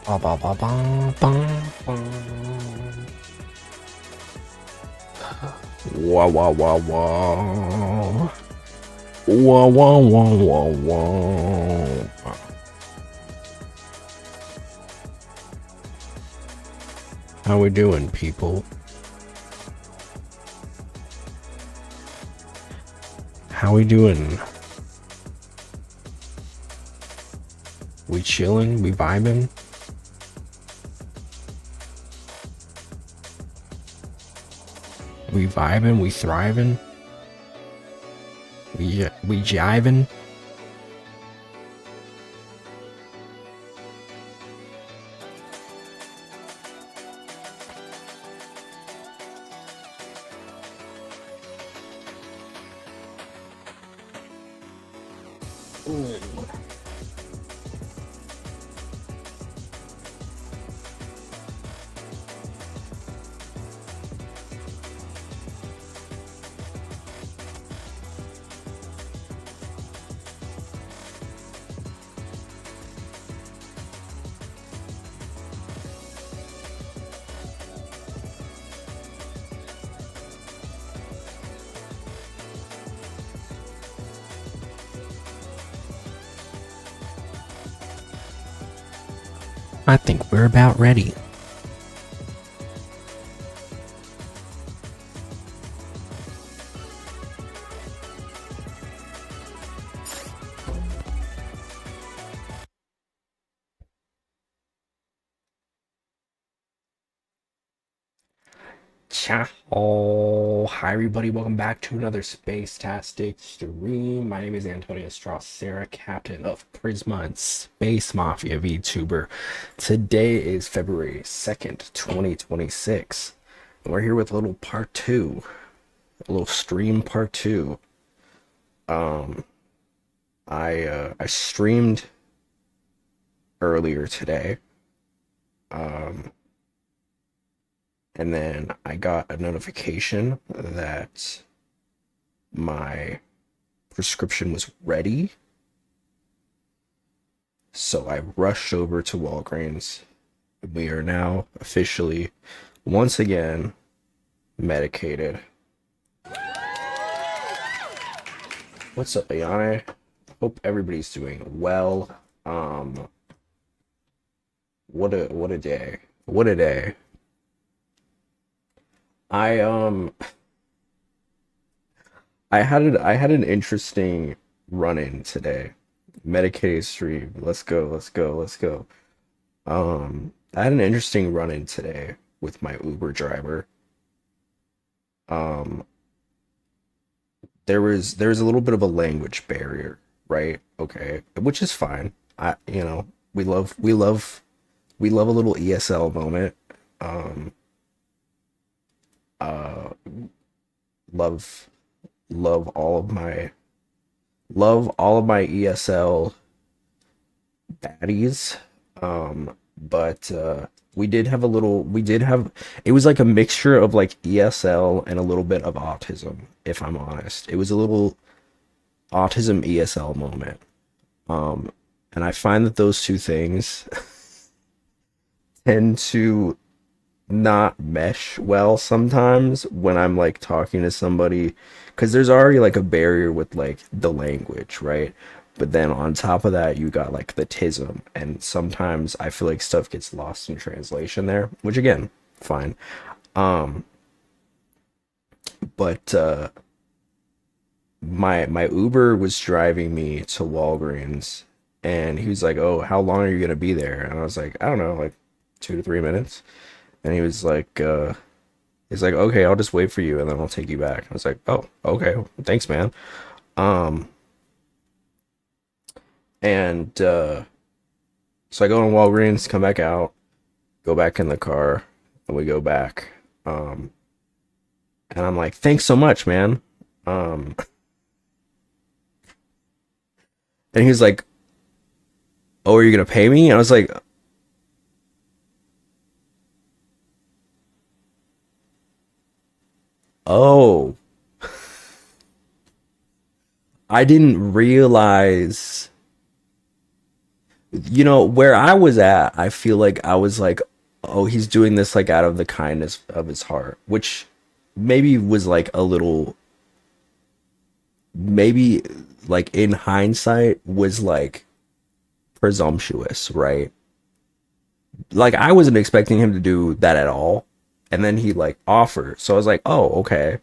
Ba ba ba ba ba ba. Wah wah wah wah. Wah wah wah wah wah. How we doing, people? How we doing? We chilling? We vibing? We vibing? We thriving? We jiving? I think we're about ready. Ciao. Hi everybody, welcome back to another Space-tastic stream. My name is Antonius Drosera, Captain of PRISMA and Space Mafia VTuber. Today is February 2nd, 2026. And we're here with a little part 2. A little stream part 2. I streamed earlier today. And then I got a notification that my prescription was ready. So I rushed over to Walgreens. We are now officially, once again, medicated. What's up, Ayane? Hope everybody's doing well. What a day. What a day. I had an interesting run-in today. Medicated stream. Let's go, let's go, let's go. I had an interesting run-in today with my Uber driver. There was a little bit of a language barrier, right? Okay, which is fine. We love a little ESL moment. Um, uh, love love all of my ESL baddies. But we did have it was like a mixture of like ESL and a little bit of autism, if I'm honest. It was a little autism ESL moment. Um, and I find that those two things tend to not mesh well sometimes when I'm like talking to somebody, because there's already like a barrier with like the language, right? But then on top of that, you got like the tism, and sometimes I feel like stuff gets lost in translation there, which again, fine. Um, but my Uber was driving me to Walgreens, and he was like, "Oh, how long are you gonna be there?" And I was like, "I don't know, like 2 to 3 minutes." And he's like, okay, I'll just wait for you and then I'll take you back. I was like, oh, okay, thanks, man. Um, and so I go to Walgreens, come back out, go back in the car, and we go back. Um, and I'm like, thanks so much, man. Um, and he was like, oh, are you gonna pay me? And I was like, oh, I didn't realize. you know, where I was at, I feel like I was like, oh, he's doing this like out of the kindness of his heart, which maybe was like a little, maybe like in hindsight was like presumptuous, right? Like I wasn't expecting him to do that at all. And then he like offered. So I was like, oh, okay.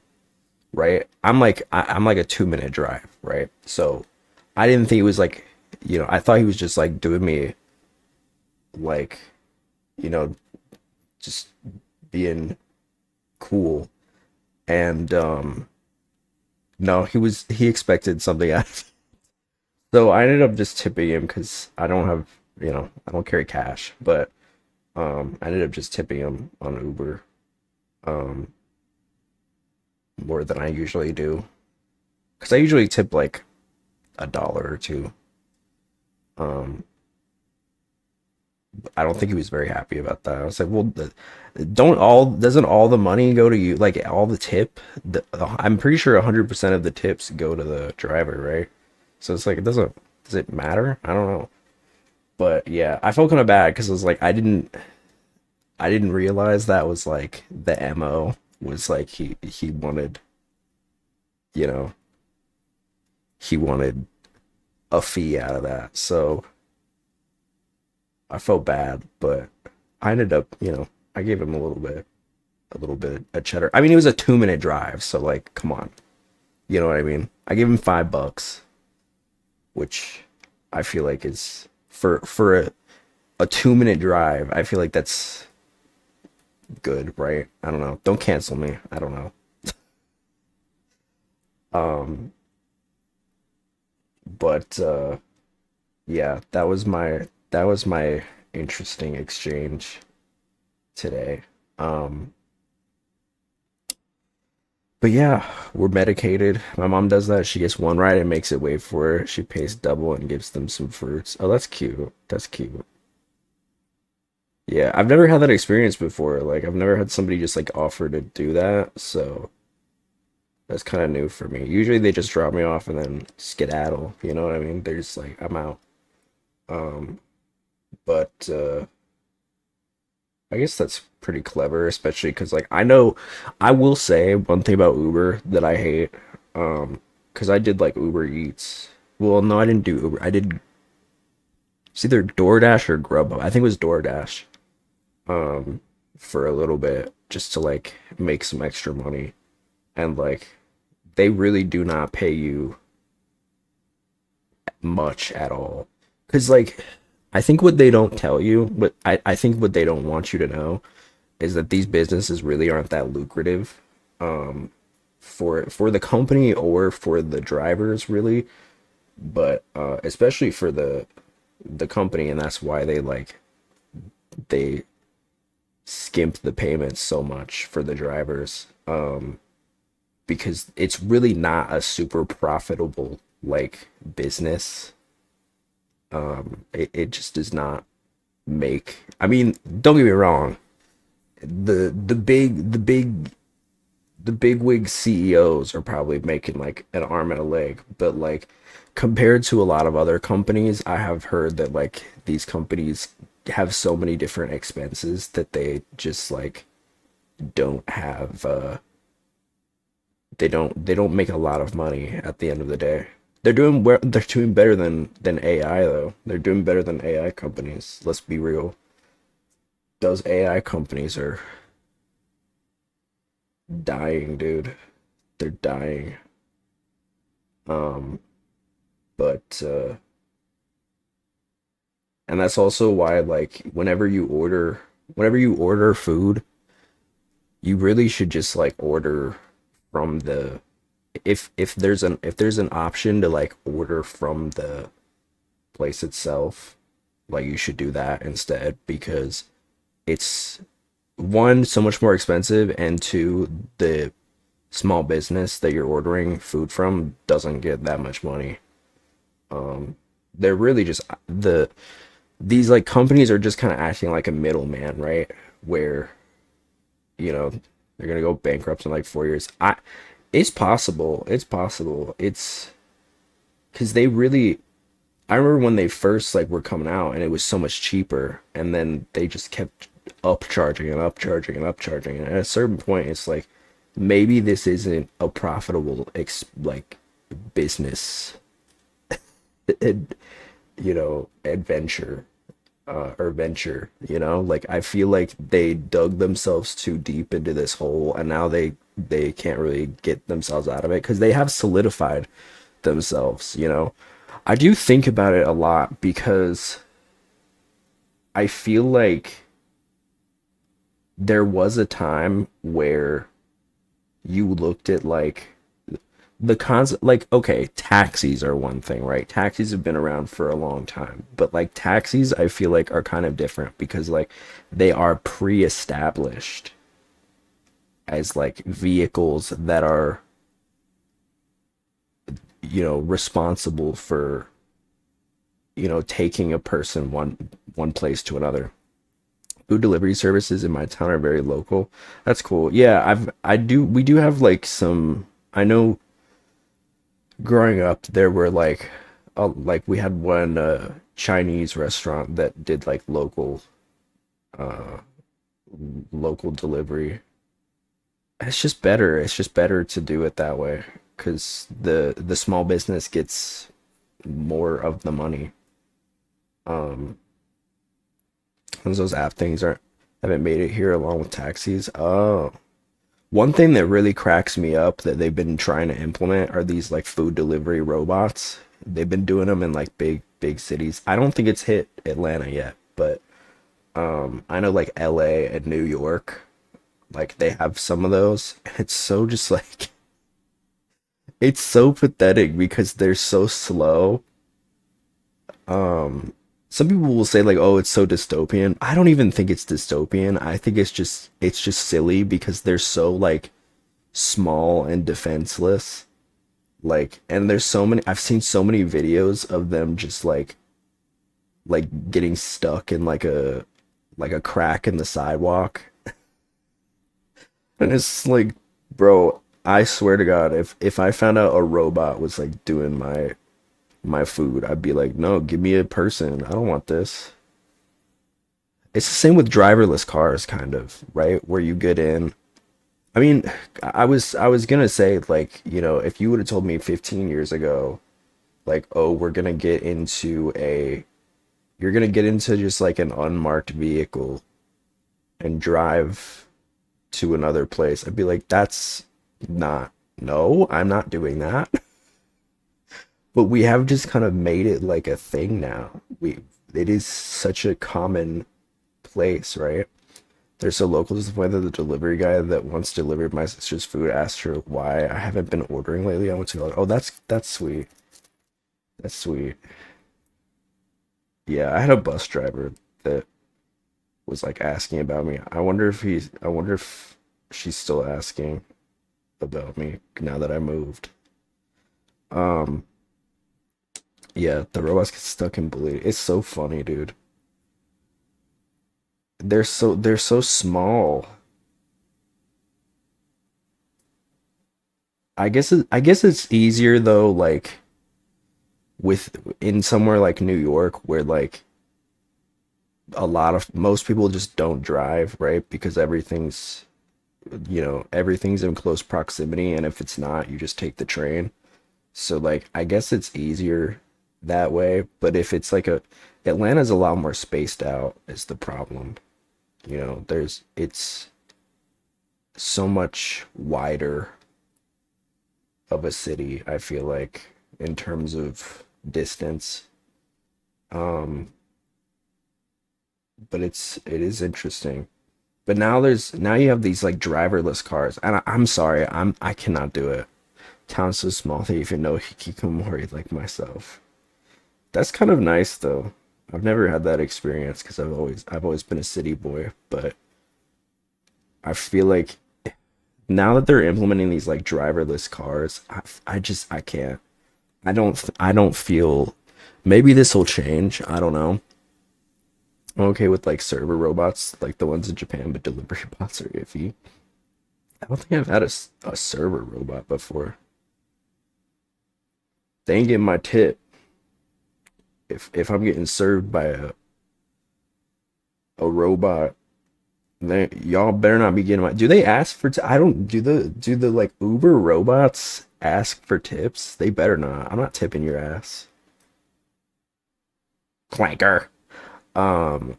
Right. I'm like a 2 minute drive, right? So I didn't think it was like, you know, I thought he was just like doing me like, you know, just being cool. And no, he expected something out of it. So I ended up just tipping him because I don't have, you know, I don't carry cash, but I ended up just tipping him on Uber um more than I usually do. Because I usually tip like $1 or two. Um I don't think he was very happy about that. I was like, well, don't all doesn't all the money go to you? Like all the tip, I'm pretty sure 100% of the tips go to the driver, right? So it's like it doesn't does it matter? I don't know. But yeah, I felt kind of bad because it was like I didn't realize that was like the MO was like he wanted, you know, he wanted a fee out of that. So I felt bad, but I ended up, you know, I gave him a little bit of cheddar. I mean, it was a 2 minute drive, so like, come on, you know what I mean? I gave him $5, which I feel like is for a 2 minute drive. I feel like that's good, right? I don't know. Don't cancel me. I don't know. Um, but yeah, that was my interesting exchange today. Um, but yeah, we're medicated. My mom does that. She gets one ride and makes it wait for her. She pays double and gives them some fruits. Oh, that's cute. That's cute. Yeah, I've never had that experience before. Like, I've never had somebody just like offer to do that. So that's kind of new for me. Usually they just drop me off and then skedaddle. You know what I mean? They're just like, I'm out. Um, but I guess that's pretty clever, especially because like I know I will say one thing about Uber that I hate, because I did like Uber Eats. Well, no, I didn't do Uber. I did it's either DoorDash or Grubhub. I think it was DoorDash, um, for a little bit just to like make some extra money, and like they really do not pay you much at all. Because like I think what they don't tell you, but I think what they don't want you to know is that these businesses really aren't that lucrative, um for the company or for the drivers really, but especially for the company, and that's why they like they skimp the payments so much for the drivers, because it's really not a super profitable like business. It just does not make, I mean, don't get me wrong, the big wig CEOs are probably making like an arm and a leg, but like compared to a lot of other companies, I have heard that like these companies have so many different expenses that they just like don't have they don't make a lot of money at the end of the day. They're doing better than AI though. They're doing better than AI companies. Let's be real. Those AI companies are dying, dude. They're dying. Um, but and that's also why like whenever you order food, you really should just like order from the if there's an option to like order from the place itself, like you should do that instead because it's one so much more expensive, and two, the small business that you're ordering food from doesn't get that much money. They're really just these like companies are just kind of acting like a middleman, right? Where, you know, they're gonna go bankrupt in like 4 years. It's possible. It's possible. It's because they really, I remember when they first like were coming out and it was so much cheaper, and then they just kept upcharging and upcharging and upcharging. And at a certain point, it's like maybe this isn't a profitable like business, ad- adventure or venture. Like I feel like they dug themselves too deep into this hole, and now they can't really get themselves out of it because they have solidified themselves. I do think about it a lot because I feel like there was a time where you looked at like the concept, like, okay, taxis are one thing, right? Taxis have been around for a long time, but like taxis I feel like are kind of different because like they are pre-established as like vehicles that are responsible for taking a person one place to another. Food delivery services in my town are very local. That's cool. Yeah, we do have like some. I know growing up there were like we had one Chinese restaurant that did like local delivery. It's just better to do it that way because the small business gets more of the money. Um, Since those app things aren't haven't made it here along with taxis. Oh, one thing that really cracks me up that they've been trying to implement are these like food delivery robots. They've been doing them in like big cities. I don't think it's hit Atlanta yet, but I know like LA and New York, like they have some of those. It's so just like it's so pathetic because they're so slow. Um, some people will say like, "Oh, it's so dystopian." I don't even think it's dystopian. I think it's just silly because they're so like small and defenseless. Like, and there's so many. I've seen so many videos of them just like getting stuck in like a crack in the sidewalk, and it's like, bro, I swear to God, if I found out a robot was like doing my food, I'd be like, no, give me a person. I don't want this. It's the same with driverless cars, kind of, right? Where you get in. I mean, I was gonna say like, if you would have told me 15 years ago, like, oh, you're gonna get into just like an unmarked vehicle and drive to another place, I'd be like, that's not, no, I'm not doing that. But we have just kind of made it like a thing now. It is such a common place, right? They're so local to the point that the delivery guy that once delivered my sister's food asked her why I haven't been ordering lately. I went to like, oh, that's sweet. That's sweet. Yeah, I had a bus driver that was like asking about me. I wonder if she's still asking about me now that I moved. Um, yeah, the robots get stuck in bully. It's so funny, dude. They're so small. I guess it's easier though, like with in somewhere like New York where like most people just don't drive, right? Because everything's in close proximity, and if it's not, you just take the train. So like I guess it's easier that way, but if it's like a Atlanta's a lot more spaced out is the problem. It's so much wider of a city, I feel like, in terms of distance. Um, but it is interesting. But now you have these like driverless cars, and I'm sorry, I cannot do it. Town's so small that even know hikikomori like myself. That's kind of nice though. I've never had that experience because I've always been a city boy, but I feel like now that they're implementing these like driverless cars, I can't. I don't feel maybe this will change. I don't know. I'm okay with like server robots, like the ones in Japan, but delivery bots are iffy. I don't think I've had a server robot before. They ain't getting my tip. if I'm getting served by a robot, then y'all better not be getting my. Do they ask for? I don't. Do the like Uber robots ask for tips? They better not. I'm not tipping your ass. Clanker. Um,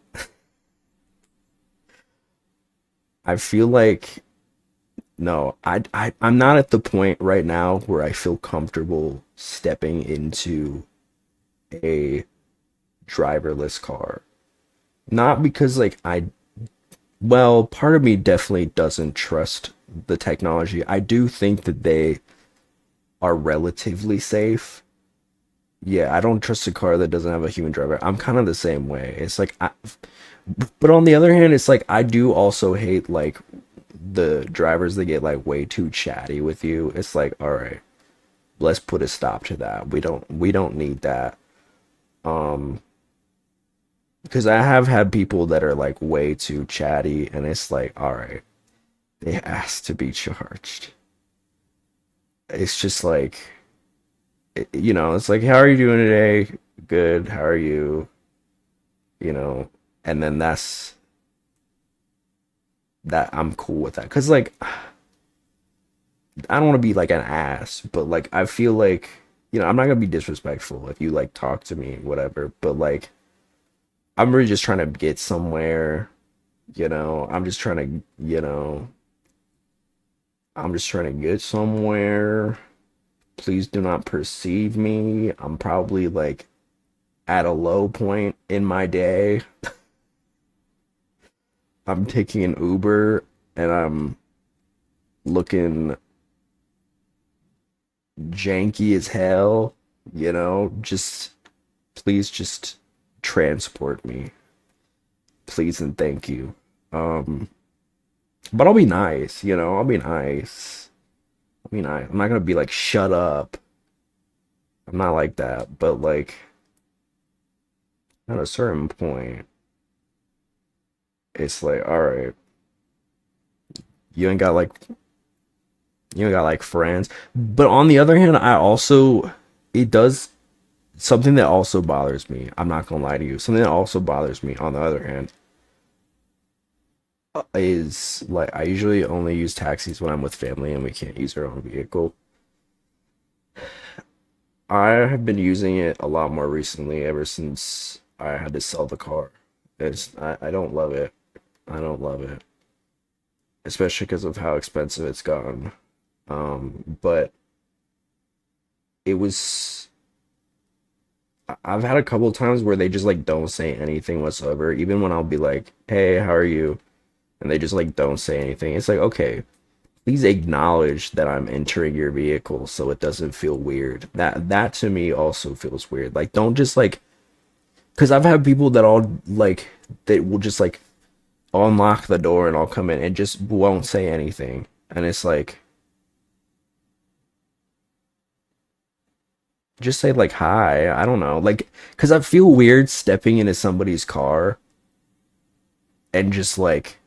I feel like no. I'm not at the point right now where I feel comfortable stepping into a driverless car. Not because like I well, part of me definitely doesn't trust the technology. I do think that they are relatively safe. Yeah, I don't trust a car that doesn't have a human driver. I'm kind of the same way. It's like but on the other hand, it's like I do also hate like the drivers that get like way too chatty with you. It's like, all right, let's put a stop to that. We don't need that. Um because I have had people that are like way too chatty, and it's like, all right, they asked to be charged. It's just like, it's like, how are you doing today? Good. How are you? You know, and then that's that. I'm cool with that because like I don't want to be like an ass, but like I feel like I'm not gonna be disrespectful if you like talk to me, whatever. But like I'm really just trying to get somewhere. I'm just trying to, I'm just trying to get somewhere. Please do not perceive me. I'm probably like at a low point in my day. I'm taking an Uber and I'm looking janky as hell. Just please just transport me. Please and thank you. Um, but I'll be nice, I'll be nice. I'll be nice. I'm not gonna be like, shut up. I'm not like that. But like at a certain point, it's like, all right, you ain't got like you ain't got like friends. But on the other hand, it does something that also bothers me. I'm not gonna lie to you. Something that also bothers me on the other hand is like I usually only use taxis when I'm with family and we can't use our own vehicle. I have been using it a lot more recently ever since I had to sell the car. I don't love it. I don't love it. Especially because of how expensive it's gotten. But it was I've had a couple of times where they just like don't say anything whatsoever, even when I'll be like, "Hey, how are you?" and they just like don't say anything. It's like, okay, please acknowledge that I'm entering your vehicle so it doesn't feel weird. That to me also feels weird. Like don't just like because I've had people that all like that will just like unlock the door and I'll come in and just won't say anything. And it's like just say like hi. I don't know. Like cuz I feel weird stepping into somebody's car and just like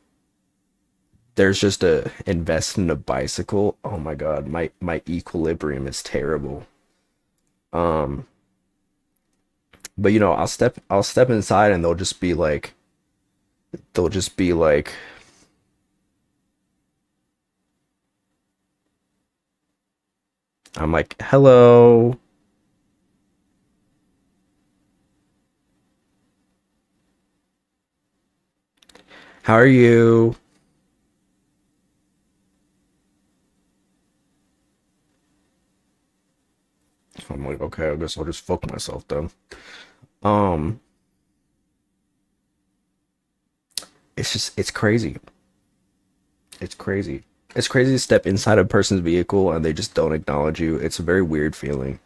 there's just a invest in a bicycle. Oh my god, my equilibrium is terrible. Um, but I'll step inside and they'll just be like I'm like, "Hello. How are you?" I'm like, "Okay, I guess I'll just fuck myself then." Um, it's crazy. It's crazy. It's crazy to step inside a person's vehicle and they just don't acknowledge you. It's a very weird feeling.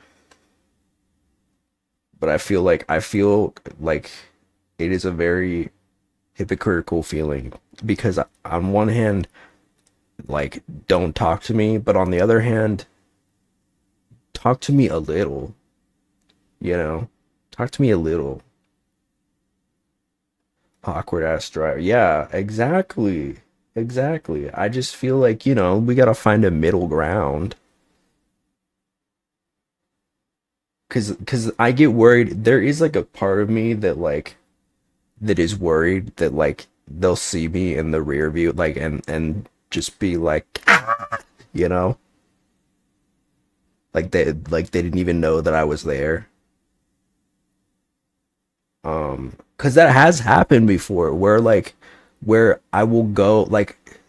But I feel like it is a very hypocritical feeling because on one hand, like don't talk to me, but on the other hand, talk to me a little, you know? Talk to me a little. Awkward ass driver. Yeah, exactly. Exactly. I just feel like, we gotta find a middle ground. cause I get worried. There is like a part of me that that is worried that they'll see me in the rear view, and just be like, you know, they didn't even know that I was there. Cause that has happened before, where I will go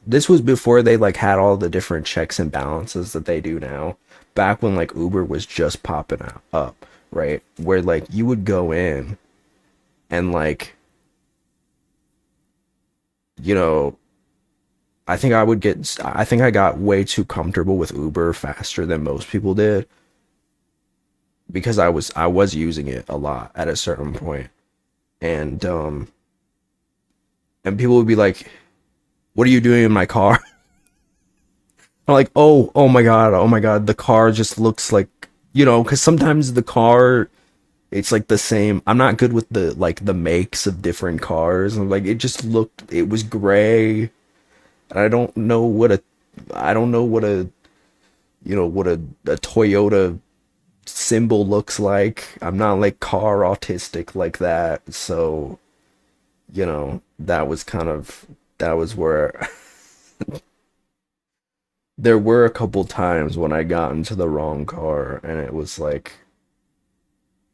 this was before they had all the different checks and balances that they do now. Back when Uber was just popping up, right? Where you would go in and you know, I think I got way too comfortable with Uber faster than most people did because I was using it a lot at a certain point. And and people would be like, "What are you doing in my car?" I'm like, oh my god, oh my god, the car just looks because sometimes the car, it's the same. I'm not good with the makes of different cars, and it just looked, it was gray, and I don't know what a a Toyota symbol looks like. I'm not car autistic like that, so that was that was where there were a couple times when I got into the wrong car, and it was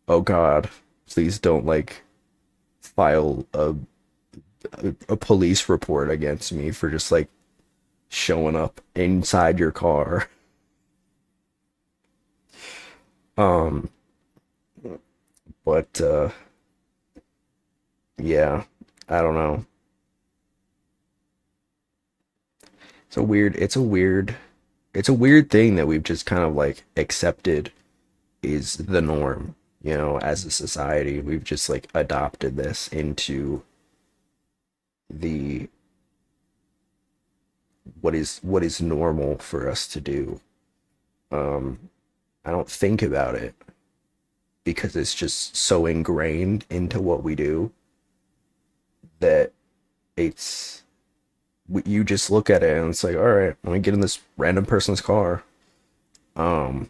oh god, please don't file a police report against me for just showing up inside your car. Um, but yeah, I don't know. It's a weird thing that we've just kind of accepted is the norm, as a society. We've just adopted this into the what is normal for us to do. Um, I don't think about it because it's just so ingrained into what we do that it's you just look at it and it's all right, let me get in this random person's car. Um,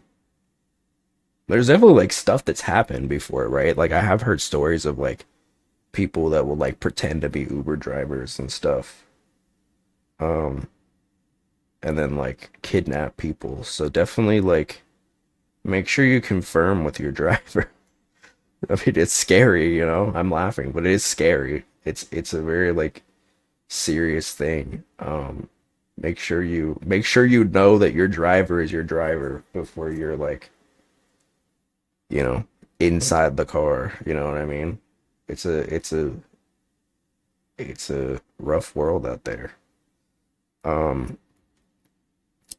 there's definitely stuff that's happened before, right? I have heard stories of people that will pretend to be Uber drivers and stuff. Um, and then kidnap people. So definitely make sure you confirm with your driver. I mean, it's scary, I'm laughing, but it is scary. It's a very serious thing. Make sure you know that your driver is your driver before you're you know, inside the car. You know what I mean? It's a rough world out there. Um,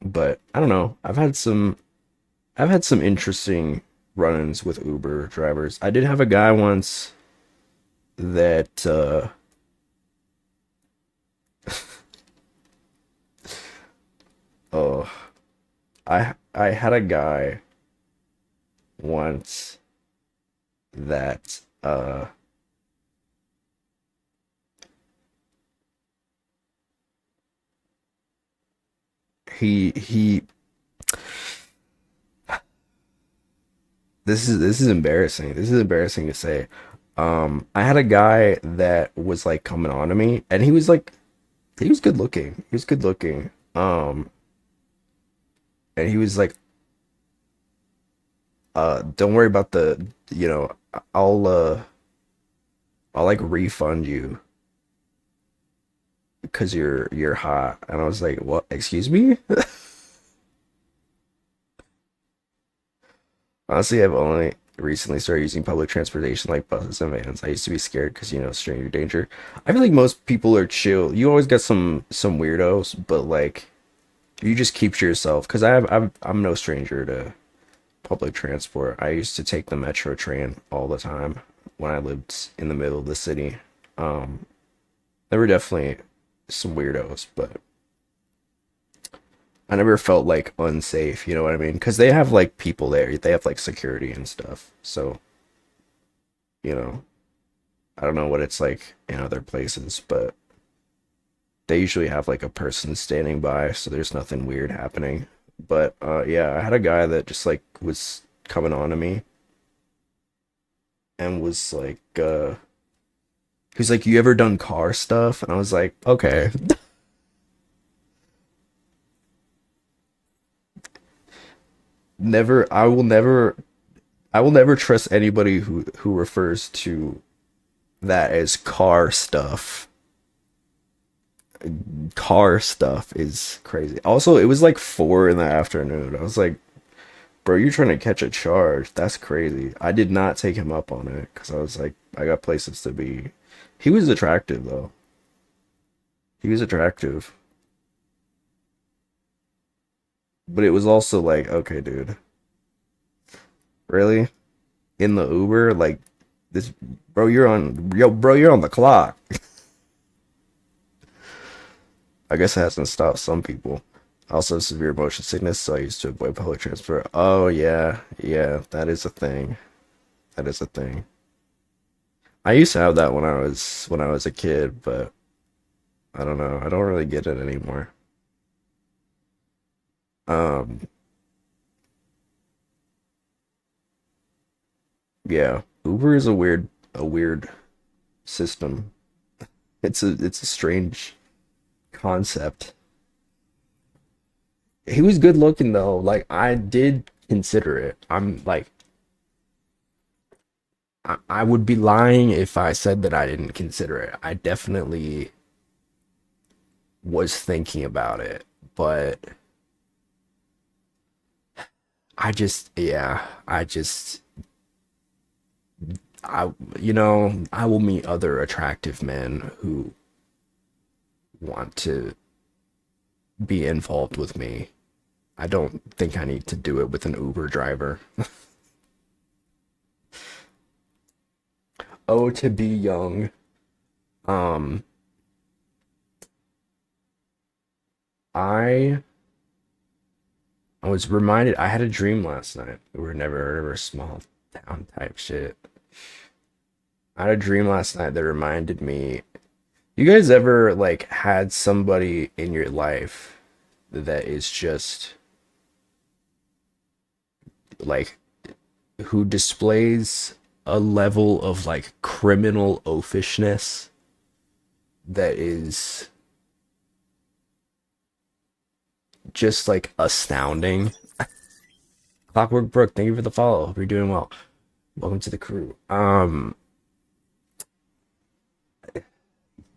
but I don't know. I've had some interesting run-ins with Uber drivers. I did have a guy once that oh, I had a guy once that he this is embarrassing. This is embarrassing to say. I had a guy that was coming on to me, and he was good looking. He was good looking. And he was don't worry about I'll I'll refund you because you're hot. And I was like, what? Excuse me? Honestly, I've only recently started using public transportation like buses and vans. I used to be scared because stranger danger. I feel like most people are chill. You always get some weirdos, but you just keep to yourself. Because I'm no stranger to public transport. I used to take the metro train all the time when I lived in the middle of the city. Um, there were definitely some weirdos, but I never felt unsafe, you know what I mean? Because they have people there, they have security and stuff. So, you know, I don't know what it's like in other places, but they usually have a person standing by, so there's nothing weird happening. But yeah, I had a guy that just was coming on to me, and was like, he was like, "You ever done car stuff?" And I was like, "Okay." Never, I will never trust anybody who refers to that as car stuff. Car stuff is crazy. Also, it was like 4 in the afternoon. I was like, bro, you're trying to catch a charge. That's crazy. I did not take him up on it because I was like, I got places to be. He was attractive though. He was attractive. But it was also like, okay, dude, really? In the Uber? Like this, bro, you're on the clock. I guess it hasn't stopped some people. I also have severe motion sickness, so I used to avoid public transport. Oh yeah, yeah, that is a thing. That is a thing. I used to have that when I was a kid, but I don't know. I don't really get it anymore. Um, yeah, Uber is a weird system. It's a strange concept. He was good looking though. Like I did consider it. I would be lying if I said that I didn't consider it. I definitely was thinking about it, but I just I I will meet other attractive men who want to be involved with me. I don't think I need to do it with an Uber driver. Oh, to be young. Um, I I was reminded I had a dream last night. We were never ever small town type shit. I had a dream last night that reminded me. You guys ever like had somebody in your life that is just like who displays a level of like criminal oafishness that is just like astounding? Clockwork Brook, thank you for the follow. Hope you're doing well. Welcome to the crew.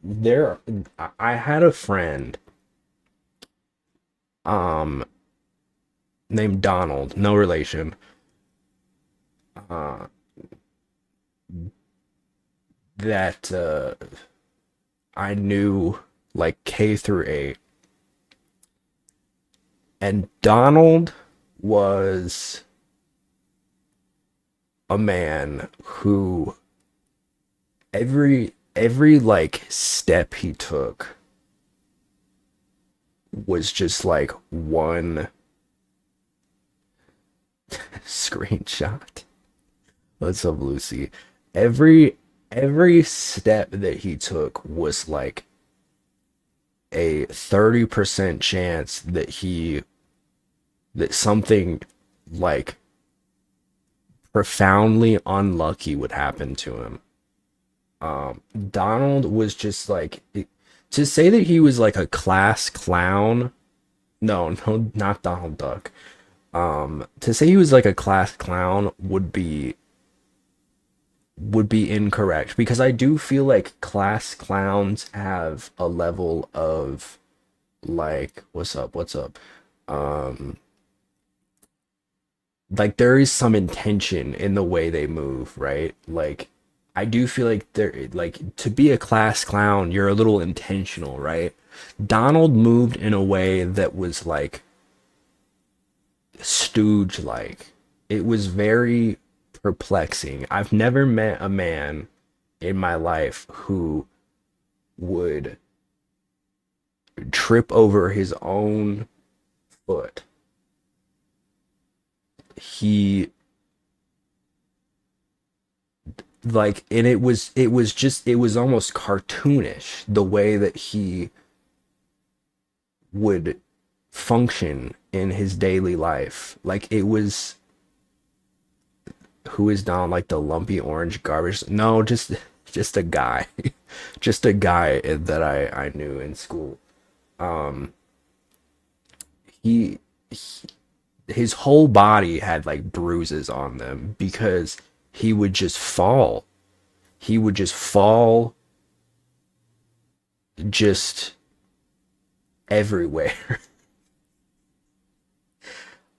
There, I had a friend, um, named Donald, no relation, uh, that I knew like K through 8, and Donald was a man who every like step he took was just like one screenshot. What's up, Lucy? Every every step that he took was like a 30% chance that something like profoundly unlucky would happen to him. Donald was just like to say that he was like a class clown. No, no, not Donald Duck. To say he was like a class clown would be incorrect because I do feel like class clowns have a level of like what's up um like there is some intention in the way they move, right? Like I do feel like there like to be a class clown, you're a little intentional, right? Donald moved in a way that was like stooge like. It was very perplexing. I've never met a man in my life who would trip over his own foot. He like and it was almost cartoonish the way that he would function in his daily life. Like it was who is Donald, like the lumpy orange garbage? No, just a guy, just a guy that I knew in school. Um, he, he his whole body had like bruises on them because he would just fall. He would just fall just everywhere.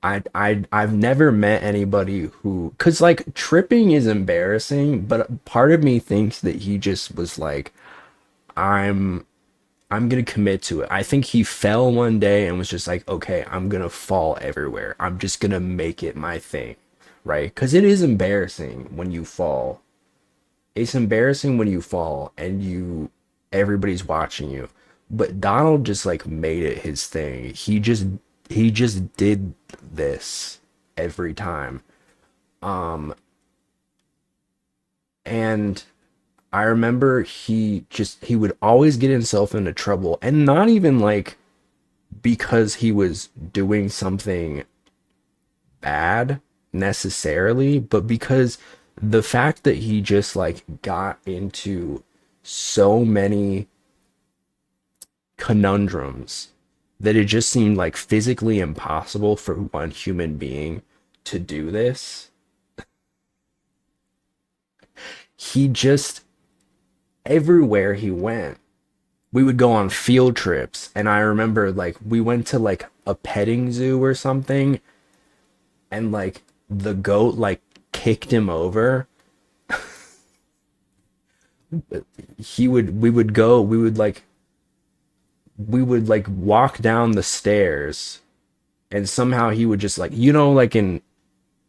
I've never met anybody who, cause like tripping is embarrassing, but part of me thinks that he just was like, I'm I'm gonna commit to it. I think he fell one day and was just like, okay, I'm gonna fall everywhere. I'm just gonna make it my thing, right? Because it is embarrassing when you fall. It's embarrassing when you fall and everybody's watching you. But Donald just like made it his thing. He just did this every time. Um, and I remember he would always get himself into trouble, and not even like because he was doing something bad necessarily, but because the fact that he just like got into so many conundrums that it just seemed like physically impossible for one human being to do this. He just, everywhere he went, we would go on field trips, and I remember like we went to like a petting zoo or something, and like the goat like kicked him over. He would we would go we would like walk down the stairs, and somehow he would just like, like in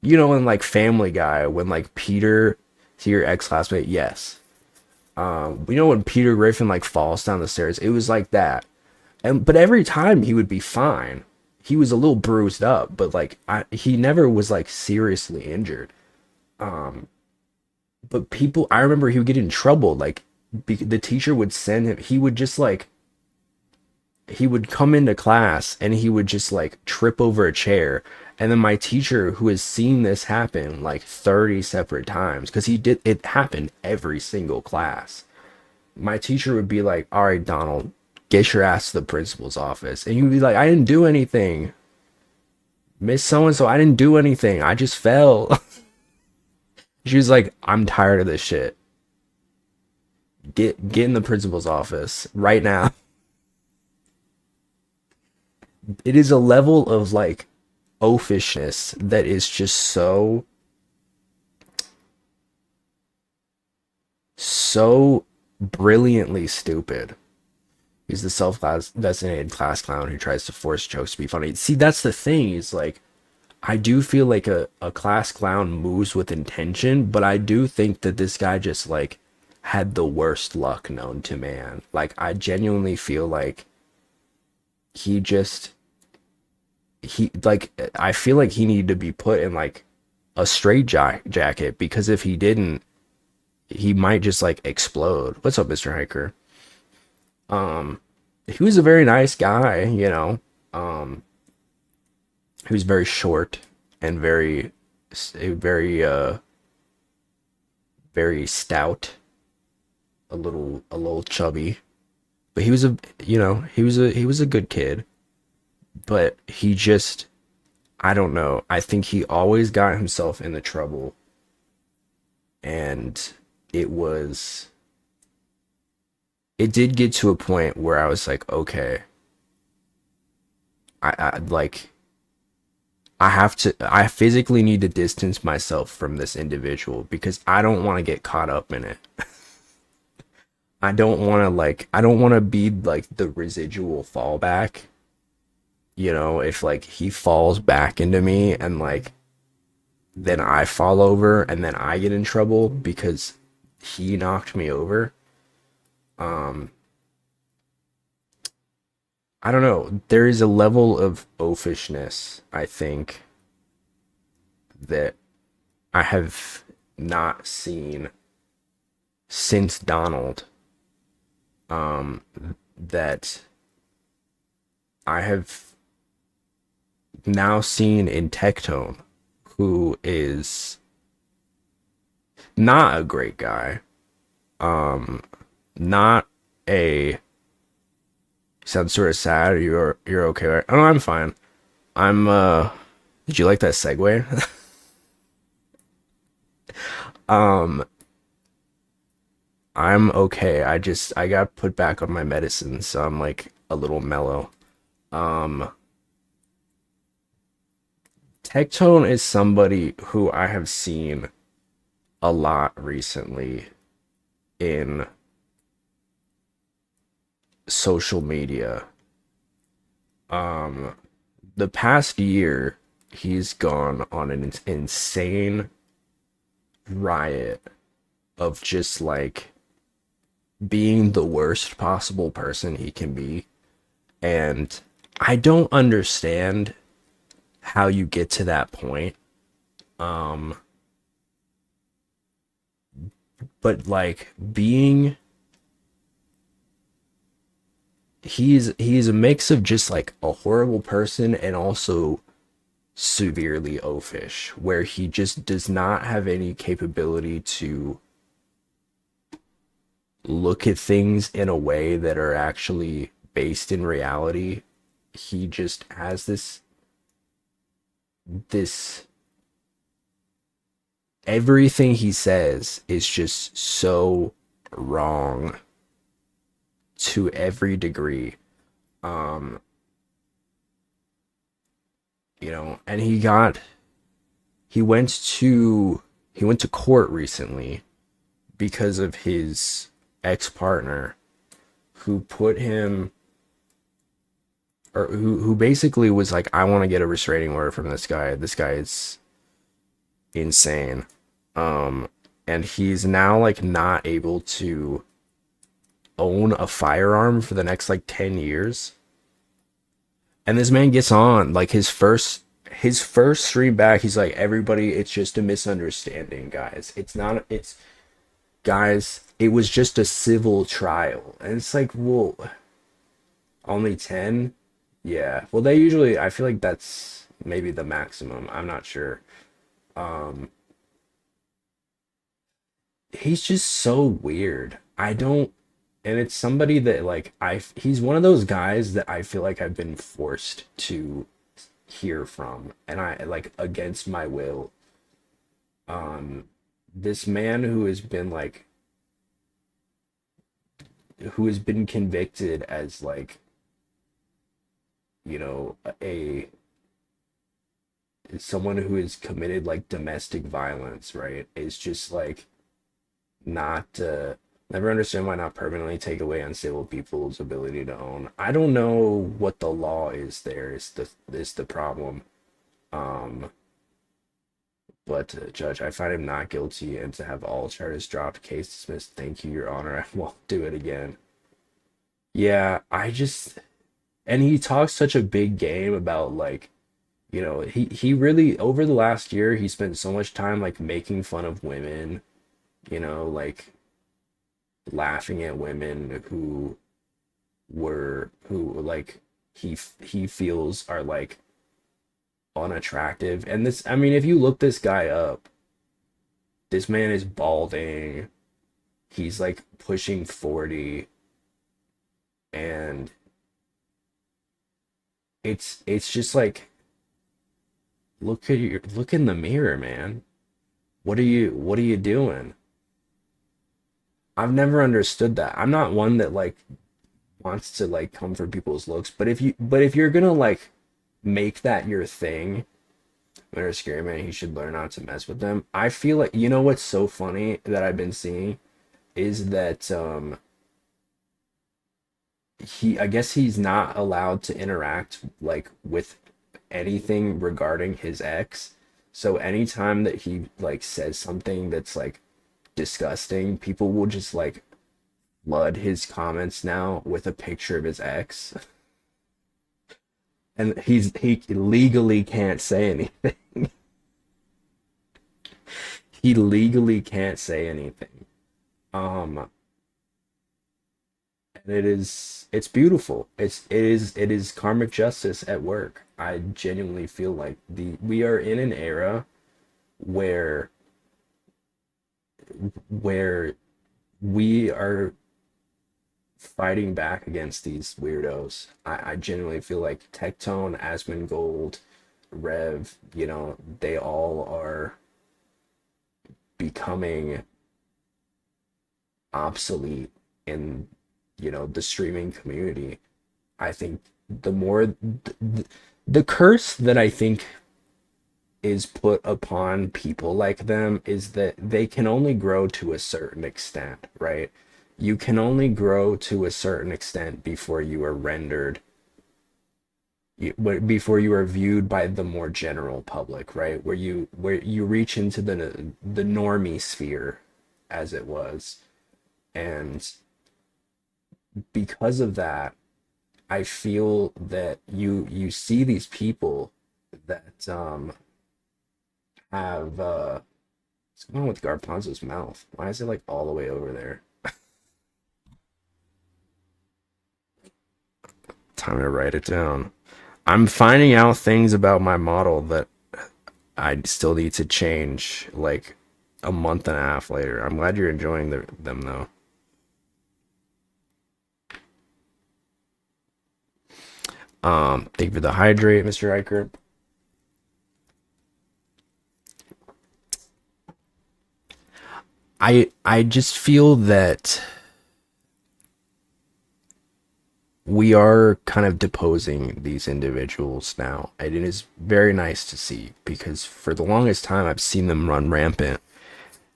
like Family Guy when like Peter, to your ex-classmate, yes, when Peter Griffin like falls down the stairs, it was like that. And but every time he would be fine. He was a little bruised up, but like he never was like seriously injured. Um, but people, I remember he would get in trouble. Like the teacher would send him. He would just like he would come into class and he would just like trip over a chair. And then my teacher, who has seen this happen like 30 separate times, because it happened every single class. My teacher would be like, all right, Donald, get your ass to the principal's office. And you'd be like, I didn't do anything. Miss so and so, I didn't do anything. I just fell. She was like, I'm tired of this shit. Get in the principal's office right now. It is a level of like oafishness that is just so brilliantly stupid. He's the self-designated class clown who tries to force jokes to be funny. See, that's the thing, is like I do feel like a class clown moves with intention, but I do think that this guy just like had the worst luck known to man. Like I genuinely feel like he just he like I feel like he needed to be put in like a straight jacket, because if he didn't, he might just like explode. What's up, Mr. Hiker? He was a very nice guy, Um, he was very short and very stout, a little chubby. But he was he was a good kid. But he just, I don't know. I think he always got himself into trouble, and it was it did get to a point where I was like, okay, I like I physically need to distance myself from this individual because I don't want to get caught up in it. I don't want to be like the residual fallback. If like he falls back into me and like then I fall over and then I get in trouble because he knocked me over. Um, I don't know. There is a level of oafishness, I think, that I have not seen since Donald. Um, that I have now seen in Tectone, who is not a great guy. Not a. You sound sort of sad. You're okay, right? Oh, I'm fine. I'm. Did you like that segue? um. I'm okay. I got put back on my medicine, so I'm like a little mellow. Um. Tectone is somebody who I have seen a lot recently in social media. Um, the past year, he's gone on an insane riot of just like being the worst possible person he can be. And I don't understand how you get to that point. Um, but like being he's a mix of just like a horrible person and also severely oafish, where he just does not have any capability to look at things in a way that are actually based in reality. He just has this everything he says is just so wrong to every degree. Um, and he went to he went to court recently because of his ex-partner who put him or who basically was like, I want to get a restraining order from this guy. This guy is insane. Um and he's now like not able to own a firearm for the next like 10 years. And this man gets on like his first stream back, he's like, everybody, it's just a misunderstanding, guys. It's guys, it was just a civil trial. And it's like, well, only 10? Yeah. Well, they usually, I feel like that's maybe the maximum. I'm not sure. Um, he's just so weird. I don't, and it's somebody that like he's one of those guys that I feel like I've been forced to hear from, and I like against my will. Um, this man who has been convicted as like, a someone who has committed like domestic violence, right? Is just like not never understand why not permanently take away unstable people's ability to own. I don't know what the law is there is the problem. Um but Judge, I find him not guilty and to have all charges dropped, case dismissed. Thank you, Your Honor. I won't do it again. Yeah, I just and he talks such a big game about like, he really over the last year he spent so much time like making fun of women, like laughing at women who like he feels are like unattractive. And this, I mean, if you look this guy up, this man is balding. He's like pushing 40, and it's just like, look in the mirror, man. What are you doing? I've never understood that. I'm not one that like wants to like come for people's looks, but if you're gonna like make that your thing when you're a scary man, you should learn not to mess with them. I feel like, what's so funny that I've been seeing is that I guess he's not allowed to interact like with anything regarding his ex. So anytime that he like says something that's like disgusting, people will just like flood his comments now with a picture of his ex. And he legally can't say anything. He legally can't say anything. Um and it's beautiful. It is karmic justice at work. I genuinely feel like the we are in an era where where we are fighting back against these weirdos. I genuinely feel like Tectone, Asmongold, Rev, they all are becoming obsolete in, the streaming community. I think the more the curse that I think is put upon people like them is that they can only grow to a certain extent, right? You can only grow to a certain extent before you are rendered, before you are viewed by the more general public, right? Where you reach into the normie sphere, as it was, and because of that, I feel that you see these people that have what's going on with Garbanzo's mouth? Why is it like all the way over there? Time to write it down. I'm finding out things about my model that I still need to change like a month and a half later. I'm glad you're enjoying them though. Thank you for the hydrate, Mr. Riker. I just feel that we are kind of deposing these individuals now. And it is very nice to see because for the longest time I've seen them run rampant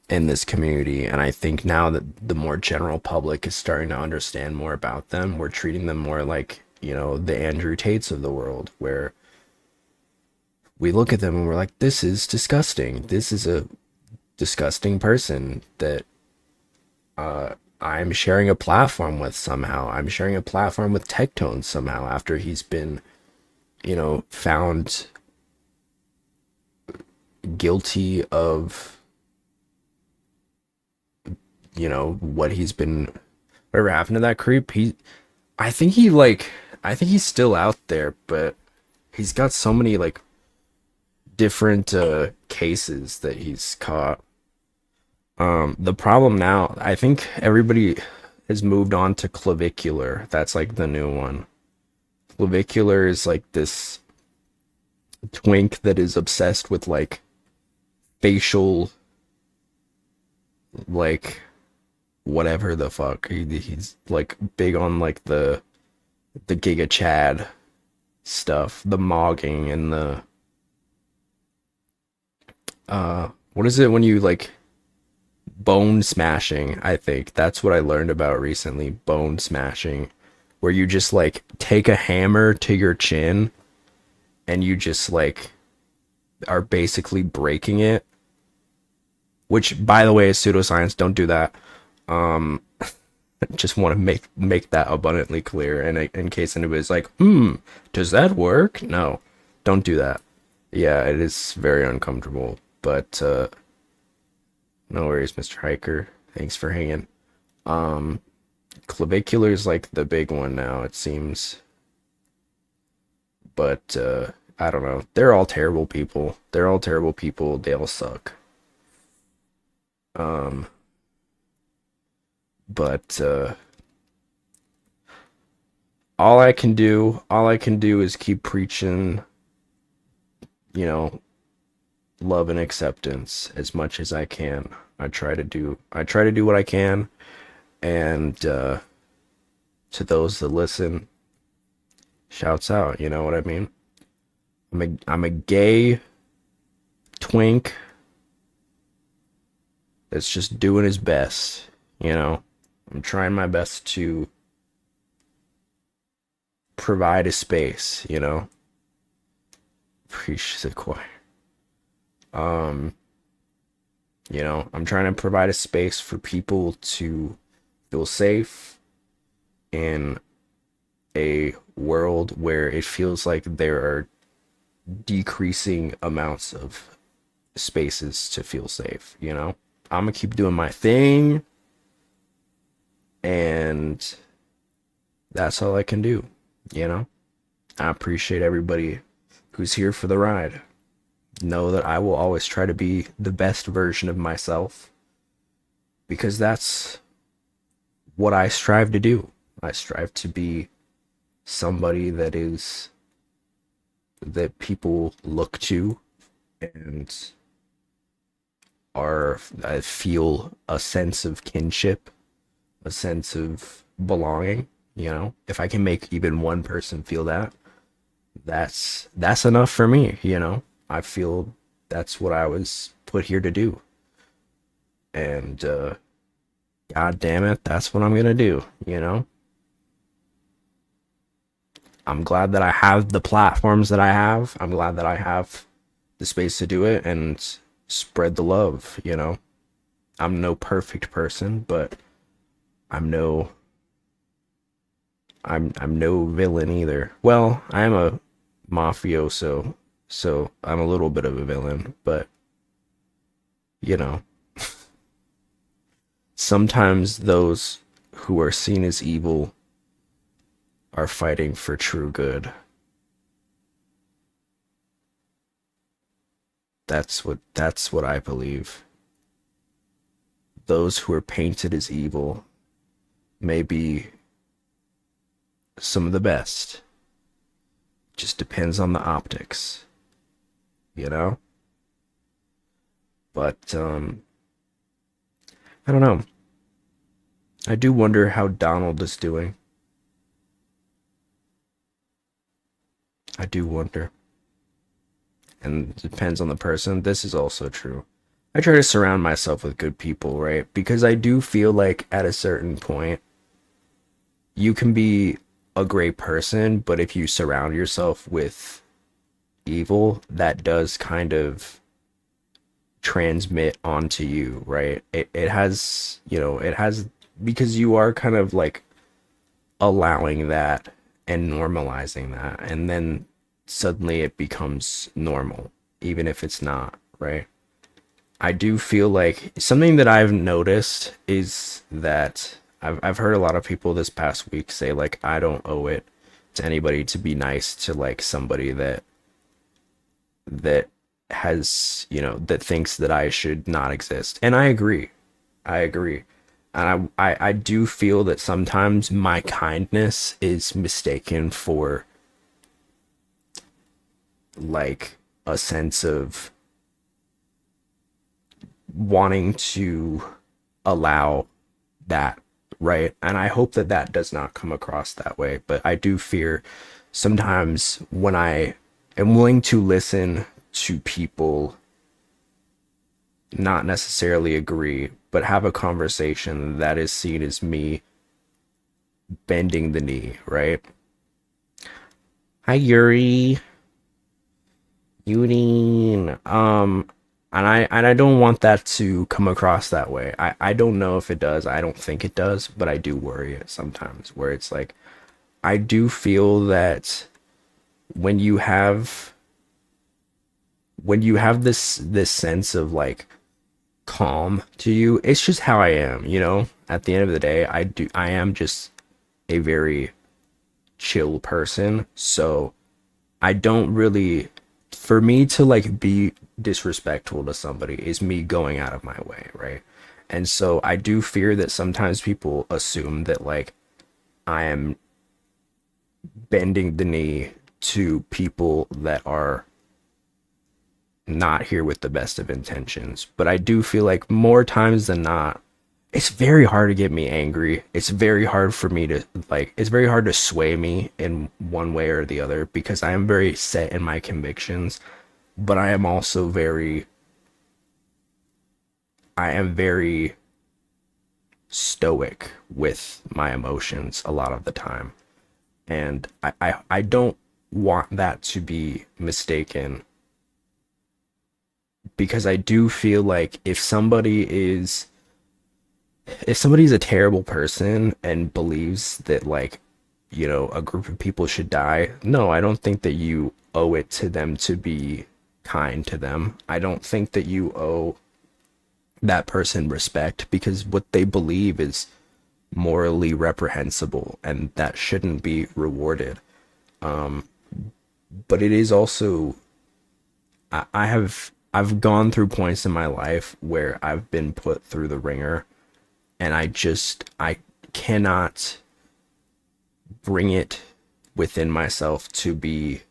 in this community, and I think now that the more general public is starting to understand more about them, we're treating them more like, the Andrew Tates of the world, where we look at them and we're like, this is disgusting. This is a disgusting person that I'm sharing a platform with somehow. I'm sharing a platform with Tectone somehow after he's been, found guilty of, what he's been, whatever happened to that creep. I think he's still out there, but he's got so many like different cases that he's caught. The problem now, I think everybody has moved on to clavicular. That's like the new one. Clavicular is like this twink that is obsessed with like facial, like whatever the fuck. He's like big on like the Giga Chad stuff, the mogging and the what is it when you like bone smashing? I think that's what I learned about recently, bone smashing, where you just like take a hammer to your chin and you just like are basically breaking it, which by the way is pseudoscience. Don't do that. Just want to make that abundantly clear, and in case anybody's like, does that work? No, don't do that. Yeah, it is very uncomfortable, but no worries, Mr. Hiker. Thanks for hanging. Clavicular is like the big one now, it seems. But I don't know. They're all terrible people. They're all terrible people. They all suck. Um, but all I can do is keep preaching, you know, love and acceptance as much as I can. I try to do what I can, and to those that listen, shouts out, you know what I mean? I'm a gay twink that's just doing his best, you know. I'm trying my best to provide a space, you know. Preach to the choir. Um, you know, I'm trying to provide a space for people to feel safe in a world where it feels like there are decreasing amounts of spaces to feel safe, you know? I'm gonna keep doing my thing, and that's all I can do, you know? I appreciate everybody who's here for the ride. Know that I will always try to be the best version of myself, because that's what I strive to do. I strive to be somebody that people look to and I feel a sense of kinship, a sense of belonging. If I can make even one person feel that, that's enough for me. I feel that's what I was put here to do. And god damn it, that's what I'm gonna do. I'm glad that I have the platforms that I have. I'm glad that I have the space to do it and spread the love. I'm no perfect person, but I'm no I'm no villain either. Well, I am a mafioso, so I'm a little bit of a villain, but you know, sometimes those who are seen as evil are fighting for true good. That's what I believe. Those who are painted as evil may be some of the best. Just depends on the optics, you know? But I don't know. I do wonder how Donald is doing. I do wonder. And it depends on the person. This is also true. I try to surround myself with good people, right? Because I do feel like at a certain point, you can be a great person, but if you surround yourself with evil, that does kind of transmit onto you, right? It has, it has, because you are kind of like allowing that and normalizing that. And then suddenly it becomes normal, even if it's not, right? I do feel like something that I've noticed is that I've heard a lot of people this past week say like I don't owe it to anybody to be nice to like somebody that has, that thinks that I should not exist. And I agree. I agree. And I do feel that sometimes my kindness is mistaken for like a sense of wanting to allow that, right? And I hope that that does not come across that way, but I do fear sometimes when I am willing to listen to people not necessarily agree, but have a conversation that is seen as me bending the knee, right? Hi Yuri. Yuri. And I don't want that to come across that way. I don't know if it does. I don't think it does, but I do worry it sometimes where it's like I do feel that when you have this sense of like calm to you, it's just how I am. At the end of the day, I am just a very chill person, so I don't really, for me to like be disrespectful to somebody is me going out of my way, right? And so I do fear that sometimes people assume that like I am bending the knee to people that are not here with the best of intentions. But I do feel like more times than not, it's very hard to get me angry. It's very hard for me to like, it's very hard to sway me in one way or the other because I am very set in my convictions, but I am very stoic with my emotions a lot of the time. And I don't want that to be mistaken because I do feel like if somebody's a terrible person and believes that like a group of people should die, no, I don't think that you owe it to them to be kind to them. I don't think that you owe that person respect because what they believe is morally reprehensible and that shouldn't be rewarded. But it is also, I've gone through points in my life where I've been put through the ringer and I cannot bring it within myself to be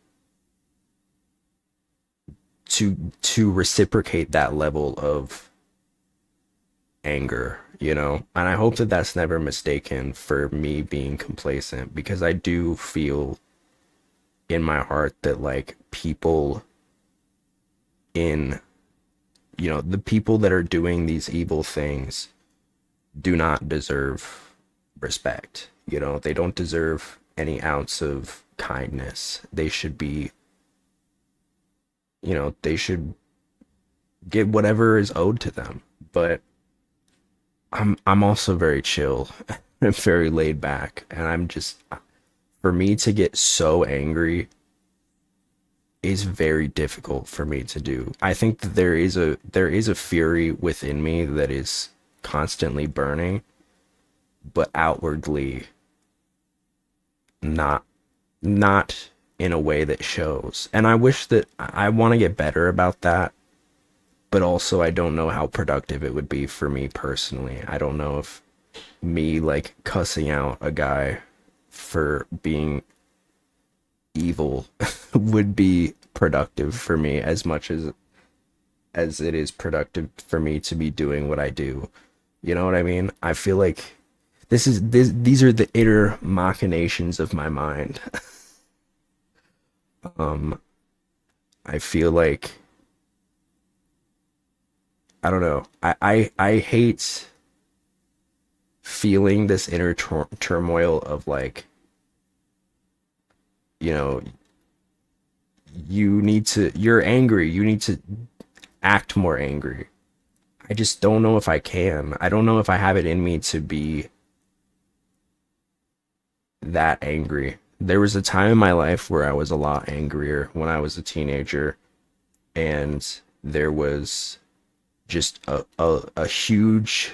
to reciprocate that level of anger, you know? And I hope that that's never mistaken for me being complacent, because I do feel in my heart that like people in, you know, the people that are doing these evil things do not deserve respect. You know, they don't deserve any ounce of kindness. They should be, you know, they should get whatever is owed to them. But I'm also very chill and very laid back, and I'm just, for me to get so angry is very difficult for me to do. I think that there is a fury within me that is constantly burning, but outwardly not not in a way that shows. And I wish that I want to get better about that, but also I don't know how productive it would be for me personally. I don't know if me like cussing out a guy for being evil would be productive for me as much as it is productive for me to be doing what I do. You know what I mean? I feel like these are the inner machinations of my mind. um I feel like, I don't know. I hate feeling this inner turmoil of like, you know, you're angry, you need to act more angry. I just don't know if I can. I don't know if I have it in me to be that angry. There was a time in my life where I was a lot angrier when I was a teenager, and there was just a huge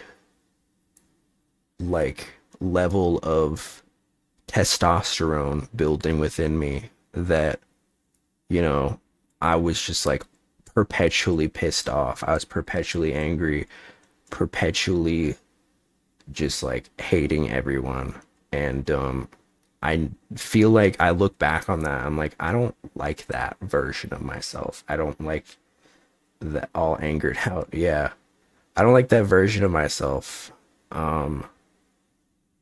like level of testosterone building within me that, you know, I was just like perpetually pissed off. I was perpetually angry, perpetually just like hating everyone. And I feel like I look back on that, I'm like, I don't like that version of myself. I don't like that all angered out. Yeah. I don't like that version of myself. Um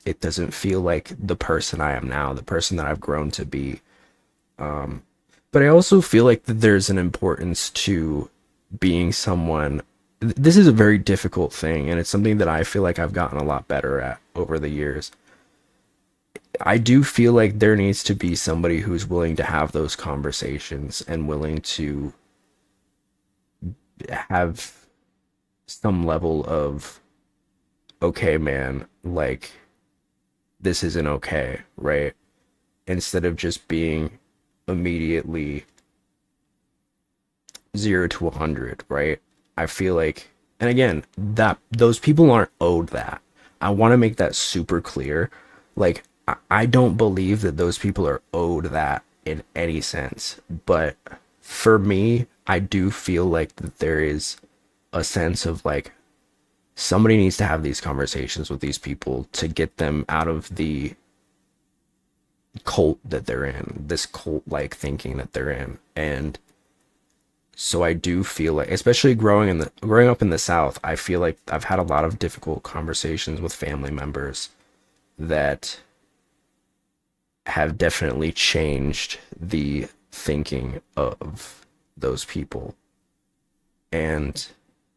it doesn't feel like the person I am now, the person that I've grown to be. But I also feel like that there's an importance to being someone. This is a very difficult thing, and it's something that I feel like I've gotten a lot better at over the years. I do feel like there needs to be somebody who's willing to have those conversations and willing to have some level of, okay, man, like, this isn't okay, right? Instead of just being immediately 0 to 100, right? I feel like, and again, that those people aren't owed that. I want to make that super clear. Like, I don't believe that those people are owed that in any sense. But for me, I do feel like that there is a sense of like, somebody needs to have these conversations with these people to get them out of the cult that they're in, this cult like thinking that they're in. And so I do feel like, especially growing up in the South, I feel like I've had a lot of difficult conversations with family members that have definitely changed the thinking of those people. And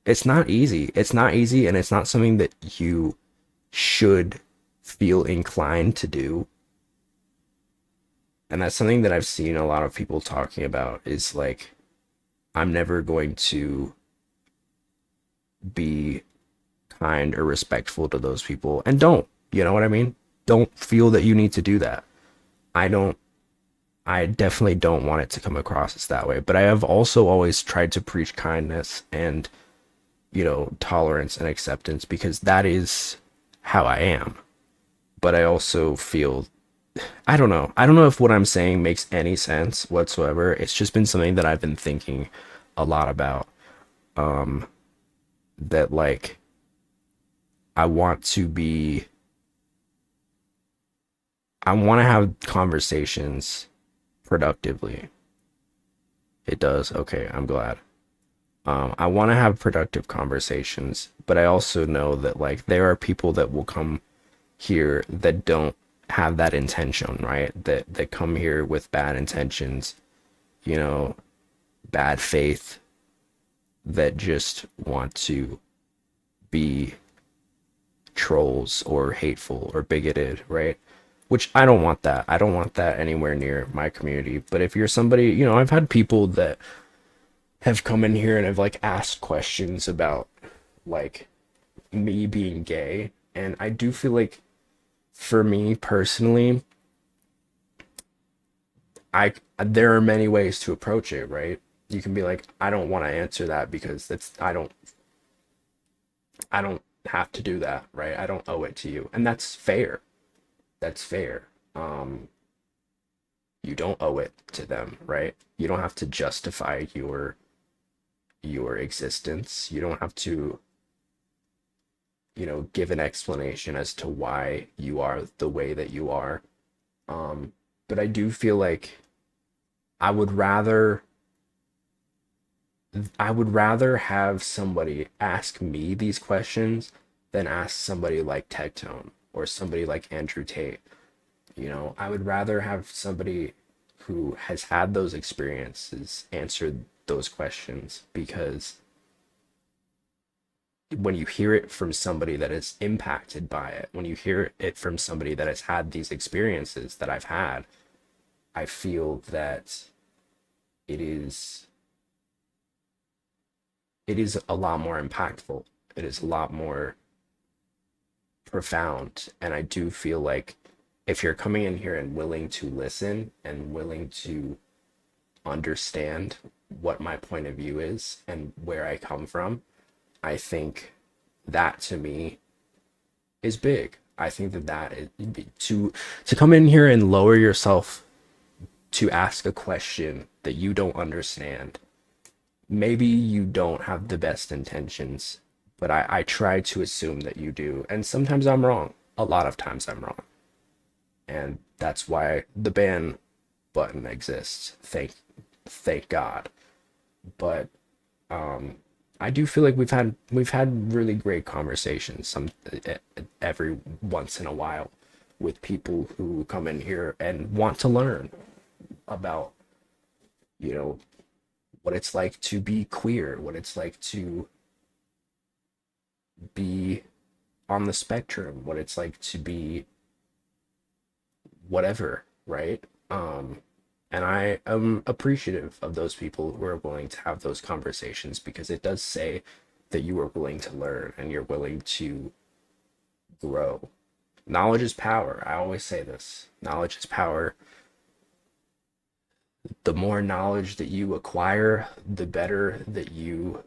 it's not easy. It's not easy, and it's not something that you should feel inclined to do. And that's something that I've seen a lot of people talking about, is like, I'm never going to be kind or respectful to those people. And don't, you know what I mean? Don't feel that you need to do that. I don't, I definitely don't want it to come across as that way. But I have also always tried to preach kindness and, you know, tolerance and acceptance, because that is how I am. But I also feel, I don't know. I don't know if what I'm saying makes any sense whatsoever. It's just been something that I've been thinking a lot about. That like, I want to be, I want to have conversations productively. It does. Okay, I'm glad. I want to have productive conversations, but I also know that like there are people that will come here that don't have that intention, right? That come here with bad intentions, you know, bad faith, that just want to be trolls or hateful or bigoted, right? Which I don't want that. I don't want that anywhere near my community. But if you're somebody, I've had people that have come in here and have like asked questions about like me being gay. And I do feel like for me personally, I there are many ways to approach it, right? You can be like, I don't want to answer that because I don't have to do that, right? I don't owe it to you. And that's fair. That's fair. Um, you don't owe it to them, right? You don't have to justify your existence. You don't have to, give an explanation as to why you are the way that you are. But I do feel like I would rather I would rather have somebody ask me these questions than ask somebody like Tectone or somebody like Andrew Tate. I would rather have somebody who has had those experiences answer those questions, because when you hear it from somebody that is impacted by it, when you hear it from somebody that has had these experiences that I've had, I feel that it is it is a lot more impactful. It is a lot more profound. And I do feel like if you're coming in here and willing to listen and willing to understand what my point of view is and where I come from, I think that to me is big. I think that is to come in here and lower yourself to ask a question that you don't understand. Maybe you don't have the best intentions, but I try to assume that you do. And sometimes I'm wrong. A lot of times I'm wrong. And that's why the ban button exists. Thank God. But I do feel like we've had really great conversations every once in a while with people who come in here and want to learn about, you know, what it's like to be queer, what it's like to be on the spectrum, what it's like to be whatever, right? And I am appreciative of those people who are willing to have those conversations, because it does say that you are willing to learn and you're willing to grow. Knowledge is power. I always say this. Knowledge is power. The more knowledge that you acquire, the better that you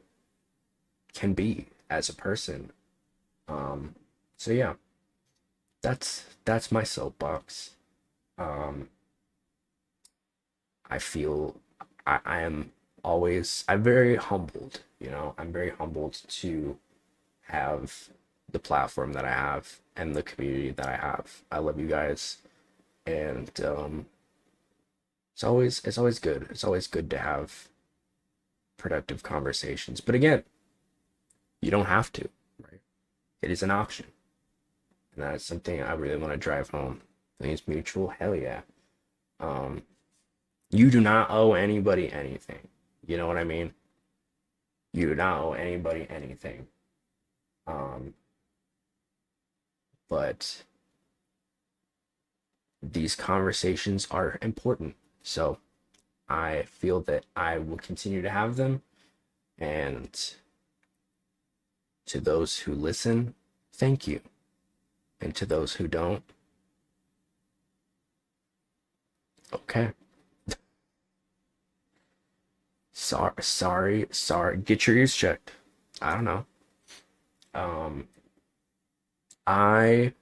can be as a person. So yeah, that's my soapbox. Um, I feel I am I'm very humbled, I'm very humbled to have the platform that I have and the community that I have. I love you guys, and it's always good. It's always good to have productive conversations. But again, you don't have to, right? It is an option. And that's something I really want to drive home. I think it's mutual. Hell yeah. Um, you do not owe anybody anything. You know what I mean? You do not owe anybody anything. Um, but these conversations are important. So I feel that I will continue to have them. And to those who listen, thank you. And to those who don't, okay. Sorry. Get your ears checked. I don't know. Um, I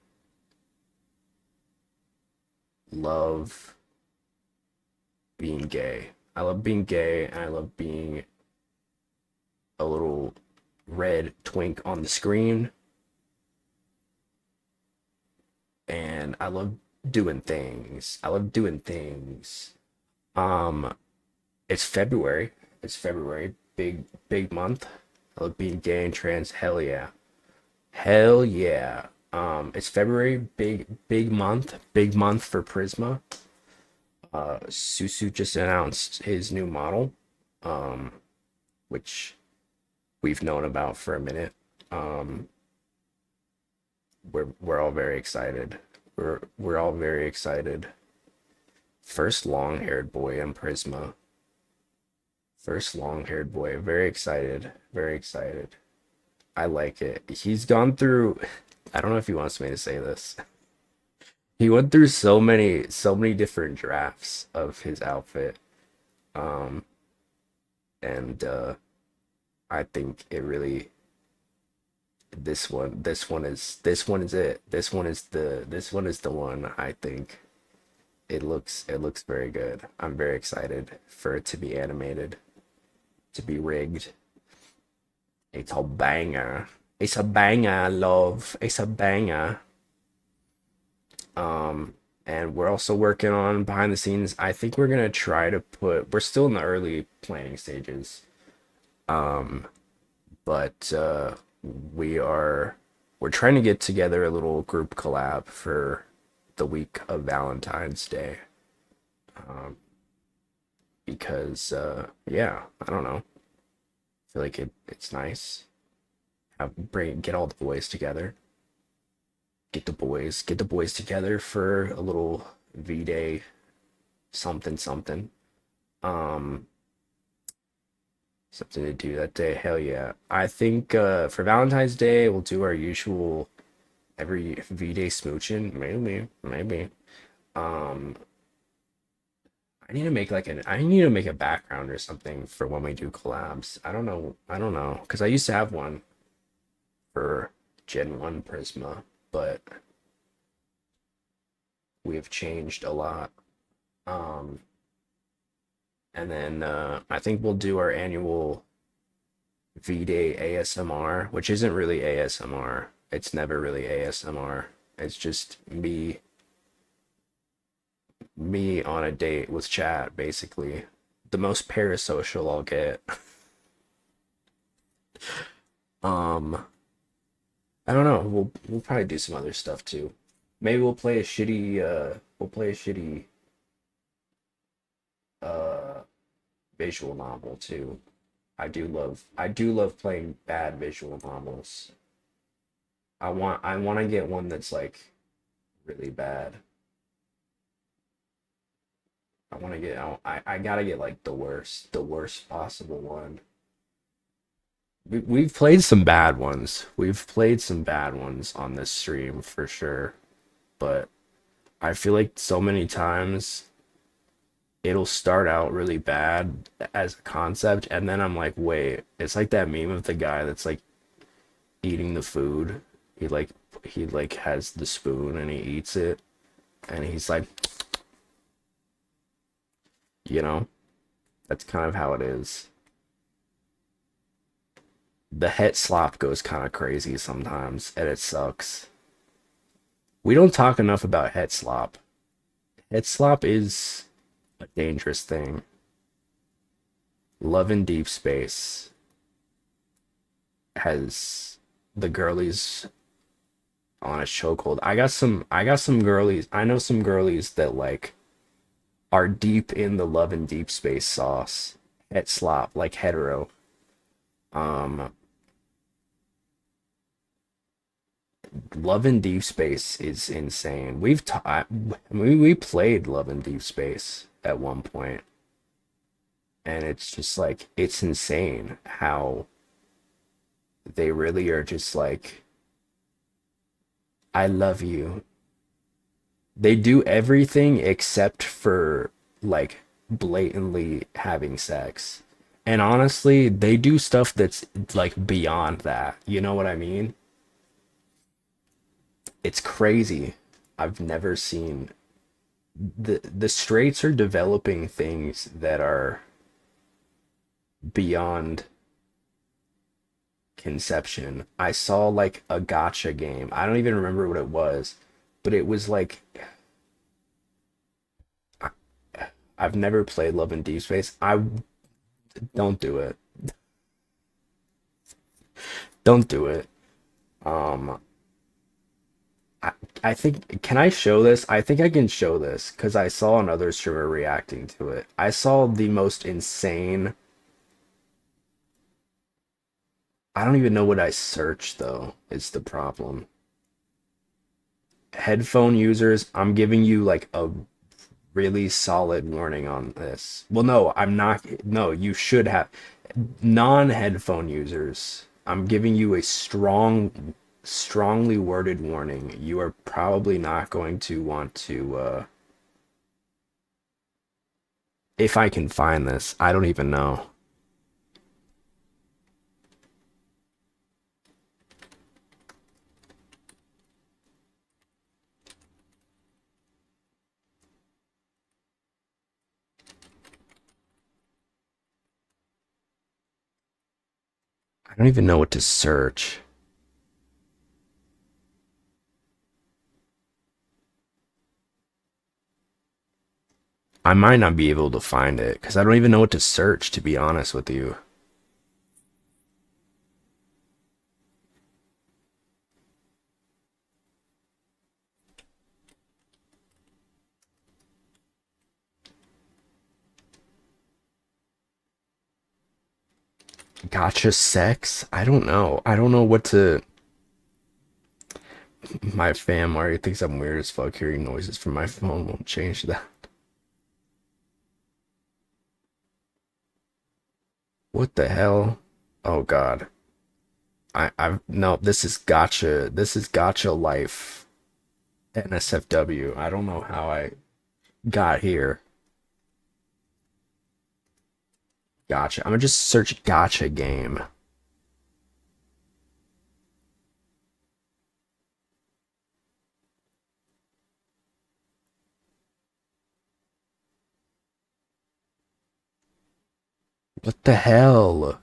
love being gay. I love being gay, and I love being a little red twink on the screen. and I love doing things. I love doing things. Um, it's February. It's February. Big month. I love being gay and trans. Hell yeah. Hell yeah. It's February. Big month. Big month for Prisma. Susu just announced his new model, um, which we've known about for a minute. Um, we're all very excited. We're all very excited. First long-haired boy in Prisma. First long-haired boy. Very excited. Very excited. I like it. He's gone through. I don't know if he wants me to say this. He went through so many different drafts of his outfit. Um, and I think it really this one is it. This one is the one. I think it looks very good. I'm very excited for it to be animated, to be rigged. It's a banger. It's a banger, love. It's a banger. And we're also working on behind the scenes. I think we're gonna try to put. We're still in the early planning stages. Um, but we are we're trying to get together a little group collab for the week of Valentine's Day. Um, because yeah, I don't know. I feel like it's nice. Get all the boys together. Get the boys together for a little V Day something something. Um, Something to do that day. Hell yeah. I think for Valentine's Day we'll do our usual every V Day smooching. Maybe. Um, I need to make a background or something for when we do collabs. I don't know, because I used to have one for Gen 1 Prisma, but we have changed a lot. Um, and then I think we'll do our annual V-Day ASMR, which isn't really ASMR. It's never really ASMR. It's just me on a date with chat, basically. The most parasocial I'll get. Um, I don't know. We'll probably do some other stuff too. Maybe we'll play a shitty uh visual novel too. I do love playing bad visual novels. I want to get one that's like really bad. I gotta get like the worst possible one. We've played some bad ones. We've played some bad ones on this stream for sure, but I feel like so many times it'll start out really bad as a concept, and then I'm like, wait, it's like that meme of the guy that's like eating the food. He like has the spoon and he eats it, and he's like, you know, that's kind of how it is. The het slop goes kind of crazy sometimes, and it sucks. We don't talk enough about het slop. Het slop is a dangerous thing. Love in Deep Space has the girlies on a chokehold. I got some girlies. I know some girlies that like are deep in the Love in Deep Space sauce. Het slop, like hetero. Um, Love in Deep Space is insane. We played Love in Deep Space at one point, and it's just like it's insane how they really are just like, I love you. They do everything except for like blatantly having sex. And honestly, they do stuff that's like beyond that. You know what I mean? It's crazy. I've never seen the straights are developing things that are beyond conception. I saw like a gotcha game. I don't even remember what it was, but it was like I, I've never played Love in Deep Space. I don't do it. Don't do it. Um, I, I think can I show this? I think I can show this because I saw another streamer reacting to it. I saw the most insane. I don't even know what I searched though. Is the problem. Headphone users, I'm giving you like a really solid warning on this. Well, no, I'm not. No, you should have non-headphone users. I'm giving you a strongly worded warning. You are probably not going to want to. If I can find this, I don't even know. I don't even know what to search. I might not be able to find it because I don't even know what to search, to be honest with you. Gotcha sex? I don't know. I don't know what to. My fam already thinks I'm weird as fuck. Hearing noises from my phone won't change that. What the hell? Oh god. I've no, this is gotcha. This is gotcha life. NSFW. I don't know how I got here. Gotcha. I'm gonna just search gotcha game. What the hell?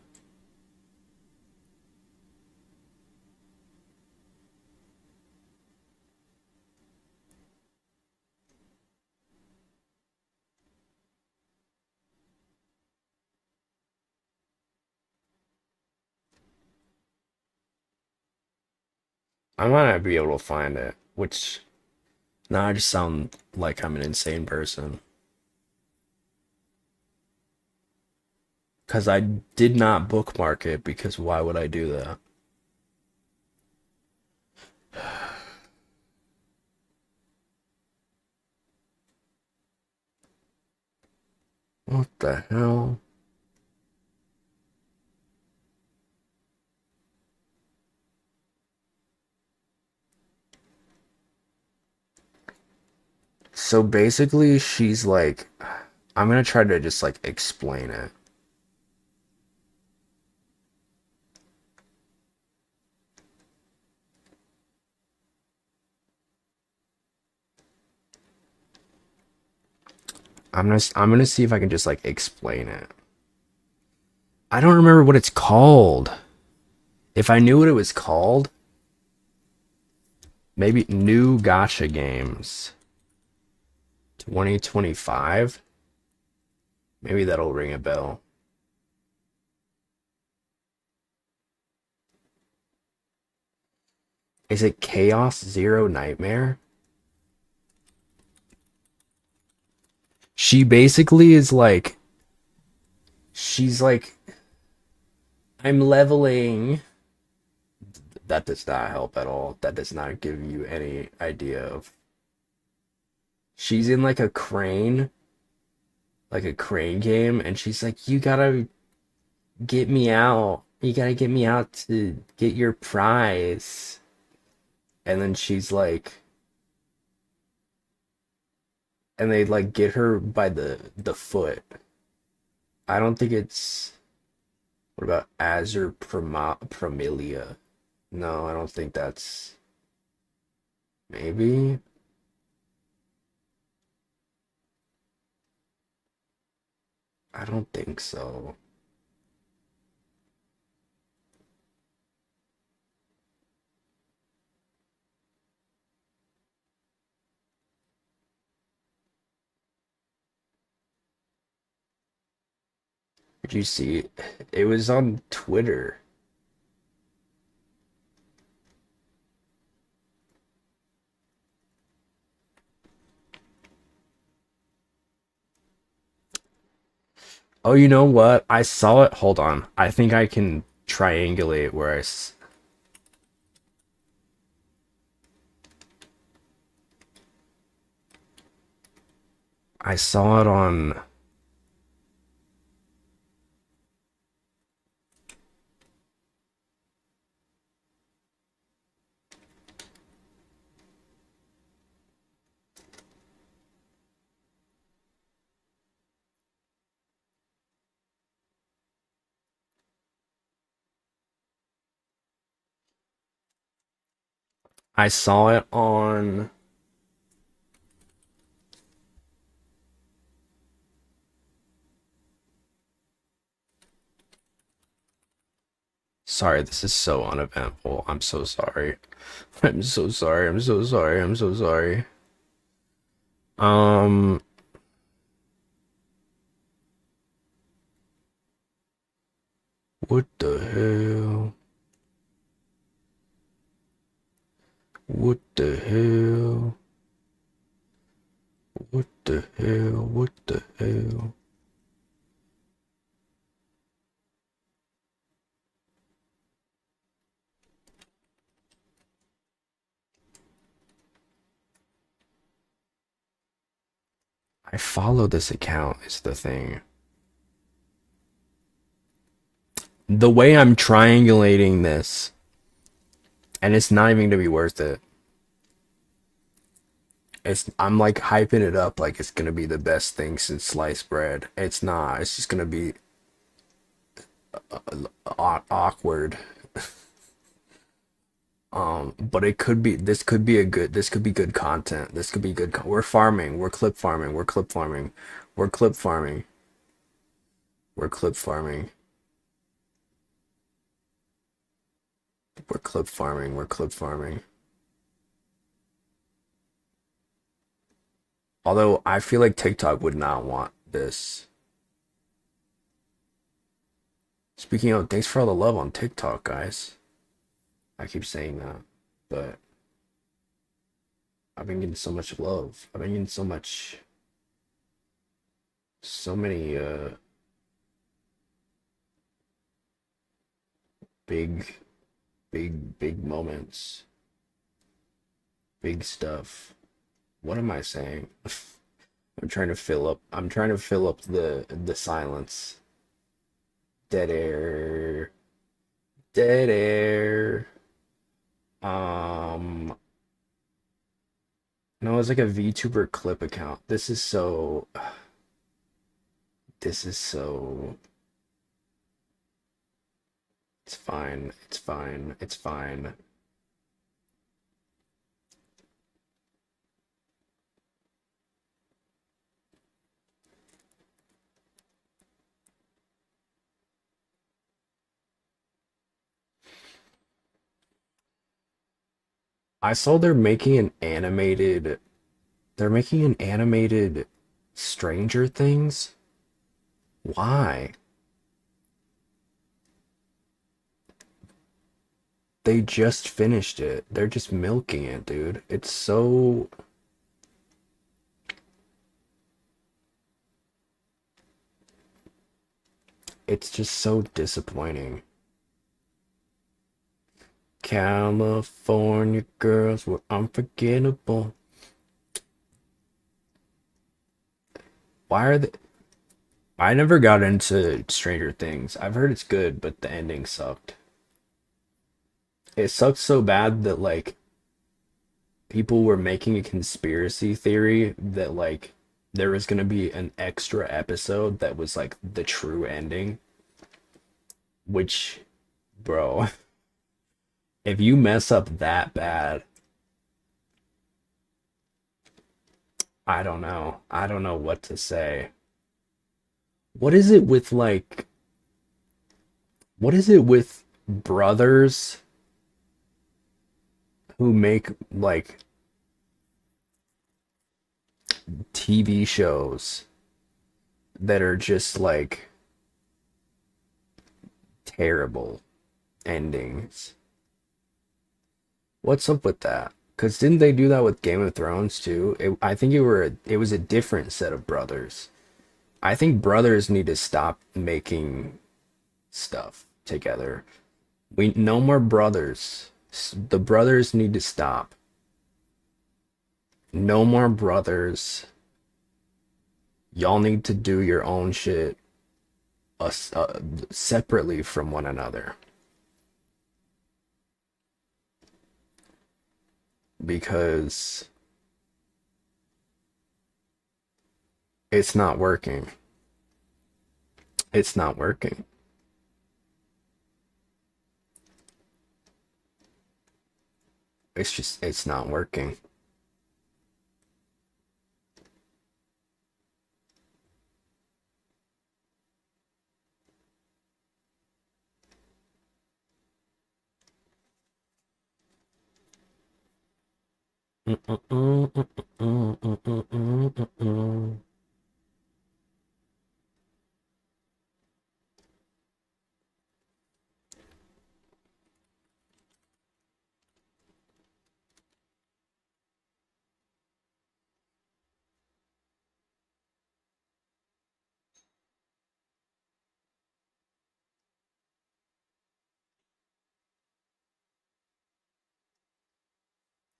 I might not be able to find it, which now I just sound like I'm an insane person. Because I did not bookmark it, because why would I do that? What the hell? So basically, she's like, I'm gonna try to just like explain it. I'm gonna see if I can just like explain it. I don't remember what it's called. If I knew what it was called, maybe new gotcha games 2025. Maybe that'll ring a bell. Is it Chaos Zero Nightmare? She basically is like, she's like, I'm leveling. That does not help at all. That does not give you any idea of. She's in like a crane game, and she's like, you gotta get me out. You gotta get me out to get your prize. And then she's like, and they like get her by the foot. I don't think it's. What about Azure Primilia? No, I don't think that's. Maybe. I don't think so. Did you see it? It was on Twitter. Oh, you know what? I saw it. Hold on. I think I can triangulate where I saw it on. I saw it on. Sorry, this is so uneventful. I'm so sorry. I'm so sorry. I'm so sorry. I'm so sorry. Um, what the hell? What the hell? What the hell? What the hell? I follow this account is the thing. The way I'm triangulating this, and it's not even gonna be worth it. I'm like hyping it up like it's gonna be the best thing since sliced bread. It's not. It's just gonna be awkward. But it could be. This could be a good. This could be good content. This could be good. We're farming. We're clip farming. We're clip farming. We're clip farming. We're clip farming. We're clip farming. We're clip farming. Although I feel like TikTok would not want this. Speaking of, thanks for all the love on TikTok, guys. I keep saying that, but I've been getting so much love. I've been getting so many big, big moments, big stuff. What am I saying? I'm trying to fill up. I'm trying to fill up the silence. Dead air. Dead air. Um, no, it's like a VTuber clip account. This is so. This is so. It's fine. It's fine. It's fine. I saw they're making an animated. They're making an animated Stranger Things. Why? They just finished it. They're just milking it, dude. It's so. It's just so disappointing. California girls were unforgettable. Why are they? I never got into Stranger Things. I've heard it's good, but the ending sucked. It sucked so bad that like people were making a conspiracy theory that like there was gonna be an extra episode that was like the true ending, which, bro, if you mess up that bad, I don't know. I don't know what to say. What is it with like, what is it with brothers who make like TV shows that are just like terrible endings. What's up with that? Because didn't they do that with Game of Thrones too? I think it was a different set of brothers. I think brothers need to stop making stuff together. We no more brothers. The brothers need to stop. No more brothers. Y'all need to do your own shit separately from one another. Because it's not working. It's not working. It's not working.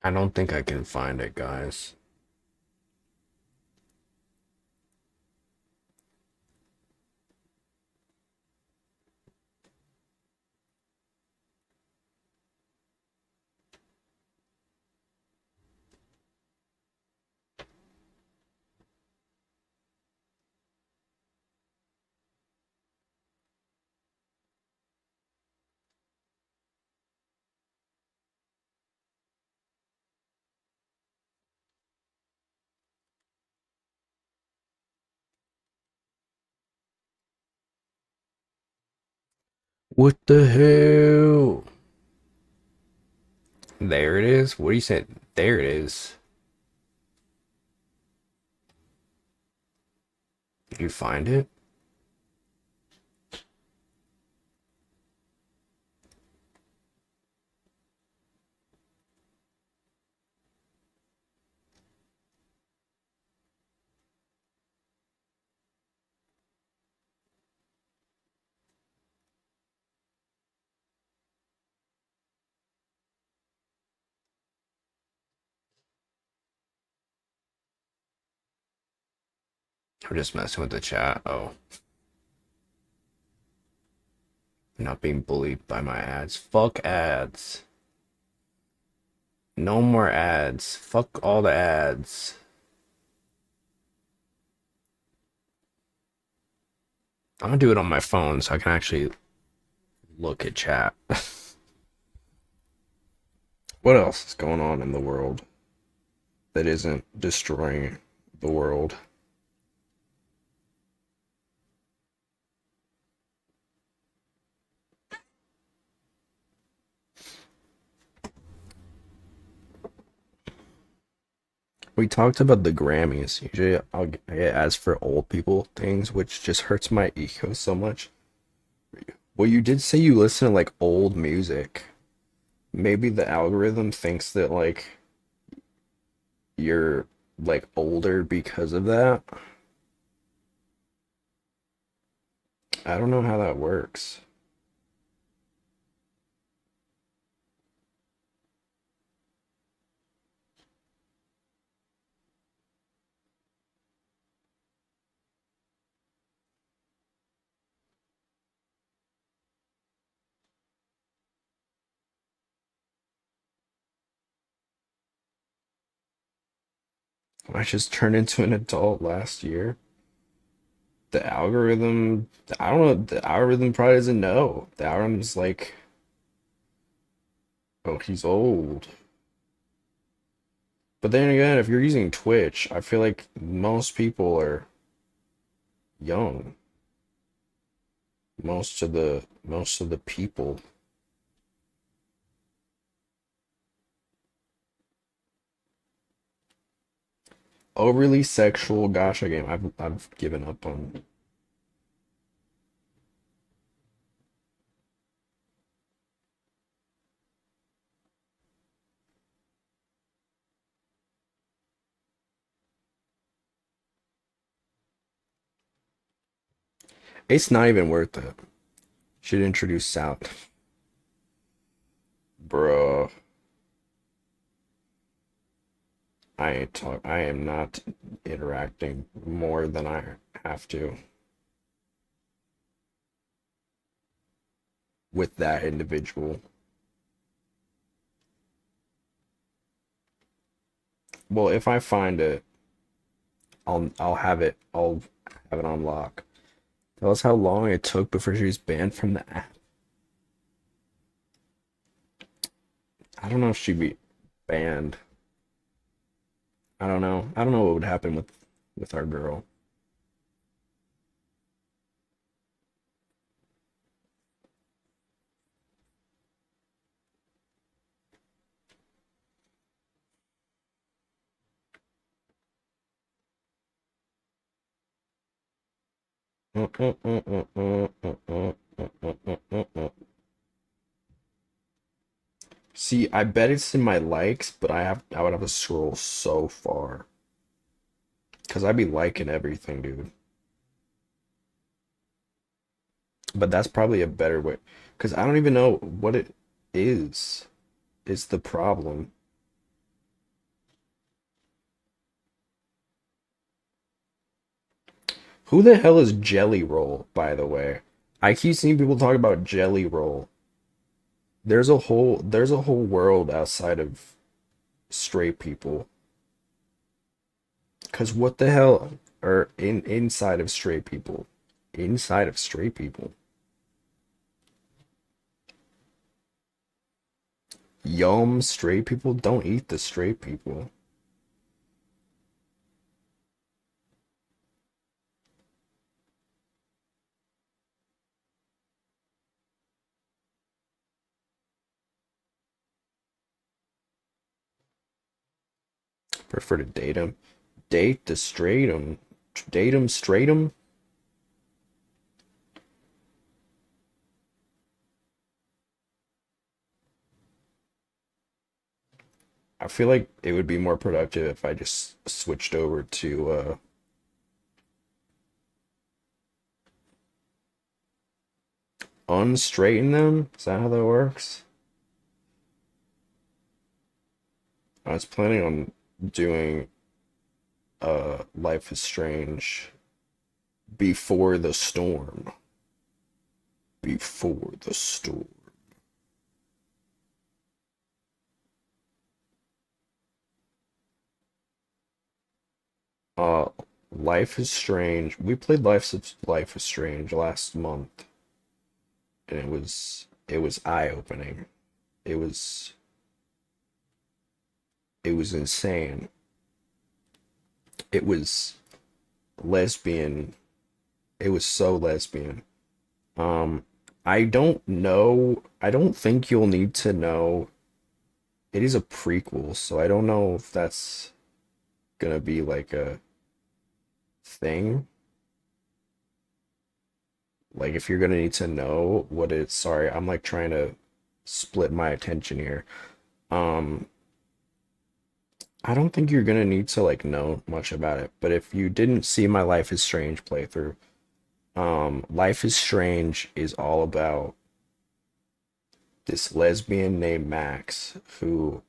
I don't think I can find it, guys. What the hell? There it is. What do you say? There it is. Did you find it? I'm just messing with the chat. Oh, not being bullied by my ads. Fuck ads. No more ads. Fuck all the ads. I'm gonna do it on my phone so I can actually look at chat. What else is going on in the world that isn't destroying the world? We talked about the Grammys. Usually I get ads for old people things, which just hurts my ego so much. Well, you did say you listen to like old music. Maybe the algorithm thinks that like you're like older because of that. I don't know how that works. I just turned into an adult last year. The algorithm, I don't know, the algorithm probably doesn't know. The algorithm's like, oh, he's old. But then again, if you're using Twitch, I feel like most people are young. Most of the people. Overly sexual gacha game. I've given up on. It's not even worth it. Should introduce South. Bruh. I am not interacting more than I have to with that individual. Well, if I find it, I'll have it on lock. Tell us how long it took before she was banned from the app. I don't know if she'd be banned. I don't know. I don't know what would happen with our girl. See, I bet it's in my likes, but I would have to scroll so far. Cause I'd be liking everything, dude. But that's probably a better way. Cause I don't even know what it is the problem. Who the hell is Jelly Roll, by the way? I keep seeing people talk about Jelly Roll. There's a whole world outside of straight people. Cause what the hell are inside of straight people? Inside of straight people. Yum, straight people don't eat the straight people. Prefer to date them. Date the straight 'em. Date 'em straight 'em. I feel like it would be more productive if I just switched over to unstraighten them. Is that how that works? I was planning on doing Life is Strange before the storm. Before the storm. Uh, Life is Strange. We played Life is Strange last month, and it was eye-opening. It was it was insane. It was lesbian. It was so lesbian. Um, I don't know. I don't think you'll need to know. It is a prequel, so I don't know if that's gonna be like a thing. Like if you're gonna need to know what it's, sorry, I'm like trying to split my attention here. Um, I don't think you're gonna need to like know much about it, but if you didn't see my Life is Strange playthrough, Life is Strange is all about this lesbian named Max who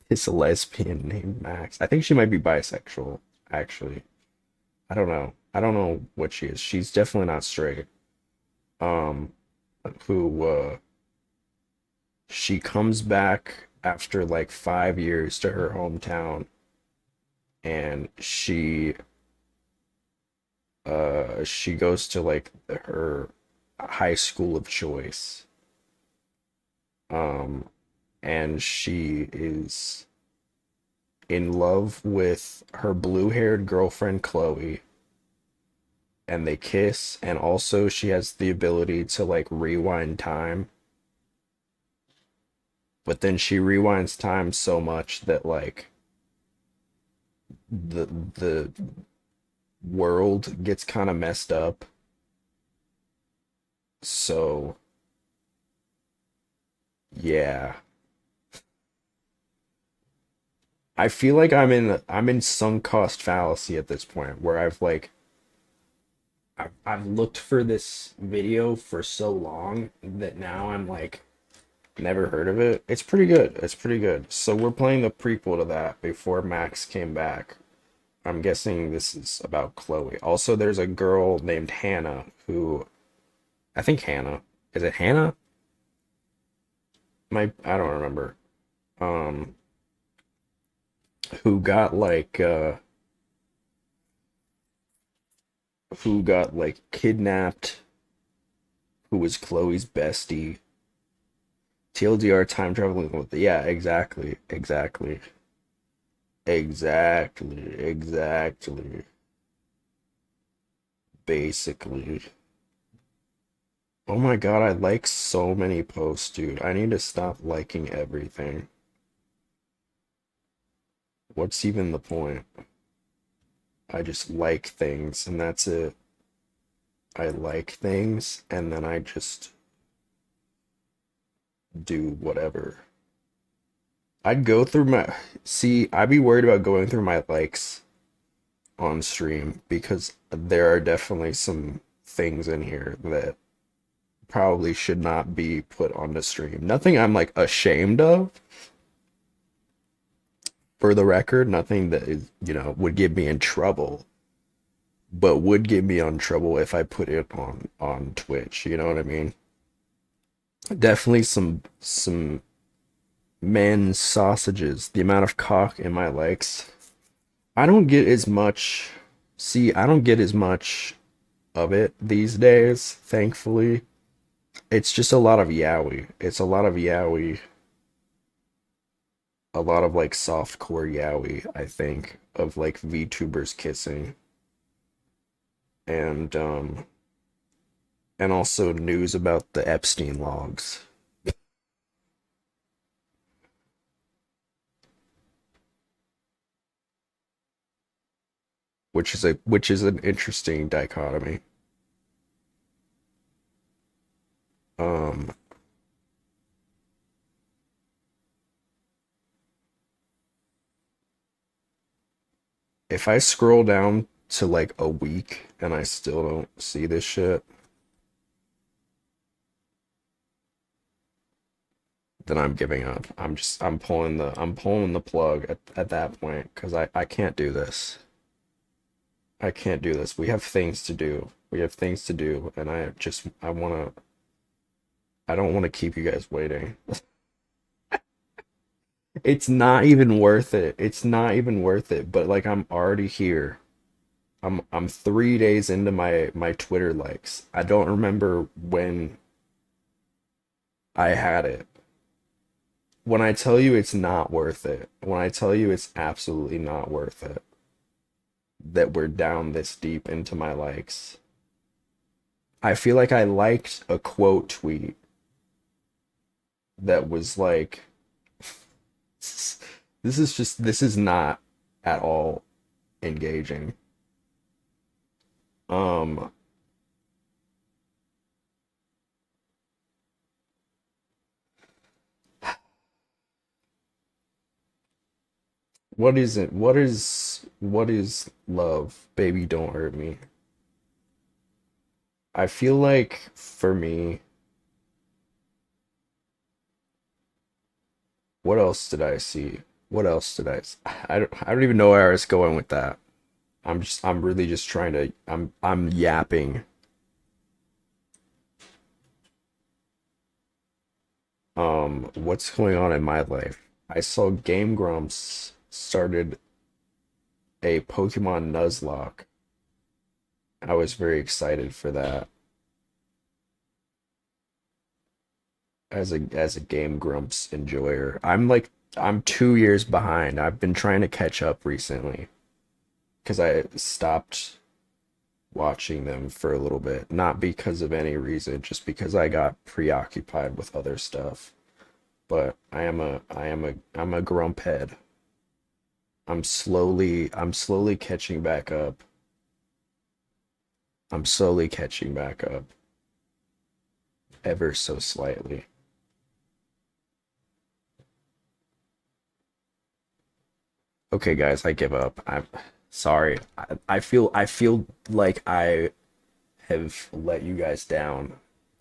is a lesbian named Max. I think she might be bisexual, actually. I don't know. I don't know what she is. She's definitely not straight. Um, who she comes back after like 5 years to her hometown, and she goes to like her high school of choice. Um, and she is in love with her blue-haired girlfriend Chloe, and they kiss, and also she has the ability to like rewind time, but then she rewinds time so much that like the world gets kind of messed up. So yeah, I feel like I'm in sunk cost fallacy at this point where I've like I've looked for this video for so long that now I'm like, never heard of it. It's pretty good. It's pretty good. So we're playing the prequel to that before Max came back. I'm guessing this is about Chloe. Also, there's a girl named Hannah who I think Hannah. Is it Hannah? I don't remember. Um, who got like who got like kidnapped, who was Chloe's bestie. TLDR time traveling with yeah, exactly. Exactly. Exactly. Exactly. Basically. Oh my God, I like so many posts, dude. I need to stop liking everything. What's even the point? I just like things and that's it. I like things and then I just do whatever. I'd go through my see, I'd be worried about going through my likes on stream because there are definitely some things in here that probably should not be put on the stream. Nothing I'm like ashamed of, for the record, nothing that is, would get me in trouble, but would get me on trouble if I put it on Twitch, you know what I mean? Definitely some men's sausages. The amount of cock in my likes. I don't get as much see, I don't get as much of it these days, thankfully. It's just a lot of yaoi. It's a lot of yaoi, a lot of like softcore yaoi, I think, of like VTubers kissing and and also news about the Epstein logs, which is an interesting dichotomy. Um if I scroll down to like a week and I still don't see this shit, then I'm giving up. I'm pulling the plug at that point because I can't do this. I can't do this. We have things to do. We have things to do, and I don't want to keep you guys waiting. It's not even worth it. It's not even worth it. But like I'm already here. I'm 3 days into my Twitter likes. I don't remember when I had it. When I tell you it's not worth it, when I tell you it's absolutely not worth it, that we're down this deep into my likes. I feel like I liked a quote tweet that was like, this is not at all engaging. Um, what is it? What is love? Baby, don't hurt me. I feel like for me, what else did I see? What else did I don't even know where I was going with that. I'm really just trying to I'm yapping. What's going on in my life? I saw Game Grumps started a Pokemon Nuzlocke. I was very excited for that as a Game Grumps enjoyer. I'm 2 years behind. I've been trying to catch up recently because I stopped watching them for a little bit, not because of any reason, just because I got preoccupied with other stuff. But I'm a grump head. I'm slowly catching back up. I'm slowly catching back up, ever so slightly. Okay, guys, I give up. I'm sorry. I feel like I have let you guys down.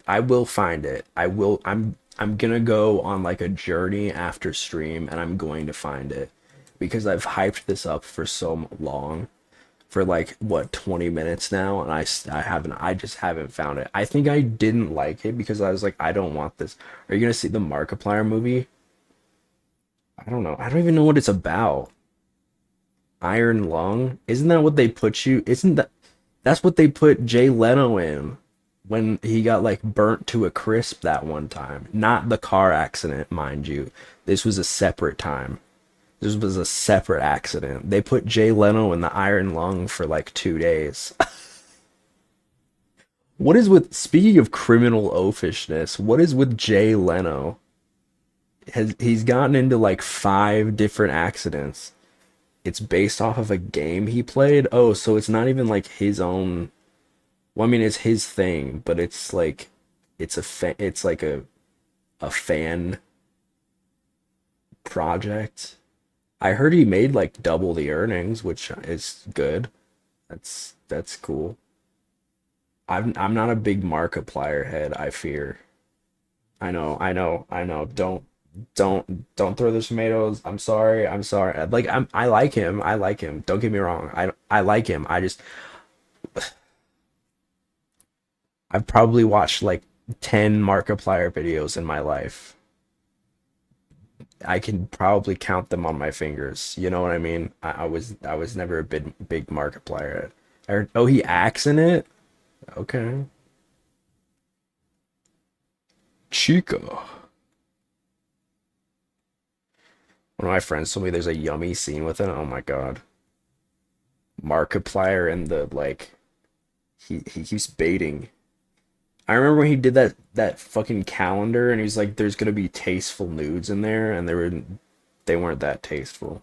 I will find it. I'm gonna go on like a journey after stream and I'm going to find it because I've hyped this up for so long, for like what 20 minutes now, and I just haven't found it. I think I didn't like it because I was like, I don't want this. Are you gonna see the Markiplier movie? I don't know. I don't even know what it's about. Iron Lung? Isn't that what they put you? Isn't that's what they put Jay Leno in when he got like burnt to a crisp that one time? Not the car accident, mind you. This was a separate time. This was a separate accident. They put Jay Leno in the iron lung for like 2 days. What is with, speaking of criminal oafishness, what is with Jay Leno? He's gotten into like 5 different accidents. It's based off of a game he played. Oh, so it's not even like his own. Well, I mean, it's his thing, but it's like it's like a fan project. I heard he made like double the earnings, which is good. That's cool. I'm not a big Markiplier head, I fear. I know. Don't throw the tomatoes. I'm sorry. I'm sorry. Like I like him. I like him. Don't get me wrong. I like him. I've probably watched like 10 Markiplier videos in my life. I can probably count them on my fingers. You know what I mean? I was never a big Markiplier. Oh, he acts in it? Okay. Chica. One of my friends told me there's a yummy scene with it. Oh my God. Markiplier and the like he keeps baiting. I remember when he did that fucking calendar and he's like there's gonna be tasteful nudes in there and they weren't that tasteful.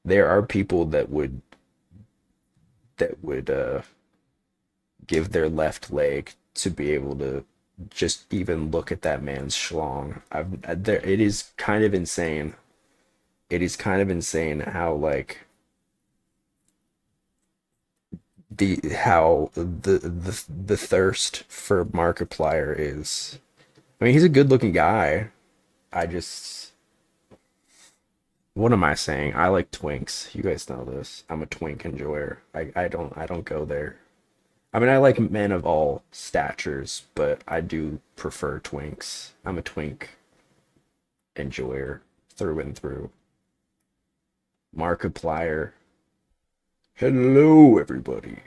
There are people that would give their left leg to be able to just even look at that man's schlong. It is kind of insane. It is kind of insane how like the thirst for Markiplier is. I mean, he's a good looking guy. I just What am I saying? I like twinks. You guys know this. I'm a twink enjoyer. I don't go there. I mean, I like men of all statures, but I do prefer twinks. I'm a twink enjoyer through and through. Markiplier. Hello, everybody.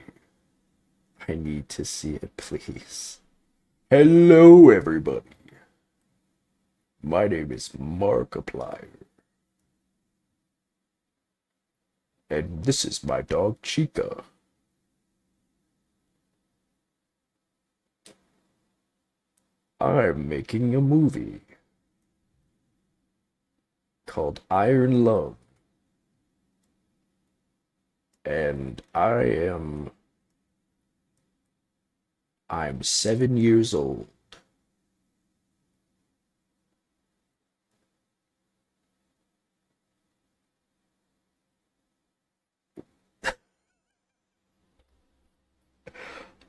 I need to see it, please. Hello, everybody. My name is Markiplier. And this is my dog, Chica. I'm making a movie called Iron Love. And I'm 7 years old.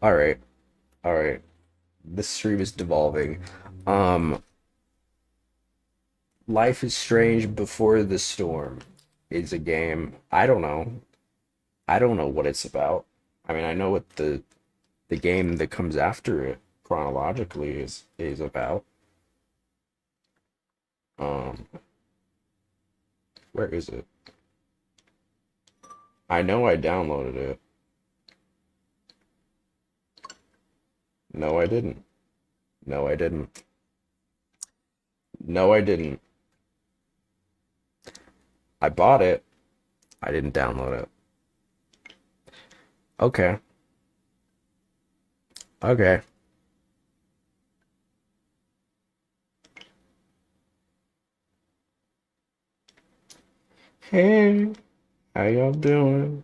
All right, all right. This stream is devolving. Um, Life is Strange Before the Storm is a game. I don't know. I don't know what it's about. I mean, I know what the game that comes after it chronologically is about. Um, where is it? I know I downloaded it. No, I didn't. No, I didn't. No, I didn't. I bought it. I didn't download it. Okay. Okay. Hey, how y'all doing?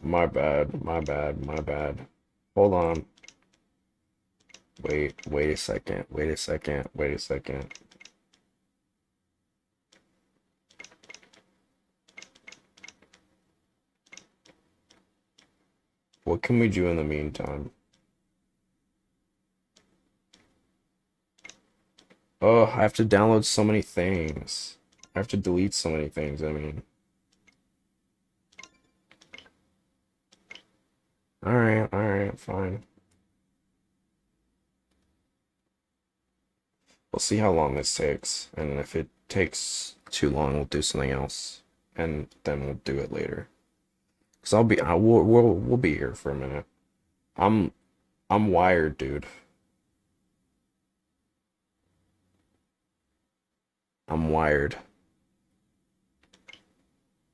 My bad, my bad, my bad. Hold on. Wait a second. Wait a second. Wait a second. What can we do in the meantime? Oh, I have to download so many things. I have to delete so many things, I mean. Alright, fine. We'll see how long this takes, and if it takes too long, we'll do something else, and then we'll do it later. Cause we'll be here for a minute. I'm I'm wired, dude. I'm wired.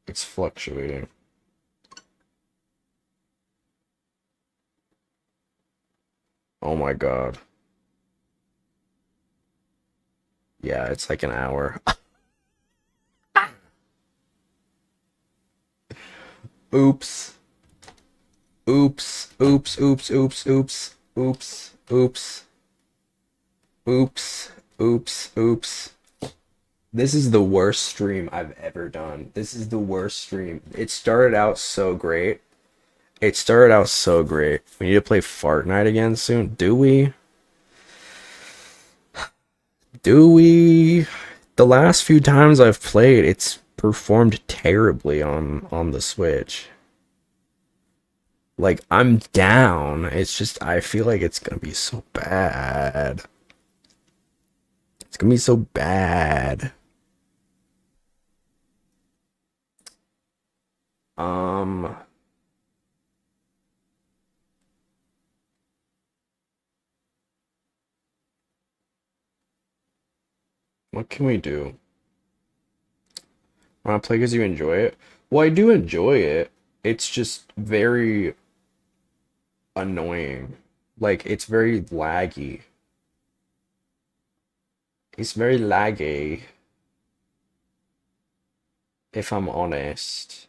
It's fluctuating. Oh my God. Yeah, it's like an hour. Oops. Oops. Oops. Oops. Oops. Oops. Oops. Oops. Oops. Oops. Oops. This is the worst stream I've ever done. This is the worst stream. It started out so great. It started out so great. We need to play Fart Night again soon. Do we? Do we? The last few times I've played, it's performed terribly on the Switch. Like, I'm down. It's just I feel like it's gonna be so bad. It's gonna be so bad. Um, what can we do? Wanna play because you enjoy it? Well, I do enjoy it. It's just very annoying. Like, it's very laggy. It's very laggy, if I'm honest.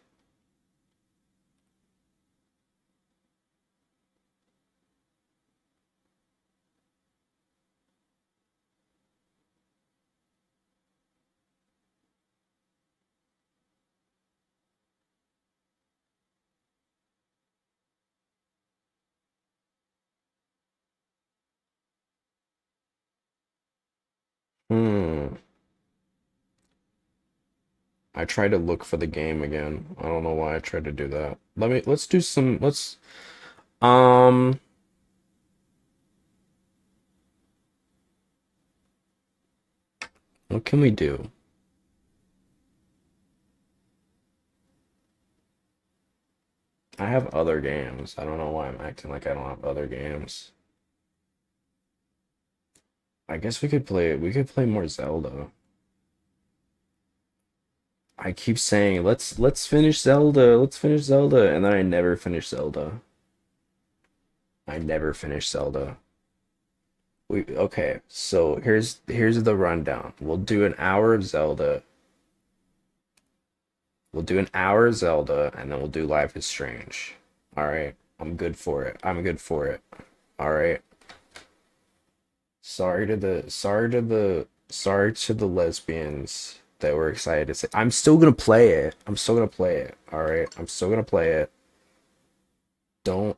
Hmm. I tried to look for the game again. I don't know why I tried to do that. Let's do some, um, what can we do? I have other games. I don't know why I'm acting like I don't have other games. I guess we could play more Zelda. I keep saying, let's finish Zelda, and then I never finish Zelda. I never finish Zelda. Okay, so here's the rundown. We'll do an hour of Zelda. We'll do an hour of Zelda, and then we'll do Life is Strange. All right, I'm good for it. I'm good for it. All right. Sorry to the lesbians that were excited to say. I'm still gonna play it. I'm still gonna play it. All right. I'm still gonna play it. Don't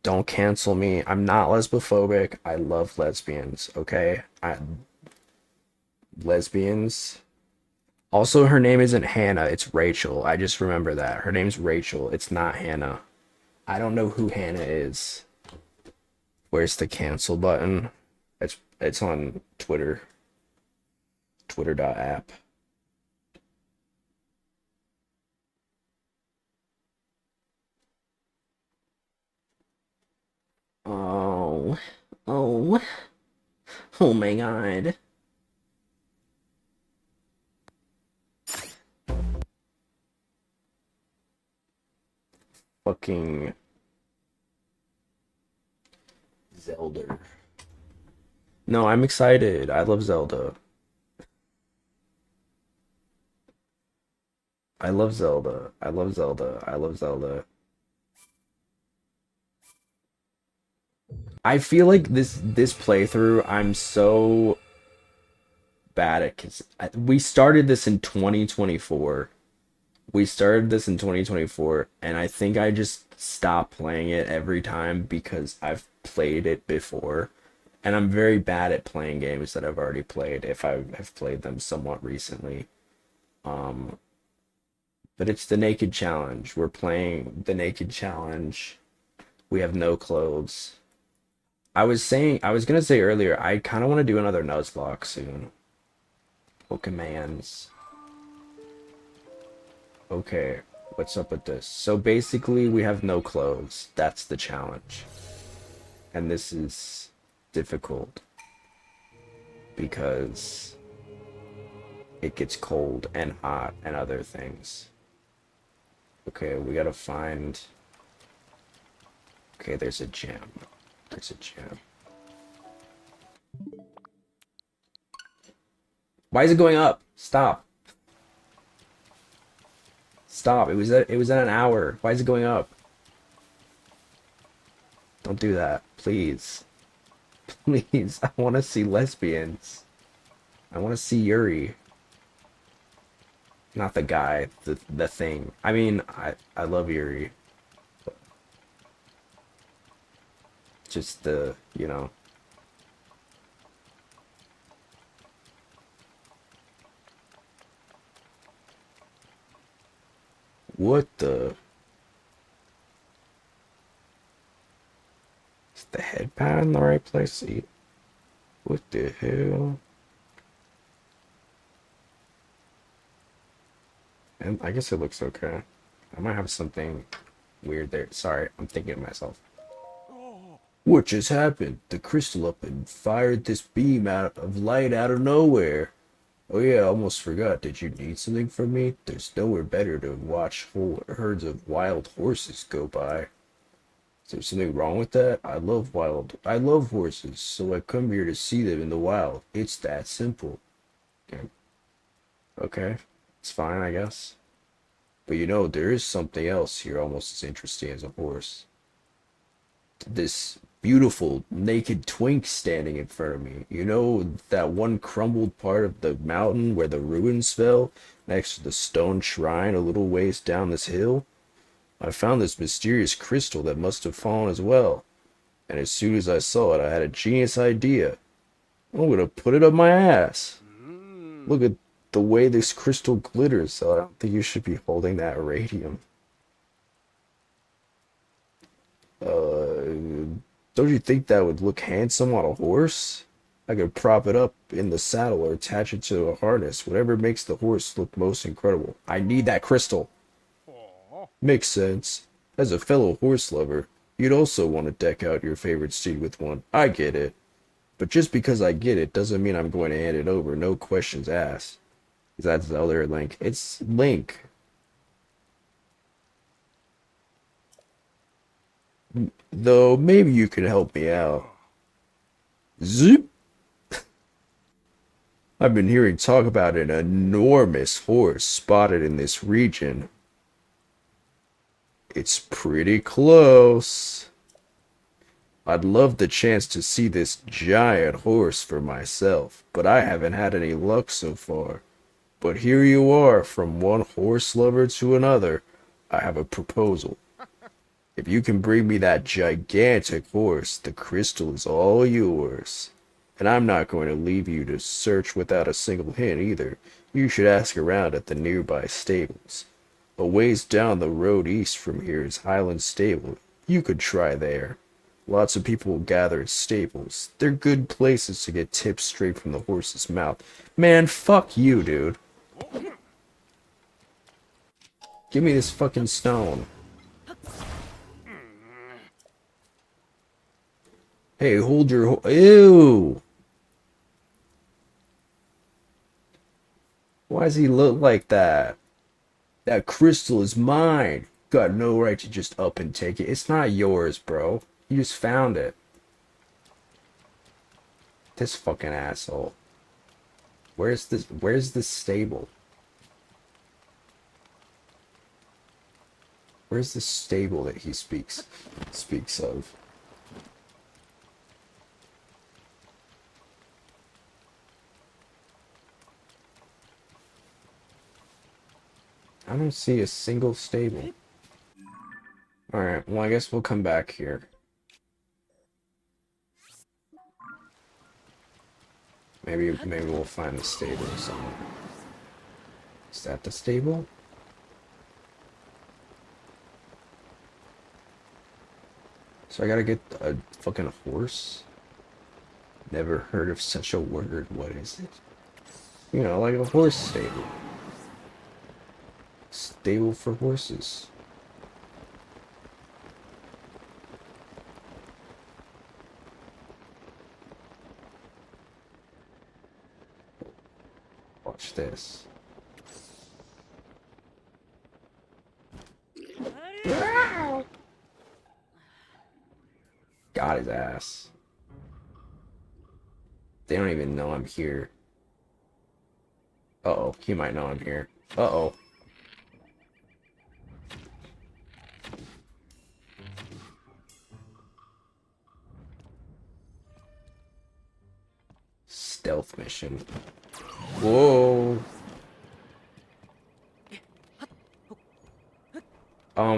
don't cancel me. I'm not lesbophobic. I love lesbians. Okay. Lesbians. Also, her name isn't Hannah. It's Rachel. I just remember that. Her name's Rachel. It's not Hannah. I don't know who Hannah is. Where's the cancel button? It's on Twitter. Twitter.app. Oh. Oh. Oh my God. Fucking Zelda. No, I'm excited. I love Zelda. I love Zelda. I love Zelda. I love Zelda. I feel like this playthrough, I'm so bad at because we started this in 2024. We started this in 2024, and I think I just stopped playing it every time because I've played it before. And I'm very bad at playing games that I've already played if I have played them somewhat recently. Um, but it's the Naked Challenge. We're playing the Naked Challenge. We have no clothes. I was gonna say earlier, I kind of want to do another Nuzlocke soon. Pokemans. Okay, what's up with this? So basically, we have no clothes. That's the challenge. And this is difficult because it gets cold and hot and other things. Okay, we gotta find... Okay, there's a gem. There's a gem. Why is it going up? Stop. Stop. It was at an hour. Why is it going up? Don't do that. Please. Please. I want to see lesbians. I want to see Yuri. Not the guy, the thing. I mean, I love Yuri. But just the, you know. What the? Is the headpad in the right place? What the hell? And I guess it looks okay. I might have something weird there. Sorry, I'm thinking of myself. What just happened? The crystal up and fired this beam out of light out of nowhere. Oh yeah, I almost forgot. Did you need something from me? There's nowhere better to watch whole herds of wild horses go by. Is there something wrong with that? I love horses, so I come here to see them in the wild. It's that simple. Okay, okay. It's fine, I guess. But you know, there is something else here almost as interesting as a horse. This beautiful naked twink standing in front of me. You know that one crumbled part of the mountain where the ruins fell next to the stone shrine a little ways down this hill? I found this mysterious crystal that must have fallen as well. And as soon as I saw it, I had a genius idea. I'm gonna put it up my ass. Look at the way this crystal glitters, so I don't think you should be holding that iridium. Don't you think that would look handsome on a horse? I could prop it up in the saddle or attach it to a harness, whatever makes the horse look most incredible. I need that crystal. Makes sense. As a fellow horse lover, you'd also want to deck out your favorite steed with one. I get it. But just because I get it doesn't mean I'm going to hand it over, no questions asked. Is that Zelda or Link? It's Link. Though maybe you could help me out. Zoop! I've been hearing talk about an enormous horse spotted in this region. It's pretty close. I'd love the chance to see this giant horse for myself, but I haven't had any luck so far. But here you are, from one horse lover to another. I have a proposal. If you can bring me that gigantic horse, the crystal is all yours. And I'm not going to leave you to search without a single hint either. You should ask around at the nearby stables. A ways down the road east from here is Highland Stable. You could try there. Lots of people will gather at stables. They're good places to get tips straight from the horse's mouth. Man, fuck you, dude. Give me this fucking stone. Hey, hold your ew! Why does he look like that? That crystal is mine. Got no right to just up and take it. It's not yours, bro. You just found it. This fucking asshole. Where's this stable? Where's the stable that he speaks of? I don't see a single stable. Alright, well I guess we'll come back here. Maybe we'll find the stable somewhere. Is that the stable? So I gotta get a fucking horse? Never heard of such a word. What is it? You know, like a horse stable. Stable for horses. Watch this. Got his ass. They don't even know I'm here. Uh-oh, he might know I'm here. Uh-oh. Stealth mission. Whoa.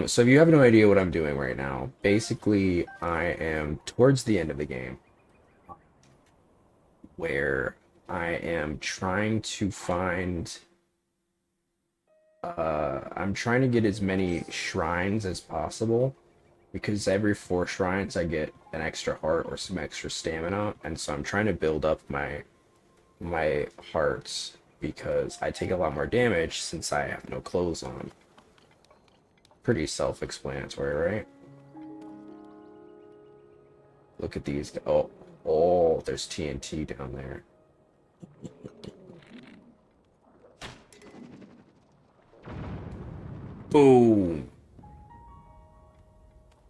So if you have no idea what I'm doing right now, basically I am towards the end of the game where I am trying to find I'm trying to get as many shrines as possible, because every 4 shrines I get an extra heart or some extra stamina, and so I'm trying to build up my hearts because I take a lot more damage since I have no clothes on. Pretty self-explanatory, right? Look at these. Oh, there's TNT down there. Boom.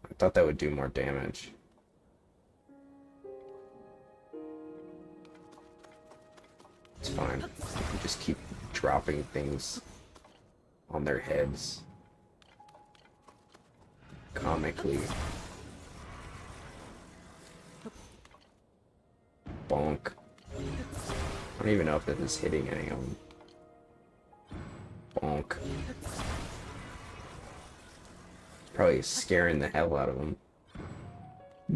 I thought that would do more damage. It's fine. You just keep dropping things on their heads. Comically. Bonk. I don't even know if this is hitting any of them. Bonk. Probably scaring the hell out of them.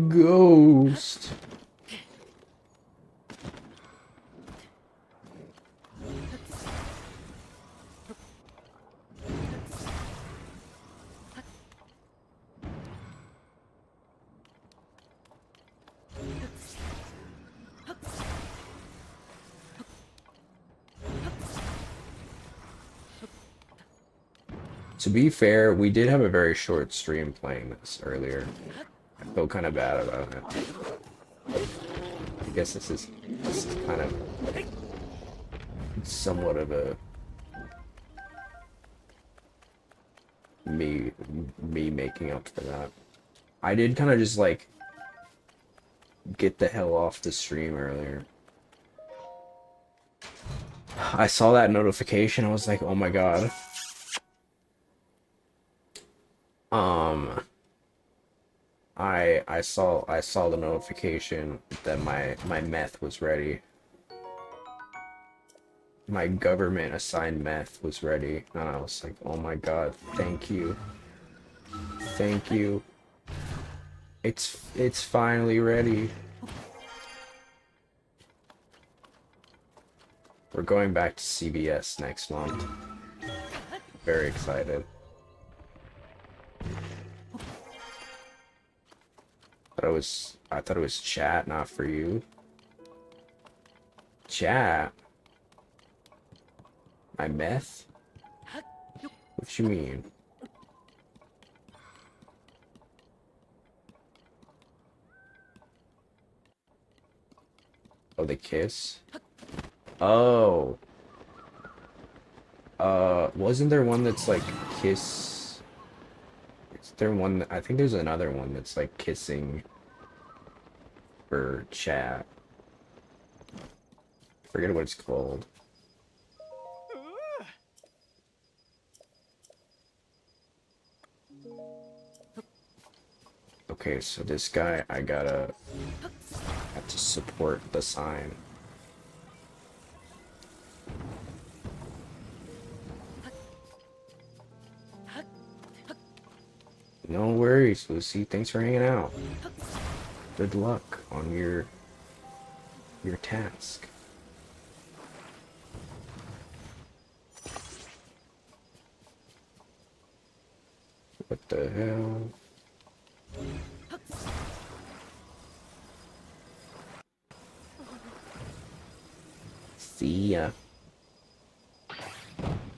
Ghost. To be fair, we did have a very short stream playing this earlier. I feel kind of bad about it. I guess this is kind of somewhat of a me making up for that. I did kind of just like get the hell off the stream earlier. I saw that notification. I was like, oh my god. I saw the notification that my meth was ready. My government assigned meth was ready, and I was like, oh my god, thank you. Thank you. It's finally ready. We're going back to CBS next month. Very excited. I thought it was chat, not for you. Chat? My meth? What you mean? Oh, the kiss? Oh. Wasn't there one that's like kiss? Is there one? I think there's another one that's like kissing for chat. Forget what it's called. Okay, so this guy, I have to support the sign. No worries, Lucy. Thanks for hanging out. Good luck on your task. What the hell? See ya.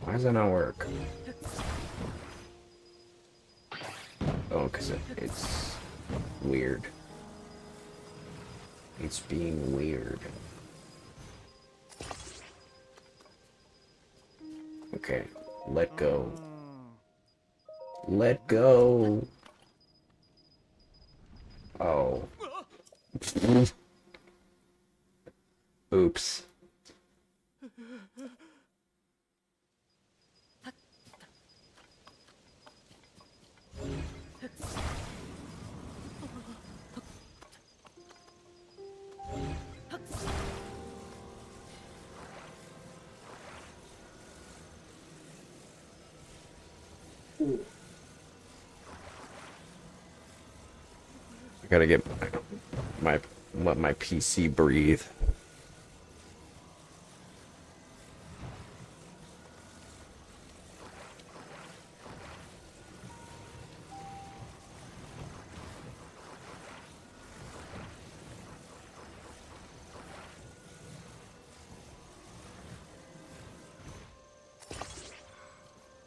Why does that not work? Oh, because it's weird. It's being weird. Okay, let go. Let go. Oh. Oops. I gotta get let my PC breathe.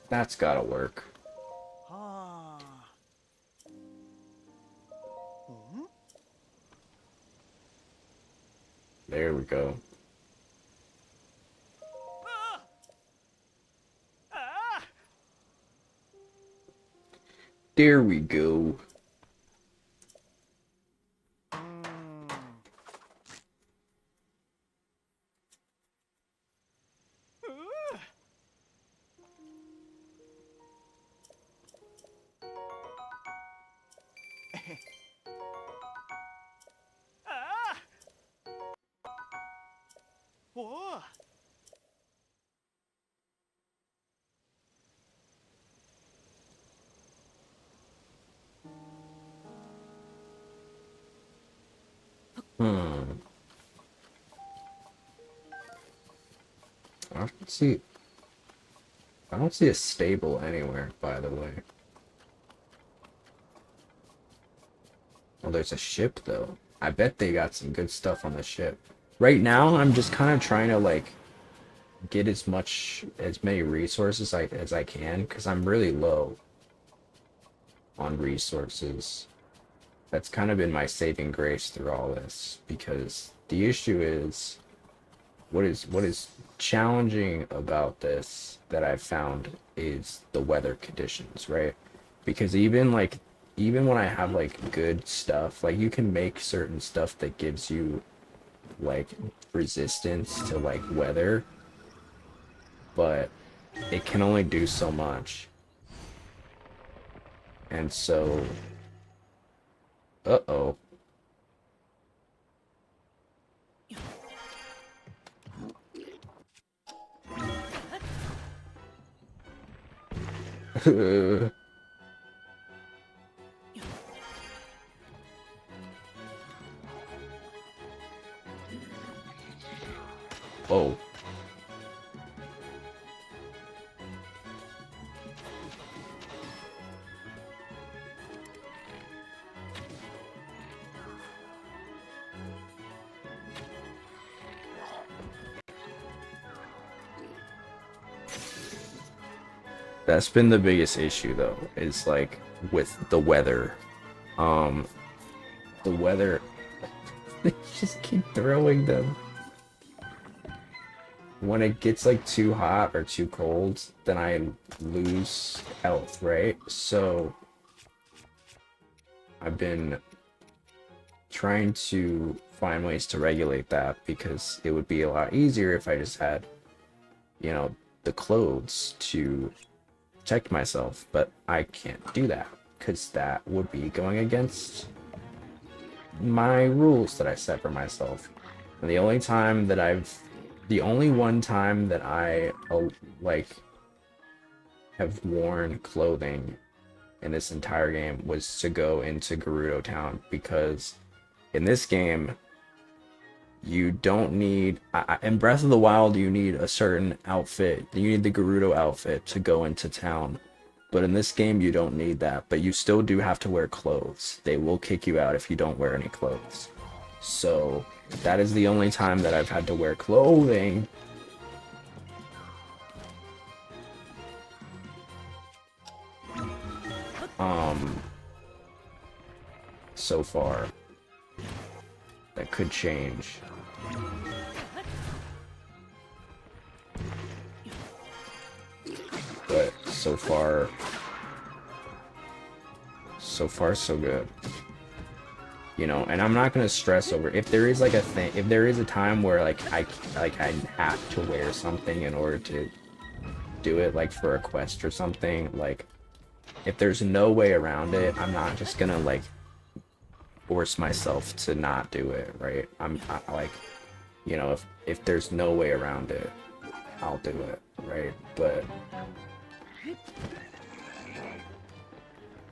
That's gotta work. There we go. There we go. I don't see a stable anywhere, by the way. Oh, there's a ship though. I bet they got some good stuff on the ship. Right now, I'm just kind of trying to like get as many resources as I can, because I'm really low on resources. That's kind of been my saving grace through all this, because the issue is what is challenging about this that I've found is the weather conditions, right? Because even when I have like good stuff, like you can make certain stuff that gives you like resistance to like weather, but it can only do so much. And so, uh-oh. Oh. That's been the biggest issue though, is like with the weather. The weather, they just keep throwing them. When it gets like too hot or too cold, then I lose health, right? So I've been trying to find ways to regulate that, because it would be a lot easier if I just had, you know, the clothes to protect myself, but I can't do that because that would be going against my rules that I set for myself. And the only one time that I like have worn clothing in this entire game was to go into Gerudo Town, because in this game you don't need in Breath of the Wild you need a certain outfit. You need the Gerudo outfit to go into town. But in this game you don't need that, but you still do have to wear clothes. They will kick you out if you don't wear any clothes. So that is the only time that I've had to wear clothing. So far. That could change. But so far so good. You know, and I'm not gonna stress over if there is like a thing, if there is a time where like I have to wear something in order to do it, like for a quest or something. Like if there's no way around it, I'm not just gonna like force myself to not do it, right? I like, you know, if there's no way around it, I'll do it, right? But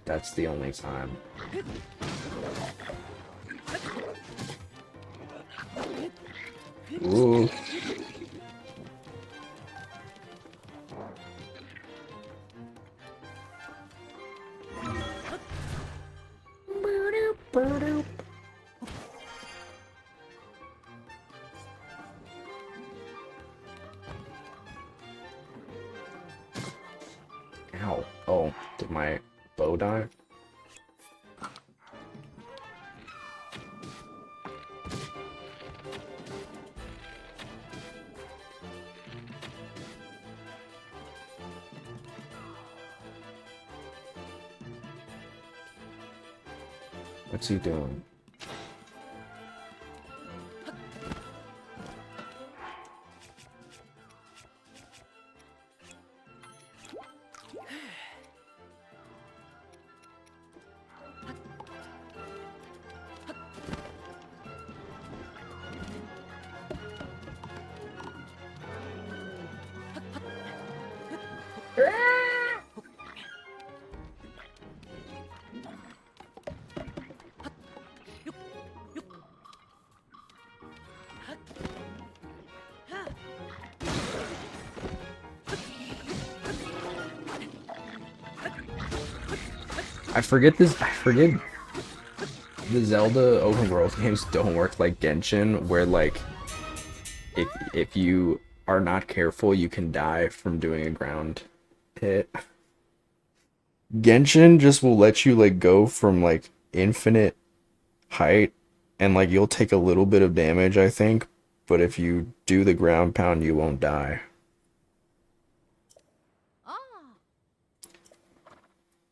that's the only time. Ooh. Ow. Oh, did my bow die? What's he doing? I forget the Zelda open world games don't work like Genshin, where like if you are not careful you can die from doing a ground hit. Genshin just will let you like go from like infinite height, and like you'll take a little bit of damage, I think, but if you do the ground pound you won't die.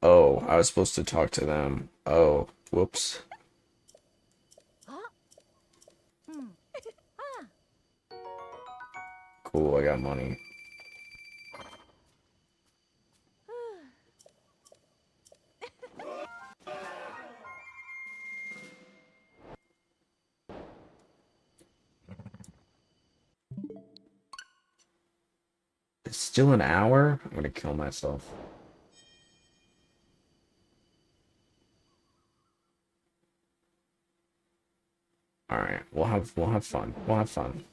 Oh, I was supposed to talk to them. Oh, whoops. Cool, I got money. It's still an hour? I'm gonna kill myself. Alright, we'll have fun. We'll have fun.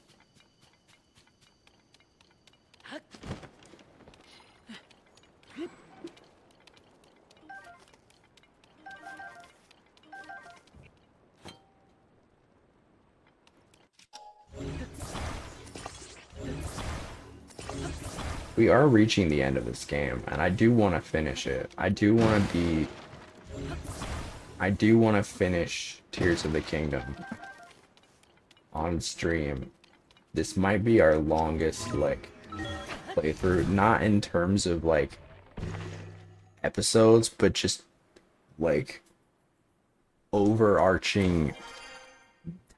We are reaching the end of this game, and I do want to finish it. I do want to finish Tears of the Kingdom on stream. This might be our longest, like, playthrough. Not in terms of, like, episodes, but just, like, overarching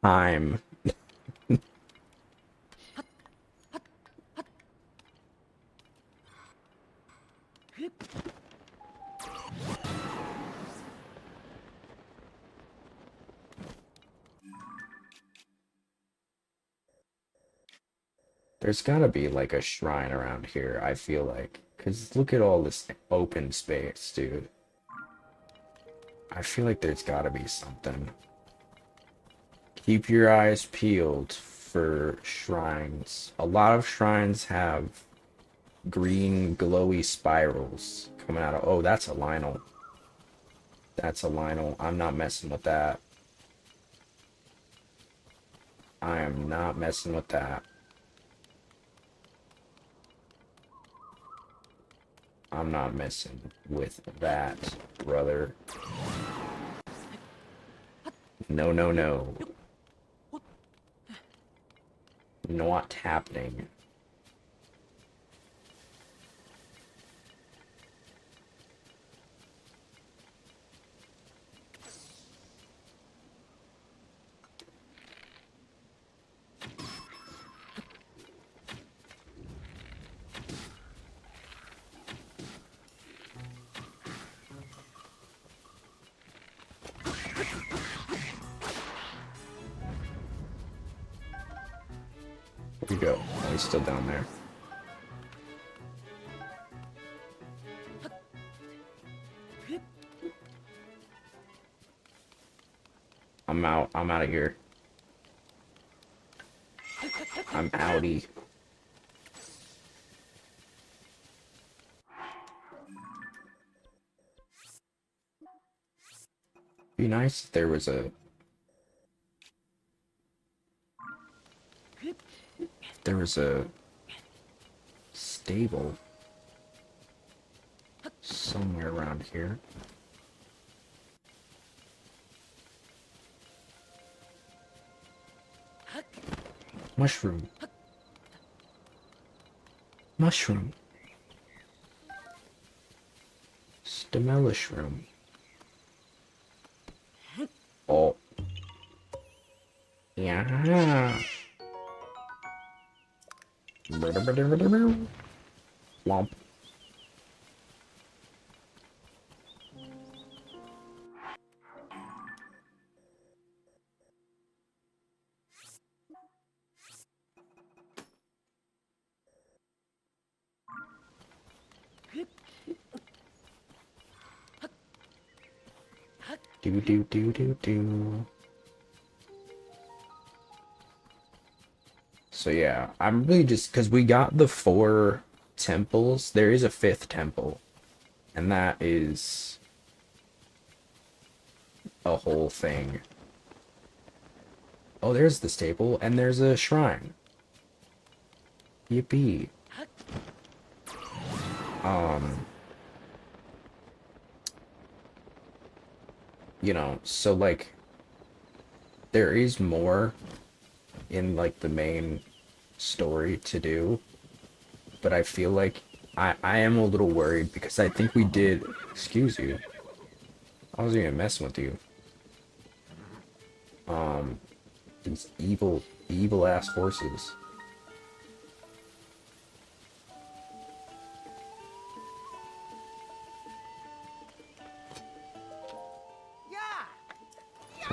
time. There's gotta be like a shrine around here, I feel like. Cause look at all this open space, dude. I feel like there's gotta be something. Keep your eyes peeled for shrines. A lot of shrines have green glowy spirals coming out of... Oh, that's a Lionel. That's a Lionel. I'm not messing with that. I am not messing with that. I'm not messing with that, brother. No, no, no. Not happening. Where'd you go? Oh, he's still down there. I'm out. I'm out of here. I'm outie. Be nice if there was a... There was a stable somewhere around here. Mushroom. Mushroom. Stemellishroom. Oh. Yeah. Womp. Do do do do do. So yeah, I'm really just because we got the 4 temples. There is a 5th temple, and that is a whole thing. Oh, there's the stable, and there's a shrine. Yippee. You know, so like there is more in like the main story to do, but I feel like I am a little worried because I think we did... Excuse you. I wasn't even messing with you. These evil ass horses.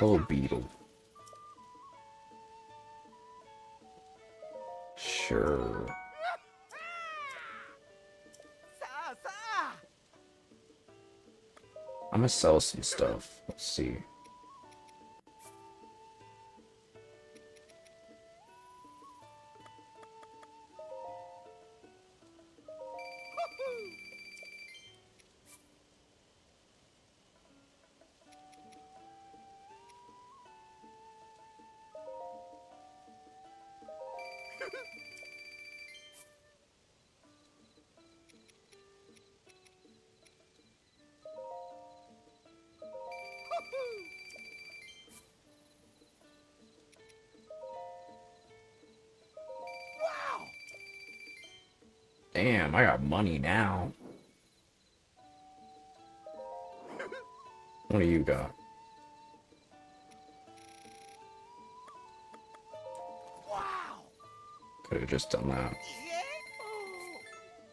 Oh, beetle. Sure. I'm gonna sell some stuff. Let's see. Damn, I got money now. What do you got? Could have just done that.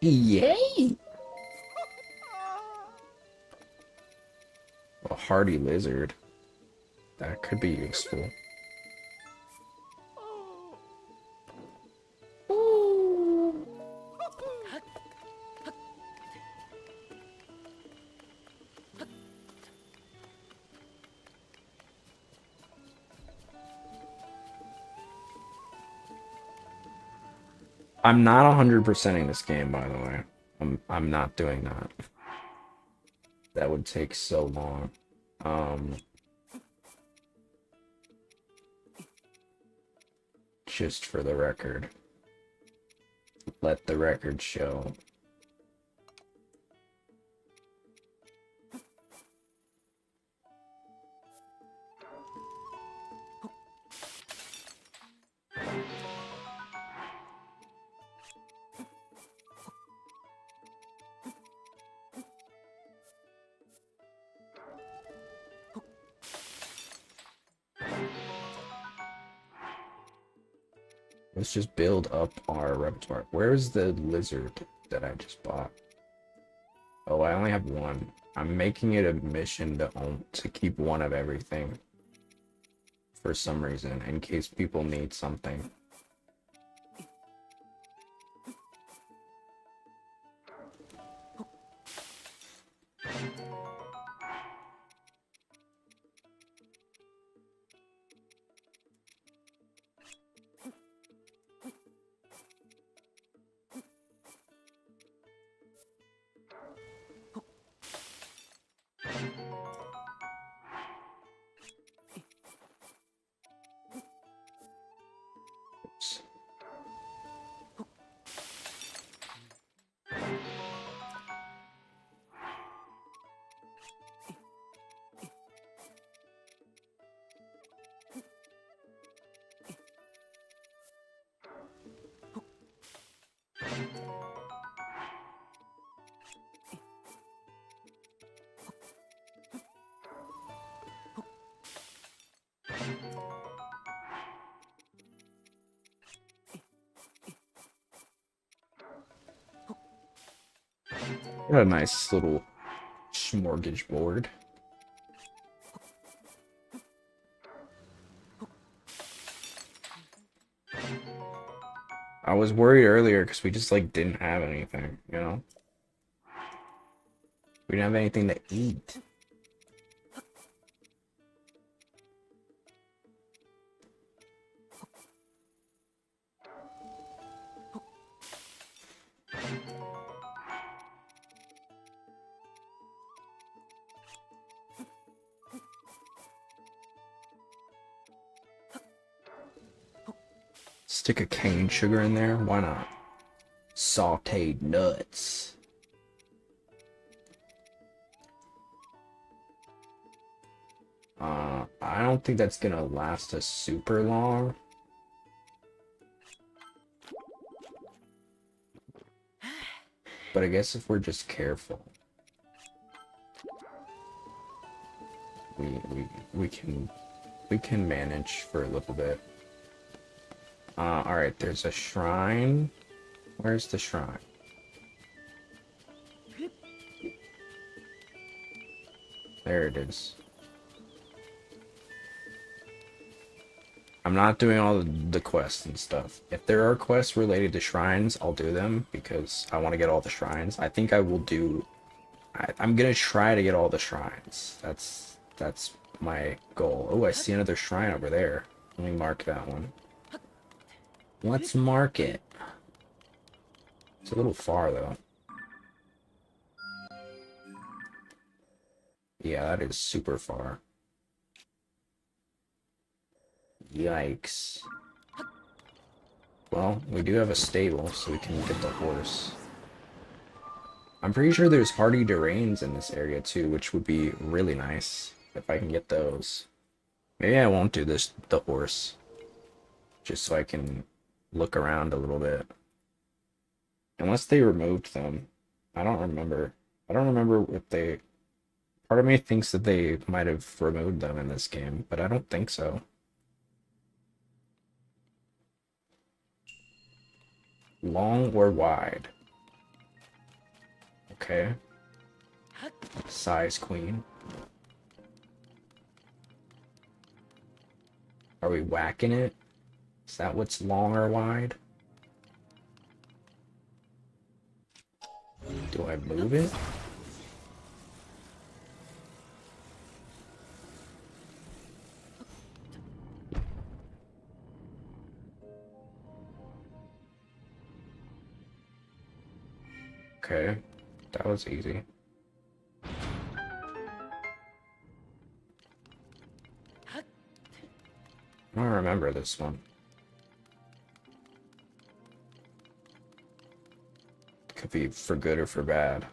Yay! A hardy lizard. That could be useful. I'm not 100%ing this game, by the way. I'm not doing that. That would take so long. Just for the record. Let the record show. Let's just build up our repertoire. Where's the lizard that I just bought? Oh, I only have one. I'm making it a mission to keep one of everything. For some reason, in case people need something. Oops. Got a nice little smorgasbord. I was worried earlier because we just like didn't have anything, you know? We didn't have anything to eat. Stick a cane sugar in there, why not? Sauteed nuts. I don't think that's gonna last us super long. But I guess if we're just careful, we can manage for a little bit. Alright, there's a shrine. Where's the shrine? There it is. I'm not doing all the quests and stuff. If there are quests related to shrines, I'll do them because I want to get all the shrines. I think I will do... I'm gonna try to get all the shrines. That's my goal. Oh, I see another shrine over there. Let me mark that one. Let's mark it. It's a little far, though. Yeah, that is super far. Yikes. Well, we do have a stable, so we can get the horse. I'm pretty sure there's hardy terrains in this area, too, which would be really nice if I can get those. Maybe I won't do the horse. Just so I can look around a little bit. Unless they removed them. I don't remember. I don't remember if they... Part of me thinks that they might have removed them in this game, but I don't think so. Long or wide? Okay. Size queen. Are we whacking it? Is that what's long or wide? Do I move it? Okay, that was easy. I don't remember this one. Could be for good or for bad.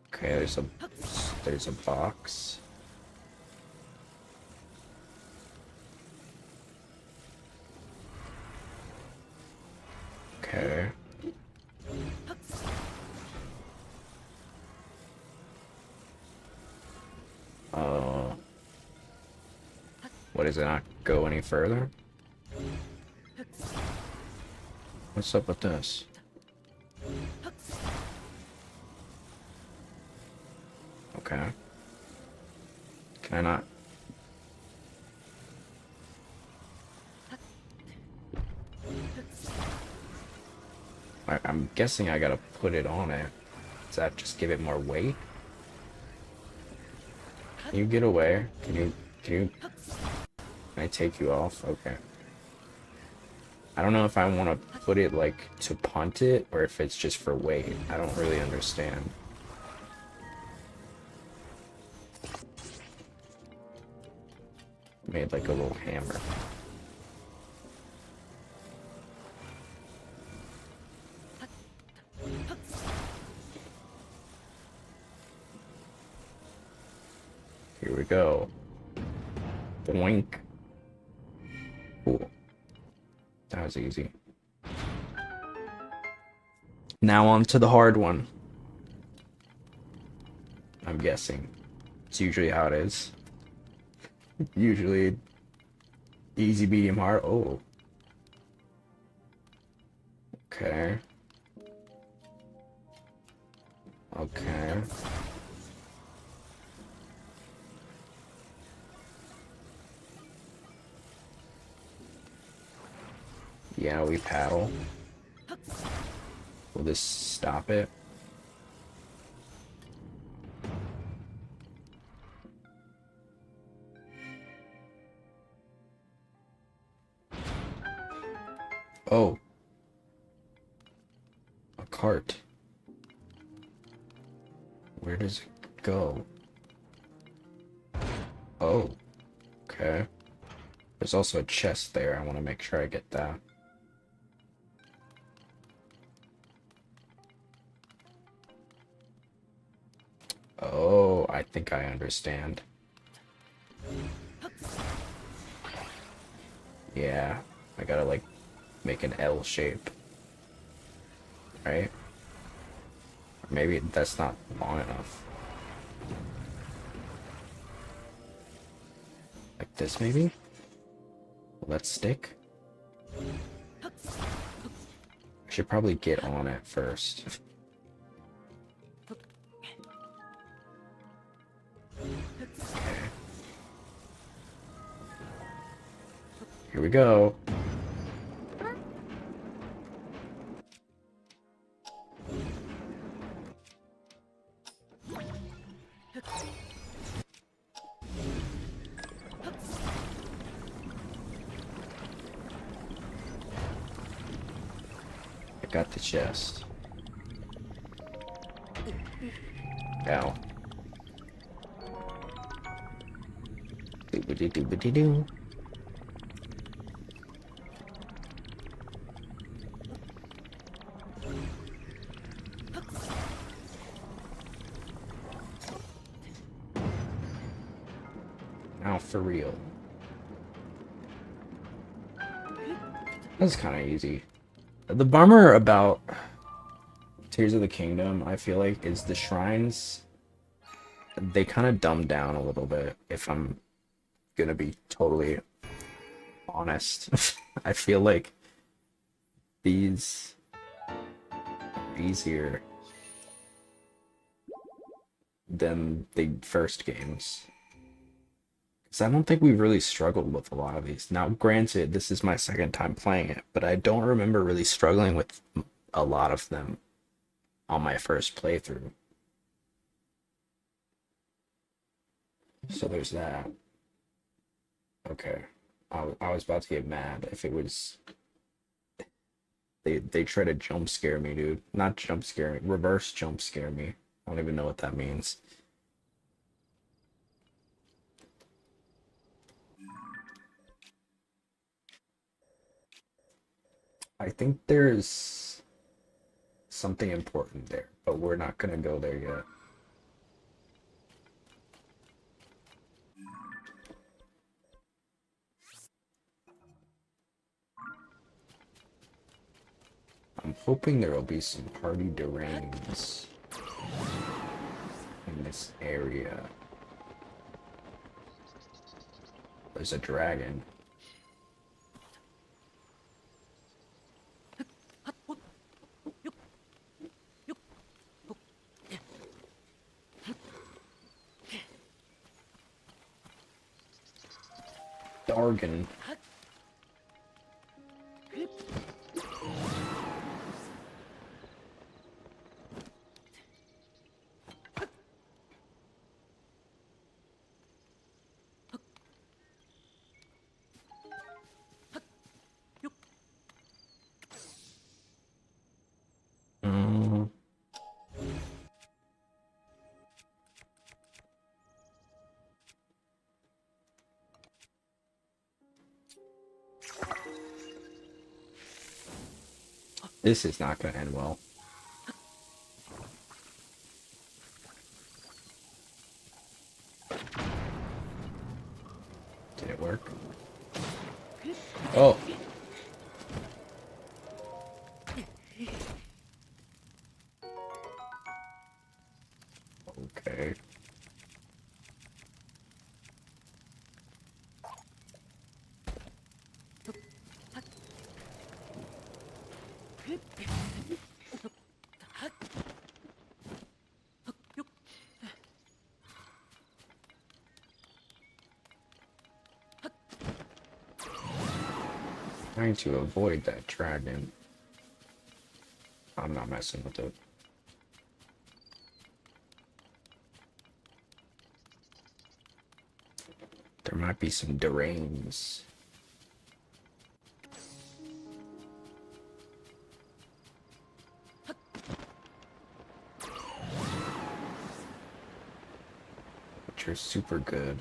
Okay, there's a box. Okay. What, does it not go any further? What's up with this? Okay. Can I not? I'm guessing I gotta put it on it. Does that just give it more weight? Can you get away? Can I take you off? Okay. I don't know if I want to put it like to punt it or if it's just for weight. I don't really understand. Made like a little hammer. Here we go. Boink. Cool. That was easy. Now on to the hard one. I'm guessing. It's usually how it is. Usually easy, medium, hard. Oh. Okay. Okay. Yeah, we paddle. Will this stop it? Oh. A cart. Where does it go? Oh. Okay. There's also a chest there. I want to make sure I get that. Oh, I think I understand. Yeah, I gotta like make an L shape. Right? Or maybe that's not long enough. Like this maybe? Will that stick? I should probably get on it first. Okay. Here we go. I got the chest. Ow. Doobity-doobity-doo. Now for real. That's kind of easy. The bummer about Tears of the Kingdom, I feel like, is the shrines. They kind of dumb down a little bit, if I'm gonna be totally honest. I feel like these are easier than the first games. Because I don't think we've really struggled with a lot of these. Now, granted, this is my second time playing it, but I don't remember really struggling with a lot of them on my first playthrough. So there's that. Okay. I was about to get mad if it was They try to jump scare me, dude. Not jump scare me, reverse jump scare me. I don't even know what that means. I think there's something important there, but we're not gonna go there yet. I'm hoping there will be some party deranged in this area. There's a dragon. Dargan. This is not gonna end well. Did it work? Oh. Okay. Trying to avoid that dragon. I'm not messing with it. There might be some deranged. Which are super good.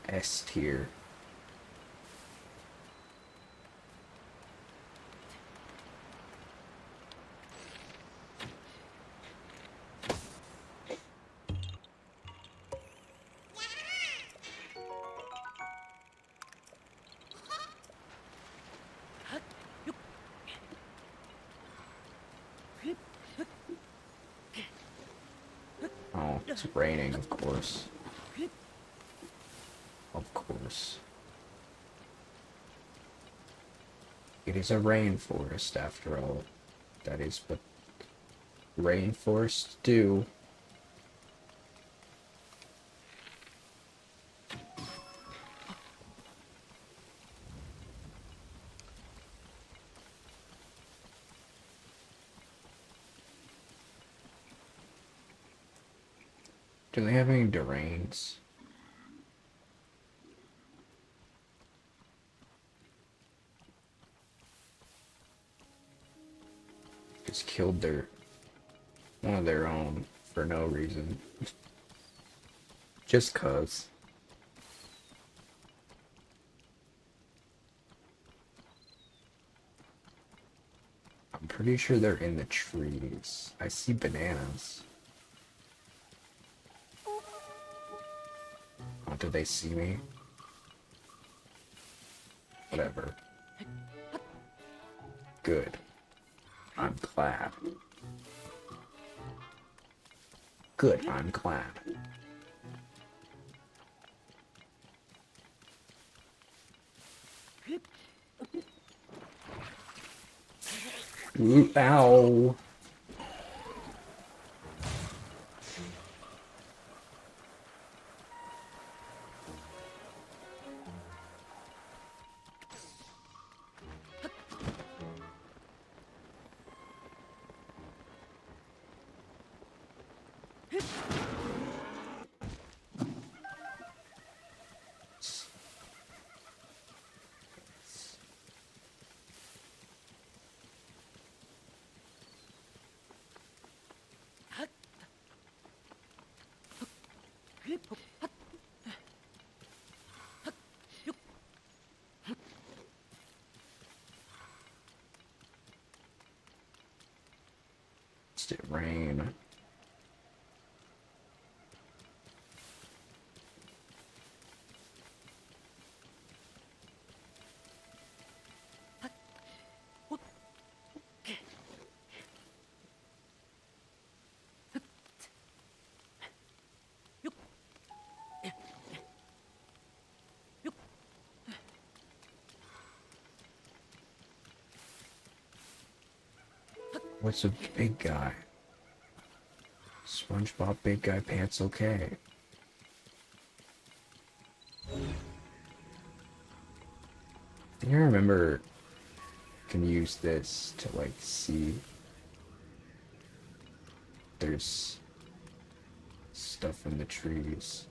S tier. Oh, it's raining, of course. Of course. It is a rainforest, after all. That is what rainforests do. Do they have any deranged? Just killed one of their own for no reason. Just cuz. I'm pretty sure they're in the trees. I see bananas. Oh, did they see me? Whatever. Good. I'm glad. Good, I'm glad. Ooh, ow. It rain. What's a big guy? SpongeBob big guy pants okay. I think I remember you can use this to like see there's stuff in the trees.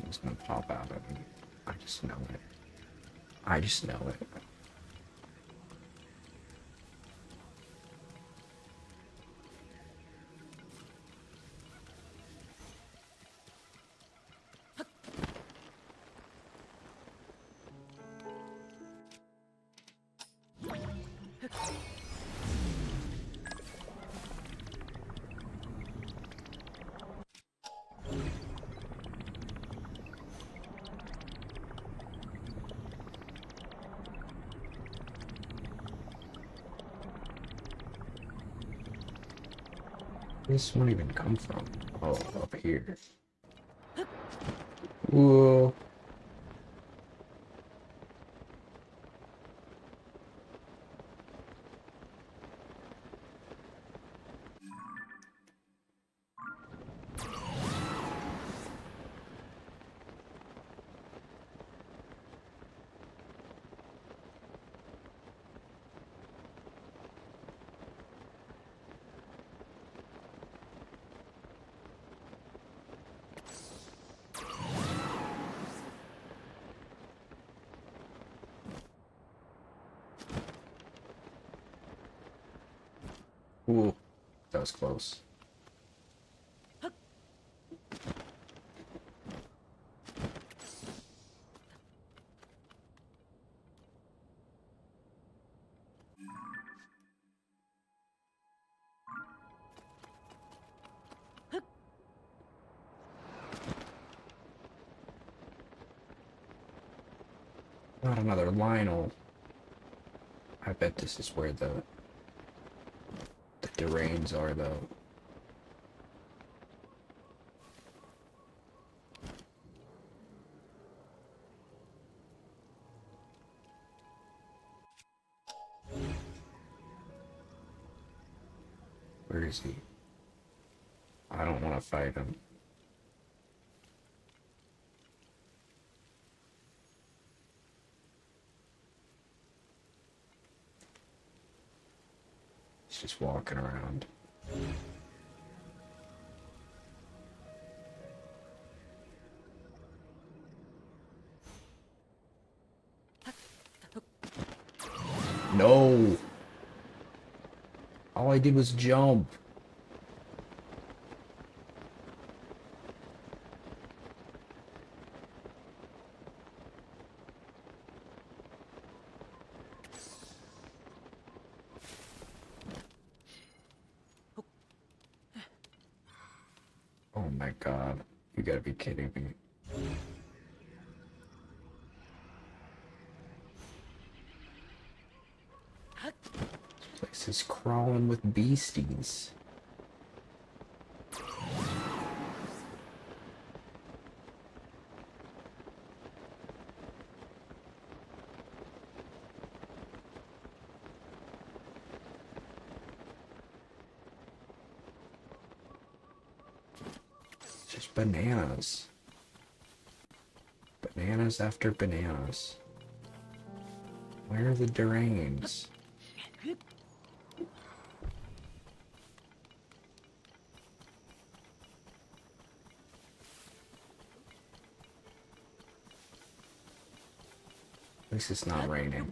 It's gonna pop out of me. I just know it. I just know it. Where does this one even come from? Oh, up here. Whoa. Ooh, that was close. Not another Lionel. I bet this is where the terrains are, though. Where is he? I don't want to fight him. He's just walking around. No! All I did was jump. Oh my god. You gotta be kidding me. This place is crawling with beasties. Just bananas. Bananas after bananas. Where are the drains? At least it's not raining.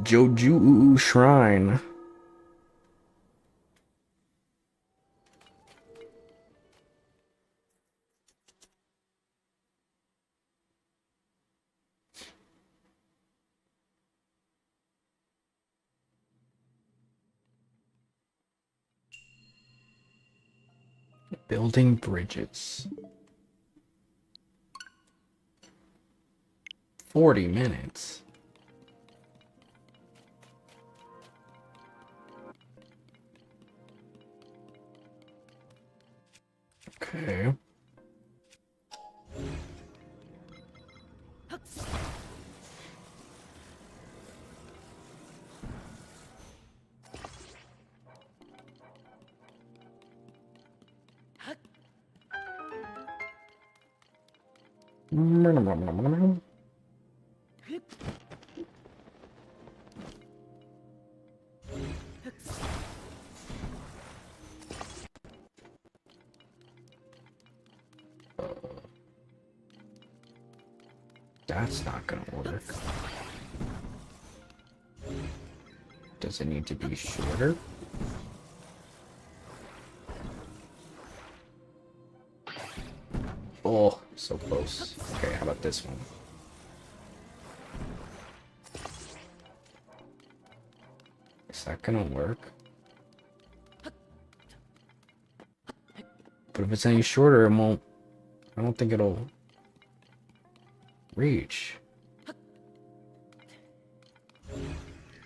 Joju Shrine. Building bridges. 40 minutes. Okay. That's not gonna work. Does it need to be shorter? Oh, so close. Okay, how about this one? Is that gonna work? But if it's any shorter, it won't. I don't think it'll reach.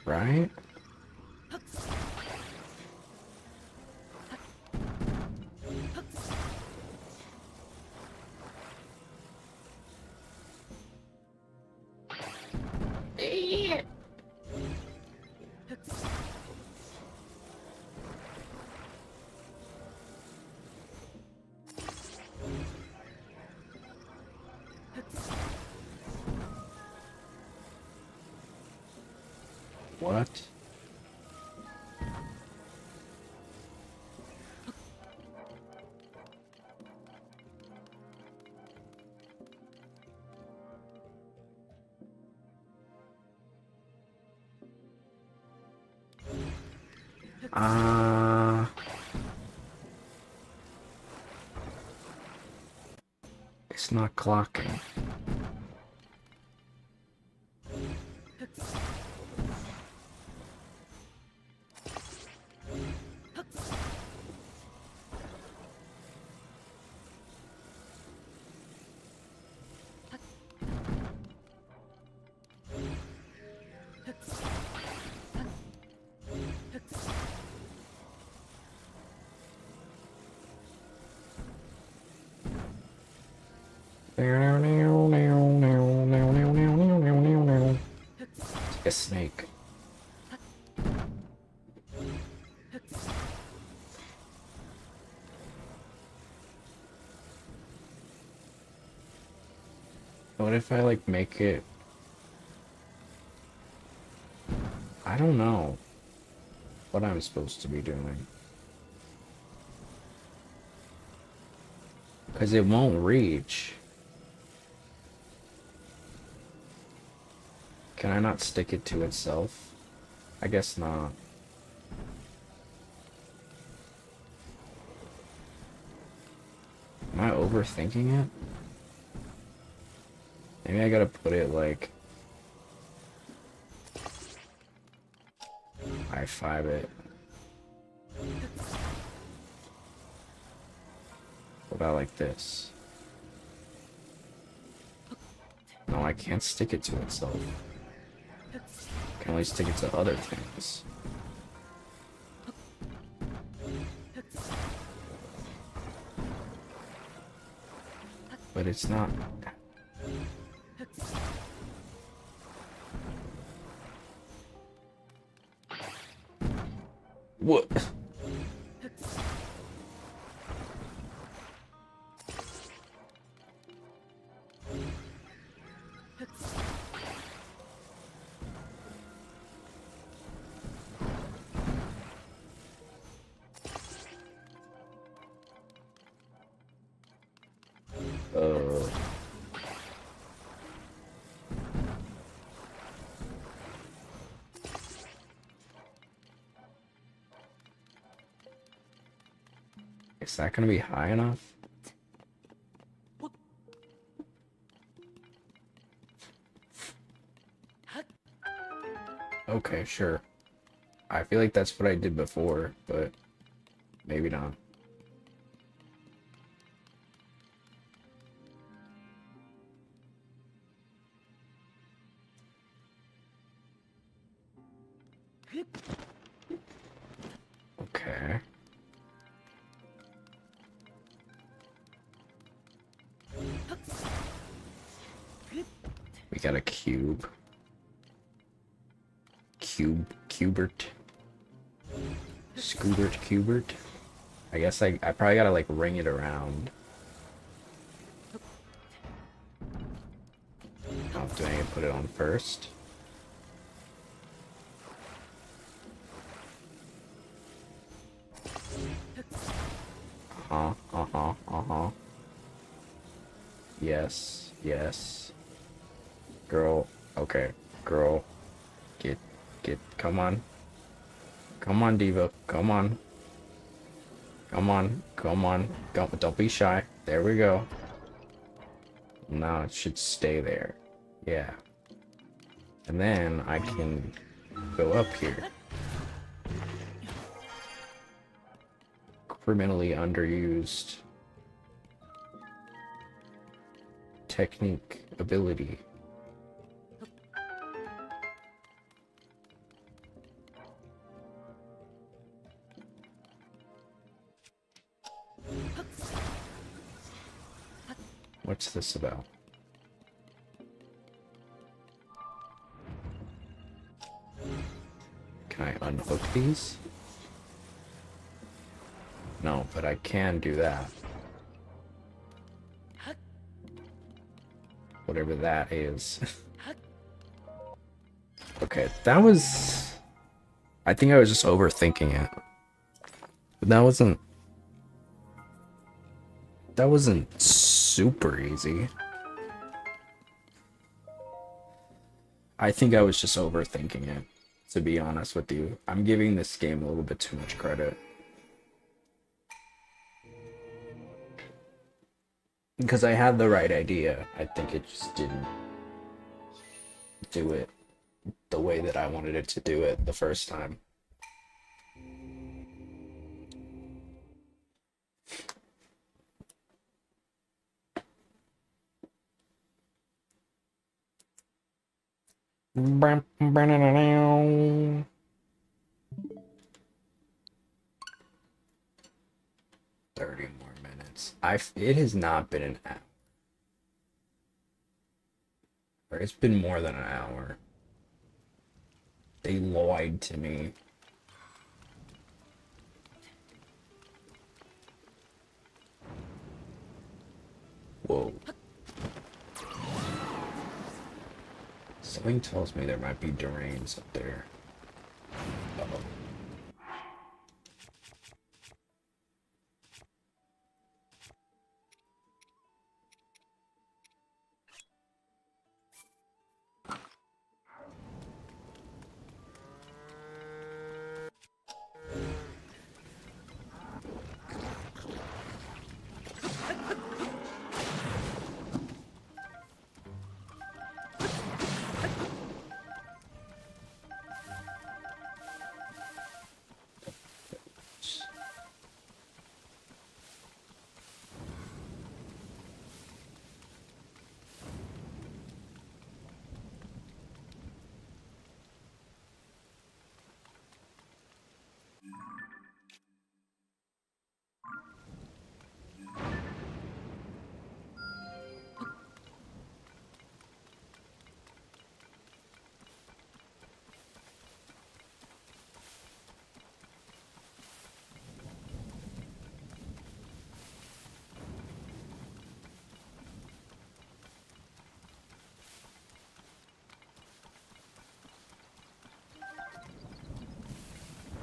Right? What? It's not clocking. A snake. What if I like make it? I don't know what I'm supposed to be doing. Because it won't reach. Can I not stick it to itself? I guess not. Am I overthinking it? Maybe I gotta put it like... I 5 it. What about like this? No, I can't stick it to itself. I can only stick it to other things. But it's not. What? Is that gonna be high enough? Okay, sure. I feel like that's what I did before, but maybe not. Okay. We got a cube. Cubert. Scoobert, Cubert. I guess I probably gotta like ring it around. Oh, do I need to put it on first? Yes, yes. Girl, okay. Girl. Come on. Come on, Diva. Come on. Come on. Come on. Don't be shy. There we go. Now it should stay there. Yeah. And then I can go up here. Criminally underused technique ability. What's this about? Can I unhook these? No, but I can do that. Whatever that is. Okay, that was... I think I was just overthinking it. But that wasn't super easy. I think I was just overthinking it, to be honest with you. I'm giving this game a little bit too much credit. Because I had the right idea. I think it just didn't do it the way that I wanted it to do it the first time. $30 more minutes. It has not been an hour. Or it's been more than an hour. They lied to me. Whoa. Something tells me there might be drains up there. Uh-oh.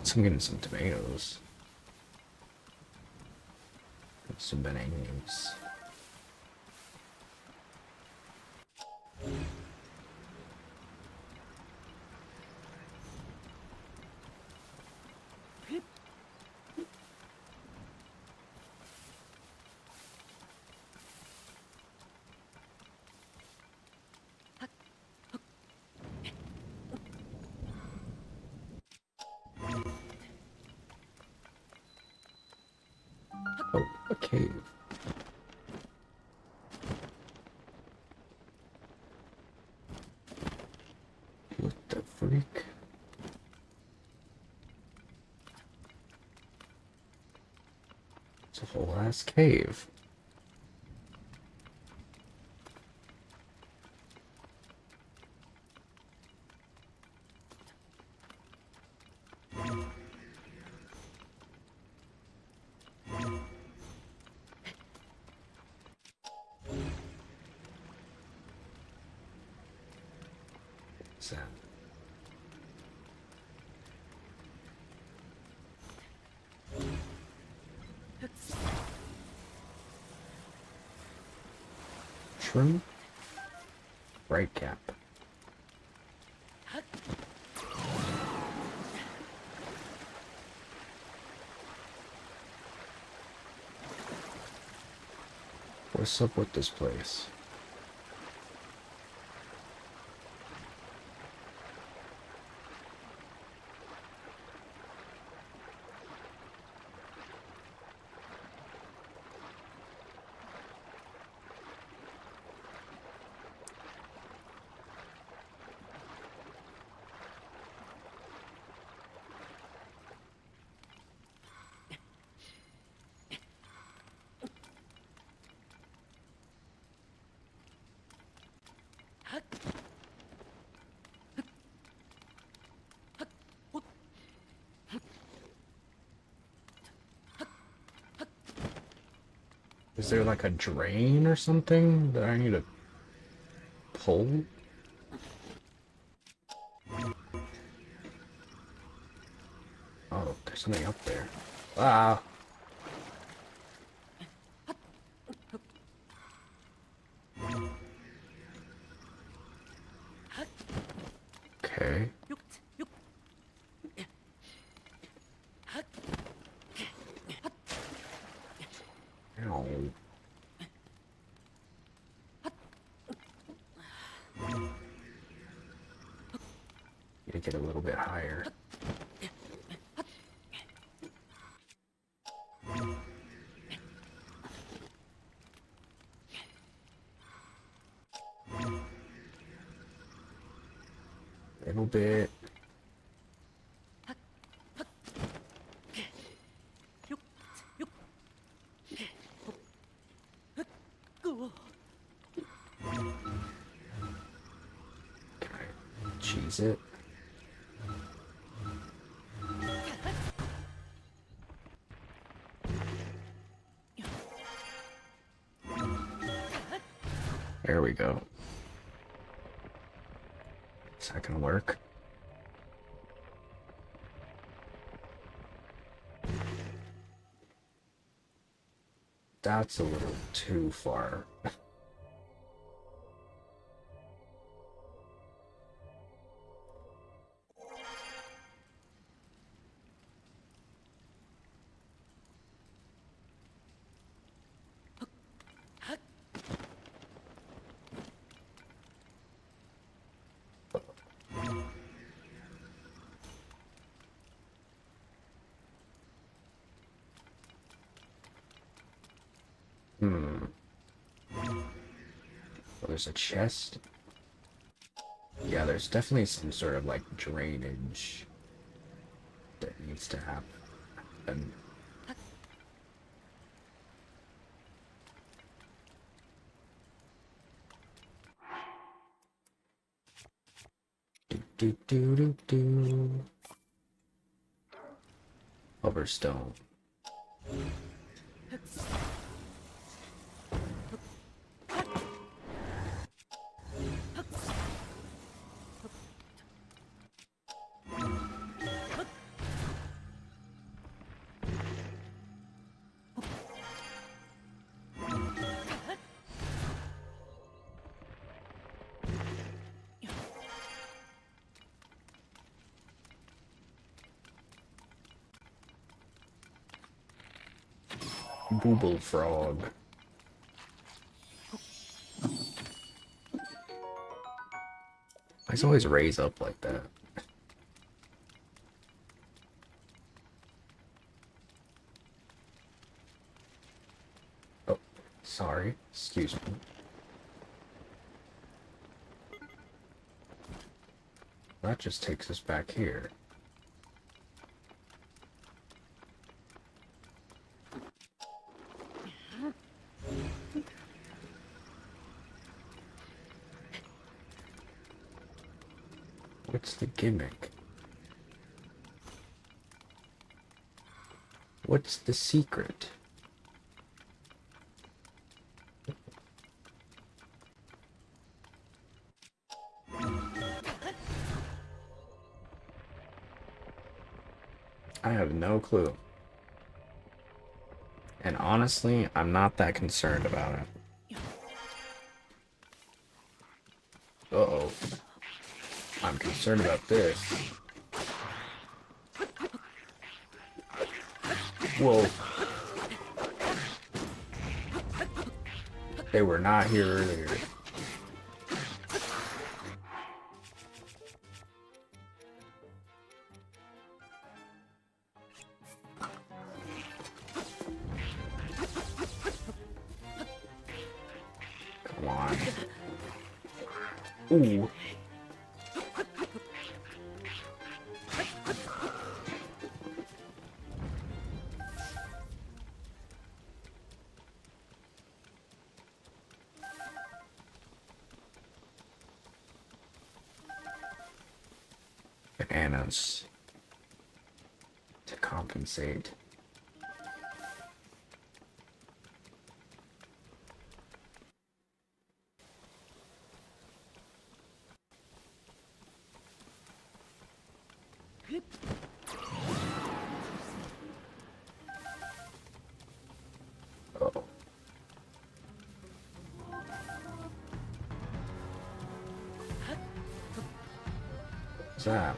So I'm getting some tomatoes. Some bananas. Oh, a cave. What the freak? It's a whole ass cave. What's that? Shroom? Bright cap. What's up with this place? Is there like a drain or something that I need to pull? Oh, there's something up there. Ah! Okay. Ow. Need to get a little bit higher. A little bit. Can I cheese it? There we go. Is that gonna work? That's a little too far. Well, there's a chest. Yeah, there's definitely some sort of like drainage that needs to happen. Do do do do. Hoverstone. Booble frog. He's always raised up like that. Oh, sorry. Excuse me. That just takes us back here. What's the gimmick? What's the secret? I have no clue. And honestly, I'm not that concerned about it. Uh-oh. I'm concerned about this. Whoa. They were not here earlier. Come on. Ooh. Bananas to compensate. Uh-oh. What's that?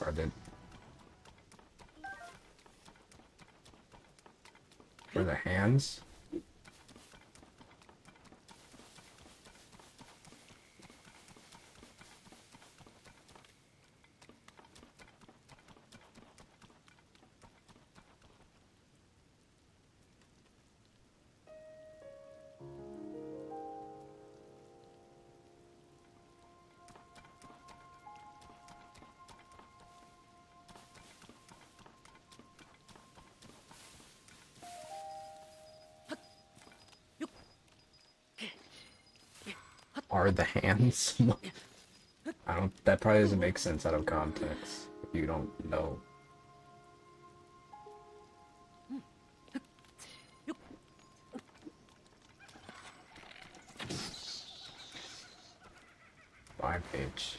Or did... For the hands? Are the hands? I don't, that probably doesn't make sense out of context if you don't know. Page.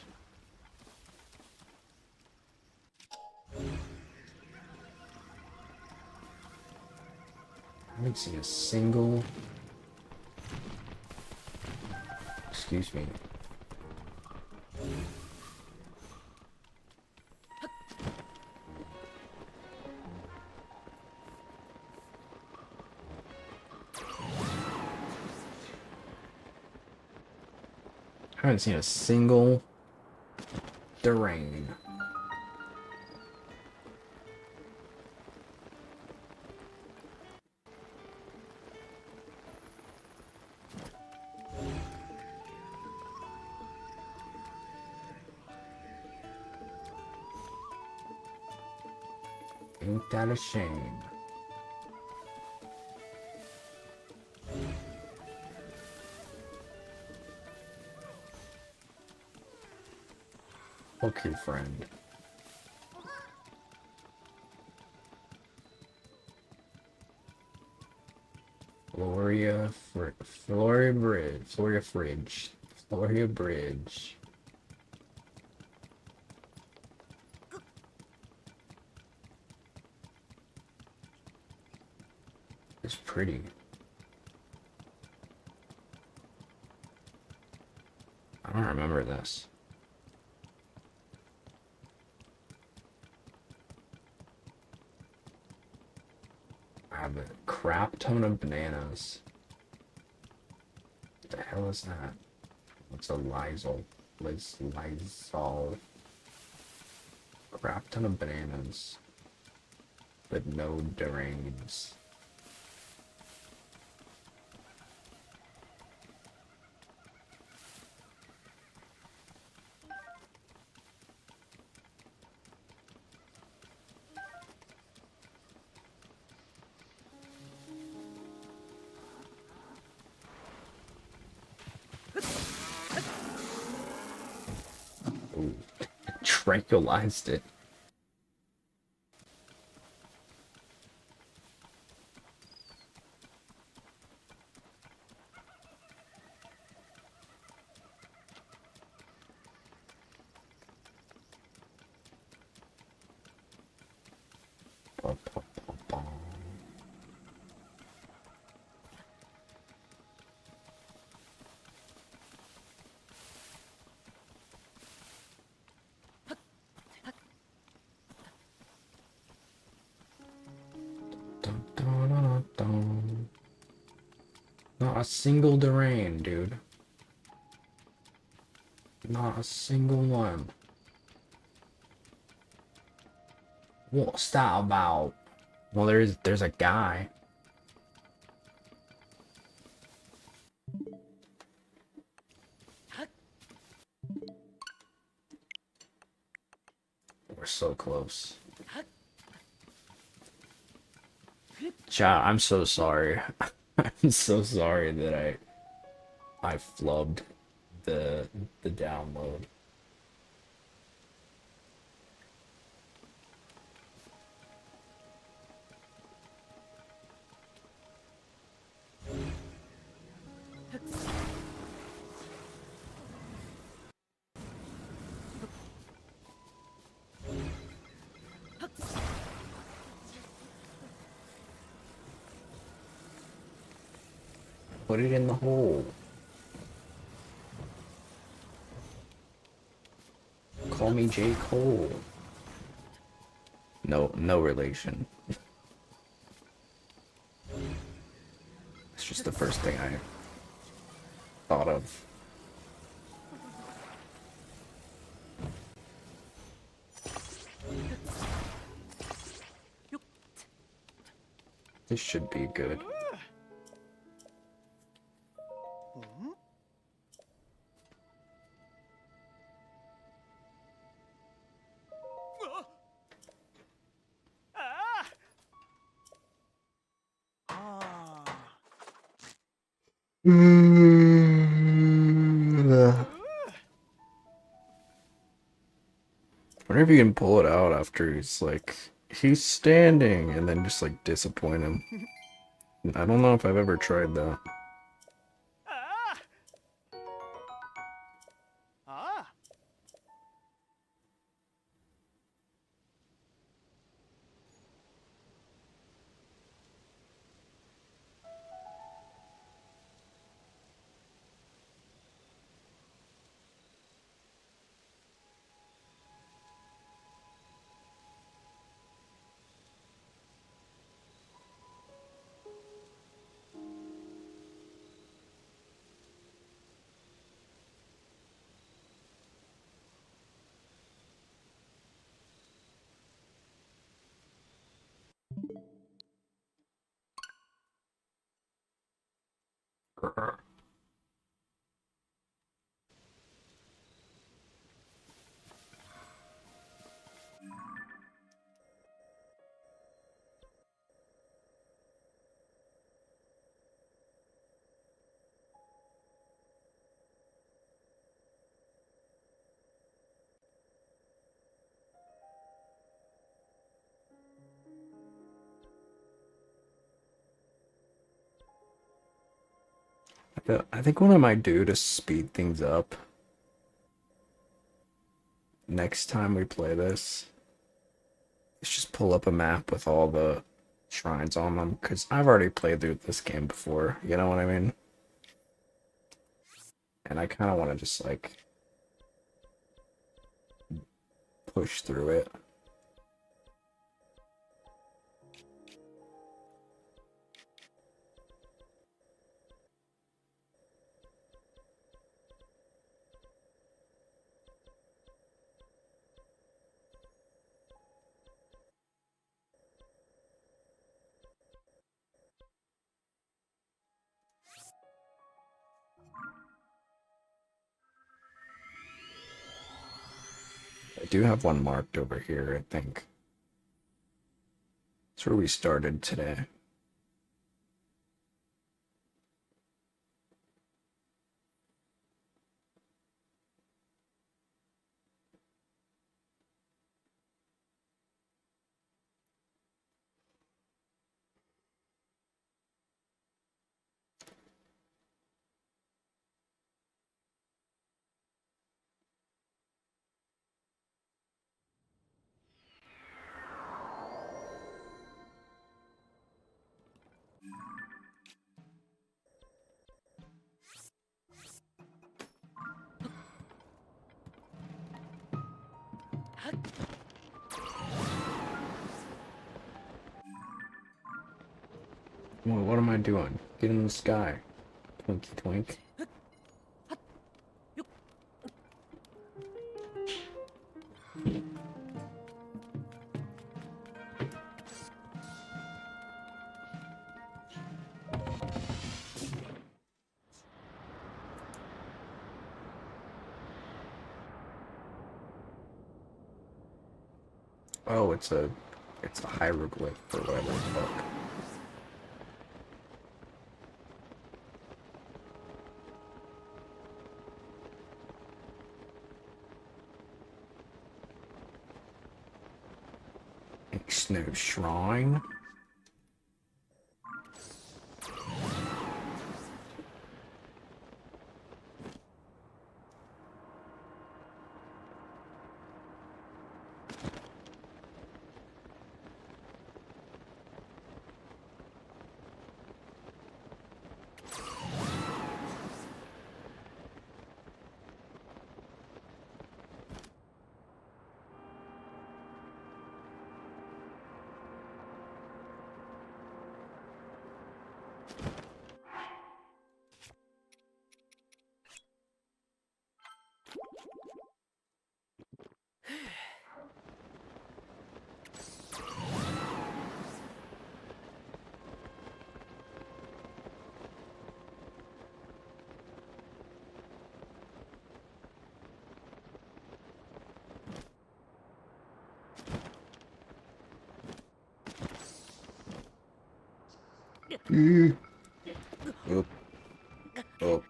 I haven't seen a single... Excuse me. I haven't seen a single terrain. Ain't that a shame? Hook your friend. Floria Bridge. It's pretty. I don't remember this. I have a crap ton of bananas. What the hell is that? What's a Lysol? Lysol. Crap ton of bananas. But no derangeds. Ooh, tranquilized it. Not a single Durane, dude. Not a single one. What's that about? Well, there's a guy. We're so close. Chat, I'm so sorry. I'm so sorry that I flubbed the download. Put it in the hole. Call me J. Cole. No relation. It's just the first thing I thought of. This should be good. I wonder if you can pull it out after he's standing and then just like disappoint him. I don't know if I've ever tried that. I think what I might do to speed things up next time we play this is just pull up a map with all the shrines on them, because I've already played through this game before, you know what I mean? And I kind of want to just like push through it. do have one marked over here, I think. That's where we started today. Well, what am I doing? Get in the sky. Twinky twink. Oh, it's a hieroglyph or whatever the fuck. Snow shrine. Oh, oh.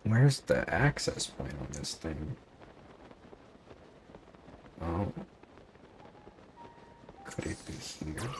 Where's the access point on this thing? Oh. Could it be here?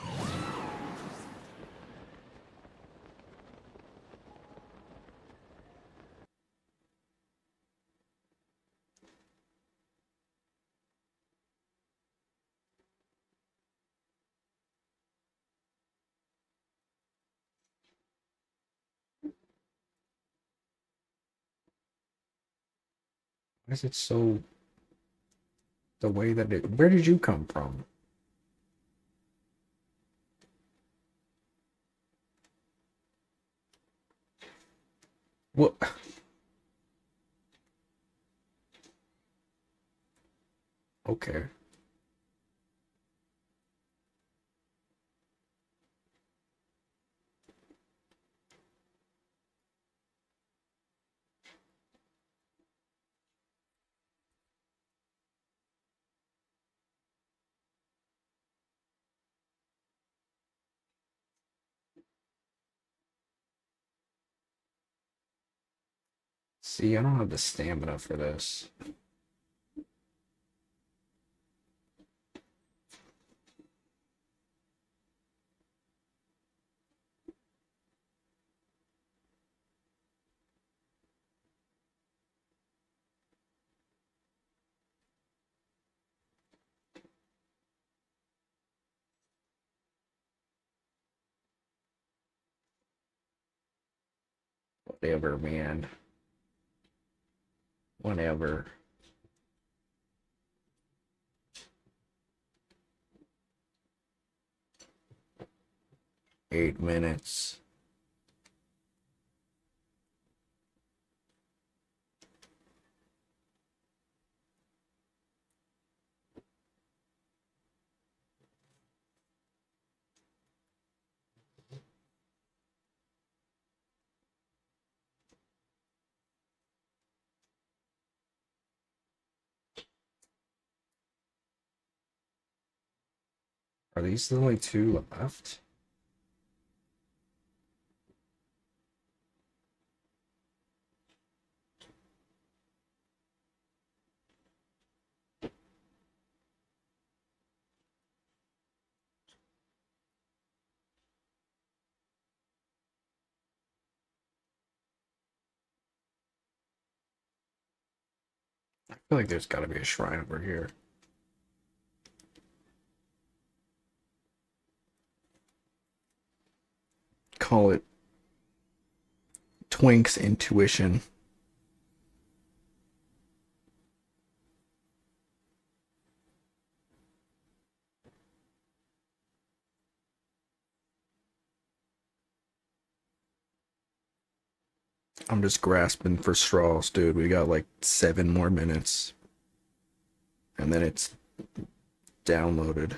Why is it so... the way that it... Where did you come from? What? Okay. See, I don't have the stamina for this. Whatever, man. Whatever. Eight minutes. Are these the only two left? I feel like there's gotta be a shrine over here. Call it Twink's intuition. I'm just grasping for straws, dude. We got like 7 more minutes. And then it's downloaded.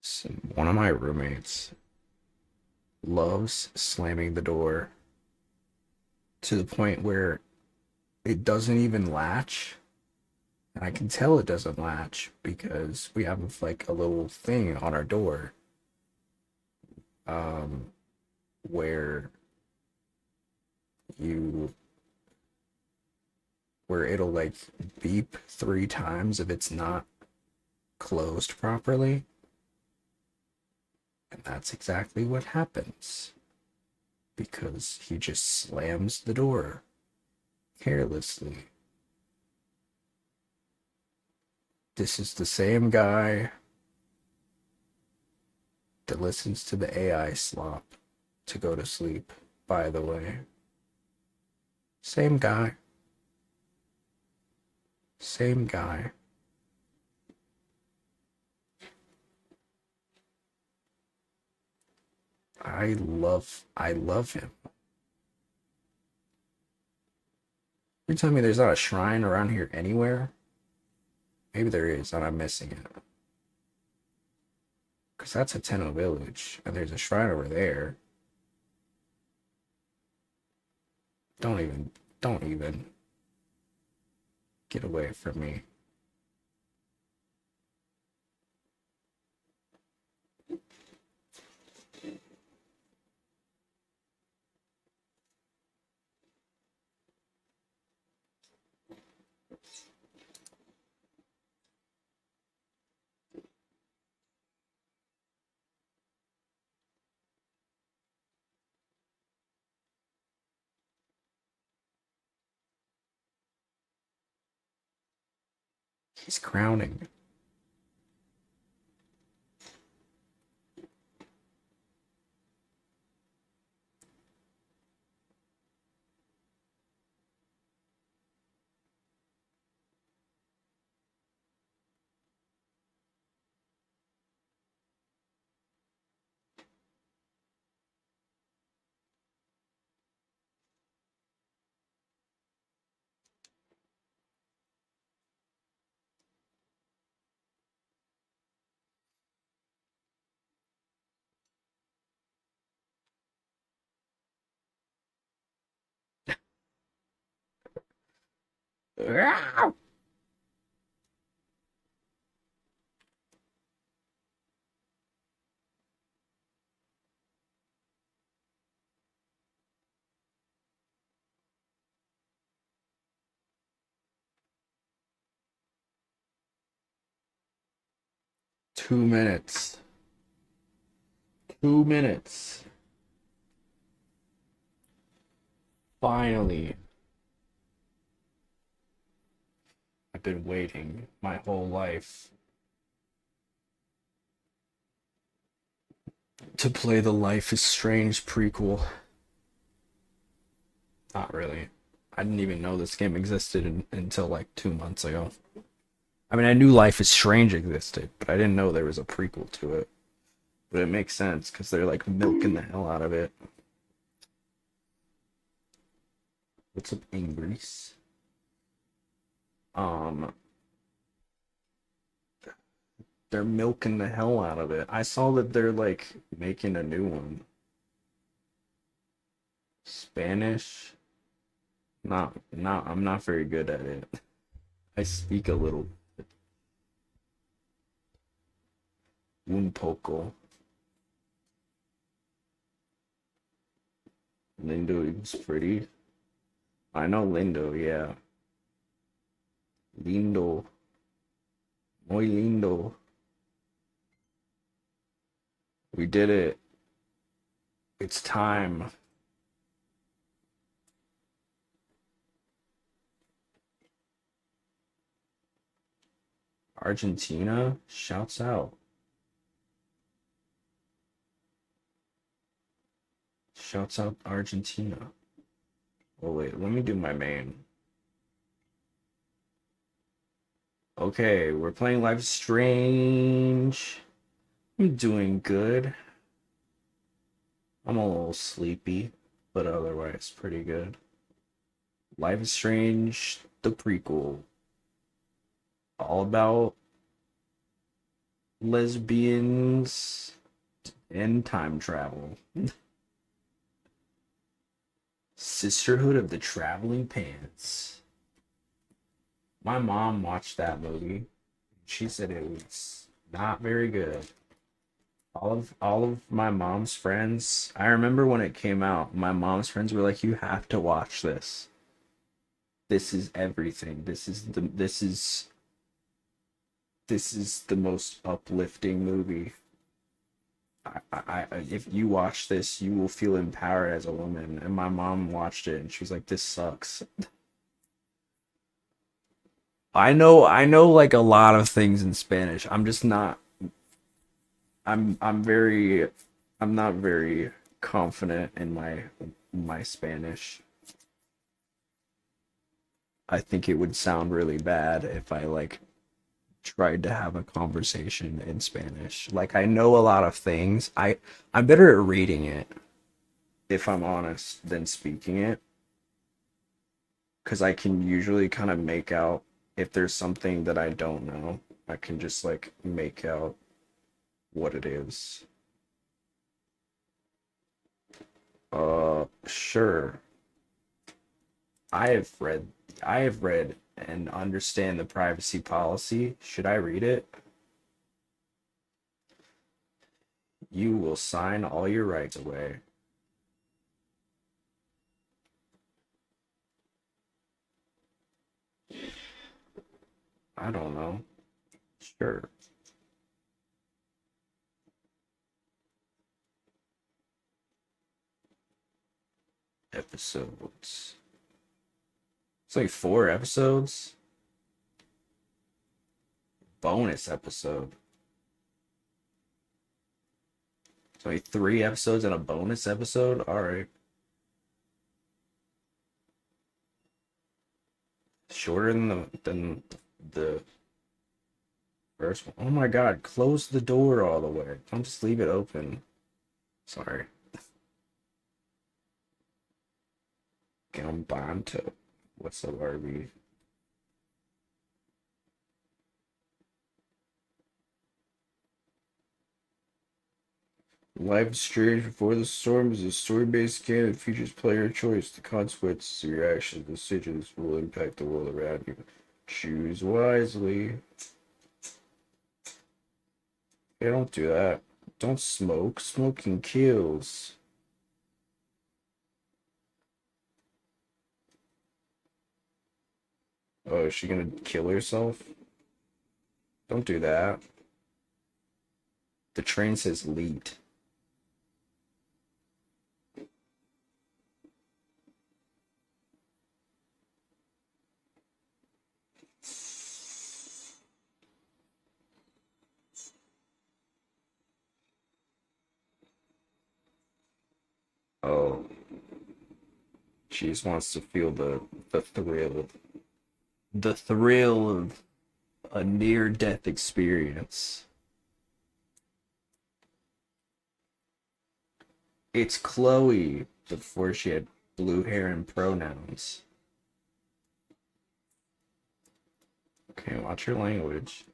So one of my roommates loves slamming the door to the point where it doesn't even latch. And I can tell it doesn't latch because we have like a little thing on our door um, where you where it'll like beep 3 times if it's not closed properly. And that's exactly what happens because he just slams the door carelessly. This is the same guy that listens to the AI slop to go to sleep, by the way. Same guy. Same guy. I love him. You're telling me there's not a shrine around here anywhere? Maybe there is, and I'm missing it. Because that's a Tenno village, and there's a shrine over there. Don't even get away from me. He's crowning. 2 minutes. 2 minutes. Finally. I've been waiting my whole life to play the Life is Strange prequel. Not really. I didn't even know this game existed until like 2 months ago. I mean, I knew Life is Strange existed, but I didn't know there was a prequel to it. But it makes sense because they're like milking the hell out of it. What's up, Ingrease? Um, they're milking the hell out of it. I saw that they're like making a new one. Spanish? Not. I'm not very good at it. I speak a little. Un poco. Lindo is pretty. I know Lindo, yeah. Lindo. Muy lindo. We did it. It's time. Argentina shouts out. Shouts out Argentina. Oh wait, let me do my main. Okay, we're playing Life is Strange. I'm doing good. I'm a little sleepy, but otherwise pretty good. Life is Strange, the prequel. All about lesbians and time travel. Sisterhood of the Traveling Pants. My mom watched that movie. She said it was not very good. All of my mom's friends, I remember when it came out, my mom's friends were like, "You have to watch this. This is everything. This is the most uplifting movie. If you watch this, you will feel empowered as a woman." And my mom watched it and she was like, "This sucks." I know like a lot of things in Spanish. I'm just not I'm very I'm not very confident in my Spanish. I think it would sound really bad if I like tried to have a conversation in Spanish. Like I know a lot of things. I'm better at reading it, if I'm honest, than speaking it, because I can usually kind of make out if there's something that I don't know. I can just like make out what it is. Sure. I have read I have read and understand the privacy policy. Should I read it? You will sign all your rights away. I don't know. Sure. Episodes. It's like 4 episodes. Bonus episode. It's like 3 episodes and a bonus episode. All right. Shorter than the first one. Oh my God! Close the door all the way. Don't just leave it open. Sorry. Garbanzo. What's the word? Live stream before the storm is a story-based game that features player choice. The consequences of your actions and decisions will impact the world around you. Choose wisely. Yeah, don't do that. Don't smoke. Smoking kills. Oh, is she gonna kill herself? Don't do that. The train says lead. Oh, she just wants to feel the thrill. The thrill of a near-death experience. It's Chloe before she had blue hair and pronouns. Okay, watch your language.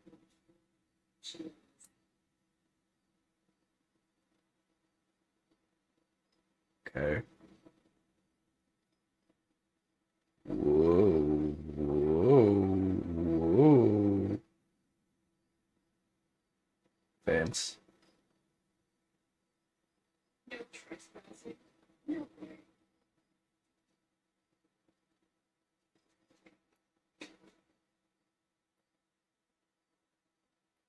Okay. Whoa, whoa, whoa. Fence. No trespassing. No way.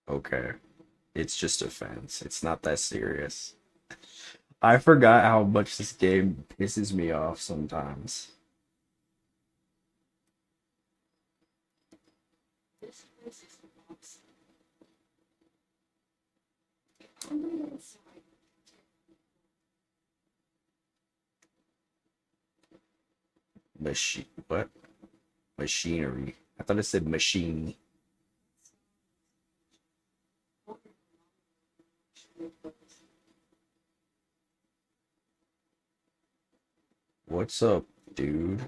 Okay. It's just a fence. It's not that serious. I forgot how much this game pisses me off sometimes. This place is awesome. I'm really inside. Machine. What? Machinery. I thought it said machine. What's up, dude?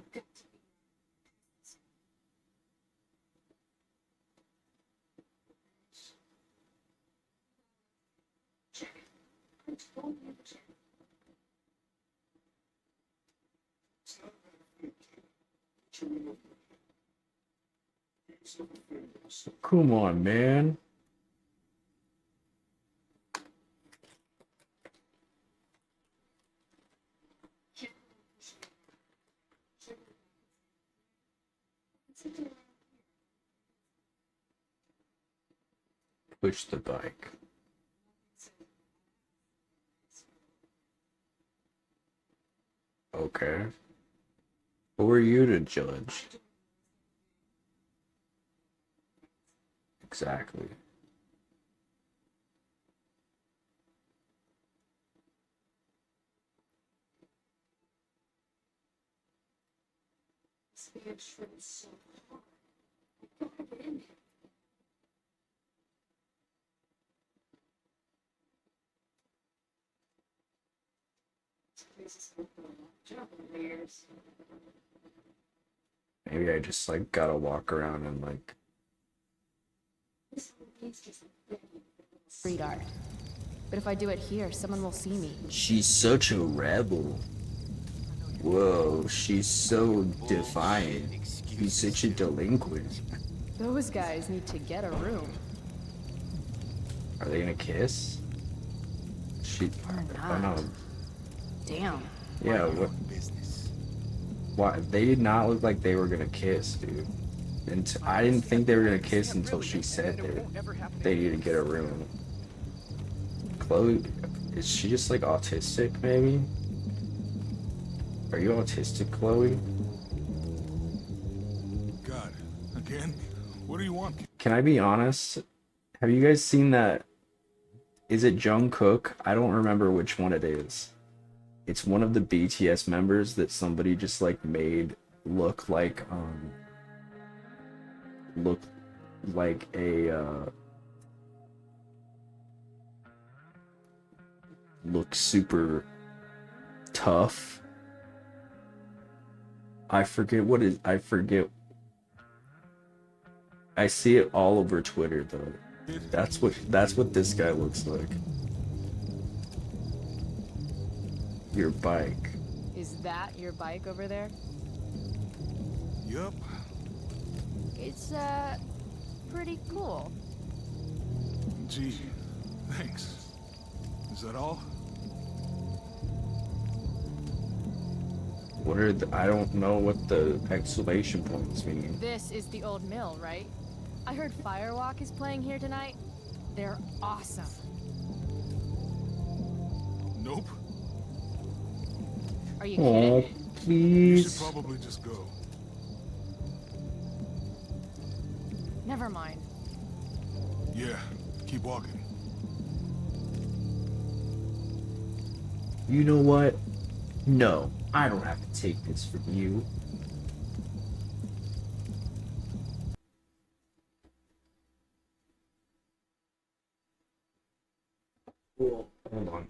I told you to check. Come on, man. Push the bike. Okay. Who are you to judge? Exactly. This man shrimp so hard. I gotta get in there. This place is open a lot of job over the years. Maybe I just like gotta walk around and like. This whole place just Street art. But if I do it here, someone will see me. She's such a rebel. Whoa, she's so defiant. She's such a delinquent. Those guys need to get a room. Are they gonna kiss? She. I don't know. Damn. Yeah, what? Why? They did not look like they were gonna kiss, dude. And I didn't think they were gonna kiss until she said that they need to get a room. Chloe, is she just like autistic, maybe? Are you autistic, Chloe? God, again? What do you want? Can I be honest? Have you guys seen that? Is it Jungkook? I don't remember which one it is. It's one of the BTS members that somebody just like made look like a look super tough. I forget. I see it all over Twitter though. That's what this guy looks like. Your bike. Is that your bike over there? Yup. It's, pretty cool. Gee, thanks. Is that all? What are the, I don't know what the exclamation points mean. This is the old mill, right? I heard Firewalk is playing here tonight. They're awesome. Nope. Are you Oh, kidding? You should please. probably just go. Never mind. Yeah, keep walking. You know what? No, I don't have to take this from you. Cool. Hold on.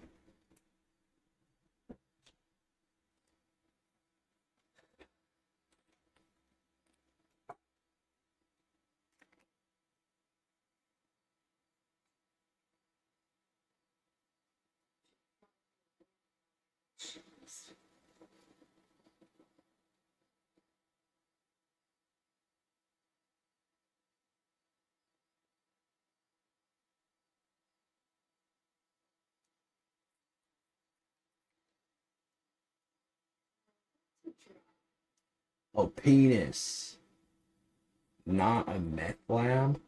A penis. Not a meth lab?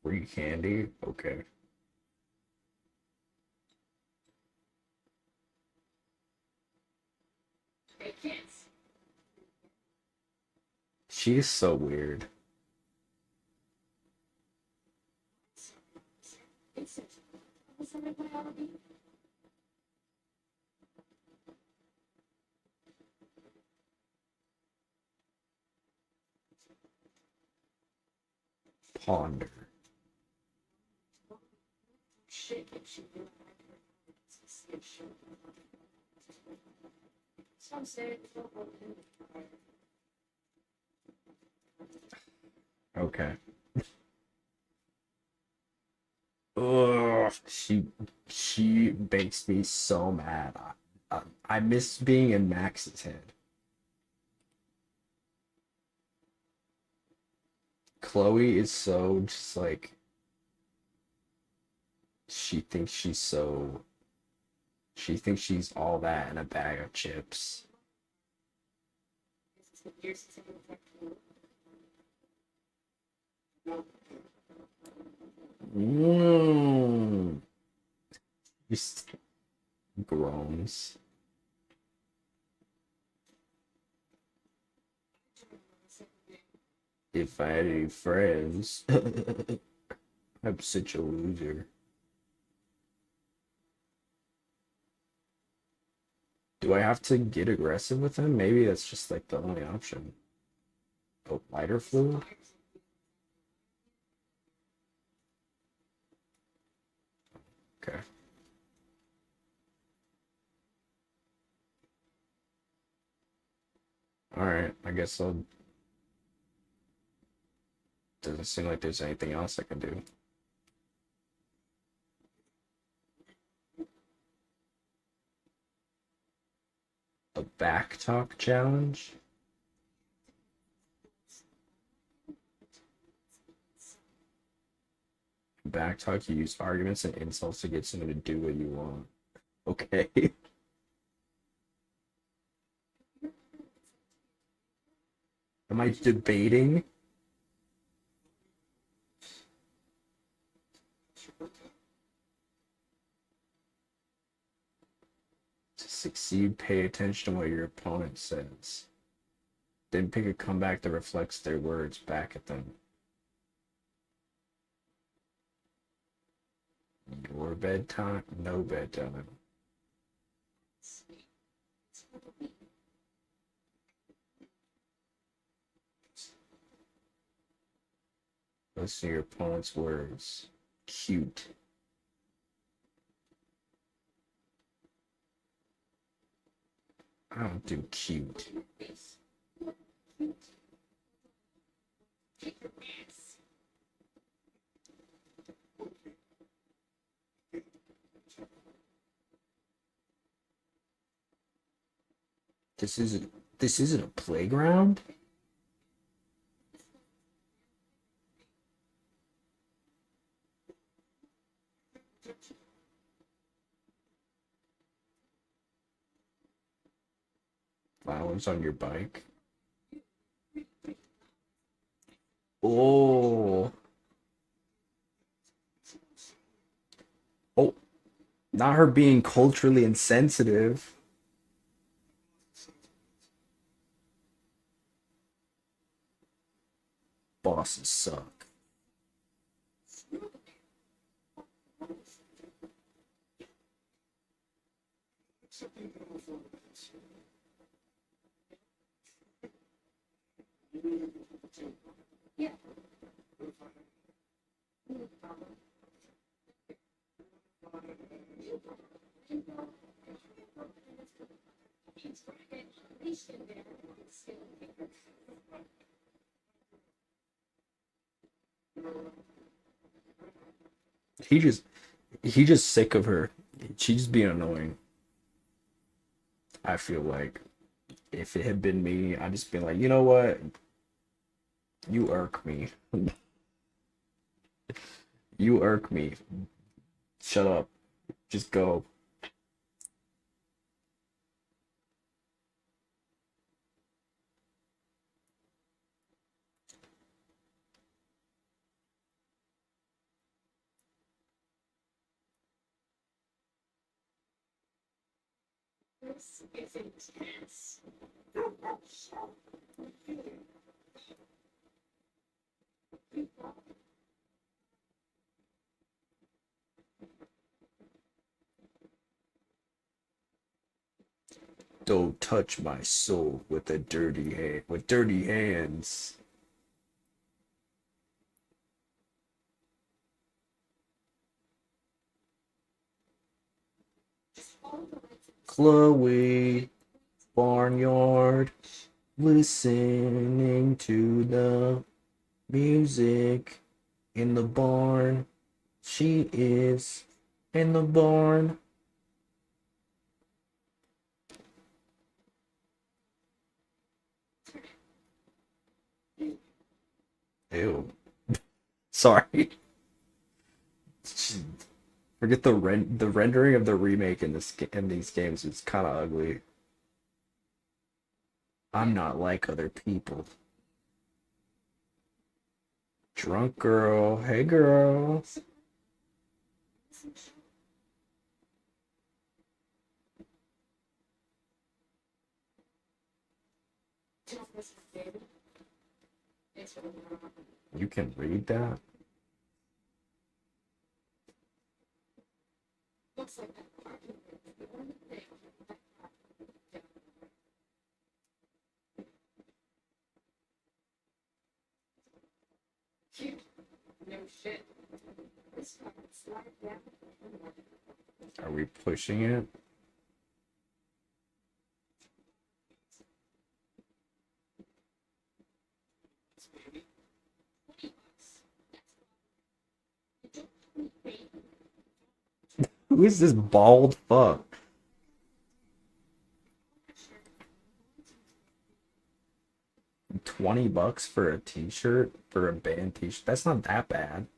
Free candy? Okay. Hey, kids. She is so weird. It's what's everybody ought to be? Ponder. Shit, it should be like shit. Some say it's not Okay. Ugh, she makes me so mad. I miss being in Max's head. Chloe is so just like she thinks she's all that in a bag of chips. years since I was like, Mm. Just groans. If I had any friends, I'm such a loser. Do I have to get aggressive with him? Maybe that's just like the only option. Oh, lighter fluid? Okay. Alright, I guess I'll... Doesn't seem like there's anything else I can do. A back talk challenge? Back talk, you use arguments and insults to get someone to do what you want. Okay. Am I debating? To succeed, pay attention to what your opponent says. Then pick a comeback that reflects their words back at them. Your bedtime? No bedtime. Listen to your opponent's words. Cute. I don't do cute. This isn't a playground? Flowers on your bike? Oh. Oh, not her being culturally insensitive. Bosses suck. Yeah. He just he just sick of her. She's just being annoying. I feel like if it had been me, I'd just be like, you know what? You irk me. You irk me. Shut up. Just go. This is intense. Don't touch my soul with a dirty hand. With dirty hands. Chloe, barnyard, listening to the music in the barn. She is in the barn. Ew. Sorry. Forget the rendering of the remake in these games is kind of ugly. I'm not like other people. Drunk girl. Hey girl. You can read that? Looks like that parking lot is the only thing that cute. No shit. This fucking slide down. Are we pushing it? Who is this bald fuck? $20 for a t-shirt? For a band t-shirt? That's not that bad.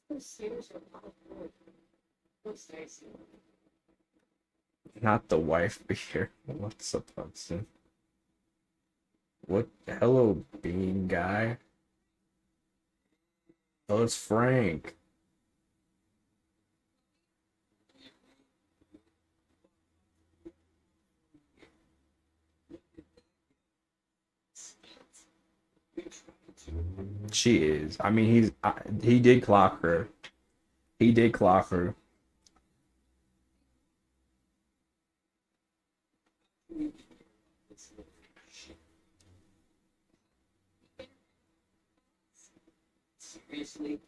Those stairs are a lot of wood. Looks nice. Not the wife beater. What's up, Hudson? What? Hello, bean guy. Oh, it's Frank. She is. I mean, he did clock her. He did clock her. Seriously?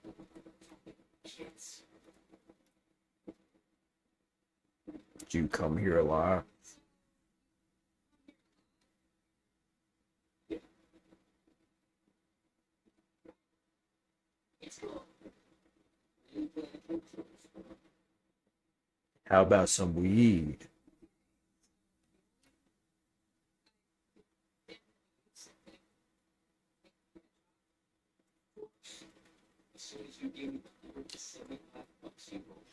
Kids. Did you come here a lot? How about some weed?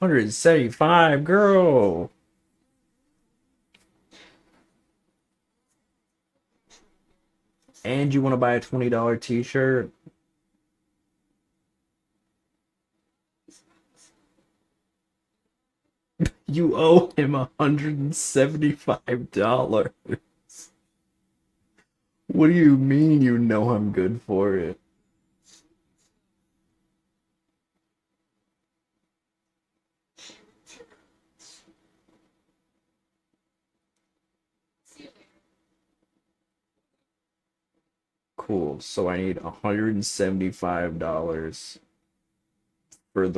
$175, girl. And you want to buy a $20 t-shirt? You owe him $175. What do you mean you know I'm good for it? Cool. So I need $175 for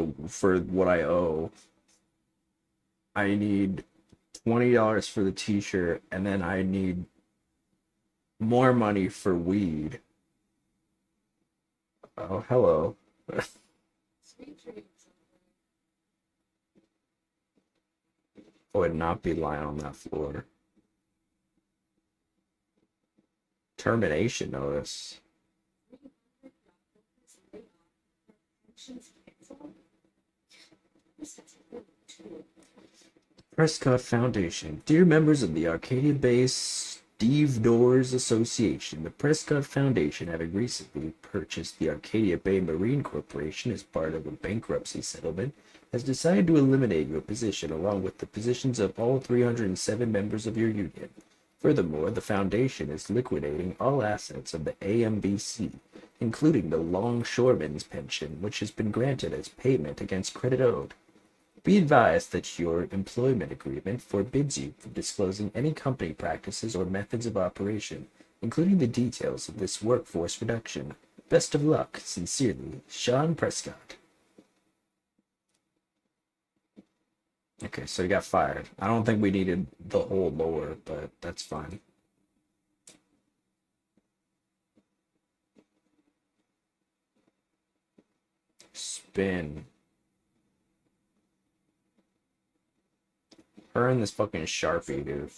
what I owe. I need $20 for the t-shirt, and then I need more money for weed. Oh, hello. I would not be lying on that floor. Termination notice. Prescott Foundation. Dear members of the Arcadia Bay Stevedores Association, the Prescott Foundation, having recently purchased the Arcadia Bay Marine Corporation as part of a bankruptcy settlement, has decided to eliminate your position along with the positions of all 307 members of your union. Furthermore, the Foundation is liquidating all assets of the AMBC, including the longshoreman's pension, which has been granted as payment against credit owed. Be advised that your employment agreement forbids you from disclosing any company practices or methods of operation, including the details of this workforce reduction. Best of luck. Sincerely, Sean Prescott. Okay, so he got fired. I don't think we needed the whole lore, but that's fine. Spin. Her and this fucking Sharpie, dude.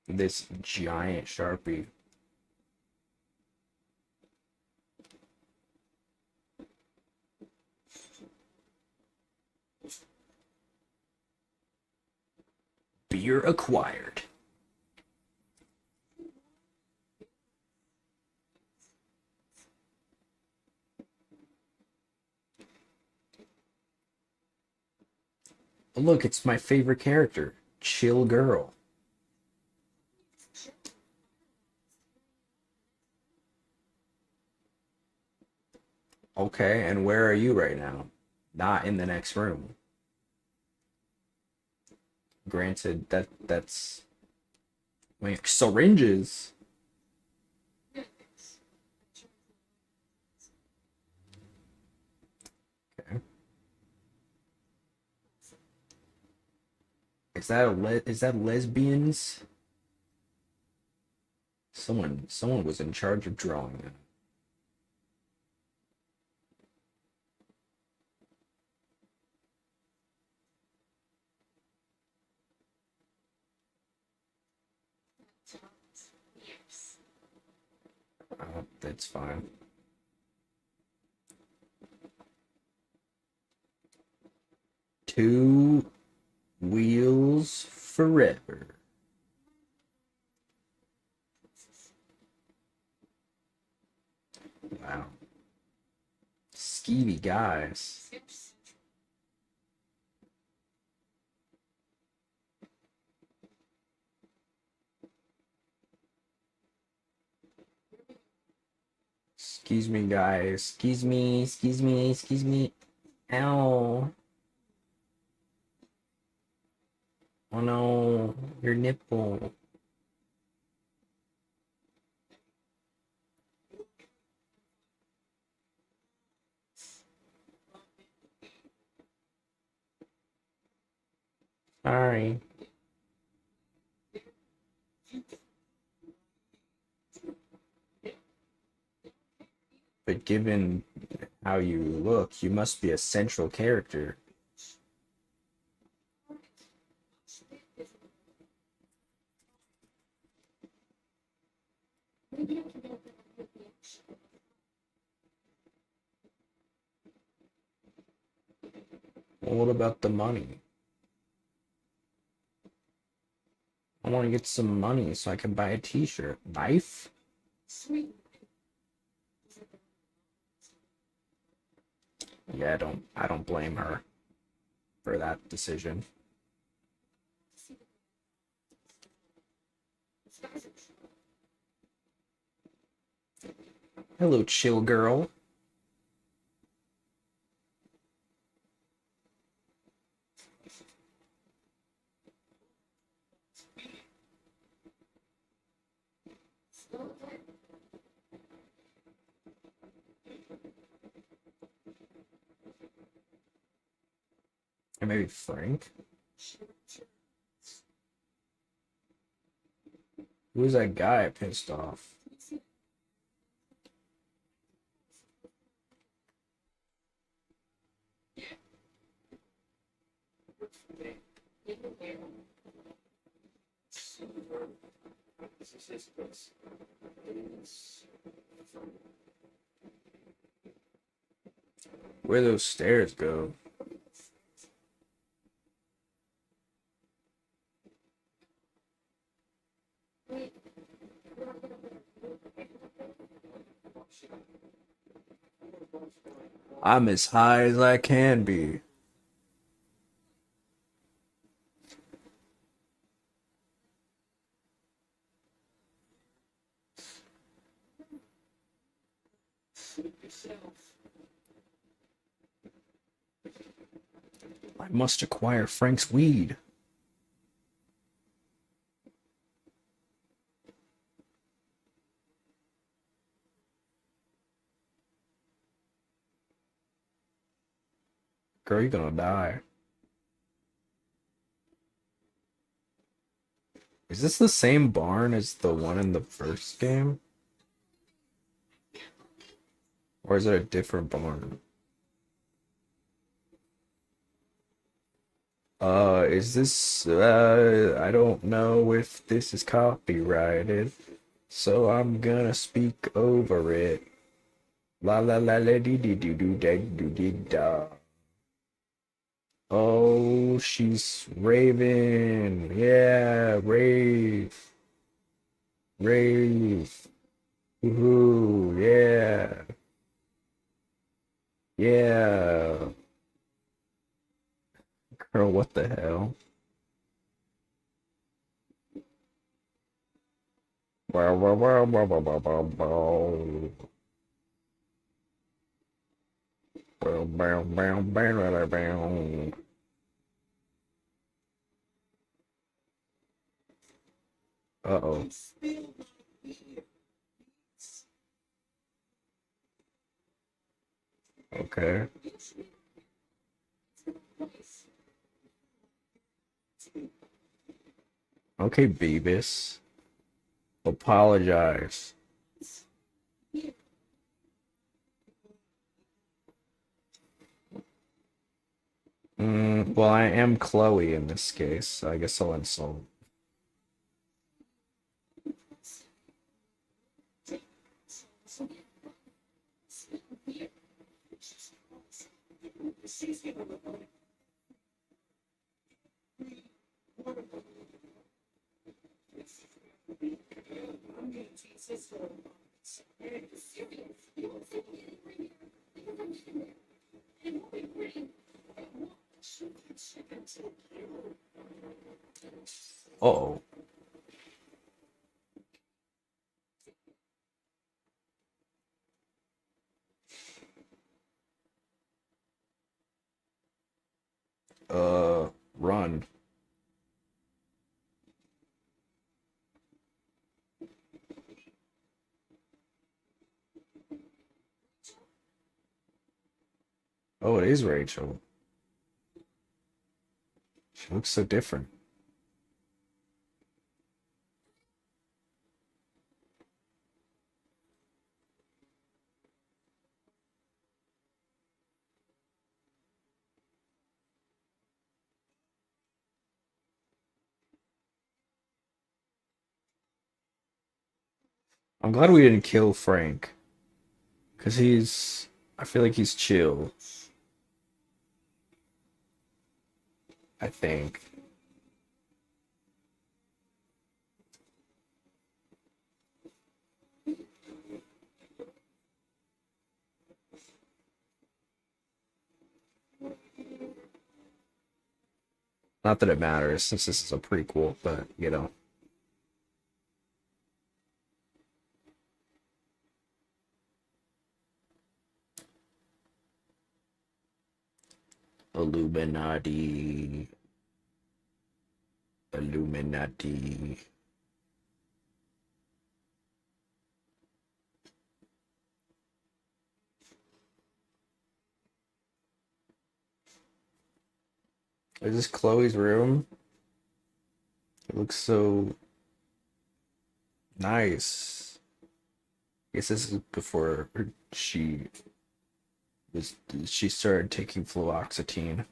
This giant Sharpie. Beer acquired. Look, it's my favorite character, Chill Girl. Okay, and where are you right now? Not in the next room. Granted, that's like syringes. Okay. Is that lesbians? Someone was in charge of drawing that. That's fine. Two wheels forever. Wow. Skeevy guys. Excuse me, guys. Excuse me, excuse me, excuse me. Ow. Oh no, your nipple. Sorry. But given how you look, you must be a central character. Maybe I can get a bit of the action. Well, what about the money? I want to get some money so I can buy a t-shirt. Knife? Sweet. Yeah, I don't blame her for that decision. Hello, chill girl. Or maybe Frank? Who's that guy pissed off? Where those stairs go? I'm as high as I can be. I must acquire Frank's weed. Girl, you're gonna die. Is this the same barn as the one in the first game? Or is it a different barn? Is this, I don't know if this is copyrighted, so I'm gonna speak over it. La la la la dee dee doo doo da doo dee da. Oh, she's raving. Yeah, rave. Rave. Woohoo, yeah. Yeah. Girl, what the hell? Wow, wow, wow, wow, wow, wow, wow, wow. Bow, bow, bow, bow, bow, bow. Uh-oh. Okay. Okay, Beavis. Apologize. Well, I am Chloe in this case, so I guess I'll insult. Uh-oh. Run. Oh, it is Rachel. She looks so different. I'm glad we didn't kill Frank. Because I feel like he's chill. I think. Not that it matters since this is a prequel, but you know. Illuminati. Illuminati. Is this Chloe's room? It looks so nice. I guess this is before she started taking fluoxetine.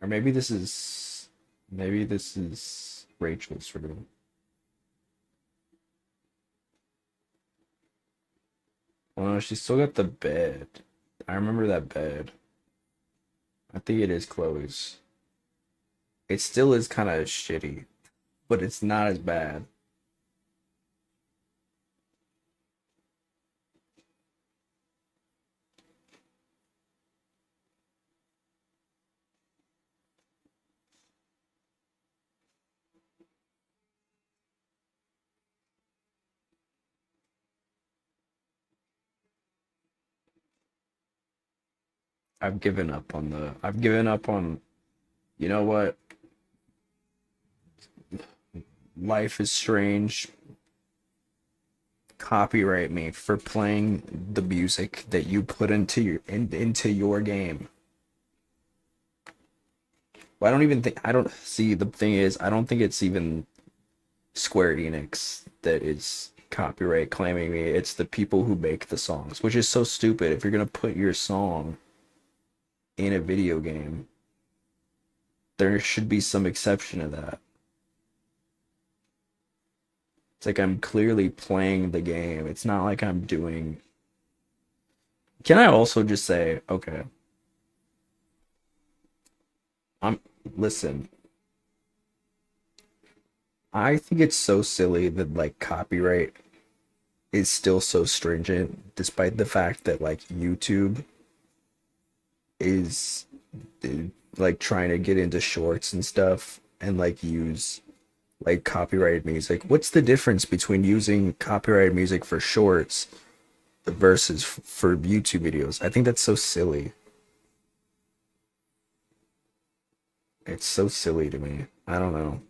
Or maybe this is Rachel's room. Oh no, she's still got the bed. I remember that bed. I think it is Chloe's. It still is kind of shitty, but it's not as bad. I've given up on, you know what? Life is strange. Copyright me for playing the music that you put into your game. Well, I don't see, the thing is, I don't think it's even Square Enix that is copyright claiming me. It's the people who make the songs, which is so stupid. If you're gonna put your song in a video game, there should be some exception to that. It's like I'm clearly playing the game. It's not like I'm doing. Can I also just say, okay, listen. I think it's so silly that like copyright is still so stringent, despite the fact that like YouTube is like trying to get into shorts and stuff and like use like copyrighted music. What's the difference between using copyrighted music for shorts versus for YouTube videos? I think that's so silly. It's so silly to me. I don't know.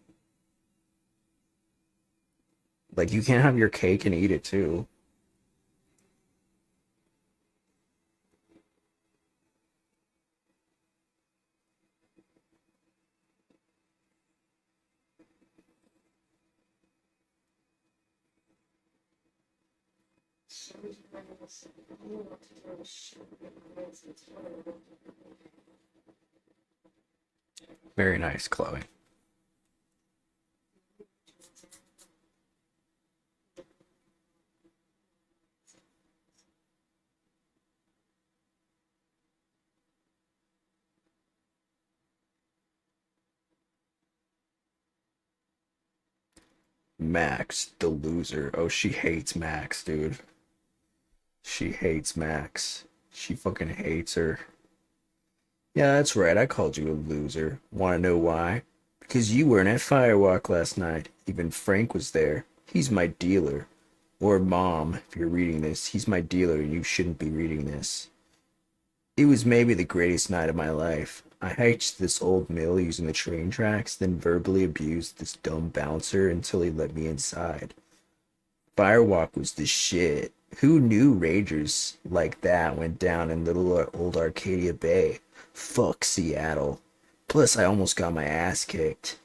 Like you can't have your cake and eat it too. Very nice, Chloe. Max, the loser. Oh, she hates Max, dude. She hates Max. She fucking hates her. Yeah, that's right. I called you a loser. Want to know why? Because you weren't at Firewalk last night. Even Frank was there. He's my dealer. Or mom, if you're reading this. He's my dealer and you shouldn't be reading this. It was maybe the greatest night of my life. I hiked to this old mill using the train tracks, then verbally abused this dumb bouncer until he let me inside. Firewalk was the shit. Who knew ragers like that went down in little old Arcadia Bay? Fuck Seattle. Plus, I almost got my ass kicked.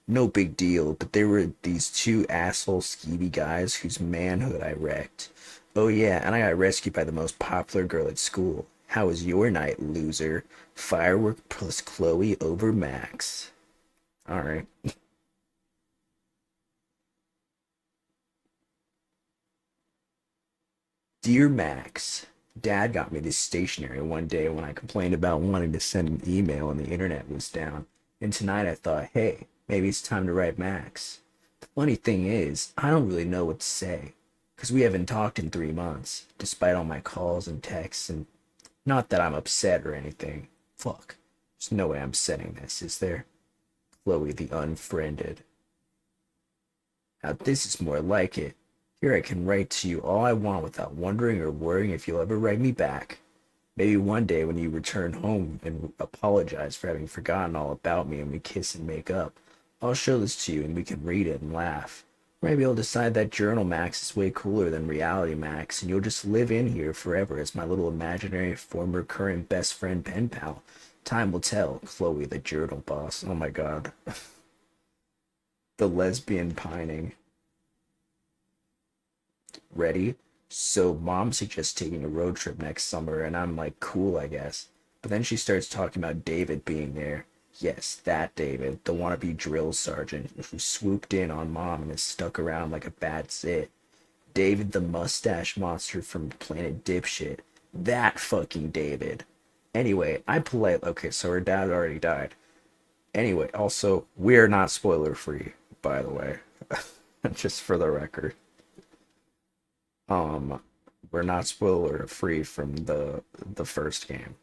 No big deal, but there were these two asshole skeevy guys whose manhood I wrecked. Oh yeah, and I got rescued by the most popular girl at school. How was your night, loser? Firework plus Chloe over Max. All right. Dear Max, Dad got me this stationery one day when I complained about wanting to send an email and the internet was down. And tonight I thought, hey, maybe it's time to write Max. The funny thing is, I don't really know what to say, because we haven't talked in 3 months, despite all my calls and texts, and not that I'm upset or anything. Fuck. There's no way I'm sending this, is there? Chloe the Unfriended. Now this is more like it. Here I can write to you all I want without wondering or worrying if you'll ever write me back. Maybe one day when you return home and apologize for having forgotten all about me and we kiss and make up, I'll show this to you and we can read it and laugh. Or maybe I'll decide that Journal Max is way cooler than Reality Max and you'll just live in here forever as my little imaginary former current best friend pen pal. Time will tell, Chloe the Journal Boss. Oh my god. The lesbian pining. Ready? So mom suggests taking a road trip next summer and I'm like, cool, I guess. But then she starts talking about David being there. Yes, that David, the wannabe drill sergeant who swooped in on mom and is stuck around like a bad zit. David the mustache monster from Planet Dipshit. That fucking David. Anyway, okay, so her dad already died. Anyway, also, we're not spoiler free, by the way. Just for the record. We're not spoiler free from the first game.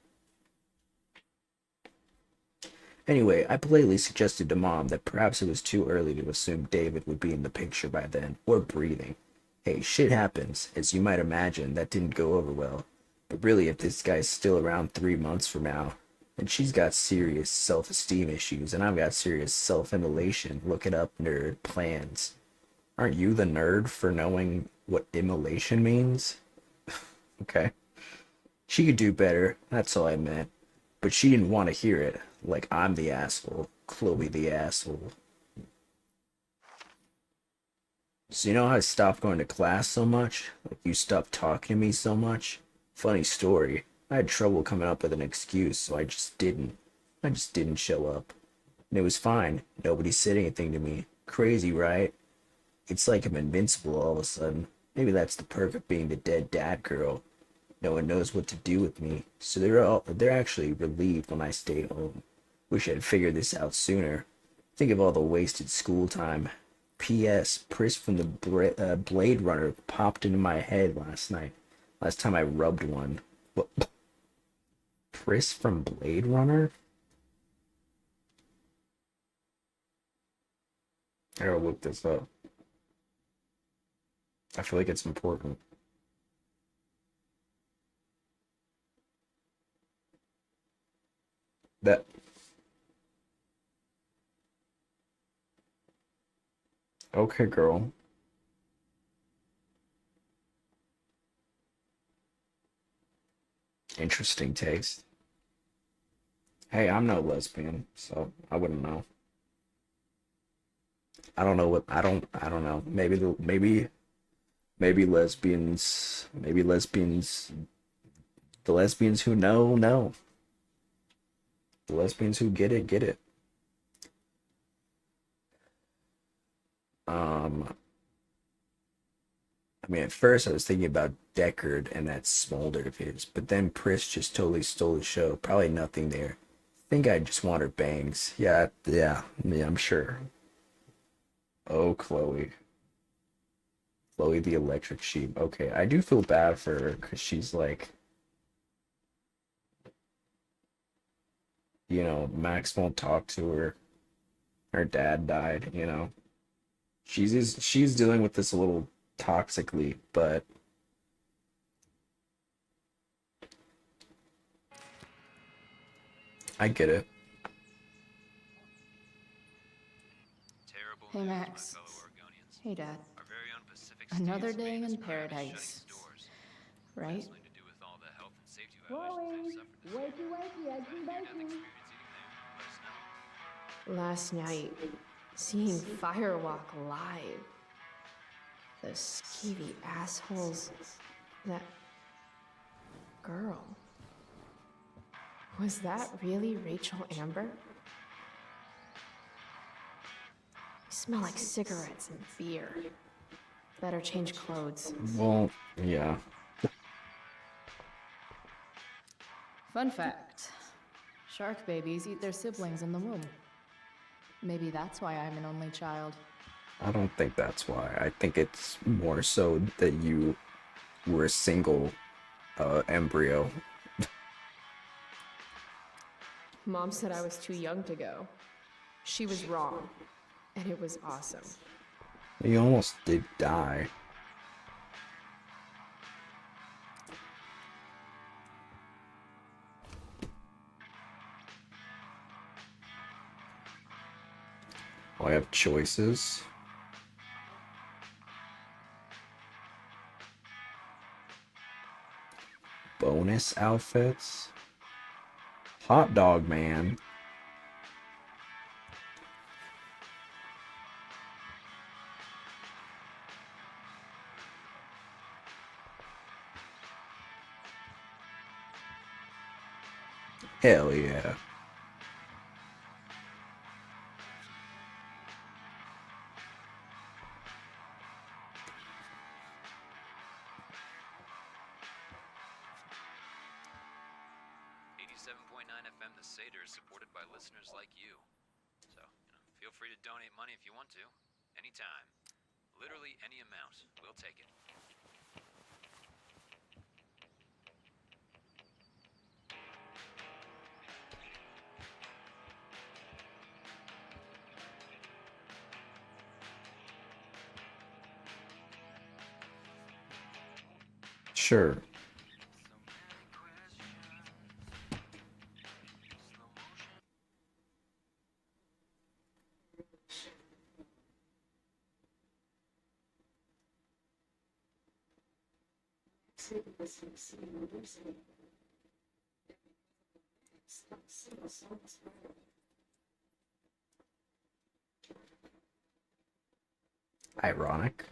Anyway, I politely suggested to mom that perhaps it was too early to assume David would be in the picture by then, or breathing. Hey, shit happens. As you might imagine, that didn't go over well. But really, if this guy's still around 3 months from now, and she's got serious self-esteem issues, and I've got serious self-immolation, look it up, nerd, plans. Aren't you the nerd for knowing what immolation means? Okay. She could do better, that's all I meant. But she didn't want to hear it, like I'm the asshole, Chloe the asshole. So you know how I stopped going to class so much? Like you stopped talking to me so much? Funny story. I had trouble coming up with an excuse, so I just didn't. I just didn't show up. And it was fine. Nobody said anything to me. Crazy, right? It's like I'm invincible all of a sudden. Maybe that's the perk of being the dead dad girl. No one knows what to do with me, so they're actually relieved when I stay home. Wish I'd figured this out sooner. Think of all the wasted school time. P.S. Pris from the Blade Runner popped into my head last night. Last time I rubbed one. What? Pris from Blade Runner? I gotta look this up. I feel like it's important. That. Okay, girl. Interesting taste. Hey, I'm no lesbian, so I wouldn't know. I don't know what I don't know. Maybe lesbians the lesbians who know. The lesbians who get it. I mean, at first I was thinking about Deckard and that smolder of his, but then Pris just totally stole the show. Probably nothing there. Think I just want her bangs. Yeah, I'm sure. Oh, Chloe. Chloe the electric sheep. Okay, I do feel bad for her because she's like, Max won't talk to her. Her dad died, She's dealing with this a little toxically, but I get it. Hey, Max. Hey, Dad. Another day in paradise. Right? Chloe, wakey, wakey, eggsy, bakey. Last night, seeing Firewalk live. Those skeevy assholes. That girl. Was that really Rachel Amber? smell like cigarettes and beer. Better change clothes. Well, yeah. Fun fact. Shark babies eat their siblings in the womb. Maybe that's why I'm an only child. I don't think that's why. I think it's more so that you were a single embryo. Mom said I was too young to go. She was wrong, and it was awesome. You almost did die. I have choices. Bonus outfits. Hot dog man. Hell yeah. FM The Seder is supported by listeners like you. So, feel free to donate money if you want to. Anytime. Literally any amount. We'll take it. Sure. Ironic.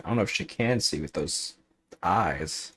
I don't know if she can see with those eyes.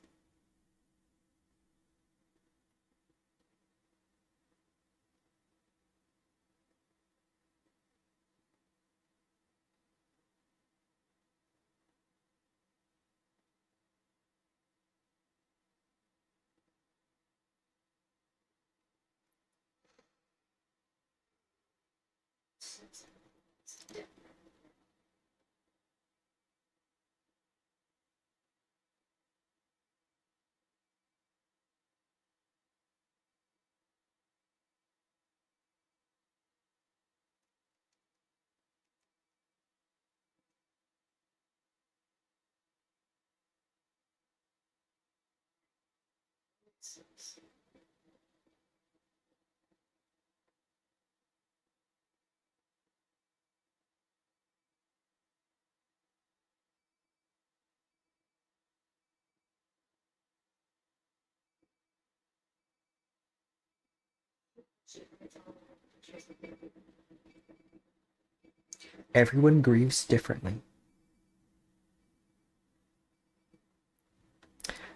Everyone grieves differently.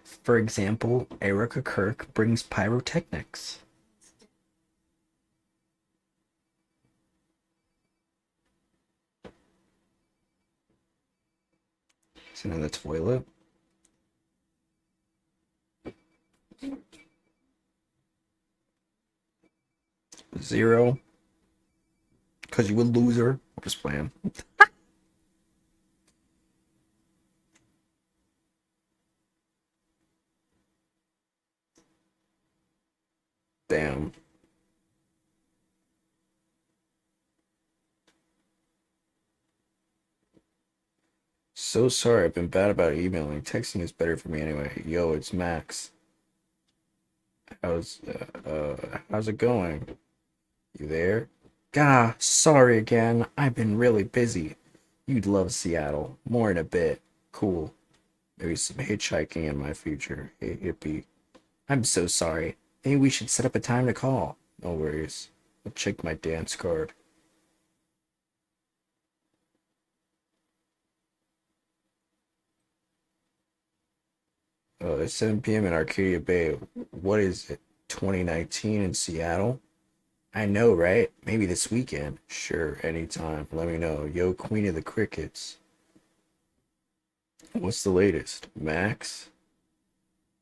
For example, Erica Kirk brings pyrotechnics. It's in the toilet. Zero. Because you a loser. I'm just playing. Damn. So sorry, I've been bad about emailing. Texting is better for me anyway. Yo, it's Max. How's it going? You there? Gah, sorry again. I've been really busy. You'd love Seattle. More in a bit. Cool. Maybe some hitchhiking in my future. Hey, hippie. I'm so sorry. Maybe we should set up a time to call. No worries. I'll check my dance card. Oh, it's 7 p.m. in Arcadia Bay. What is it? 2019 in Seattle? I know, right? Maybe this weekend. Sure, anytime. Let me know. Yo, Queen of the Crickets. What's the latest? Max?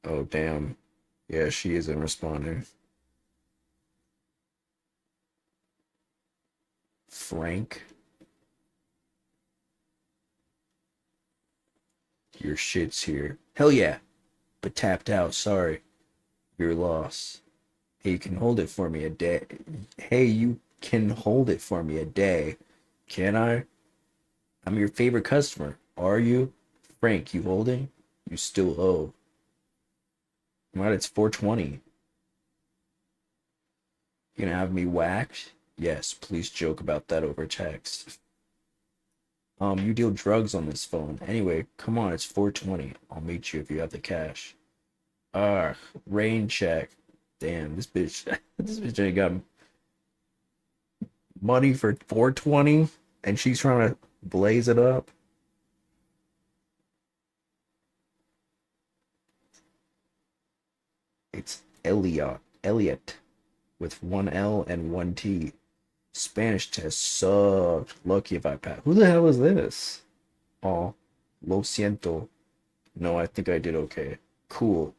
Oh, damn. Yeah, she isn't responding. Frank? Your shit's here. Hell yeah. But tapped out, sorry. Your loss. Hey, you can hold it for me a day. Hey, you can hold it for me a day. Can I? I'm your favorite customer. Are you? Frank, you holding? You still owe. What? It's 420. You gonna have me whacked? Yes, please joke about that over text. You deal drugs on this phone. Anyway, come on, it's 420. I'll meet you if you have the cash. Ah, rain check. Damn, this bitch, this bitch ain't got money for 420, and she's trying to blaze it up. It's Elliot, with one L and one T. Spanish test sucked. Lucky if I pass. Who the hell is this? Oh, lo siento. No, I think I did okay. Cool.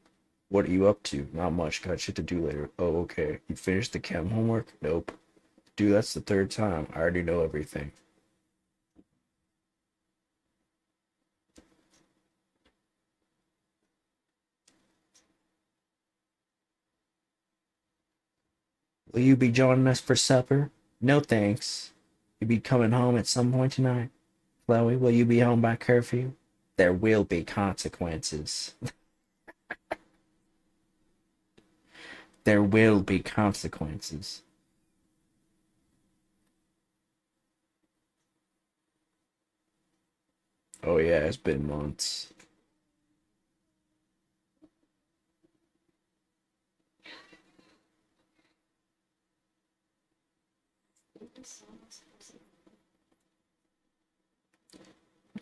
What are you up to? Not much. Got shit to do later. Oh, okay. You finished the chem homework? Nope. Dude, that's the third time. I already know everything. Will you be joining us for supper? No thanks. You be coming home at some point tonight? Chloe, will you be home by curfew? There will be consequences. There will be consequences. Oh yeah, it's been months.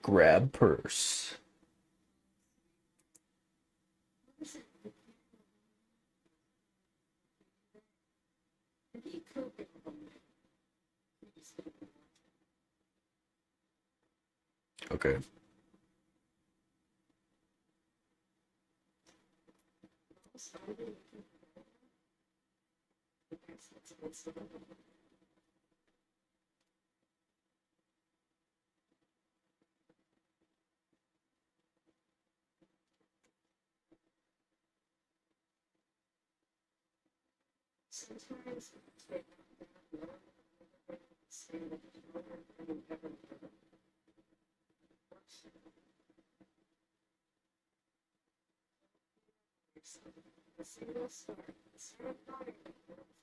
Grab purse. Okay. Sometimes a single start, instead of buying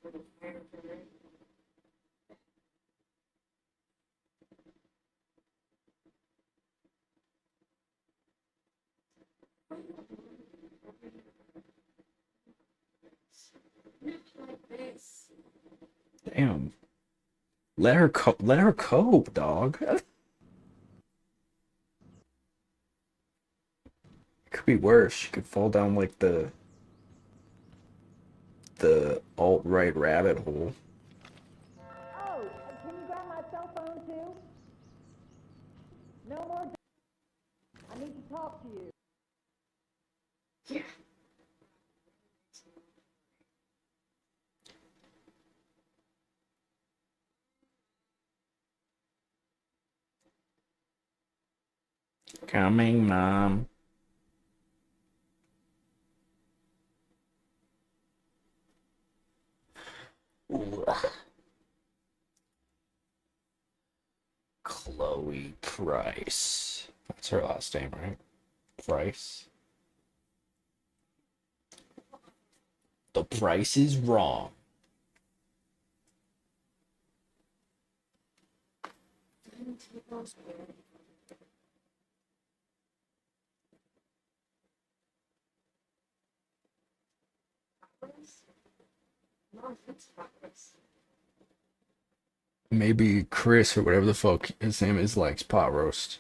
for the higher rate. Like this. Damn. Let her cope, dog. It could be worse. She could fall down like the alt-right rabbit hole. Oh, can you grab my cell phone too? No more. I need to talk to you. Yeah. Coming, mom. Ugh. Chloe Price. That's her last name, right? Price. The price is wrong. Maybe Chris or whatever the fuck his name is likes pot roast.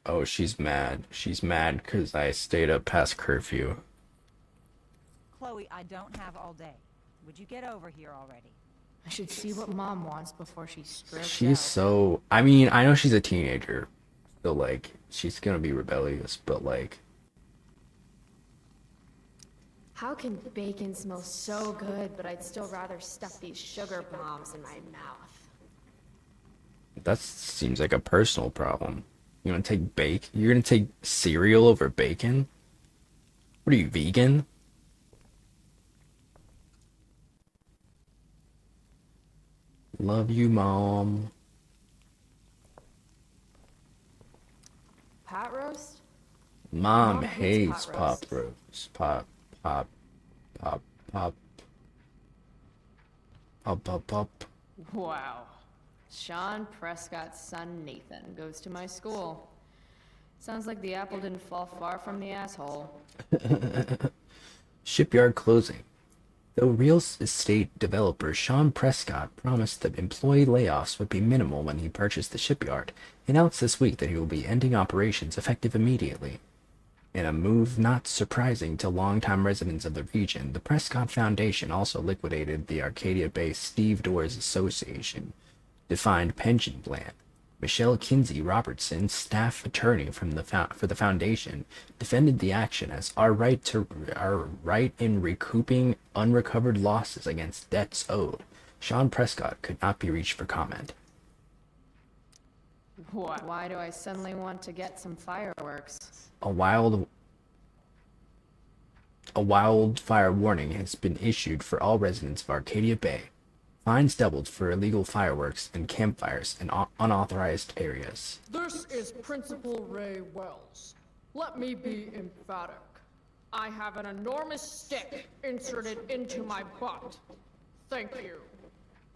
Oh, she's mad. She's mad because I stayed up past curfew. Chloe, I don't have all day. Would you get over here already? I should see what Mom wants before she strokes She's out. so. I mean, I know she's a teenager, so like, she's gonna be rebellious, but like, How can bacon smell so good, but I'd still rather stuff these sugar bombs in my mouth? that seems like a personal problem. You're gonna take You're gonna take cereal over bacon? What are you, vegan? Love you, Mom. Pot roast? Mom Mom hates hates pot pop roast. roast. Pop, pop, pop, pop, pop, pop, pop. Wow. Sean Prescott's son Nathan goes to my school. Sounds like the apple didn't fall far from the asshole. Shipyard closing. Though real estate developer Sean Prescott promised that employee layoffs would be minimal when he purchased the shipyard, he announced this week that he will be ending operations effective immediately. In a move not surprising to longtime residents of the region, the Prescott Foundation also liquidated the Arcadia-based Steve Doors Association defined pension plan. Michelle Kinsey Robertson, staff attorney from for the foundation, defended the action as our right in recouping unrecovered losses against debts owed. Sean Prescott could not be reached for comment. What? Why do I suddenly want to get some fireworks? A wildfire warning has been issued for all residents of Arcadia Bay. Fines doubled for illegal fireworks and campfires in unauthorized areas. This is Principal Ray Wells. Let me be emphatic. I have an enormous stick inserted into my butt. Thank you.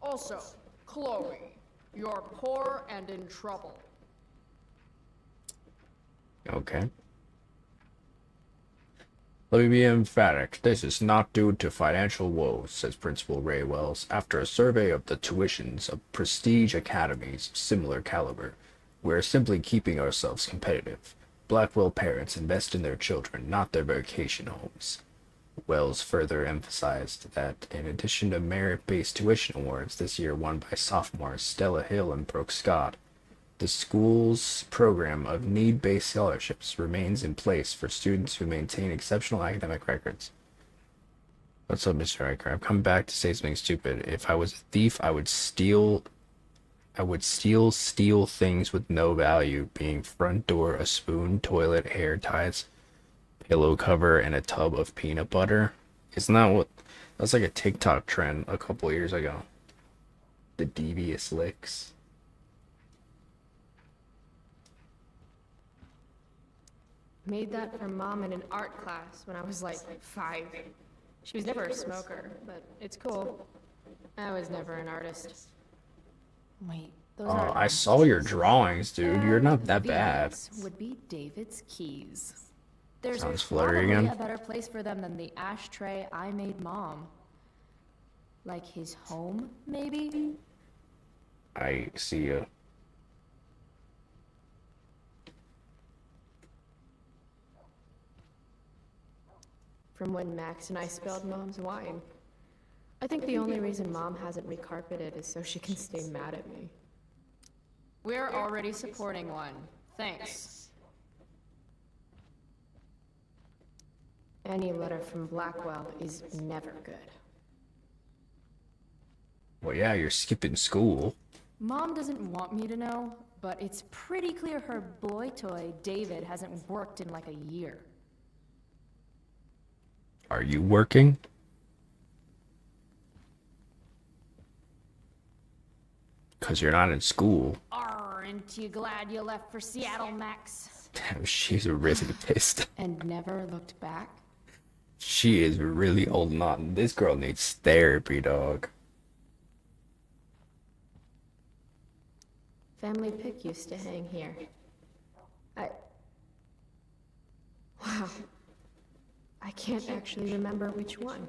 Also, Chloe, you're poor and in trouble. Okay. Let me be emphatic. This is not due to financial woes, says Principal Ray Wells, after a survey of the tuitions of prestige academies of similar caliber. We're simply keeping ourselves competitive. Blackwell parents invest in their children, not their vacation homes. Wells further emphasized that in addition to merit-based tuition awards this year won by sophomores Stella Hill and Brooke Scott, the school's program of need-based scholarships remains in place for students who maintain exceptional academic records. What's up, Mr. Riker? I've come back to say something stupid. If I was a thief, I would steal things with no value, being front door, a spoon, toilet, hair ties, pillow cover, and a tub of peanut butter. Isn't that what... That's like a TikTok trend a couple years ago. The devious licks. Made that for Mom in an art class when I was like 5. She was never a smoker, but it's cool. I was never an artist. Wait, those Oh, aren't I saw your drawings, dude. You're not that bad. These would be David's keys. There's Sounds flirty probably again. a better place for them than the ashtray I made Mom. Like his home, maybe? I see you. From when Max and I spilled Mom's wine. I think the only reason Mom hasn't recarpeted is so she can stay mad at me. We're already supporting one. Thanks. Any letter from Blackwell is never good. Well, yeah, you're skipping school. Mom doesn't want me to know, but it's pretty clear her boy toy, David, hasn't worked in like a year. Are you working? Cause you're not in school. Aren't you glad you left for Seattle, Max? Damn, she's really pissed. And never looked back? She is really holding on. This girl needs therapy, dog. Family Pick used to hang here. Wow. I can't actually remember which one.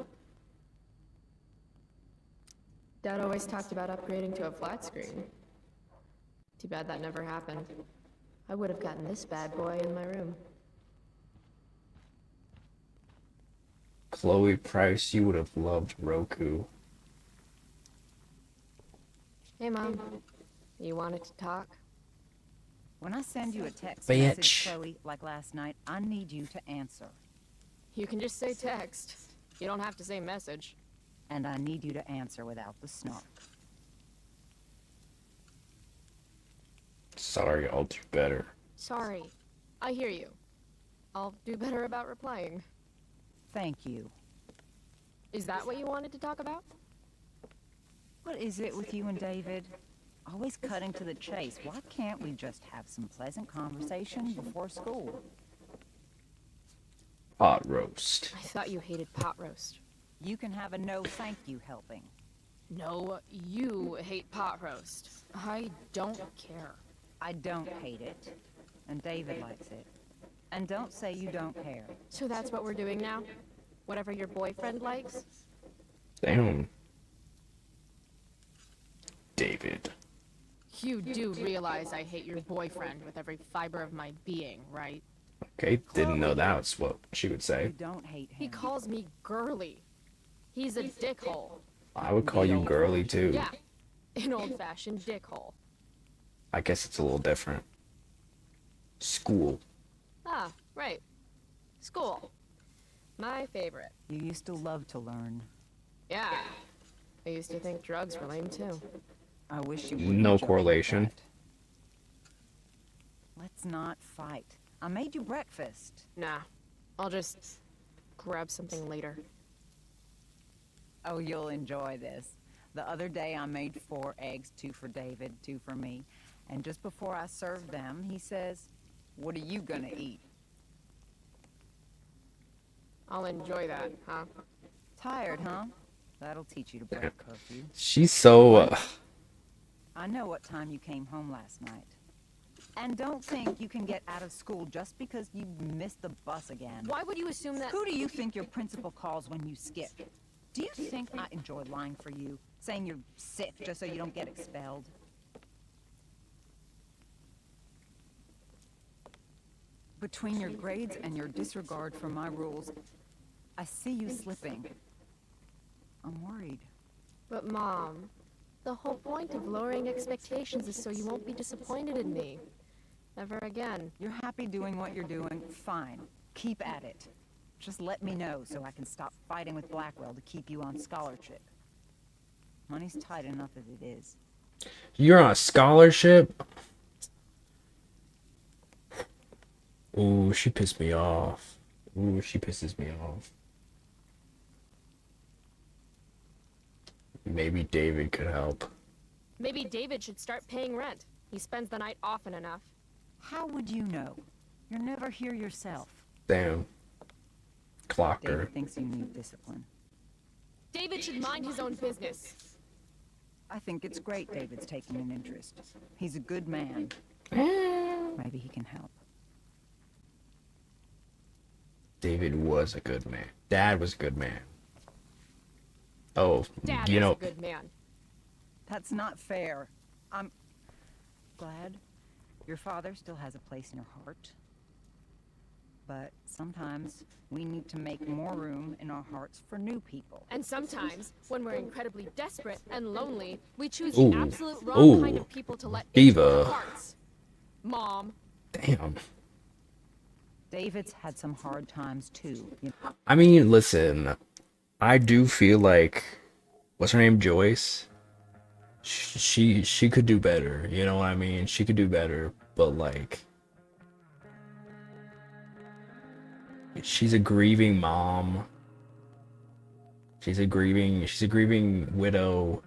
Dad always talked about upgrading to a flat screen. Too bad that never happened. I would have gotten this bad boy in my room. Chloe Price, you would have loved Roku. Hey, Mom. You wanted to talk? When I send you a text Bitch. message, Chloe, like last night, I need you to answer. You can just say text. You don't have to say message. And I need you to answer without the snark. Sorry, I'll do better. Sorry. I hear you. I'll do better about replying. Thank you. Is that what you wanted to talk about? What is it with you and David? Always cutting to the chase. Why can't we just have some pleasant conversation before school? Pot roast. I thought you hated pot roast. You can have a no thank you helping. No, you hate pot roast. I don't care. I don't hate it. And David likes it. And don't say you don't care. So that's what we're doing now? Whatever your boyfriend likes? Damn. David. You do realize I hate your boyfriend with every fiber of my being, right? Okay, didn't know that's what she would You say. don't hate him. He calls me girly. He's a dickhole. I would call you girly too. Yeah, an old-fashioned dickhole. I guess it's a little different. School. Ah, right. School. My favorite. You used to love to learn. Yeah. I used to think drugs were lame too. I wish you wouldn't No joke correlation. like that. Let's not fight. I made you breakfast. Nah. I'll just grab something later. Oh, you'll enjoy this. The other day I made 4 eggs, 2 for David, 2 for me. And just before I served them, he says, "What are you gonna eat?" I'll enjoy that, huh? Tired, huh? That'll teach you to break curfew. She's so. I know what time you came home last night. And don't think you can get out of school just because you missed the bus again. Why would you assume that? Who do you think your principal calls when you skip? Do you think I enjoy lying for you? Saying you're sick just so you don't get expelled? Between your grades and your disregard for my rules, I see you slipping. I'm worried. But Mom, the whole point of lowering expectations is so you won't be disappointed in me. Never again. You're happy doing what you're doing, fine. Keep at it. Just let me know so I can stop fighting with Blackwell to keep you on scholarship. Money's tight enough as it is. You're on a scholarship? Ooh, she pissed me off. Ooh, she pisses me off. Maybe David could help. Maybe David should start paying rent. He spends the night often enough. How would you know? You're never here yourself. Damn. Clocked her. David thinks you need discipline. David should mind his own business. I think it's great David's taking an interest. He's a good man. Maybe he can help. David was a good man. Dad was a good man. Oh, Dad you is know. a good man. That's not fair. I'm glad your father still has a place in your heart. But sometimes we need to make more room in our hearts for new people. And sometimes, when we're incredibly desperate and lonely, we choose Ooh. the absolute wrong kind Ooh. of people to let Diva. into our hearts. Mom. Damn. David's had some hard times too. You know? I mean, listen. I do feel like, what's her name, Joyce? She could do better. You know what I mean? She could do better, but like, she's a grieving mom. She's a grieving widow.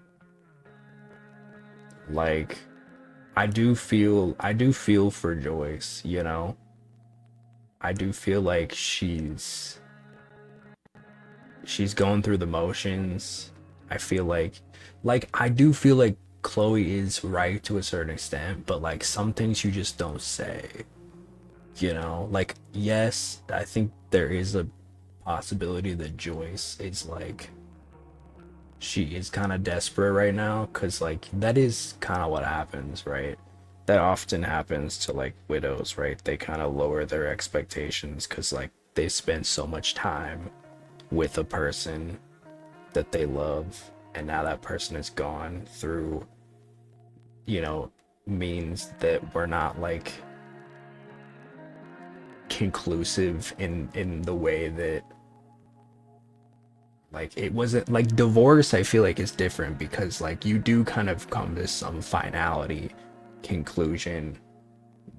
Like, I do feel for Joyce, you know? I do feel like she's going through the motions. I feel like I do feel like Chloe is right to a certain extent, but like some things you just don't say, you know? Like, yes, I think there is a possibility that Joyce is like she is kind of desperate right now, because like that is kind of what happens, right? That often happens to like widows, right? They kind of lower their expectations because like they spend so much time with a person that they love, and now that person is gone through, you know, means that were not like conclusive in the way that like it wasn't like divorce. I feel like is different because like you do kind of come to some finality conclusion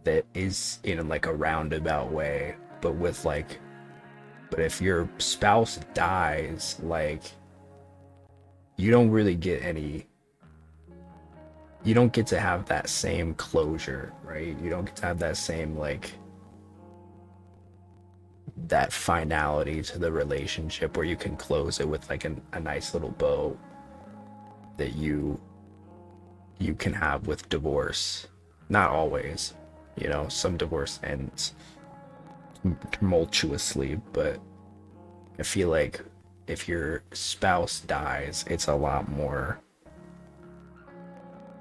that is in like a roundabout way, but with like, but if your spouse dies, like you don't really get any, you don't get to have that same closure, right? You don't get to have that same like that finality to the relationship where you can close it with like a nice little bow that you can have with divorce. Not always, you know, some divorce ends tumultuously, but I feel like if your spouse dies, it's a lot more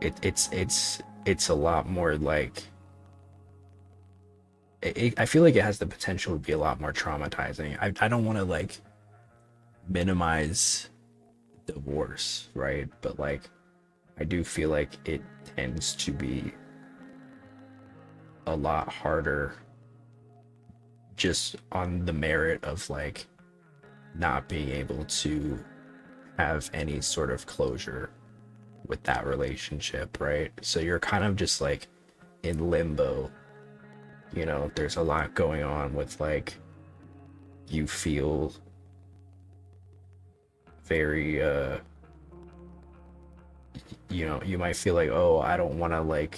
it's a lot more like I feel like it has the potential to be a lot more traumatizing. I don't want to like minimize divorce, right? But like I do feel like it tends to be a lot harder just on the merit of like not being able to have any sort of closure with that relationship, right? So you're kind of just like in limbo, you know. There's a lot going on with like you feel very you know, you might feel like, oh, I don't want to like,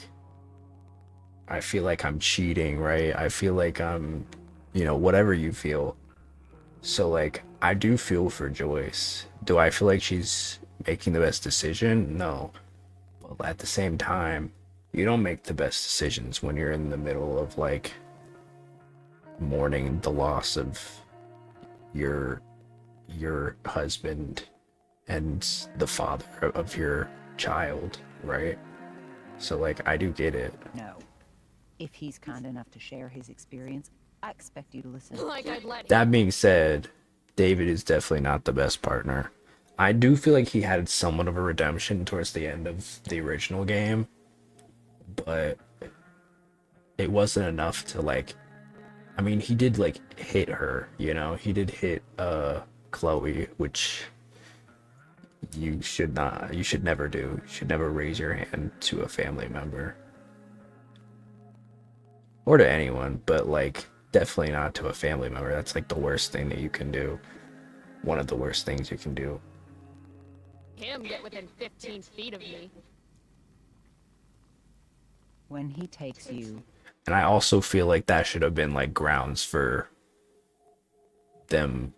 I feel like I'm cheating, right? I feel like I'm, you know, whatever you feel. So like I do feel for Joyce. Do I feel like she's making the best decision? No. But at the same time, you don't make the best decisions when you're in the middle of like mourning the loss of your husband and the father of your child, right? So like I do get it. No. If he's kind enough to share his experience, I expect you to listen. Like I'd let That being said, David is definitely not the best partner. I do feel like he had somewhat of a redemption towards the end of the original game, but it wasn't enough to like, I mean, he did like hit her, you know, he did hit Chloe, which you should not, you should never do. You should never raise your hand to a family member or to anyone, but like definitely not to a family member. That's like the worst thing that you can do. One of the worst things you can do. him get within 15 feet of me. When he takes you, And I also feel like that should have been like grounds for them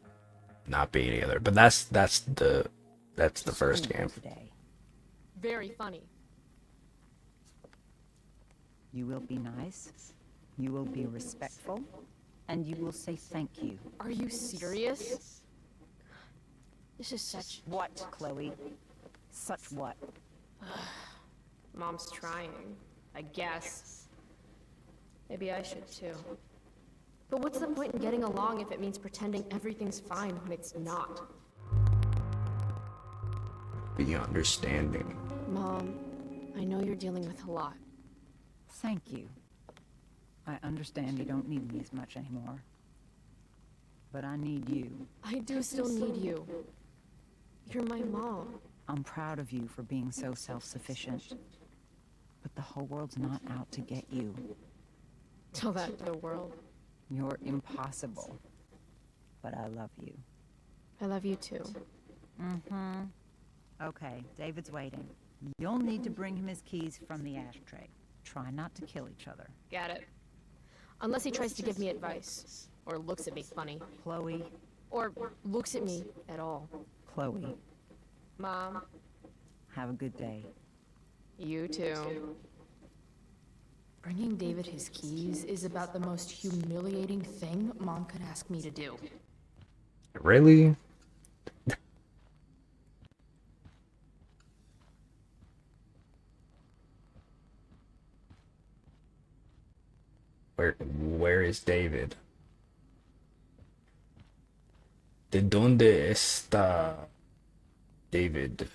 not being together. But that's the first game. today, Very funny. you will be nice, you will be respectful, and you will say thank you. Are you serious? This is such... What, Chloe? Such what? Mom's trying, I guess. Maybe I should too. But what's the point in getting along if it means pretending everything's fine when it's not? Be understanding. Mom, I know you're dealing with a lot. Thank you. I understand you don't need me as much anymore. But I need you. I do still need you. You're my mom. I'm proud of you for being so self-sufficient. But the whole world's not out to get you. Tell that to the world. You're impossible. But I love you. I love you too. Mm-hmm. Okay, David's waiting. You'll need to bring him his keys from the ashtray. Try not to kill each other. Got it. Unless he tries to give me advice. Or looks at me funny. Chloe, Or looks at me at all. Chloe, Mom, have a good day. you too. Bringing David his keys is about the most humiliating thing Mom could ask me to do. Really? Where is David? ¿De dónde está David?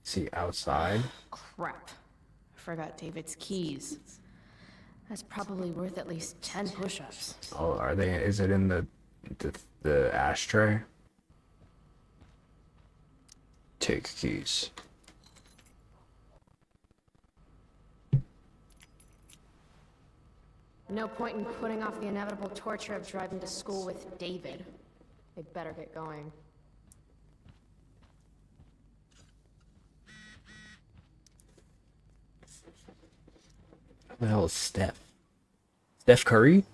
Is he outside? Crap. I forgot David's keys. That's probably worth at least 10 push-ups. Oh, are they? Is it in the ashtray? Take keys. No point in putting off the inevitable torture of driving to school with David. They better get going. Who the hell is Steph? Steph Curry?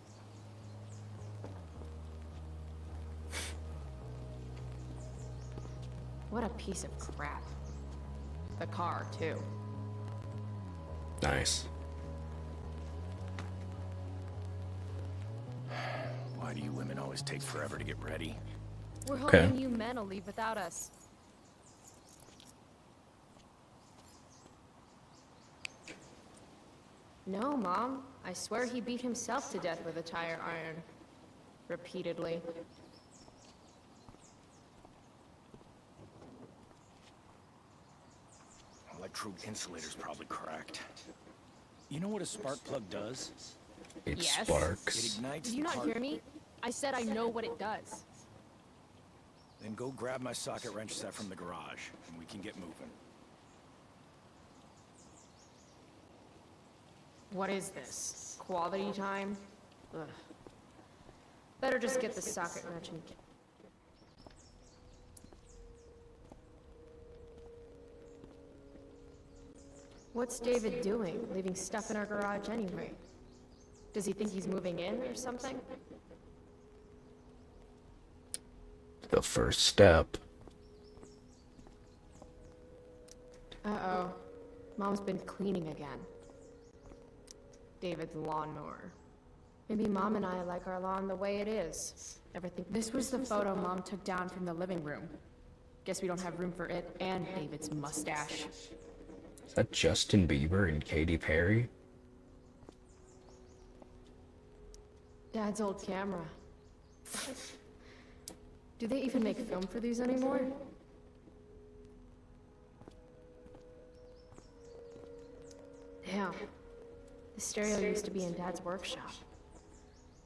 What a piece of crap. The car, too. Nice. Why do you women always take forever to get ready? We're Okay. hoping you men will leave without us. No, Mom. I swear he beat himself to death with a tire iron. Repeatedly. Electrode insulator's probably cracked. You know what a spark plug does? It Yes. It sparks. ignites Did you the not part- hear me? I said I know what it does. Then go grab my socket wrench set from the garage, and we can get moving. What is this? Quality time? Ugh. Better just get the socket wrench and get... What's David doing, leaving stuff in our garage anyway? Does he think he's moving in or something? The first step. Uh-oh. Mom's been cleaning again. David's lawnmower. Maybe Mom and I like our lawn the way it is. Everything. This was the photo Mom took down from the living room. Guess we don't have room for it and David's mustache. Is that Justin Bieber and Katy Perry? Dad's old camera. Do they even make film for these anymore? Damn. The stereo used to be in Dad's workshop.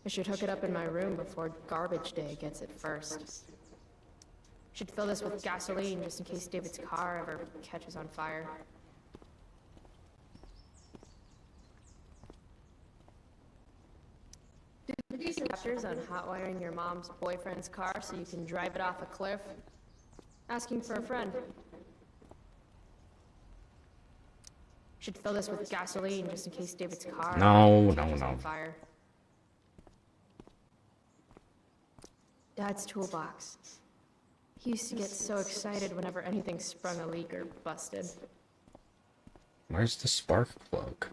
I should hook it up in my room before garbage day gets it first. Should fill this with gasoline just in case David's car ever catches on fire. Do these chapters on hotwiring your mom's boyfriend's car so you can drive it off a cliff? Asking for a friend. Should fill this with gasoline just in case David's car catches on fire. Dad's toolbox. He used to get so excited whenever anything sprung a leak or busted. Where's the spark plug?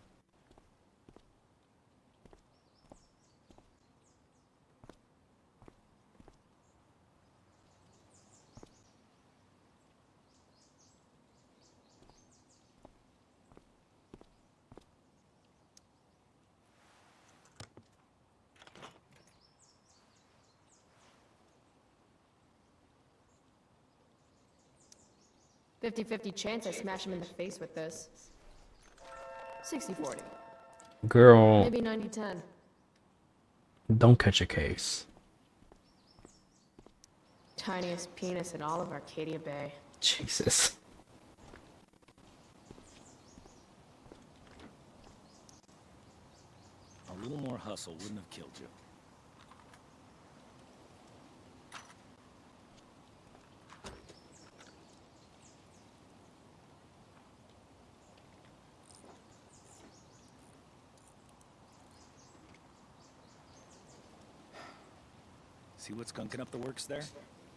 "50-50 chance I smash him in the face with this. 60-40. Girl, Maybe 90-10. don't catch a case. Tiniest penis in all of Arcadia Bay. Jesus. A little more hustle wouldn't have killed you. See what's gunking up the works there?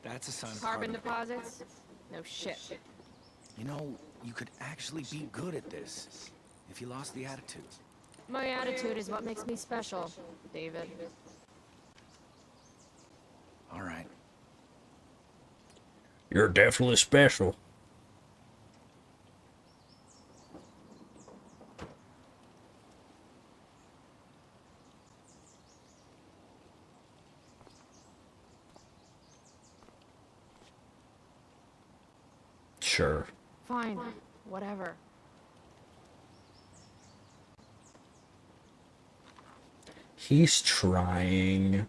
That's a sign of Carbon carbon. deposits? No shit. You know, you could actually be good at this if you lost the attitude. My attitude is what makes me special, David. All right. You're definitely special. Sure. Fine, whatever. He's trying.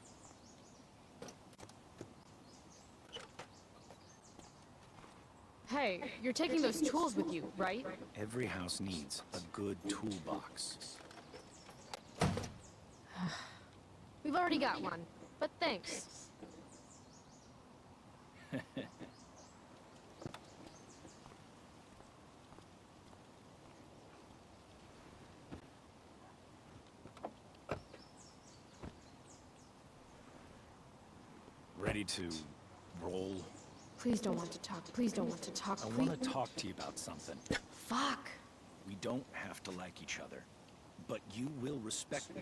Hey, you're taking those tools with you, right? Every house needs a good toolbox. We've already got one, but thanks. Ready to roll? Please don't want to talk. Please don't want to talk. I Please. want to talk to you about something. Fuck. We don't have to like each other, but you will respect me.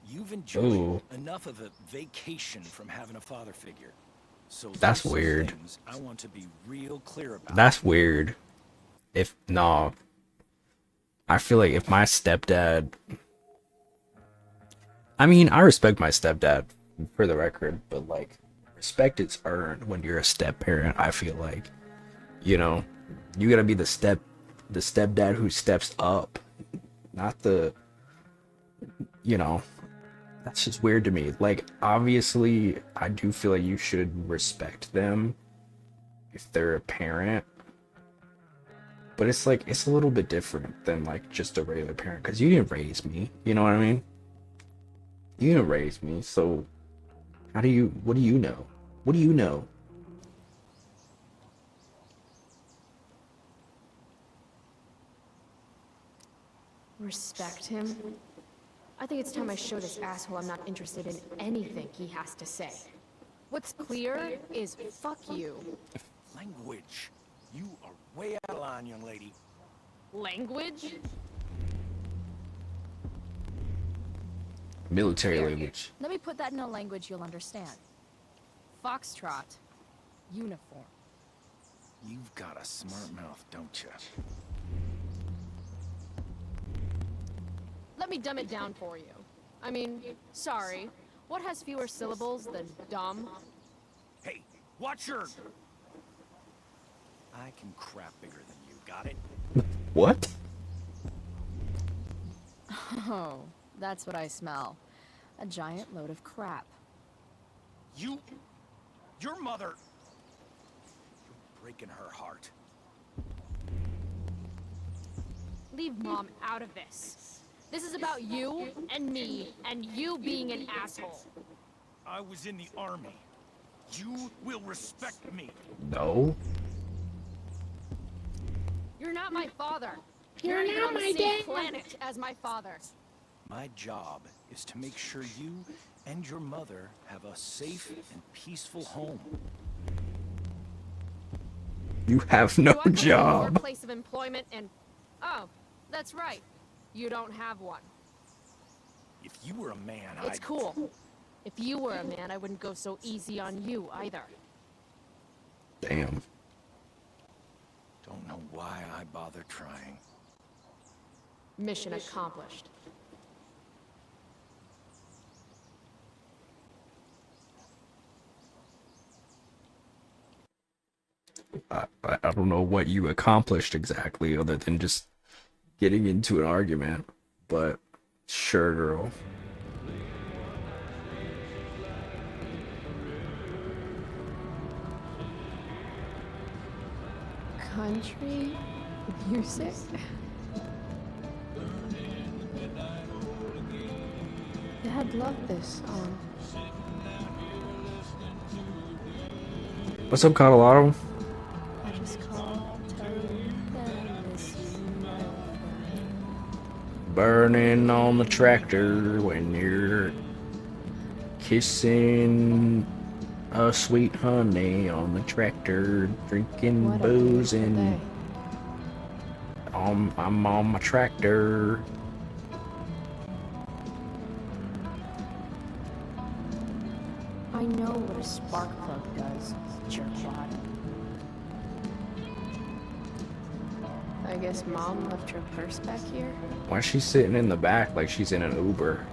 You've enjoyed Ooh. enough of a vacation from having a father figure. So That's there's some weird. things I want to be real clear about. That's weird. If no, I feel like if my stepdad, I mean, I respect my stepdad for the record, but like, respect is earned when you're a step parent. I feel like, you know, you gotta be the stepdad who steps up, not the, you know, that's just weird to me. Like, obviously, I do feel like you should respect them if they're a parent. But it's like, it's a little bit different than like just a regular parent. Because you didn't raise me. You know what I mean? You didn't raise me. So what do you know? What do you know? Respect him? I think it's time I show this asshole I'm not interested in anything he has to say. What's clear is fuck you. Language. You are way out of line, young lady. Language? Military Here. language. Let me put that in a language you'll understand. Foxtrot. Uniform. You've got a smart mouth, don't you? Let me dumb it down for you. I mean, sorry. What has fewer syllables than dumb? Hey, watch your... I can crap bigger than you, got it? What? Oh, that's what I smell. A giant load of crap. Your mother... You're breaking her heart. Leave Mom out of this. This is about you and me and you being an asshole. I was in the army. You will respect me. No. You're not my father. You're not on the same planet as my father. My job is to make sure you and your mother have a safe and peaceful home. You have no So I go to your job. place of employment and... Oh, that's right. You don't have one. If you were a man, It's cool. If you were a man, I wouldn't go so easy on you either. Damn. Don't know why I bother trying. Mission accomplished. I don't know what you accomplished exactly other than just getting into an argument, but sure, girl. Country music? Dad loved this song. What's up, Colorado? I just called to tell you that I miss you. Burning on the tractor when you're kissing Sweet honey on the tractor, drinking What a booze beautiful and day. I'm on my tractor. I know what a spark plug does, jerkwad. I guess Mom left her purse back here? Why is she sitting in the back like she's in an Uber?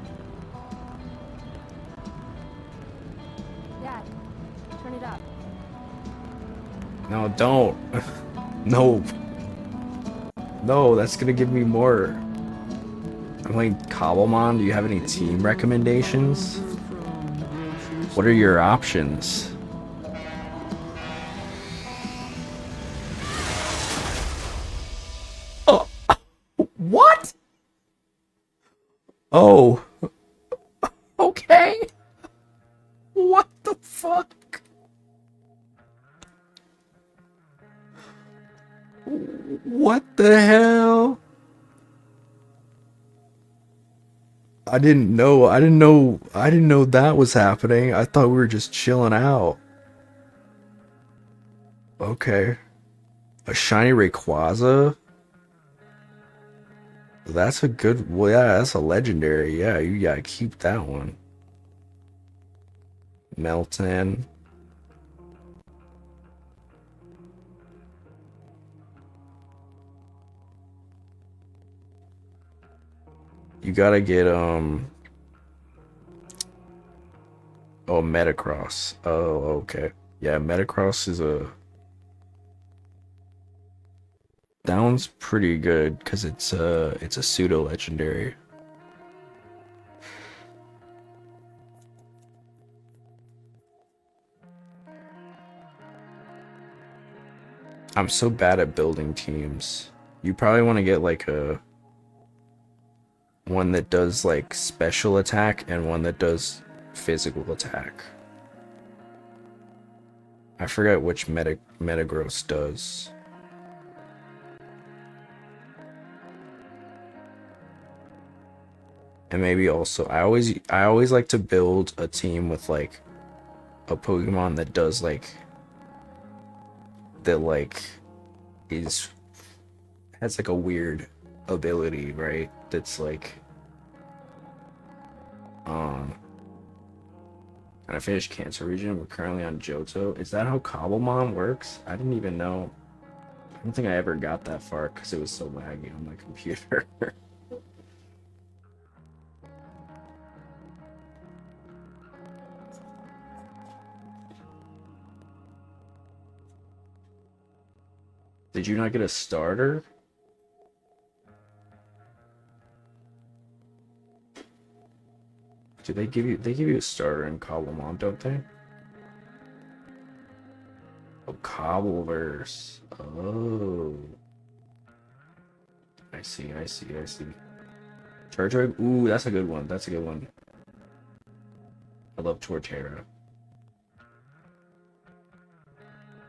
Dad, turn it up. No, don't. No. No, that's gonna give me more. I'm like, Cobblemon, do you have any team recommendations? What are your options? Oh, what? Oh, okay. What the fuck? What the hell? I didn't know that was happening. I thought we were just chilling out. Okay. A shiny Rayquaza? That's a good, well, yeah, that's a legendary. Yeah, you gotta keep that one. Melton. You gotta get, oh, Metacross. Oh, okay. Yeah, Metacross is that one's pretty good because it's a pseudo legendary. I'm so bad at building teams. You probably want to get like a one that does like special attack and one that does physical attack. I forget which Metagross does. And maybe also I always like to build a team with like a Pokemon that does like is has like a weird ability, right? That's like and I finished Cancer Region. We're currently on Johto. Is that how Cobblemon works? I didn't even know. I don't think I ever got that far because it was so laggy on my computer. Did you not get a starter? Do they give you a starter in Cobblemon, don't they? Oh, Cobbleverse. Oh. I see. Turtwig? Ooh, that's a good one. That's a good one. I love Torterra.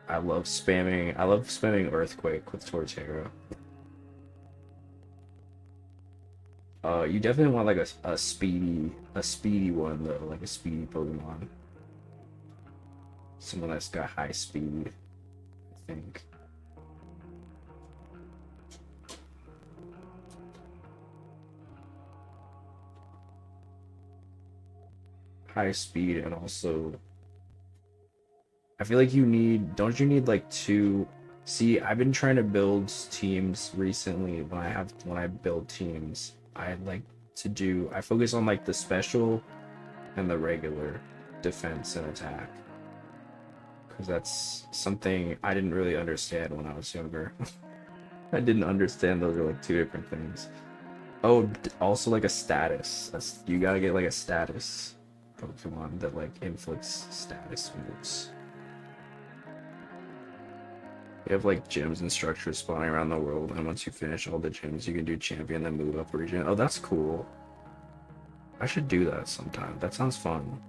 I love spamming Earthquake with Torterra. You definitely want like a speedy one though, like a speedy Pokemon. Someone that's got high speed, I think. High speed and also I feel like don't you need like two. See, I've been trying to build teams recently. When I build teams, I focus on like the special and the regular defense and attack. Because that's something I didn't really understand when I was younger. I didn't understand those are like two different things. Oh, also like a status. You gotta get like a status Pokemon that like inflicts status moves. You have like gyms and structures spawning around the world, and once you finish all the gyms, you can do champion, then move up region. Oh, that's cool. I should do that sometime. That sounds fun.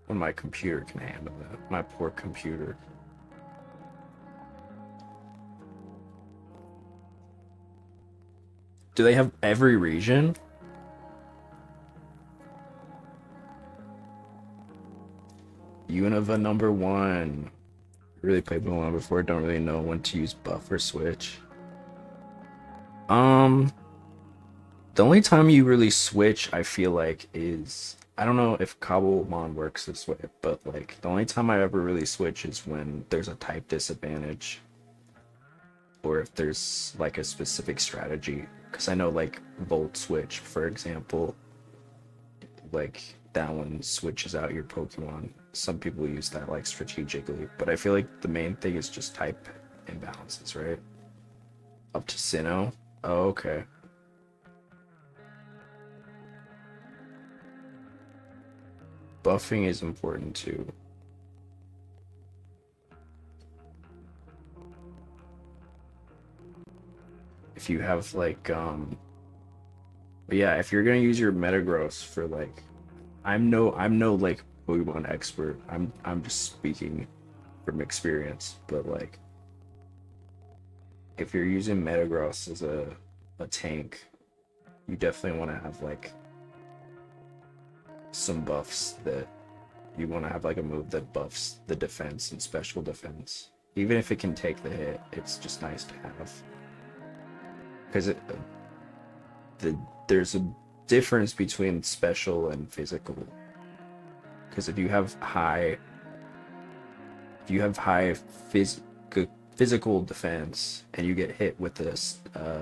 When my computer can handle that. My poor computer. Do they have every region? Unova number 1. Really played Pokemon before, don't really know when to use buff or switch. The only time you really switch, I feel like, is, I don't know if Cobblemon works this way, but like the only time I ever really switch is when there's a type disadvantage, or if there's like a specific strategy. Because I know like Volt Switch, for example, like that one switches out your Pokemon. Some people use that like strategically, but I feel like the main thing is just type imbalances, right? Up to Sinnoh. Oh, okay. Buffing is important too. If you have like but yeah, if you're gonna use your Metagross for like, I'm no like Pokemon expert. I'm just speaking from experience, but like if you're using Metagross as a tank, you definitely want to have like some buffs. That you want to have like a move that buffs the defense and special defense. Even if it can take the hit, it's just nice to have. Because there's a difference between special and physical. Because if you have high physical defense and you get hit with a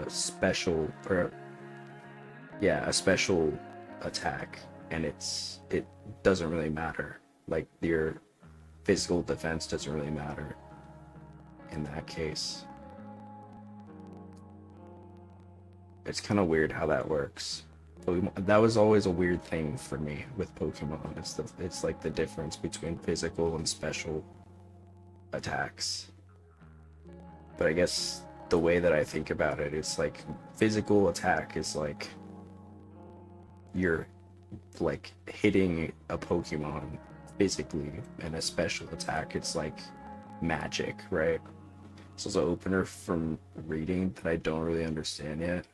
special, or yeah, a special attack, and it doesn't really matter. Like your physical defense doesn't really matter in that case. It's kind of weird how that works. That was always a weird thing for me with Pokemon. It's like the difference between physical and special attacks. But I guess the way that I think about it is like physical attack is like you're like hitting a Pokemon physically, and a special attack, it's like magic, right? So it's an opener from reading that I don't really understand yet.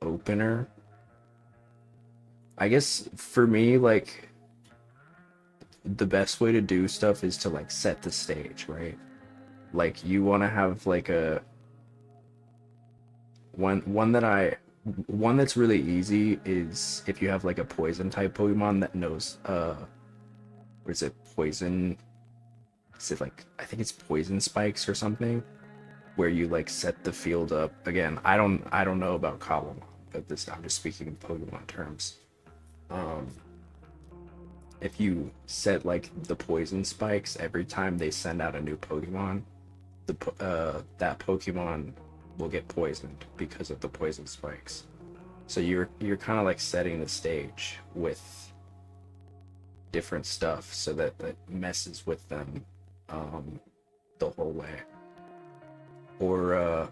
Opener, I guess for me, like the best way to do stuff is to like set the stage, right? Like you want to have like a one that's really easy is if you have like a poison type Pokemon that knows what is it, poison, is it like, I think it's poison spikes or something, where you like set the field up. Again, I don't know about Cobblemon, but this, I'm just speaking in Pokemon terms. If you set like the poison spikes every time they send out a new Pokemon, that Pokemon will get poisoned because of the poison spikes. So you're kind of like setting the stage with different stuff so that that messes with them the whole way. Or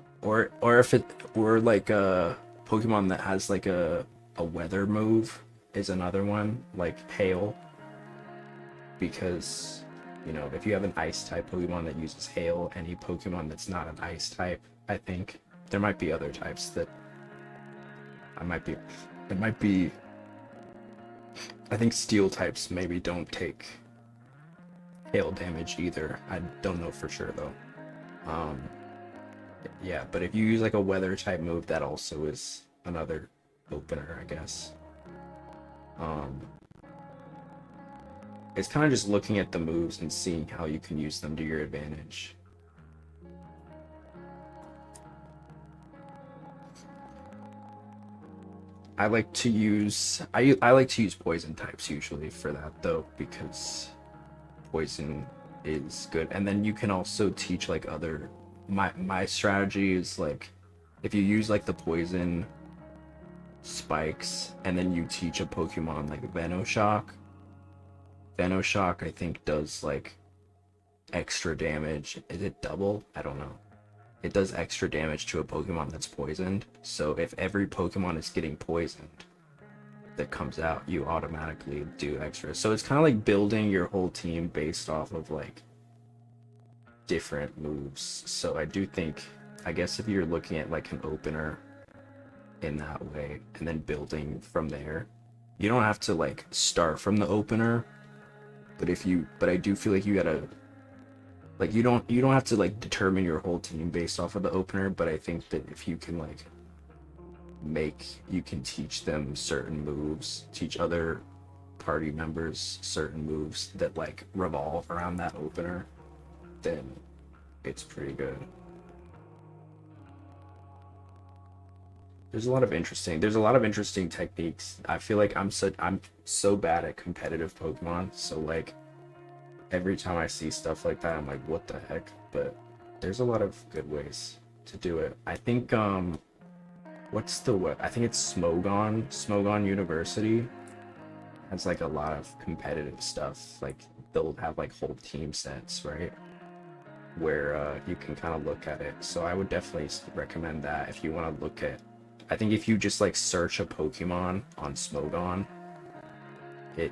if it were like a Pokemon that has like a weather move is another one, like hail. Because, you know, if you have an ice type Pokemon that uses hail, any Pokemon that's not an ice type, I think there might be other types that I think steel types maybe don't take hail damage either. I don't know for sure though. Yeah, but if you use like a weather type move, that also is another opener, I guess. It's kind of just looking at the moves and seeing how you can use them to your advantage. I like to use poison types usually for that though, because poison is good. And then you can also teach like other, my strategy is like, if you use like the poison spikes and then you teach a Pokemon like Venoshock I think does like extra damage. Is it double? I don't know. It does extra damage to a Pokemon that's poisoned. So if every Pokemon is getting poisoned that comes out, you automatically do extra. So it's kind of like building your whole team based off of like different moves. So I do think, I guess if you're looking at like an opener in that way and then building from there, you don't have to like start from the opener, But I do feel like you gotta, like, you don't have to like determine your whole team based off of the opener, but I think that if you can like you can teach them certain moves, teach other party members certain moves that like revolve around that opener, then it's pretty good. There's a lot of interesting techniques. I feel like I'm so bad at competitive Pokemon, so like every time I see stuff like that, I'm like, what the heck? But there's a lot of good ways to do it. I think I think it's Smogon University has like a lot of competitive stuff. Like they'll have like whole team sets, right? Where you can kind of look at it. So I would definitely recommend that if you want to look at. I think if you just like search a Pokemon on Smogon, it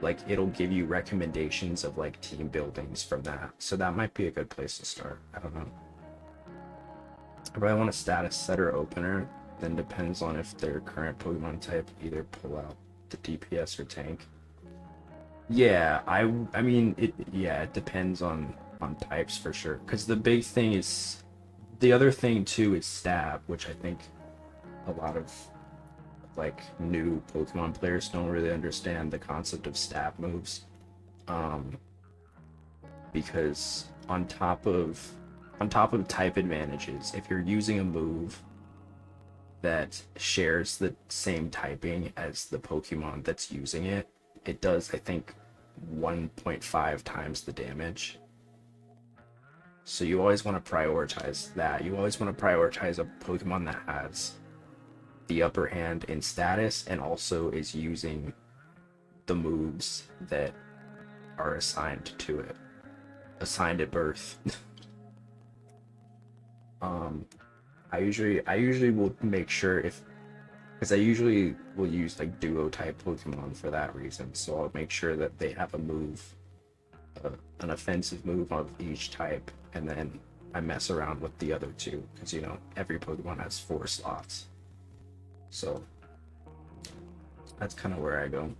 like it'll give you recommendations of like team buildings from that. So that might be a good place to start. I don't know. I probably want a status setter opener, then depends on if their current Pokemon type either pull out the DPS or tank. Yeah, I mean it depends on types for sure. Because the big thing is the other thing too is stab, which I think a lot of like new Pokemon players don't really understand the concept of stab moves. Because on top of type advantages, if you're using a move that shares the same typing as the Pokemon that's using it, it does, I think, 1.5 times the damage. So you always want to prioritize that. You always want to prioritize a Pokemon that has the upper hand in status and also is using the moves that are assigned to it. Assigned at birth. I usually will make sure because I usually will use like duo type Pokemon for that reason. So I'll make sure that they have a move, an offensive move of each type, and then I mess around with the other two because you know every Pokemon has 4 slots. So that's kind of where I go.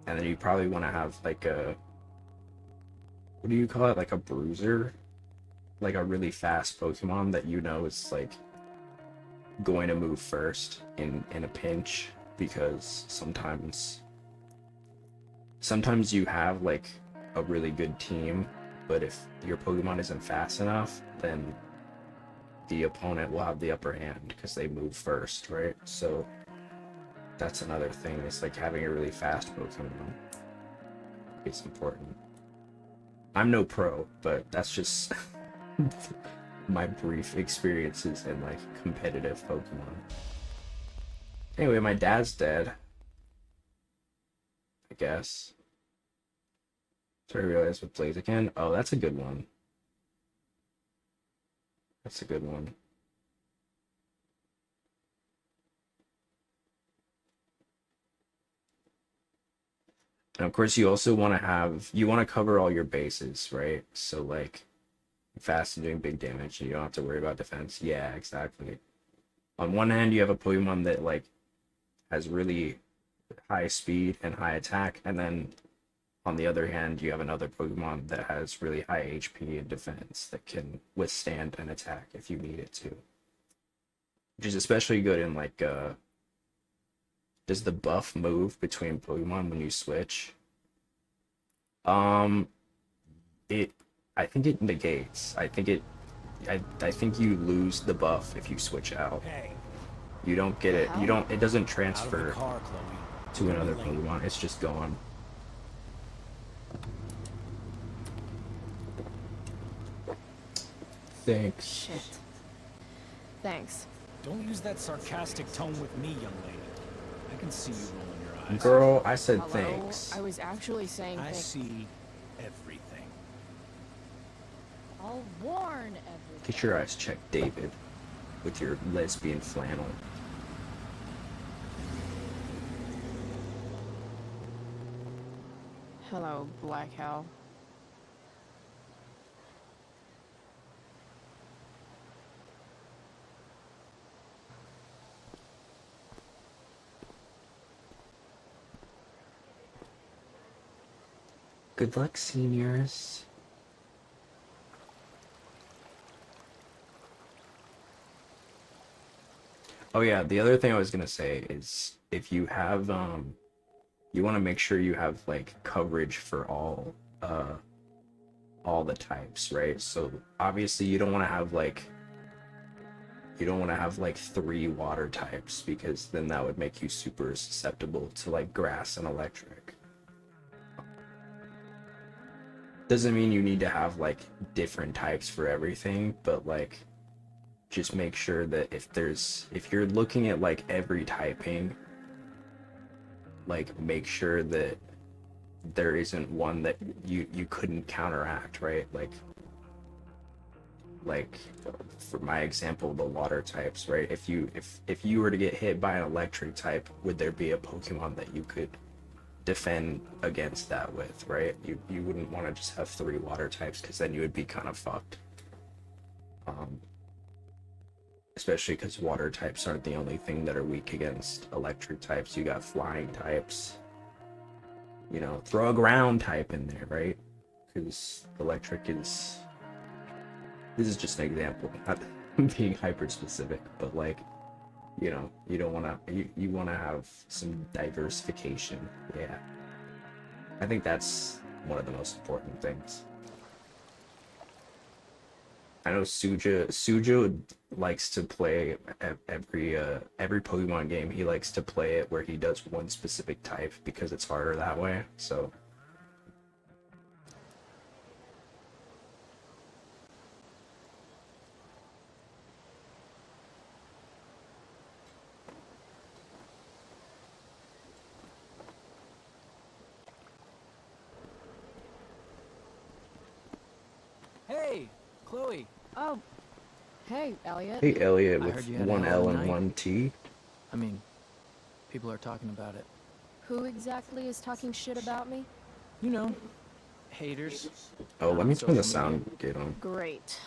And then you probably want to have like a, what do you call it? Like a bruiser, like a really fast Pokemon that you know is like going to move first in a pinch, because sometimes you have like a really good team, but if your Pokemon isn't fast enough, then the opponent will have the upper hand because they move first, right? So that's another thing, is like having a really fast Pokemon. It's important. I'm no pro, but that's just my brief experiences in like competitive Pokemon. Anyway, my dad's dead, I guess. So I realized with Blaziken. Oh, that's a good one. That's a good one. And of course, you also want to cover all your bases, right? So like fast and doing big damage, and you don't have to worry about defense. Yeah, exactly. On one hand, you have a Pokemon that like has really high speed and high attack, and then on the other hand, you have another Pokemon that has really high HP and defense that can withstand an attack if you need it to. Which is especially good in like does the buff move between Pokemon when you switch? I think it negates. I think you lose the buff if you switch out. Hey, You don't get it. It doesn't transfer car, Chloe. to another Pokemon. It's just gone. Thanks. Shit. Thanks. Don't use that sarcastic tone with me, young lady. I can see you rolling your eyes. Girl, I said Hello? thanks. I was actually saying I thanks. see everything. I'll warn everyone. Get your eyes checked, David, with your lesbian flannel. Hello, Black Hell. Good luck, seniors. Oh yeah, the other thing I was gonna say is if you have you want to make sure you have like coverage for all the types, right? So obviously you don't want to have like 3 water types because then that would make you super susceptible to like grass and electric. Doesn't mean you need to have like different types for everything, but like just make sure that if you're looking at like every typing, like make sure that there isn't one that you couldn't counteract, right? Like for my example, the water types, right? If you were to get hit by an electric type, would there be a Pokemon that you could defend against that with, right? You wouldn't want to just have 3 water types because then you would be kind of fucked. Especially because water types aren't the only thing that are weak against electric types. You got flying types. You know, throw a ground type in there, right? Because electric is... This is just an example, not being hyper specific, but like, you know, you don't want to, you want to have some diversification. Yeah. I think that's one of the most important things. I know Sujo likes to play every Pokemon game. He likes to play it where he does one specific type because it's harder that way. So Hey, Chloe. Oh, hey, Elliot. hey, Elliot I with heard you had a one hell of L a and night. one T. I mean, people are talking about it. Who exactly is talking shit about me? You know, haters. Oh, let me On turn the social media. sound gate on. Great.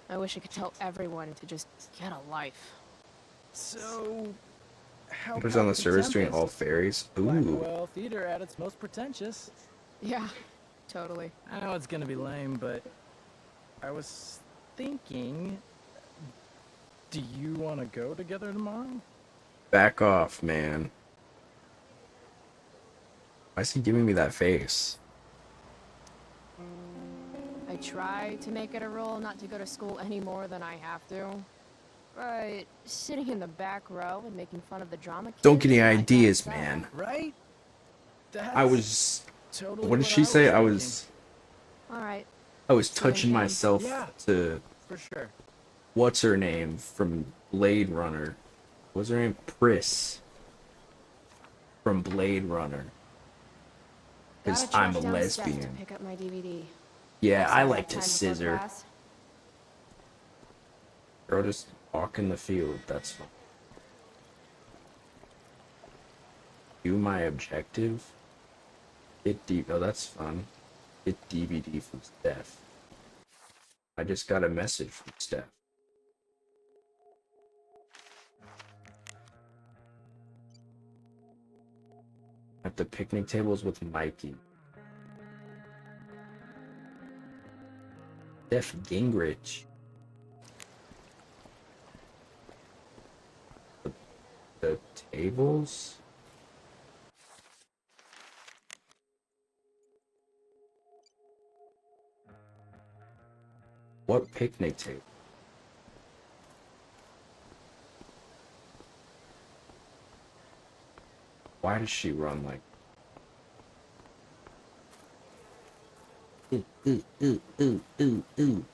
I wish I could tell everyone to just get a life. So, how What is on the about service doing Tempest? all fairies? Ooh. Blackwell Theater at its most pretentious. Yeah, totally. I know it's gonna be lame, but I was thinking, do you want to go together tomorrow? Back off, man. Why is he giving me that face? I try to make it a rule not to go to school any more than I have to. But sitting in the back row and making fun of the drama kids... Don't get any I gotta ideas, say, man. Right? I was... Totally What did she say? I was Alright, touching again. myself Yeah. to... for sure. What's her name from Blade Runner? What's her name? Pris. From Blade Runner. Because gotta I'm a track down Steph to lesbian. pick up my DVD. Yeah, Also, I have like to time before scissor. class. Girl, just walk in the field. That's fine. Do my objective. Get deep. Oh, that's fun. Get DVD from Steph. I just got a message from Steph. At the picnic tables with Mikey. Steph Gingrich. The tables? What picnic table? Why does she run like... Ooh, ooh, ooh, ooh, ooh, ooh.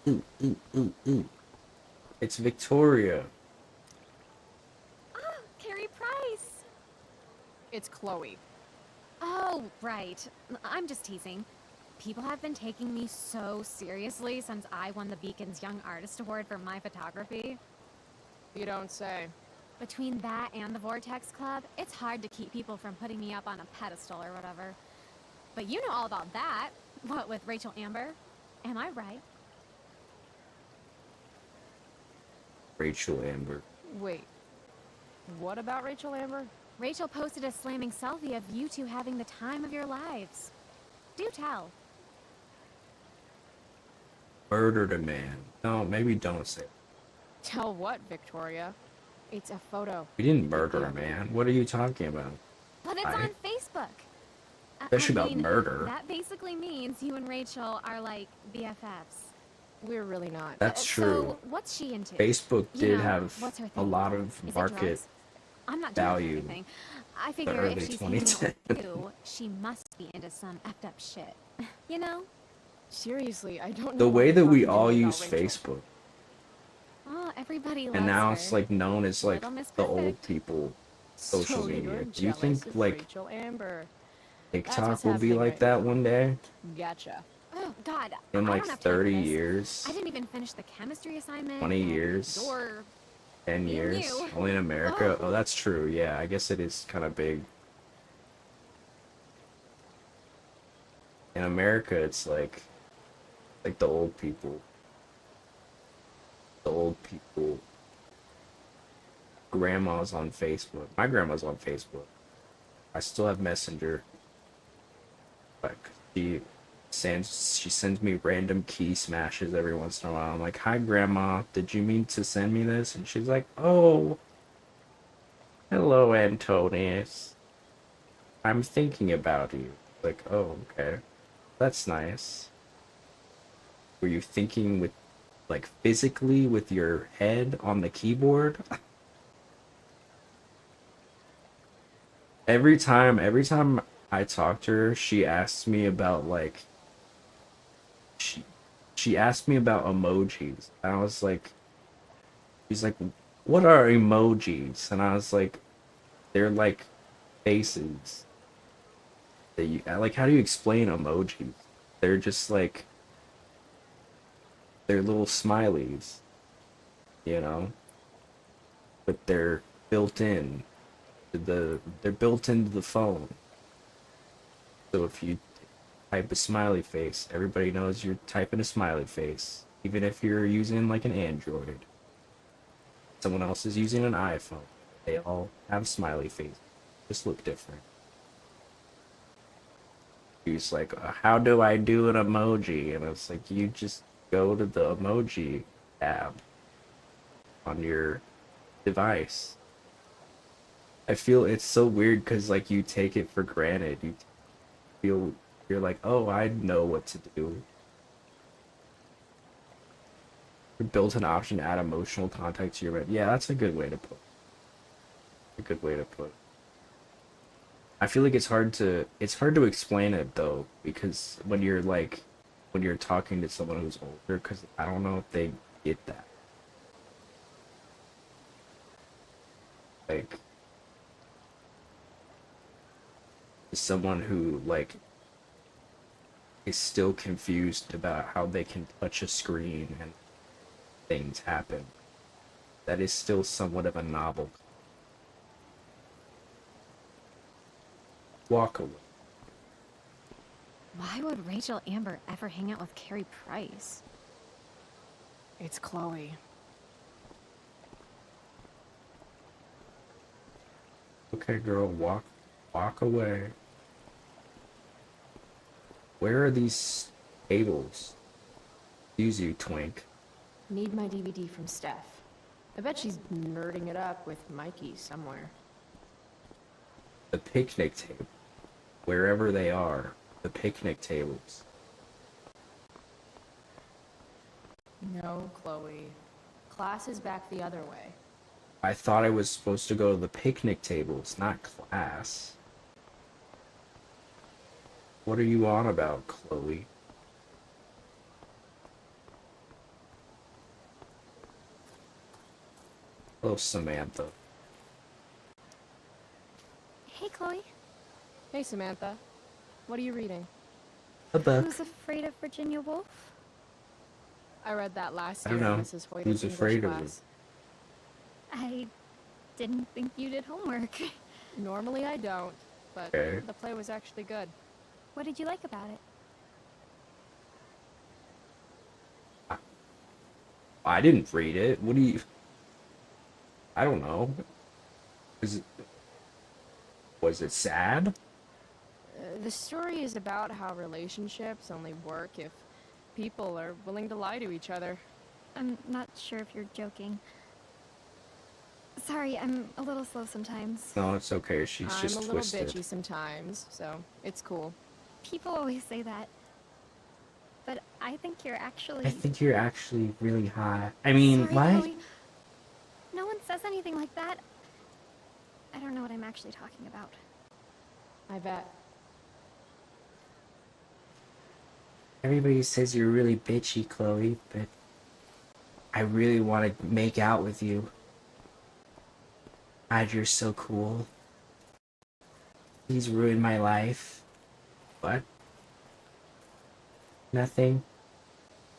Ooh, ooh, ooh, ooh. It's Victoria. Oh, Carrie Price! It's Chloe. Oh, right. I'm just teasing. People have been taking me so seriously since I won the Beacon's Young Artist Award for my photography. You don't say. Between that and the Vortex Club, it's hard to keep people from putting me up on a pedestal or whatever. But you know all about that. What with Rachel Amber? Am I right? Rachel Amber. Wait. What about Rachel Amber? Rachel posted a slamming selfie of you two having the time of your lives. Do tell. Murdered a man. No, maybe don't say it. Tell what, Victoria? It's a photo. We didn't murder a man. What are you talking about? But it's on Facebook. Especially about murder. That basically means you and Rachel are like BFFs. We're really not. That's true. So what's she into? Facebook You did know, have what's her a thing? lot of Is it market drugs? I'm not value. anything. I figure early if she's hanging out 2010s. with you, she must be into some effed up shit. You know? Seriously, I don't know. The why way you're that we talking to all me use about Rachel. Facebook, Oh, everybody loves and now her. it's like known as like Little Miss the old Perfect. people social So media. you're Do you jealous think of like Rachel Amber? TikTok what's will be happening like right that now. one day? Gotcha. Oh, God. In I like don't have time for 30 this. years, I didn't even finish the chemistry assignment. 20 and years, You're 10 being years, you. only in America? Oh. Oh, that's true. Yeah, I guess it is kind of big. In America, it's like the old people. The old people. Grandma's on Facebook. My grandma's on Facebook. I still have Messenger. Like she sends me random key smashes every once in a while. I'm like, "Hi grandma, did you mean to send me this?" And she's like, "Oh, hello Antonius. I'm thinking about you." Like, "Oh, okay. That's nice." Were you thinking with like physically with your head on the keyboard? Every time I talk to her, she asks me about like she asked me about emojis. And I was like, she's like, "What are emojis?" And I was like, "They're like faces that you like. How do you explain emojis? They're just like they're little smileys, you know, but they're built in they're built into the phone. So if you type a smiley face, everybody knows you're typing a smiley face, even if you're using like an Android. Someone else is using an iPhone. They all have smiley faces, just look different. He's like, "How do I do an emoji?" And it's like, you just go to the emoji tab on your device. I feel it's so weird because like you take it for granted. You feel you're like, "Oh, I know what to do." Built an option to add emotional context to your yeah, that's a good way to put it. A good way to put it. I feel like it's hard to explain it though, because when you're talking to someone who's older, because I don't know if they get that. Like someone who like is still confused about how they can touch a screen and things happen. That is still somewhat of a novel. Walk away. Why would Rachel Amber ever hang out with Carrie Price? It's Chloe. Okay, girl, walk away. Where are these tables? Excuse you, twink. Need my DVD from Steph. I bet she's nerding it up with Mikey somewhere. The picnic table. Wherever they are, the picnic tables. No, Chloe. Class is back the other way. I thought I was supposed to go to the picnic tables, not class. What are you on about, Chloe? Hello, Samantha. Hey, Chloe. Hey, Samantha. What are you reading? A book. Who's Afraid of Virginia Woolf? I read that last I year don't in know. Mrs. Hoyt's Who's English afraid of class. I didn't think you did homework. Normally I don't, but Okay. the play was actually good. What did you like about it? I didn't read it. What do you... I don't know. Is it... Was it sad? The story is about how relationships only work if people are willing to lie to each other. I'm not sure if you're joking. Sorry, I'm a little slow sometimes. No, it's okay. She's I'm just a little twisted. bitchy sometimes, so it's cool. People always say that. But I think you're actually... I think you're actually really hot. I mean, Sorry, what? Chloe. No one says anything like that. I don't know what I'm actually talking about. I bet. Everybody says you're really bitchy, Chloe, but I really want to make out with you. God, you're so cool. He's ruined my life. What? Nothing?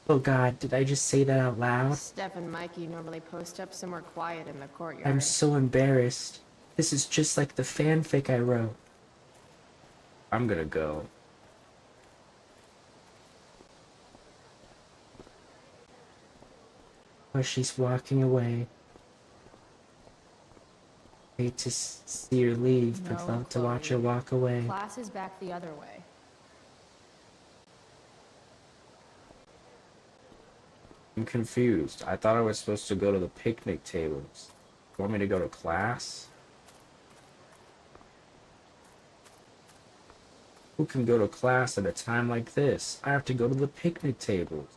Oh God, did I just say that out loud? Steph and Mikey normally post up somewhere quiet in the courtyard. I'm so embarrassed. This is just like the fanfic I wrote. I'm gonna go. Oh, she's walking away. Hate to see her leave, but No, love to watch her Chloe. walk away. Class is back the other way. I'm confused. I thought I was supposed to go to the picnic tables. You want me to go to class? Who can go to class at a time like this? I have to go to the picnic tables.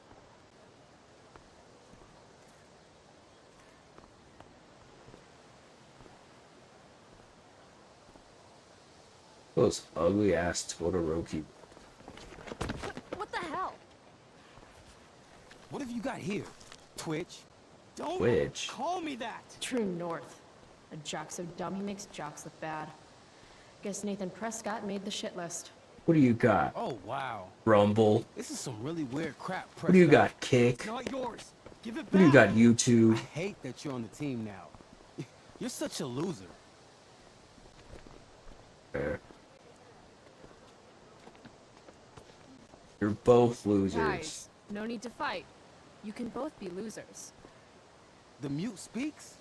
Those ugly ass Todoroki. What the hell? What have you got here? Twitch? Don't Twitch. call me that! True North. A jock so dumb he makes jocks look bad. Guess Nathan Prescott made the shit list. What do you got? Oh, wow. Rumble. This is some really weird crap, What do you Prescott. got, Kick? It's not yours. Give it back. What do you got, YouTube? I hate that you're on the team now. You're such a loser. Fair. You're both losers. Guys, no need to fight. You can both be losers. The mute speaks?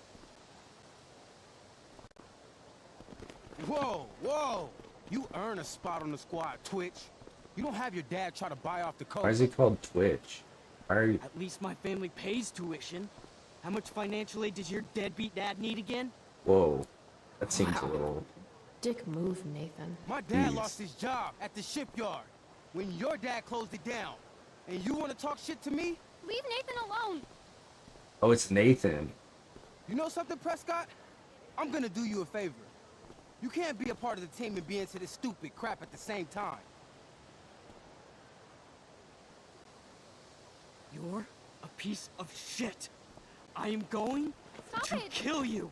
Whoa, whoa! You earn a spot on the squad, Twitch. You don't have your dad try to buy off the coach. Why is he called Twitch? Why are you... At least my family pays tuition. How much financial aid does your deadbeat dad need again? Whoa. That seems a Wow. little... Dick move, Nathan. My dad Jeez. lost his job at the shipyard when your dad closed it down. And you want to talk shit to me? Leave Nathan alone. Oh, it's Nathan. You know something, Prescott? I'm gonna do you a favor. You can't be a part of the team and be into this stupid crap at the same time. You're a piece of shit. I am going Stop to it. kill you.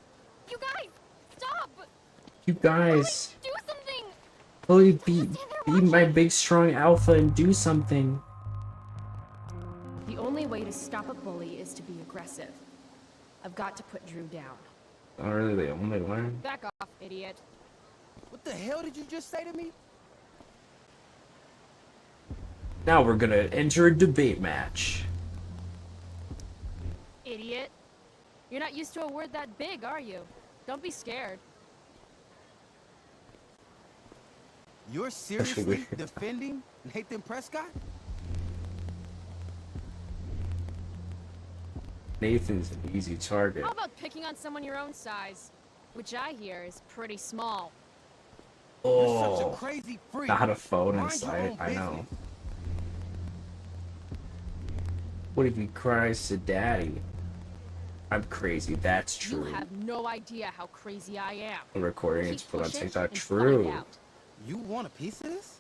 You guys, stop. You guys. Do something. Chloe, be my big strong alpha and do something. The only way to stop a bully is to be aggressive. I've got to put Drew down. Not really the only one. Back off, idiot. What the hell did you just say to me? Now we're gonna enter a debate match. Idiot. You're not used to a word that big, are you? Don't be scared. You're seriously defending Nathan Prescott? Nathan's an easy target. How about picking on someone your own size? Which I hear is pretty small. You're such a Oh, crazy freak. not a phone Mind in your sight. own I know. business. What if he cries to daddy? I'm crazy. That's true. You have no idea how crazy I am. The recording Keep it's put on pushing TikTok. and True. find out. You want a piece of this?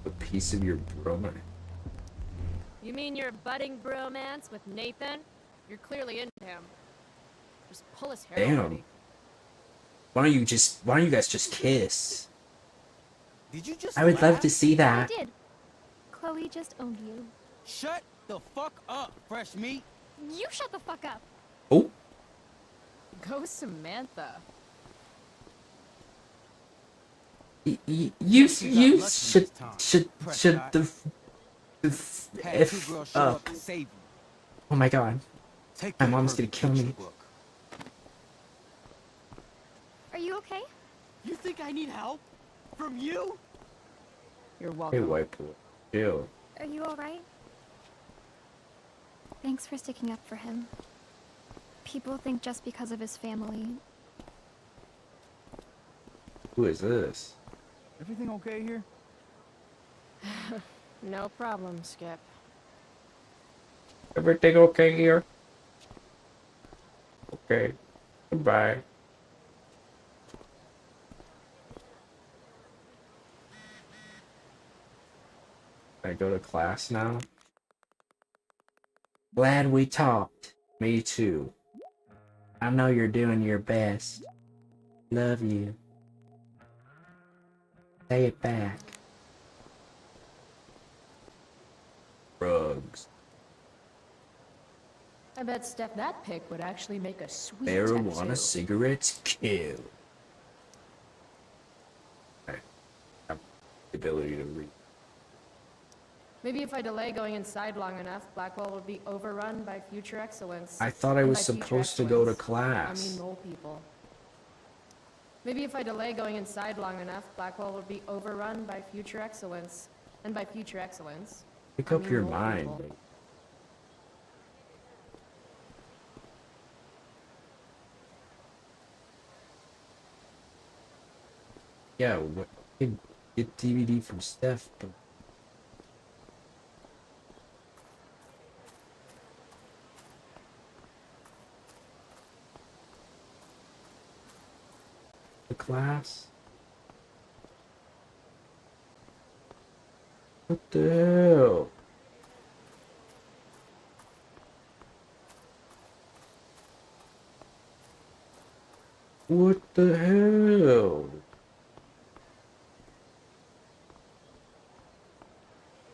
A piece of your bromance. You mean your budding bromance with Nathan? You're clearly into him. Just pull his hair Damn. already. Why don't you guys just kiss? Did you just I would love laugh? to see I that. did. Chloe just owned you. Shut the fuck up, fresh meat. You shut the fuck up. Oh, Go Samantha. you should Prescott. the Had two f girls show up. up to save you. Oh my god. Take My the mom's perfect gonna kill picture me. book. Are You okay? You think I need help? From you? You're Hey, welcome. white boy. Chill. Are you alright? Thanks for sticking up for him. People think just because of his family. Who is this? Everything okay here? No problem, Skip. Everything okay here? Okay. Goodbye. I go to class now? Glad we talked. Me too. I know you're doing your best. Love you. Say it back. Drugs. I bet Steph that pick would actually make a sweet Marijuana, tattoo. cigarettes, kill. I have the ability to read. Maybe if I delay going inside long enough, Blackwell will be overrun by future excellence. I thought I And was by future supposed to go to excellence, class. I mean mole people. Maybe if I delay going inside long enough, Blackwell will be overrun by future excellence. And by future excellence, Pick I up mean your mole mind. people. babe. Yeah, what? Get DVD from Steph. But the class? What the hell? What the hell?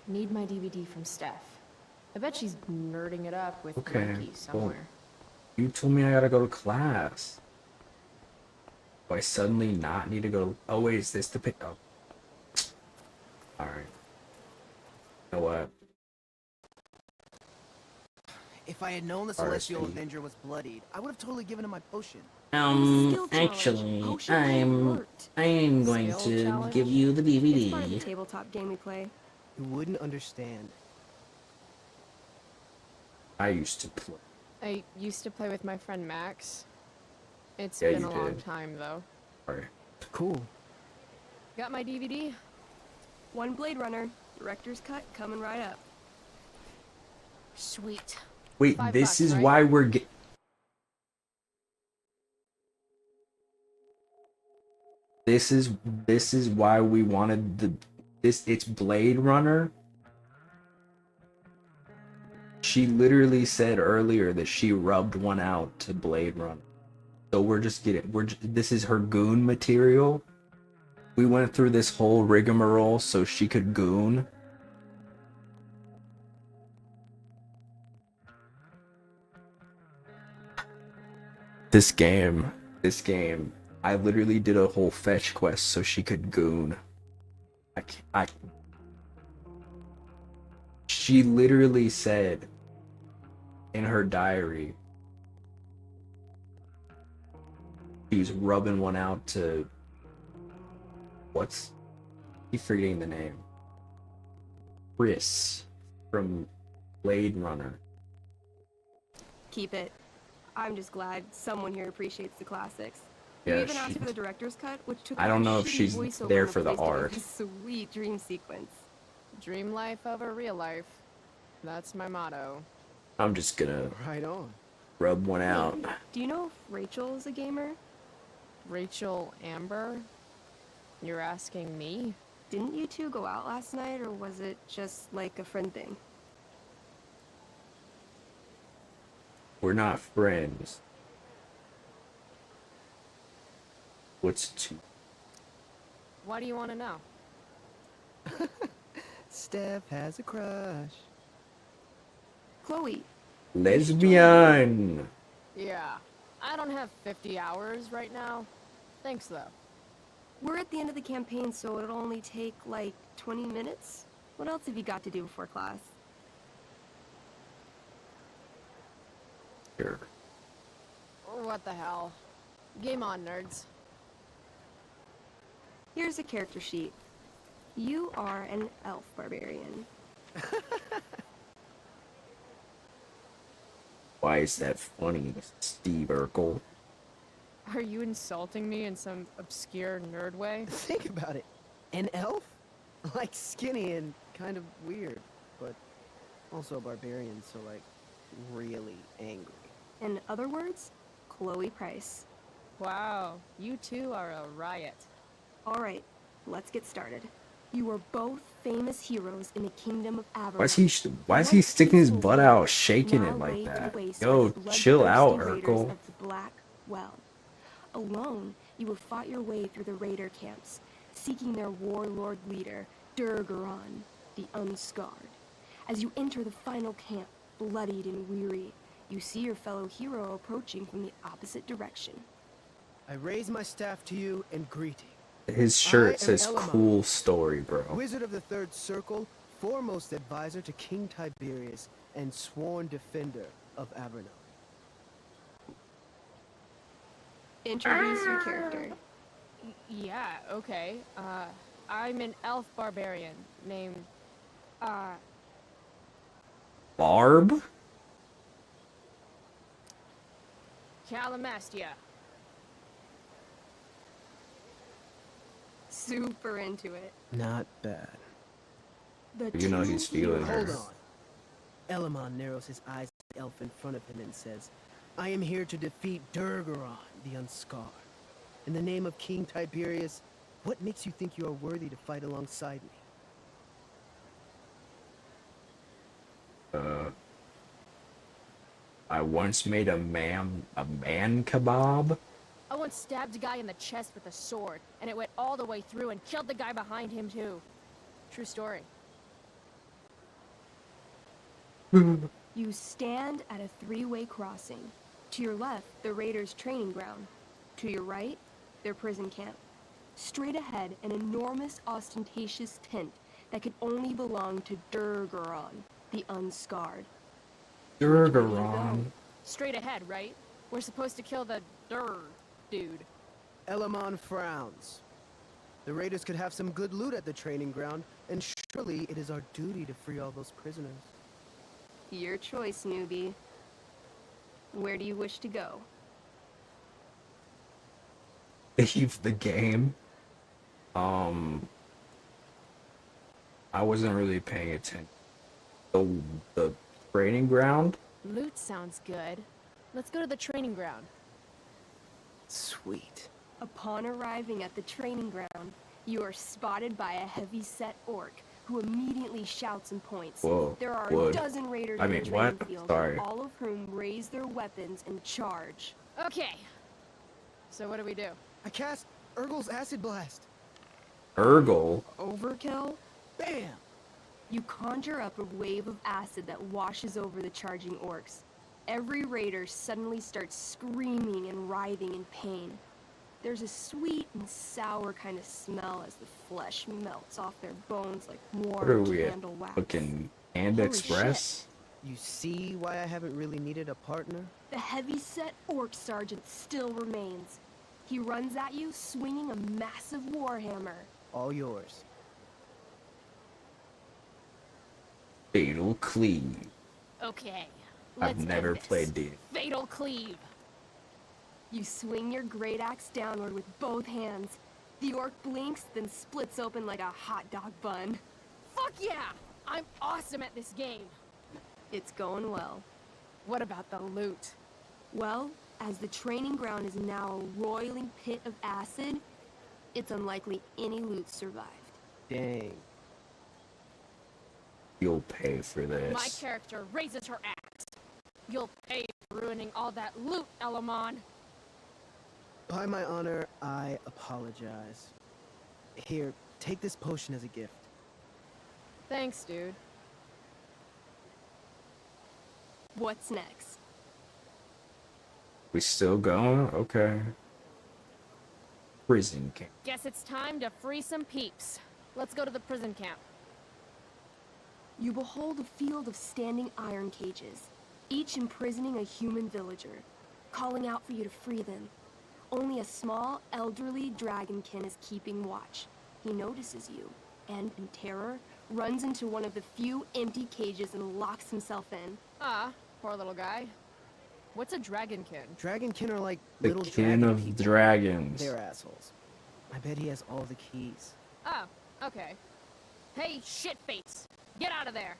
Need my DVD from Steph. I bet she's nerding it up with Okay, Loki well, somewhere. you told me I gotta go to class. Do I suddenly not need to go? Oh wait, is this the pick up? Alright. You know what? If I had known the RSP. Celestial Avenger was bloodied, I would have totally given him my potion. Actually, I am going Skill to challenge? give you the It's part of the DVD. tabletop game we play. You wouldn't understand. I used to play. I used to play with my friend Max. It's Yeah, been you a long did. time, though. Sorry. Cool. Got my DVD? One Blade Runner, director's cut coming right up. Sweet. Wait, $5, this is right? why we're get. This is why we wanted the this. It's Blade Runner. She literally said earlier that she rubbed one out to Blade Runner. So we're just getting this is her goon material. We went through this whole rigmarole so she could goon. This game, I literally did a whole fetch quest so she could goon. She literally said in her diary she was rubbing one out to keep forgetting the name. Chris from Blade Runner. Keep it. I'm just glad someone here appreciates the classics. Yeah, You even asked for the director's cut, which took I don't know if shitty she's voiceover there and for the replaced it art. with a sweet dream sequence. Dream life over real life. That's my motto. I'm just gonna Right on. rub one out. Do you know if Rachel is a gamer? Rachel Amber? You're asking me? Didn't you two go out last night, or was it just like a friend thing? We're not friends. What's two? Why do you want to know? Steph has a crush. Chloe, Lesbian. Yeah. I don't have 50 hours right now. Thanks, though. we're at the end of the campaign, so it'll only take like 20 minutes. What else have you got to do before class? Sure. What the hell? Game on, nerds. Here's a character sheet. You are an elf barbarian. Why is that funny, Steve Urkel? Are you insulting me in some obscure nerd way? Think about it. An elf? Like skinny and kind of weird, but also a barbarian, so like really angry. In other words, Chloe Price. Wow, you two are a riot. All right, let's get started. You are both famous heroes in the kingdom of Avalon. Why is he sticking his butt out, shaking it like that? Yo, chill out, Urkel. Of the Black Well. Alone, you have fought your way through the raider camps, seeking their warlord leader, Durgaron, the Unscarred. As you enter the final camp, bloodied and weary, you see your fellow hero approaching from the opposite direction. I raise my staff to you in greeting. His shirt I am says Elamon, cool story, bro. Wizard of the Third Circle, foremost advisor to King Tiberius, and sworn defender of Averno. Introduce your character. Yeah, okay. I'm an elf barbarian named, Barb? Calamastia. Super into it. Not bad. You know he's feeling her. Hold on. Elamon narrows his eyes at the elf in front of him and says, I am here to defeat Durgaron, the Unscarred. In the name of King Tiberius, what makes you think you are worthy to fight alongside me? I once made a man kebab. I once stabbed a guy in the chest with a sword, and it went all the way through and killed the guy behind him too. True story. You stand at a three-way crossing. To your left, the raiders' training ground. To your right, their prison camp. Straight ahead, an enormous, ostentatious tent that could only belong to Durgaron, the Unscarred. Durgaron. Straight ahead, right? We're supposed to kill the dude. Elamon frowns. The raiders could have some good loot at the training ground, and surely it is our duty to free all those prisoners. Your choice, newbie. Where do you wish to go? Leave the game. I wasn't really paying attention. The training ground? Loot sounds good. Let's go to the training ground. Sweet. Upon arriving at the training ground, you are spotted by a heavy-set orc who immediately shouts and points. Whoa, there are wood. a dozen raiders I in mean, the training what? field, Sorry. all of whom raise their weapons and charge. Okay. So what do we do? I cast Urgel's Acid Blast. Urgel? Overkill? Bam! You conjure up a wave of acid that washes over the charging orcs. Every raider suddenly starts screaming and writhing in pain. There's a sweet and sour kind of smell as the flesh melts off their bones like What are warm we at? candle wax. Fucking And Holy Express? You see why I haven't really needed a partner? The heavy-set orc sergeant still remains. He runs at you, swinging a massive warhammer. All yours. Fatal Cleave. Okay. I've Let's never end this. played D. Fatal Cleave. You swing your great axe downward with both hands. The orc blinks, then splits open like a hot dog bun. Fuck yeah! I'm awesome at this game. It's going well. What about the loot? Well, as the training ground is now a roiling pit of acid, it's unlikely any loot survived. Dang. You'll pay for this. My character raises her axe. You'll pay for ruining all that loot, Elamon. By my honor, I apologize. Here, take this potion as a gift. Thanks, dude. What's next? We still going? Okay. Prison camp. Guess it's time to free some peeps. Let's go to the prison camp. You behold a field of standing iron cages, each imprisoning a human villager, calling out for you to free them. only a small, elderly dragonkin is keeping watch. He notices you, and in terror, runs into one of the few empty cages and locks himself in. Ah, poor little guy. What's a dragonkin? Dragonkin are like The little kin dragon of people. dragons. They're assholes. I bet he has all the keys. Oh, okay. Hey, shitface! Get out of there!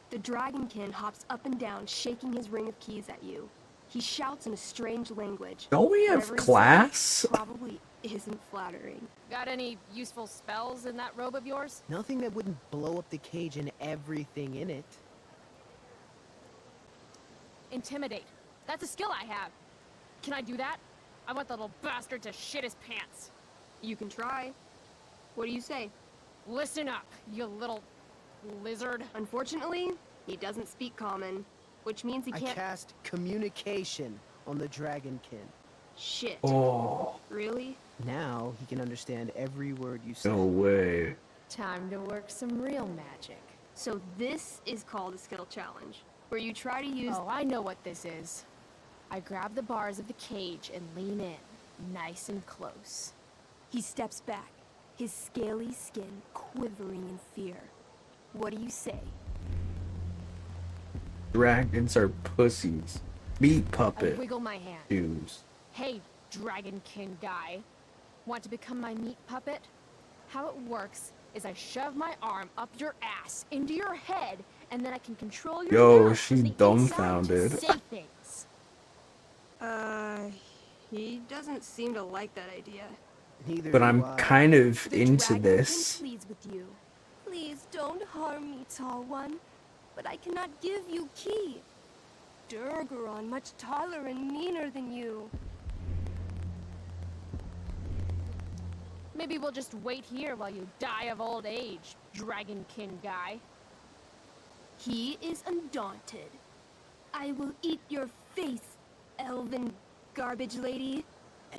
The dragonkin hops up and down, shaking his ring of keys at you. He shouts in a strange language. Don't we have Whatever he says class? Probably isn't flattering. Got any useful spells in that robe of yours? Nothing that wouldn't blow up the cage and everything in it. Intimidate. That's a skill I have. Can I do that? I want the little bastard to shit his pants. You can try. What do you say? Listen up, you little lizard. Unfortunately, he doesn't speak common, which means he I can't. cast communication on the dragonkin. Shit. Oh, Really? Now he can understand every word you say. no way. Time to work some real magic. So this is called a skill challenge, where you try to use. Oh, I know what this is. I grab the bars of the cage and lean in, nice and close. He steps back, his scaly skin quivering in fear. What do you say? Dragons are pussies. Meat I puppet wiggle my hand. dudes. Hey, dragonkin guy. Want to become my meat puppet? How it works is I shove my arm up your ass into your head, and then I can control your Yo, mouth she's from the inside dumbfounded. to say things. He doesn't seem to like that idea. Neither But do I'm I. kind of The into dragonkin this. pleads with you. Please don't harm me, tall one. But I cannot give you key. Durgaron much taller and meaner than you. Maybe we'll just wait here while you die of old age, dragonkin guy. He is undaunted. I will eat your face, elven garbage lady.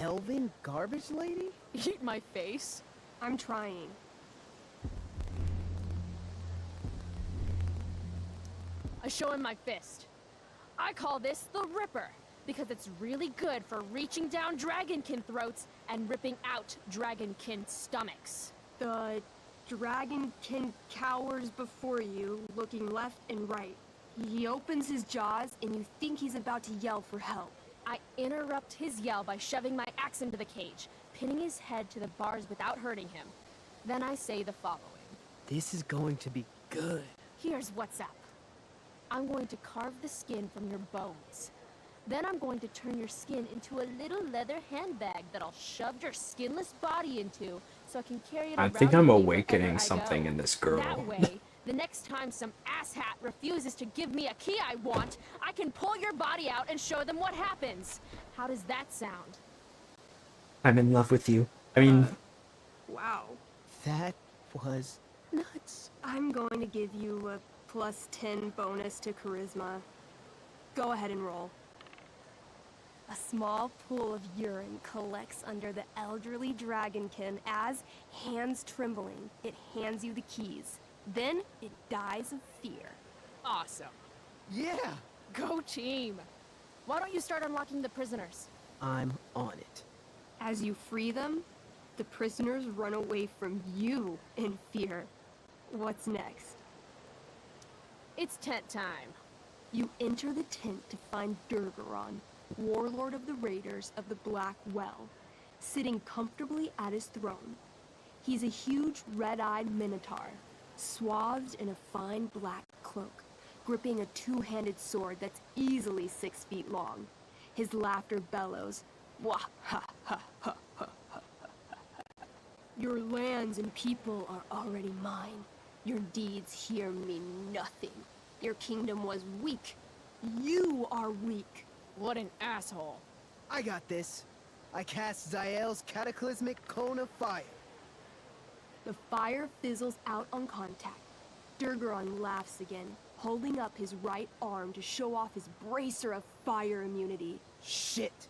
Elven garbage lady? Eat my face? I'm trying. I show him my fist. I call this the Ripper, because it's really good for reaching down dragonkin throats and ripping out dragonkin stomachs. The dragonkin cowers before you, looking left and right. He opens his jaws, and you think he's about to yell for help. I interrupt his yell by shoving my axe into the cage, pinning his head to the bars without hurting him. Then I say the following. This is going to be good. Here's what's up. I'm going to carve the skin from your bones. Then I'm going to turn your skin into a little leather handbag that I'll shove your skinless body into so I can carry it I around think with I'm me awakening wherever I something go. in this girl. That way, the next time some asshat refuses to give me a key I want, I can pull your body out and show them what happens. How does that sound? I'm in love with you. I mean, Wow. That was nuts. I'm going to give you a +10 bonus to charisma. Go ahead and roll. A small pool of urine collects under the elderly dragonkin as, hands trembling, it hands you the keys. Then it dies of fear. Awesome. Yeah! Go team. Why don't you start unlocking the prisoners? I'm on it. As you free them, the prisoners run away from you in fear. What's next? It's tent time. You enter the tent to find Durgaron, warlord of the Raiders of the Black Well, sitting comfortably at his throne. He's a huge red-eyed minotaur, swathed in a fine black cloak, gripping a two-handed sword that's easily 6 feet long. His laughter bellows, wah ha ha ha ha ha ha. Your lands and people are already mine. Your deeds here mean nothing. Your kingdom was weak. You are weak. What an asshole. I got this. I cast Zael's cataclysmic cone of fire. The fire fizzles out on contact. Durgaron laughs again, holding up his right arm to show off his bracer of fire immunity. Shit!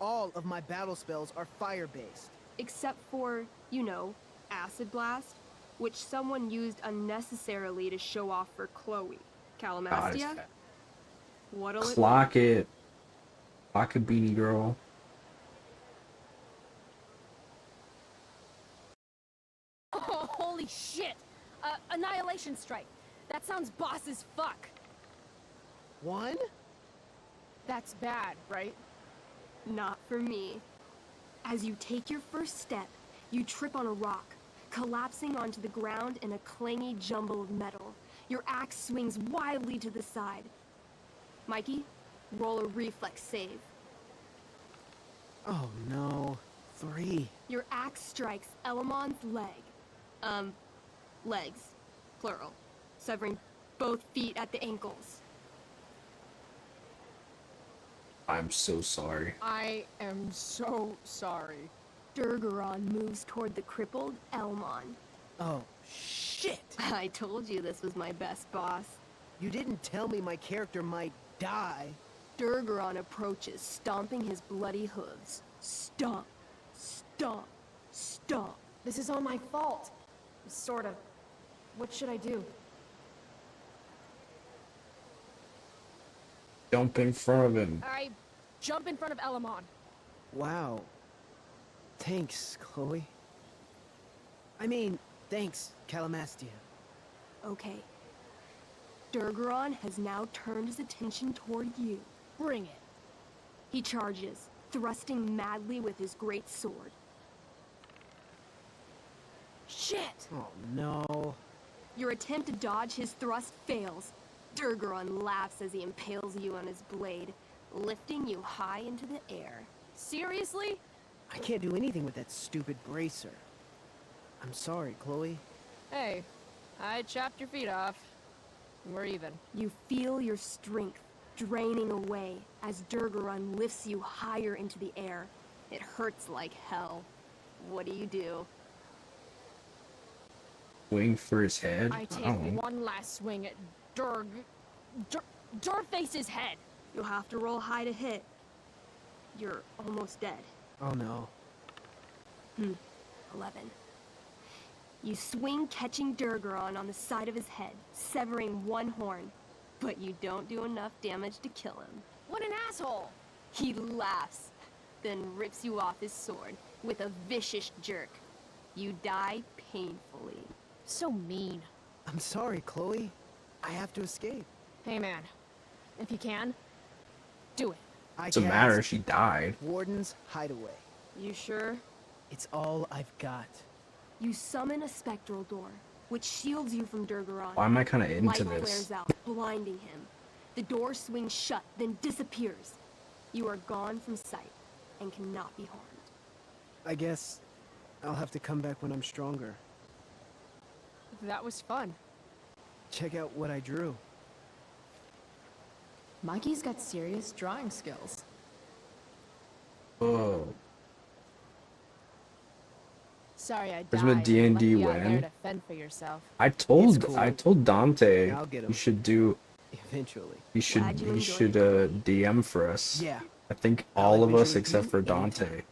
All of my battle spells are fire-based. Except for, you know, Acid Blast, which someone used unnecessarily to show off for Chloe. Calamastia? What'll it clock it. Clock it, beanie girl. Annihilation Strike. That sounds boss as fuck. 1? That's bad, right? Not for me. As you take your first step, you trip on a rock, collapsing onto the ground in a clangy jumble of metal. Your axe swings wildly to the side. Mikey, roll a reflex save. Oh no. 3. Your axe strikes Elamon's leg. Legs. Plural. Severing both feet at the ankles. I'm so sorry. I am so sorry. Durgaron moves toward the crippled Elmon. Oh, shit! I told you this was my best boss. You didn't tell me my character might die. Durgaron approaches, stomping his bloody hooves. Stomp, stomp, stomp. This is all my fault. Sort of. What should I do? Jump in front of him. I jump in front of Elamon. Wow. Thanks, Chloe. I mean, thanks, Calamastia. Okay. Durgaron has now turned his attention toward you. Bring it. He charges, thrusting madly with his great sword. Shit! Oh no. Your attempt to dodge his thrust fails. Durgaron laughs as he impales you on his blade, lifting you high into the air. Seriously? I can't do anything with that stupid bracer. I'm sorry, Chloe. Hey, I chopped your feet off. We're even. You feel your strength draining away as Durgaron lifts you higher into the air. It hurts like hell. What do? Wing for his head? I take don't know. one last swing at Durface's head. You'll have to roll high to hit. You're almost dead. Oh no. 11. You swing, catching Durgaron on the side of his head, severing one horn. But you don't do enough damage to kill him. What an asshole! He laughs, then rips you off his sword with a vicious jerk. You die painfully. So mean. I'm sorry, Chloe. I have to escape. Hey man, if you can, do it. Doesn't matter, she died. Warden's hideaway. You sure? It's all I've got. You summon a spectral door, which shields you from Durgaron. Why am I kind of into Light this? flares out, blinding him. The door swings shut, then disappears. You are gone from sight and cannot be harmed. I guess I'll have to come back when I'm stronger. That was fun. Check out what I drew. Mikey's got serious drawing skills. Oh. Sorry I Prisma died. D&D Left you out there win. to fend for yourself. I It's told cool. Dante Yeah, I'll get him. you should do Eventually. you should Glad you you enjoyed should it. DM for us. Yeah. I think I'll all of us eventually except do for anytime. Dante.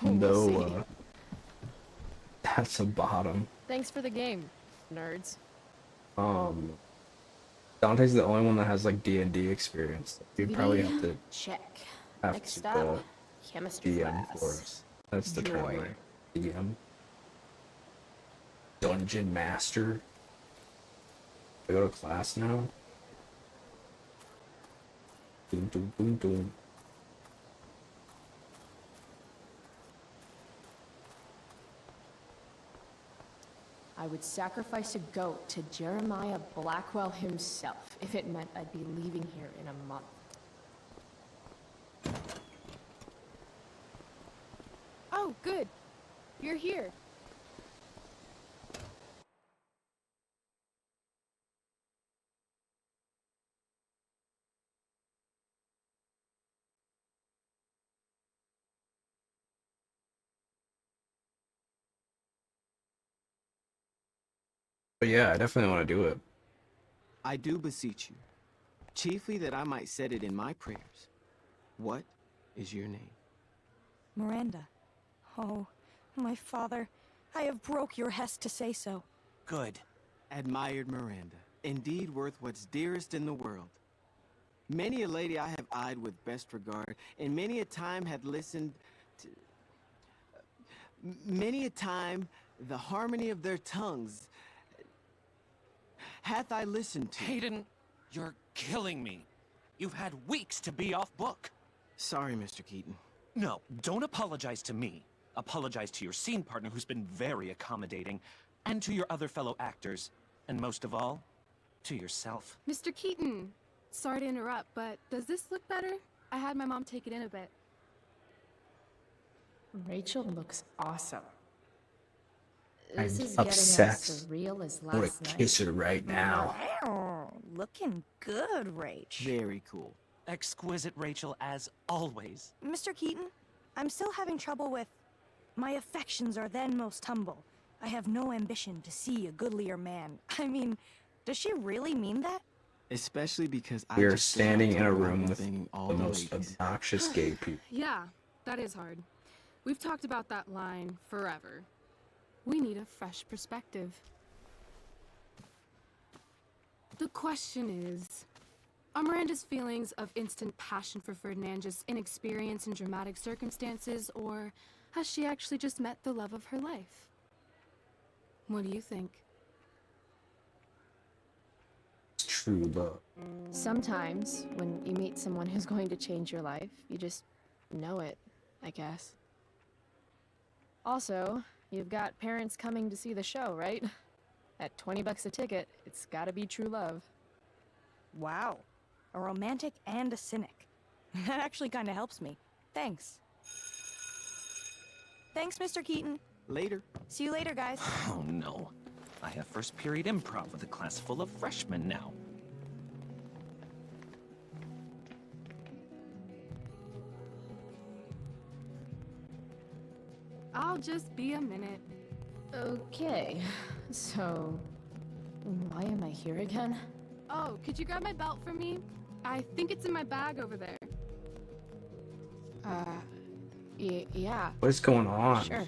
We'll No, see. that's a bottom. Thanks for the game, nerds. Dante's the only one that has like D&D experience. You'd probably have to Check. have Next to up, chemistry DM for class. us. That's the term, Joy. right? DM. Dungeon Master. I go to class now. Boom, boom, boom, boom. I would sacrifice a goat to Jeremiah Blackwell himself if it meant I'd be leaving here in a month. Oh, good. You're here. But yeah, I definitely want to do it. I do beseech you, chiefly that I might set it in my prayers. What is your name? Miranda. Oh, my father, I have broke your hest to say so. Good. Admired Miranda, indeed worth what's dearest in the world. Many a lady I have eyed with best regard, and many a time had listened to... Many a time the harmony of their tongues... hath I listened to. Hayden, you're killing me. You've had weeks to be off book. Sorry, Mr. Keaton. No, don't apologize to me. Apologize to your scene partner who's been very accommodating, and to your other fellow actors, and most of all, to yourself. Mr. Keaton, sorry to interrupt, but does this look better? I had my mom take it in a bit. Rachel looks awesome. I'm This is obsessed. getting as surreal as I want last to night. kiss her right now. Wow, looking good, Rach. Very cool. Exquisite, Rachel, as always. Mr. Keaton, I'm still having trouble with... My affections are then most humble. I have no ambition to see a goodlier man. I mean, does she really mean that? Especially because I We're just standing in a stopped room with banging all the the most ladies. obnoxious gay people. Yeah, that is hard. We've talked about that line forever. We need a fresh perspective. The question is, are Miranda's feelings of instant passion for Ferdinand just inexperience in dramatic circumstances, or has she actually just met the love of her life? What do you think? It's true love. Sometimes, when you meet someone who's going to change your life, you just know it, I guess. Also, you've got parents coming to see the show, right? At 20 bucks a ticket, it's gotta be true love. Wow, a romantic and a cynic. That actually kind of helps me. Thanks. Thanks, Mr. Keaton. Later. See you later, guys. Oh no. I have first period improv with a class full of freshmen now. I'll just be a minute. Okay, so why am I here again? Oh, could you grab my belt for me? I think it's in my bag over there. Yeah. What is going on? Sure.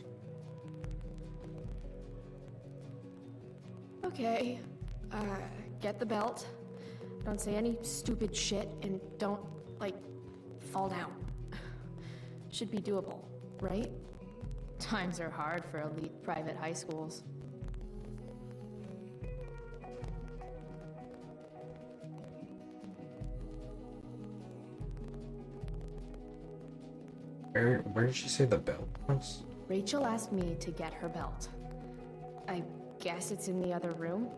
Okay, get the belt. Don't say any stupid shit, and don't, like, fall down. Should be doable, right? Times are hard for elite private high schools. Where did she say the belt was? Rachel asked me to get her belt. I guess it's in the other room?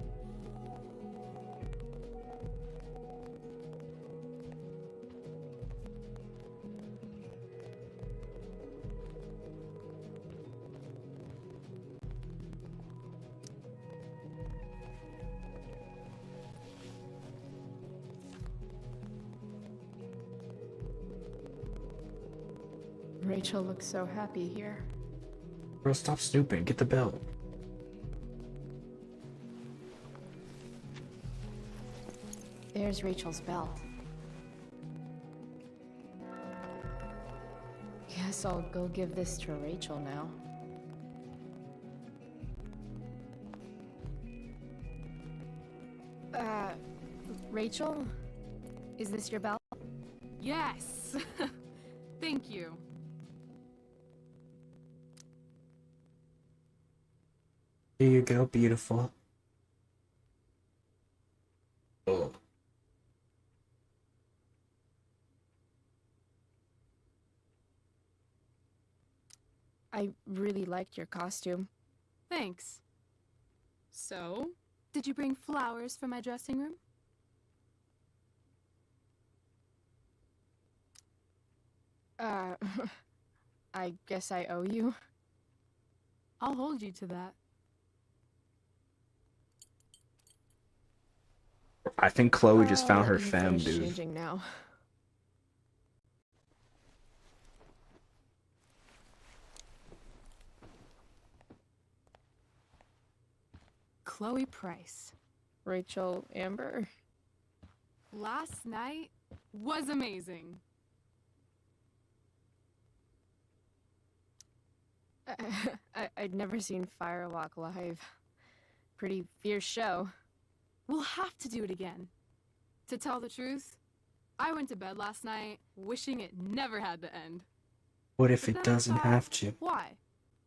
Rachel looks so happy here. Girl, stop snooping. Get the belt. There's Rachel's belt. Guess I'll go give this to Rachel now. Rachel? Is this your belt? Yes! Thank you. Here you go, beautiful. Oh. I really liked your costume. Thanks. So, did you bring flowers for my dressing room? I guess I owe you. I'll hold you to that. I think Chloe just found her Let me femme, finish dude. changing now. Chloe Price. Rachel Amber. Last night was amazing. I'd never seen Firewalk live. Pretty fierce show. We'll have to do it again. To tell the truth, I went to bed last night wishing it never had to end. What if But it then I doesn't thought, have to? Why?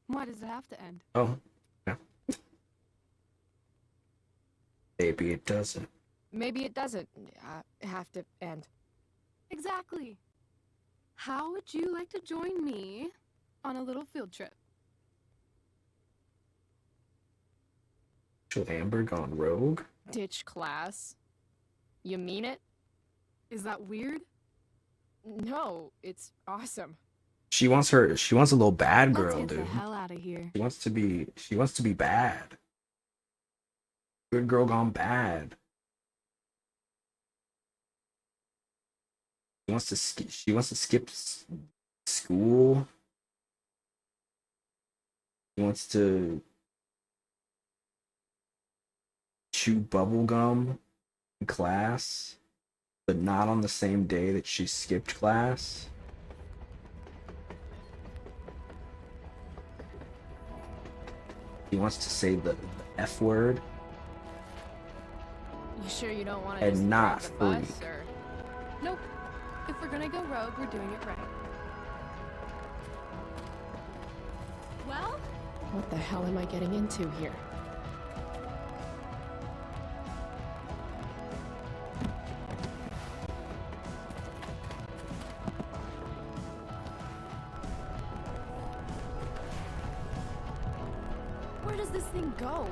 Why does it have to end? Oh, yeah. Maybe it doesn't. Maybe it doesn't have to end. Exactly. How would you like to join me on a little field trip? Rachel Amber gone rogue? Ditch class. You mean it? Is that weird? No, it's awesome. She wants a little bad girl, Let's get dude. the hell out of here. She wants to be bad. Good girl gone bad. She wants to skip school. She wants to chew bubble gum in class, but not on the same day that she skipped class. She wants to say the F word. You sure you don't want to And just not grab the bus, freak. or... Nope. If we're gonna go rogue, we're doing it right. Well, What the hell am I getting into here? where does this thing go?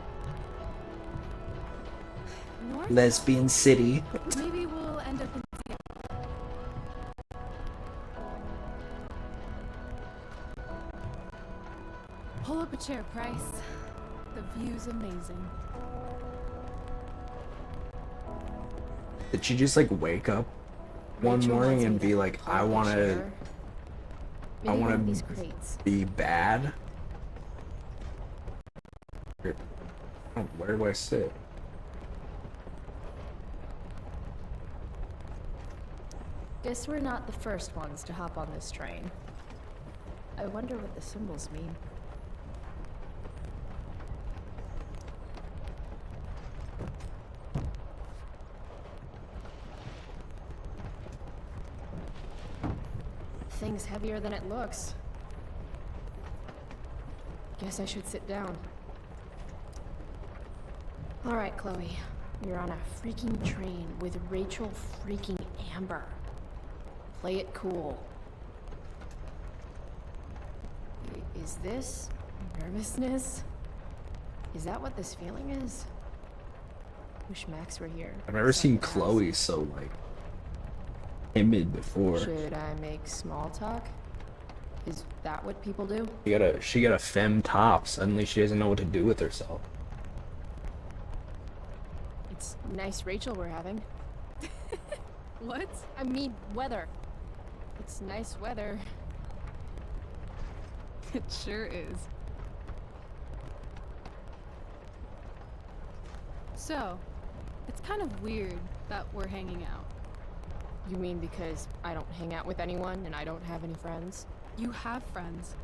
North? Lesbian City. Maybe we'll end up in Seattle. Pull up a chair, Price. The view's amazing. Did she just like wake up one Rachel morning wants and me to be like, pull I up a wanna chair. I Maybe one of wanna these crates. be bad? Here. Oh, where do I sit? Guess we're not the first ones to hop on this train. I wonder what the symbols mean. Thing's heavier than it looks. Guess I should sit down. All right, Chloe. You're on a freaking train with Rachel freaking Amber. Play it cool. Is this nervousness? Is that what this feeling is? Wish Max were here. I've never seen Chloe so like timid before. Should I make small talk? Is that what people do? She got a femme top. Suddenly she doesn't know what to do with herself. It's nice Rachel we're having. What? I mean, weather. It's nice weather. It sure is. So, it's kind of weird that we're hanging out. You mean because I don't hang out with anyone and I don't have any friends? You have friends.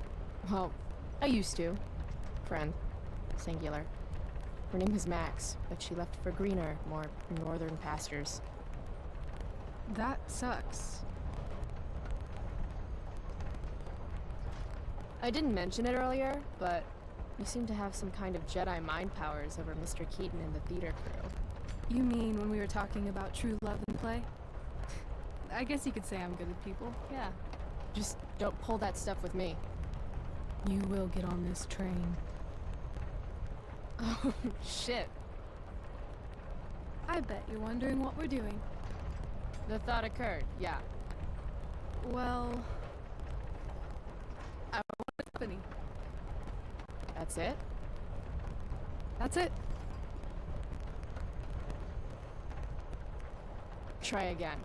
Well, I used to. Friend. Singular. Her name was Max, but she left for greener, more northern pastures. That sucks. I didn't mention it earlier, but you seem to have some kind of Jedi mind powers over Mr. Keaton and the theater crew. You mean when we were talking about true love and play? I guess you could say I'm good with people, yeah. Just don't pull that stuff with me. You will get on this train. Oh, shit. I bet you're wondering what we're doing. The thought occurred, yeah. Well, I want company. That's it? That's it. Try again.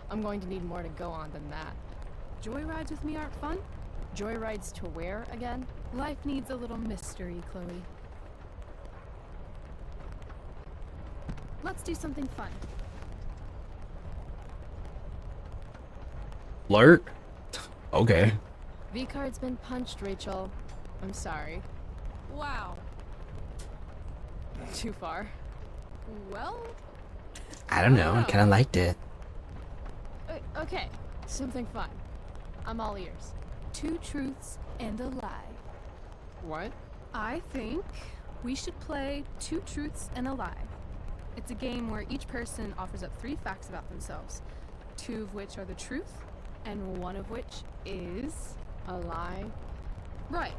I'm going to need more to go on than that. Joyrides with me aren't fun? Joyrides to where again? Life needs a little mystery, Chloe. Let's do something fun. Flirt? Okay. V-card's been punched, Rachel. I'm sorry. Wow. Too far. Well... I don't know. I kind of liked it. Okay, something fun. I'm all ears. 2 truths and a lie. What? I think we should play 2 truths and a lie. It's a game where each person offers up 3 facts about themselves, 2 of which are the truth, and 1 of which is a lie. Right.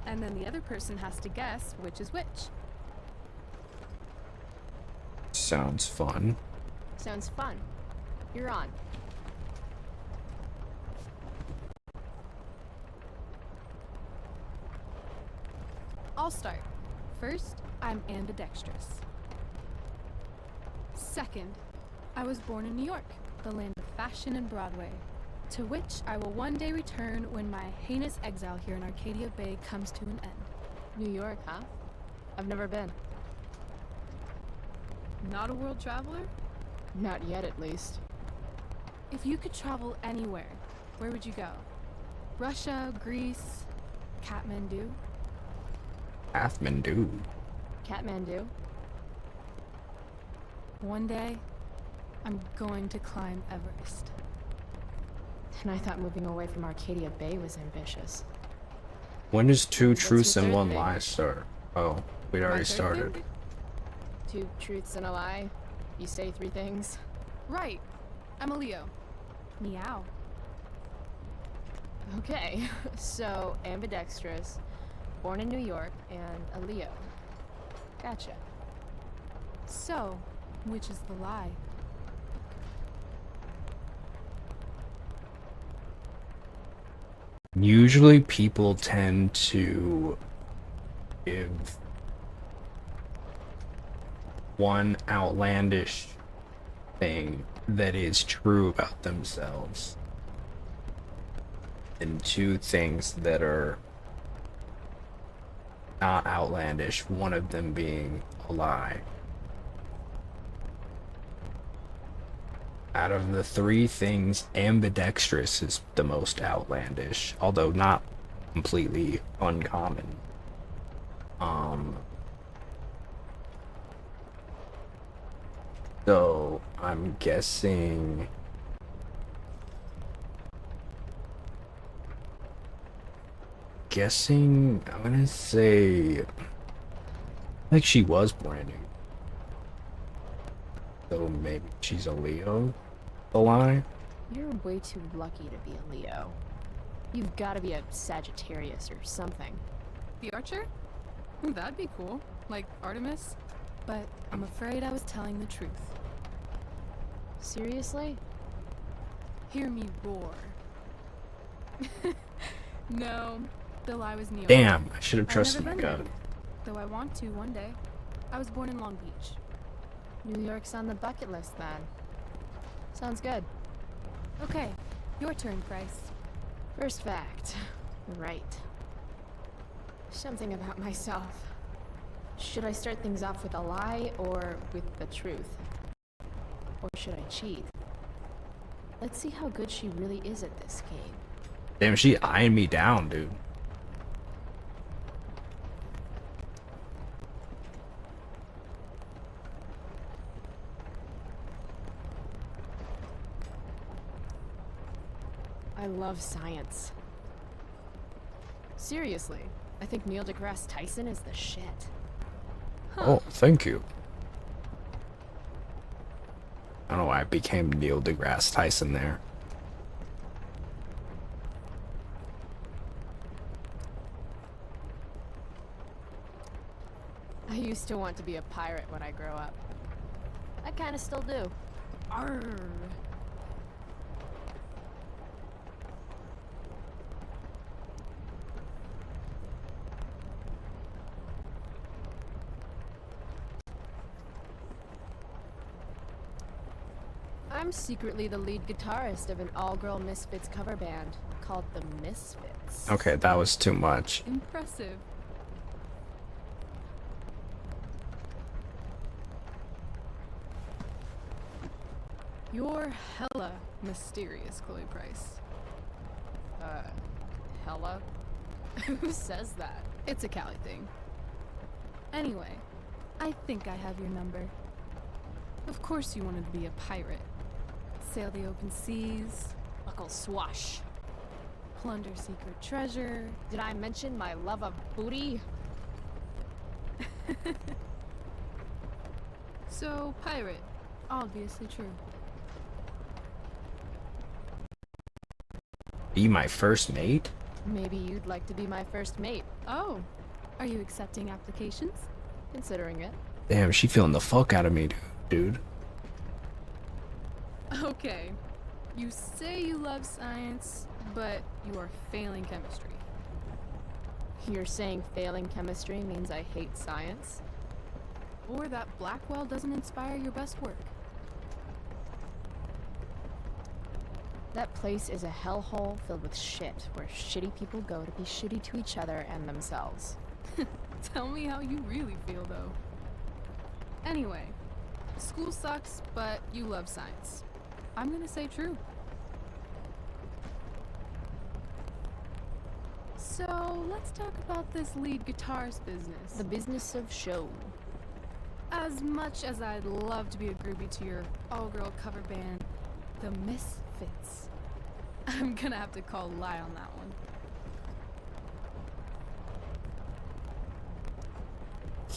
And then the other person has to guess which is which. Sounds fun. Sounds fun. You're on. I'll start. First, I'm ambidextrous. Second, I was born in New York, the land of fashion and Broadway, to which I will one day return when my heinous exile here in Arcadia Bay comes to an end. New York, huh? I've never been. Not a world traveler? Not yet, at least. If you could travel anywhere, where would you go? Russia, Greece, Kathmandu? Kathmandu. Kathmandu? One day, I'm going to climb Everest. And I thought moving away from Arcadia Bay was ambitious. When does 2 truths your and third 1 thing? lie start? Oh, we'd already My third started. thing? 2 truths and a lie? You say 3 things? Right. I'm a Leo. Meow. Okay, so ambidextrous, born in New York, and a Leo. Gotcha. So, which is the lie? Usually people tend to give one outlandish thing that is true about themselves and 2 things that are not outlandish, one of them being a lie. Out of the 3 things, ambidextrous is the most outlandish, although not completely uncommon. So I'm guessing I'm gonna say like she was born in, so maybe she's a Leo. The lie? You're way too lucky to be a Leo. You've got to be a Sagittarius or something. The Archer? That'd be cool. Like Artemis. But I'm afraid I was telling the truth. Seriously? Hear me roar. No, the lie was New York. Damn, I should have I've trusted never my been gut. there, though I want to one day. I was born in Long Beach. New York's on the bucket list then. Sounds good. Okay, your turn, Price. First fact. Right. Something about myself. Should I start things off with a lie or with the truth? Or should I cheat? Let's see how good she really is at this game. Damn, she eyeing me down, dude. I love science. Seriously, I think Neil deGrasse Tyson is the shit. Oh, thank you. I don't know why I became Neil deGrasse Tyson there. I used to want to be a pirate when I grow up. I kinda still do. Arr. I'm secretly the lead guitarist of an all-girl Misfits cover band called the Misfits. Okay, that was too much. Impressive. You're hella mysterious, Chloe Price. Hella? Who says that? It's a Cali thing. Anyway, I think I have your number. Of course you wanted to be a pirate. Sail the open seas. Buckle swash. Plunder secret treasure. Did I mention my love of booty? So, pirate. Obviously true. Be my first mate? Maybe you'd like to be my first mate. Oh, are you accepting applications? Considering it. Damn, she feeling the fuck out of me, dude. Okay. You say you love science, but you are failing chemistry. You're saying failing chemistry means I hate science? Or that Blackwell doesn't inspire your best work. That place is a hellhole filled with shit, where shitty people go to be shitty to each other and themselves. Tell me how you really feel, though. Anyway, school sucks, but you love science. I'm gonna say true. So, let's talk about this lead guitar's business. The business of show. As much as I'd love to be a groupie to your all-girl cover band, the Misfits, I'm gonna have to call a lie on that one.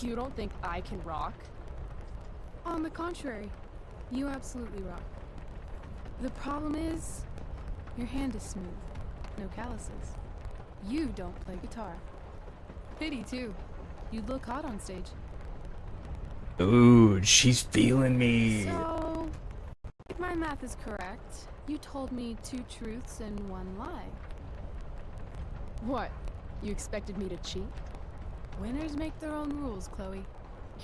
You don't think I can rock? On the contrary, you absolutely rock. The problem is, your hand is smooth, no calluses. You don't play guitar. Pity too. You'd look hot on stage. Dude, she's feeling me. So, if my math is correct, you told me 2 truths and 1 lie. What? You expected me to cheat? Winners make their own rules, Chloe.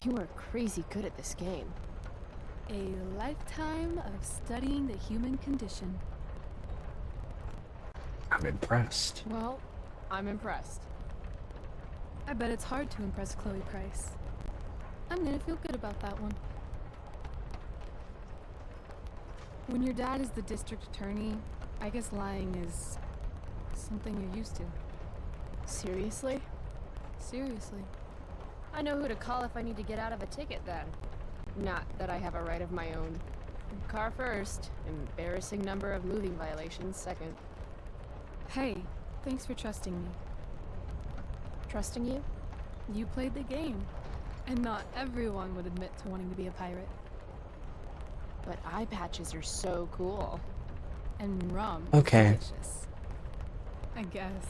You are crazy good at this game. A lifetime of studying the human condition. I'm impressed. Well, I'm impressed. I bet it's hard to impress Chloe Price. I'm gonna feel good about that one. When your dad is the district attorney, I guess lying is something you're used to. Seriously? Seriously. I know who to call if I need to get out of a ticket then. Not that I have a right of my own. Car first, embarrassing number of moving violations second. Hey, thanks for trusting me. Trusting you? You played the game, and not everyone would admit to wanting to be a pirate. But eye patches are so cool. And rum Okay. is delicious. I guess.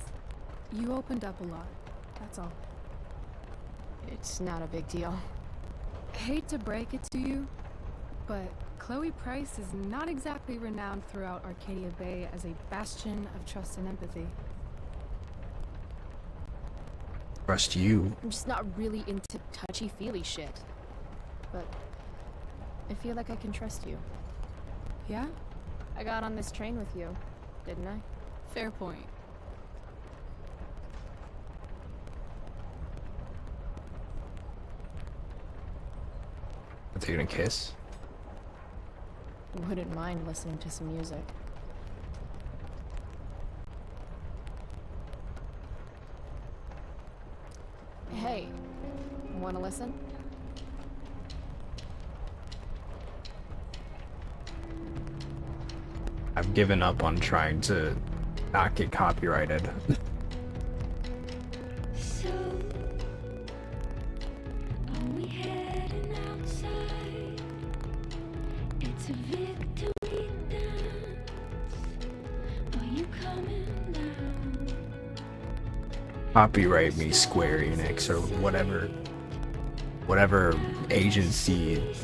You opened up a lot, that's all. It's not a big deal. Hate to break it to you, but Chloe Price is not exactly renowned throughout Arcadia Bay as a bastion of trust and empathy. Trust you. I'm just not really into touchy-feely shit. But I feel like I can trust you. Yeah? I got on this train with you, didn't I? Fair point. Are they gonna kiss? Wouldn't mind listening to some music. Hey, wanna listen? I've given up on trying to not get copyrighted. So, are we heading outside? It's a victory dance. Are you coming down? Copyright me, Square Enix, or whatever agency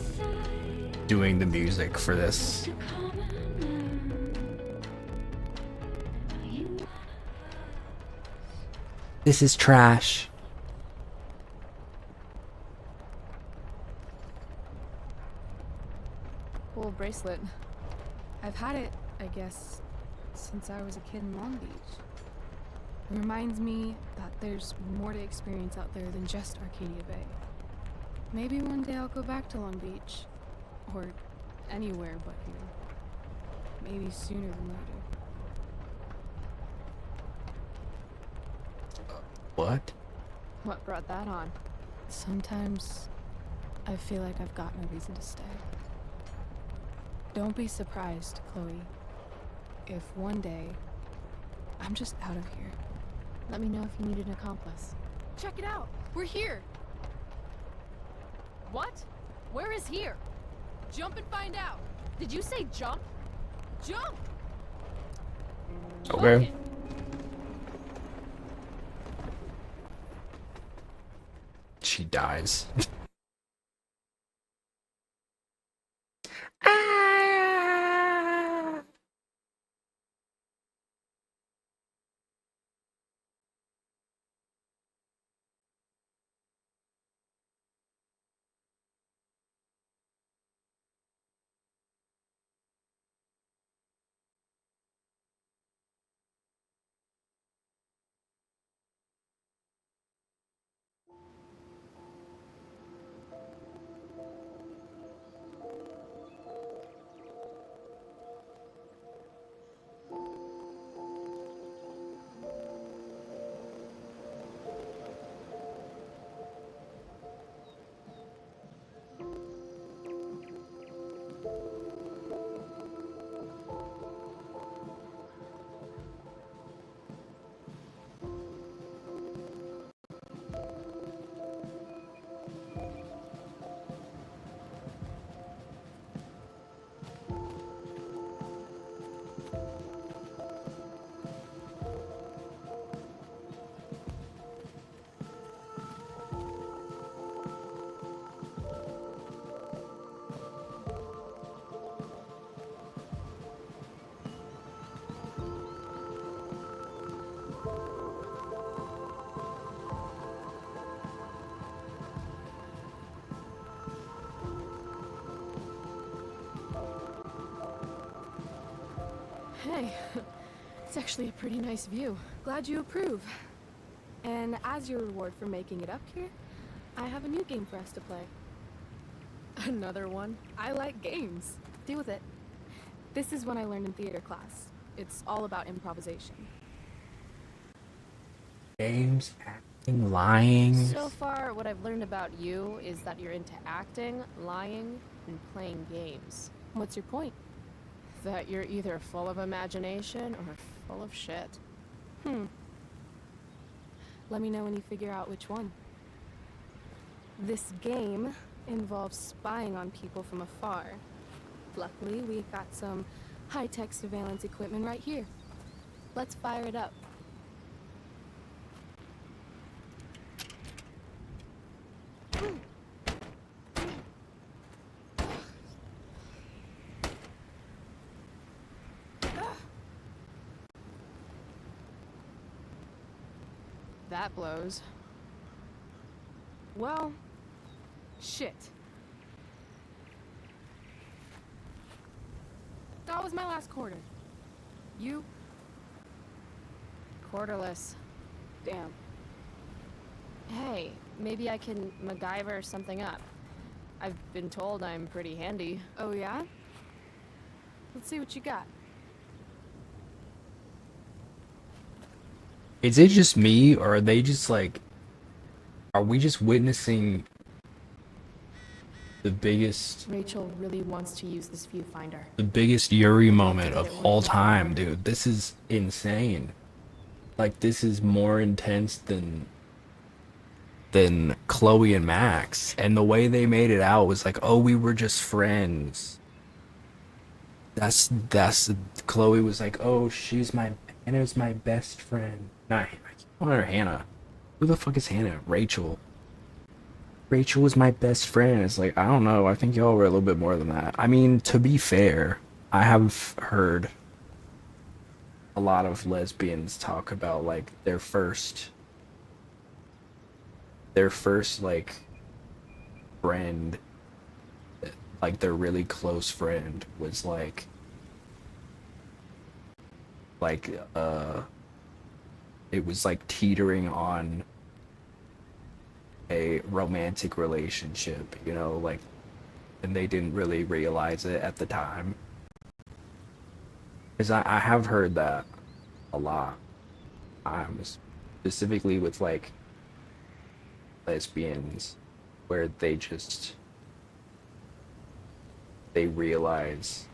doing the music for this. This is trash. Cool bracelet. I've had it, I guess, since I was a kid in Long Beach. It reminds me that there's more to experience out there than just Arcadia Bay. Maybe one day I'll go back to Long Beach. Or anywhere but here. Maybe sooner than later. What? What brought that on? Sometimes I feel like I've got no reason to stay. Don't be surprised, Chloe, if one day I'm just out of here. Let me know if you need an accomplice. Check it out! We're here! What? Where is here? Jump and find out. Did you say jump? Jump! Okay. She dies. Hey, it's actually a pretty nice view. Glad you approve. And as your reward for making it up here, I have a new game for us to play. Another one? I like games. Deal with it. This is one I learned in theater class. It's all about improvisation. Games, acting, lying. So far, what I've learned about you is that you're into acting, lying, and playing games. What's your point? That you're either full of imagination or full of shit. Let me know when you figure out which one. This game involves spying on people from afar. Luckily, we've got some high-tech surveillance equipment right here. Let's fire it up. That blows. Well, shit. That was my last quarter. You? Quarterless. Damn. Hey, maybe I can MacGyver something up. I've been told I'm pretty handy. Oh yeah? Let's see what you got. Is it just me, or are they just like, are we just witnessing the biggest Rachel really wants to use this viewfinder. Yuri moment of all time, dude? This is insane. Like, this is more intense than Chloe and Max, and the way they made it out was like, oh, we were just friends. That's Chloe was like, oh, Hannah's my best friend. Nah, I keep calling her Hannah. Who the fuck is Hannah? Rachel. Rachel was my best friend. It's like, I don't know. I think y'all were a little bit more than that. I mean, to be fair, I have heard a lot of lesbians talk about like their first like friend, like their really close friend was like it was like teetering on a romantic relationship, you know, like, and they didn't really realize it at the time. Because I have heard that a lot. Specifically with like lesbians, where they realize,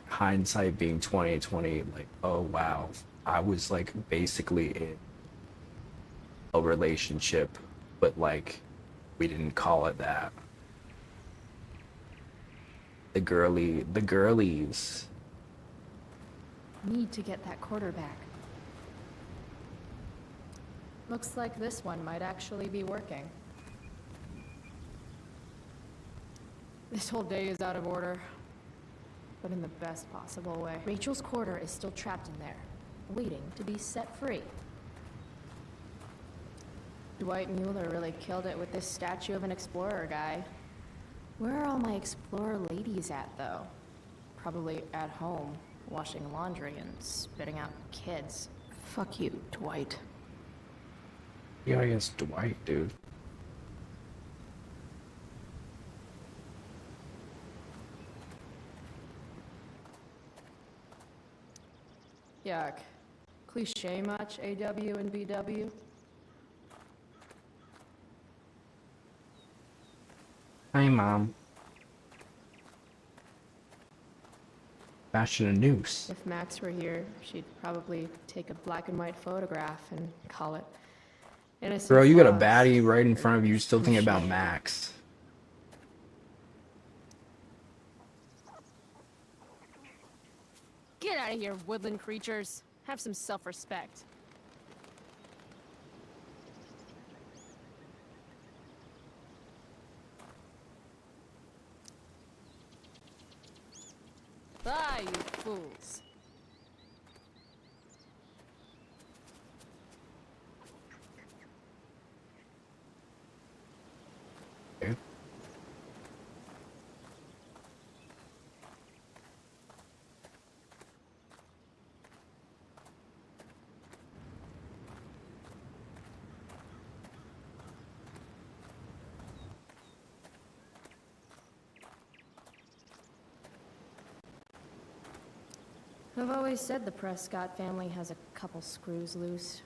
hindsight being 2020, like, oh wow, I was like basically in a relationship, but like we didn't call it that. The girlies. Need to get that quarterback. Looks like this one might actually be working. This whole day is out of order, but in the best possible way. Rachel's quarter is still trapped in there, waiting to be set free. Dwight Mueller really killed it with this statue of an explorer guy. Where are all my explorer ladies at, though? Probably at home, washing laundry and spitting out kids. Fuck you, Dwight. Yeah, I guess Dwight, dude. Yuck. Cliche much, AW and BW? Hi, Mom. Fashion a noose. If Max were here, she'd probably take a black and white photograph and call it innocent. Bro, you got a flaws. baddie right in front of you, still thinking about Max. Get out of here, woodland creatures. Have some self-respect. Bye, you fools. Okay. I've always said the Prescott family has a couple screws loose.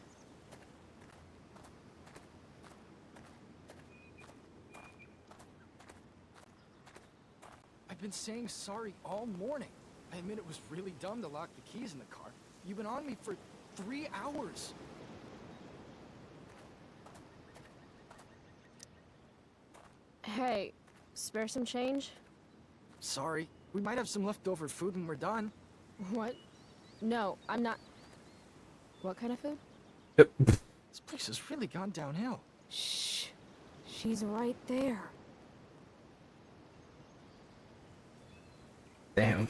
I've been saying sorry all morning. I admit it was really dumb to lock the keys in the car. You've been on me for 3 hours. Hey, spare some change? Sorry. We might have some leftover food when we're done. What? No, I'm not. What kind of food? This place has really gone downhill. Shh. She's right there. Damn.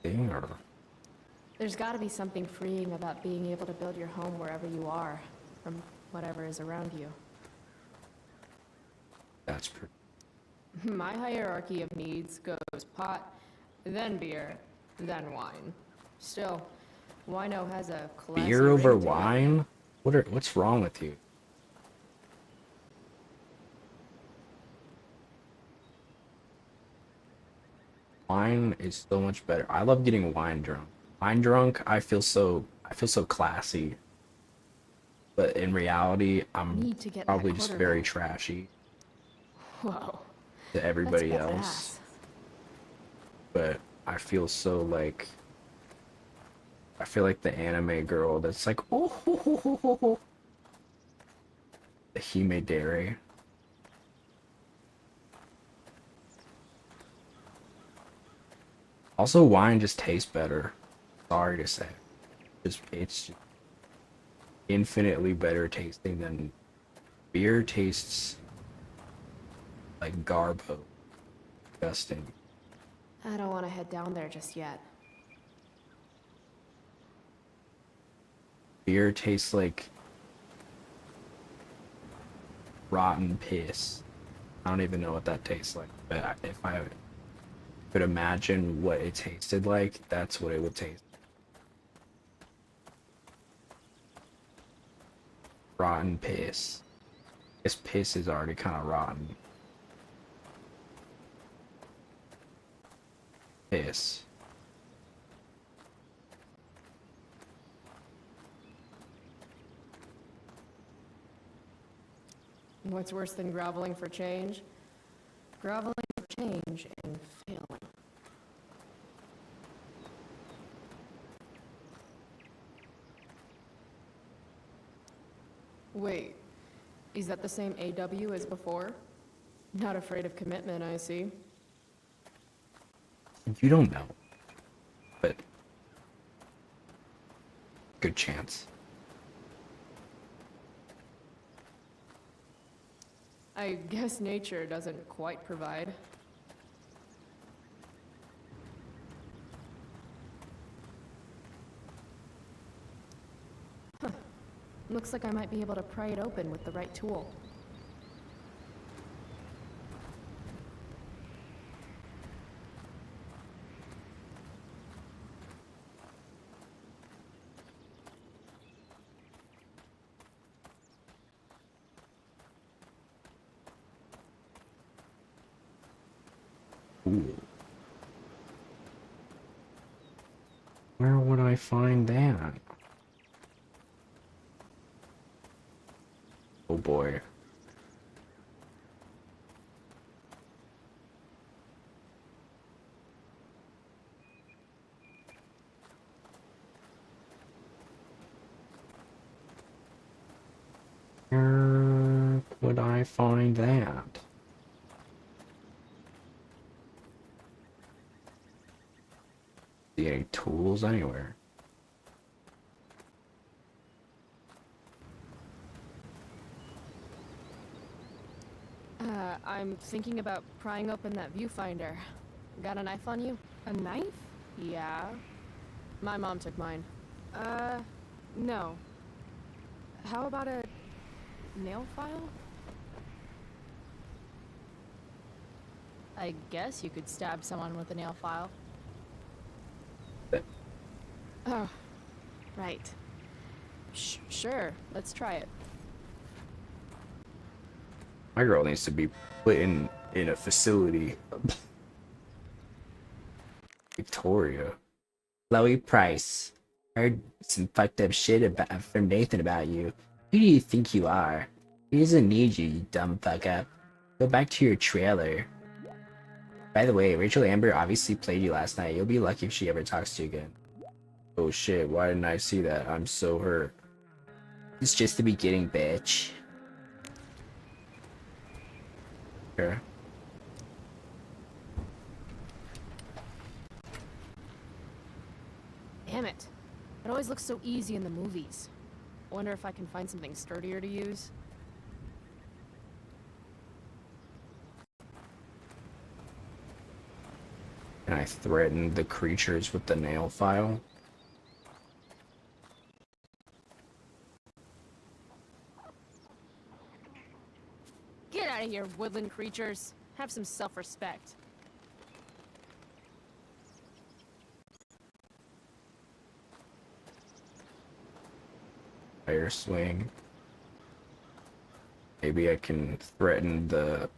Damn. There's gotta be something freeing about being able to build your home wherever you are, from whatever is around you. That's pretty. My hierarchy of needs goes pot, then beer, then wine. Still, wino has a classy Beer over ring to it. wine? What's wrong with you? Wine is so much better. I love getting wine drunk. Wine drunk, I feel so classy. But in reality, I'm Need to get that probably just very quarterback. trashy Whoa. to everybody That's else. badass. But I feel so like I feel like the anime girl that's like oh the Hime Dere. Also, wine just tastes better. Sorry to say, it's just infinitely better tasting than beer. Tastes like garbo. Disgusting. I don't want to head down there just yet. Beer tastes like rotten piss. I don't even know what that tastes like, but if I could imagine what it tasted like, that's what it would taste. Rotten piss. This piss is already kind of rotten. Piss. What's worse than groveling for change? Groveling for change and failing. Wait, is that the same AW as before? Not afraid of commitment, I see. You don't know, but good chance. I guess nature doesn't quite provide. Huh. Looks like I might be able to pry it open with the right tool. Ooh. Where would I find that? Oh boy. Where would I find that? See any tools anywhere? I'm thinking about prying open that viewfinder. Got a knife on you? A knife? Yeah. My mom took mine. No. How about a nail file? I guess you could stab someone with a nail file. Oh, right. Sure, let's try it. My girl needs to be put in a facility. Victoria. Chloe Price. Heard some fucked up shit from Nathan about you. Who do you think you are? He doesn't need you, you dumb fuck up. Go back to your trailer. By the way, Rachel Amber obviously played you last night. You'll be lucky if she ever talks to you again. Oh shit, why didn't I see that? I'm so hurt. It's just the beginning, bitch. Okay. Damn it. It always looks so easy in the movies. I wonder if I can find something sturdier to use. Can I threaten the creatures with the nail file? Get out of here, woodland creatures. Have some self-respect. Fire swing. Maybe I can threaten the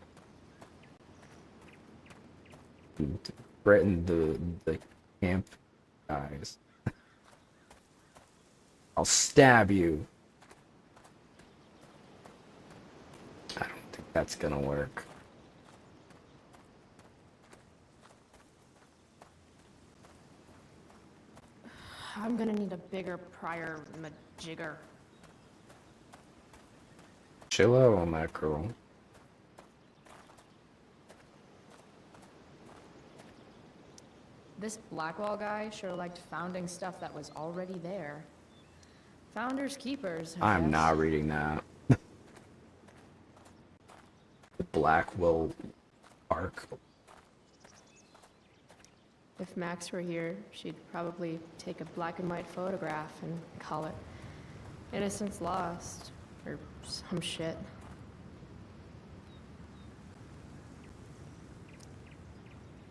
camp guys. I'll stab you. I don't think that's gonna work. I'm gonna need a bigger prior majigger. Chill out on that, girl. This Blackwall guy sure liked founding stuff that was already there. Founders keepers, I I'm guess. not reading that. The Blackwell arc. If Max were here, she'd probably take a black and white photograph and call it Innocence Lost, or some shit.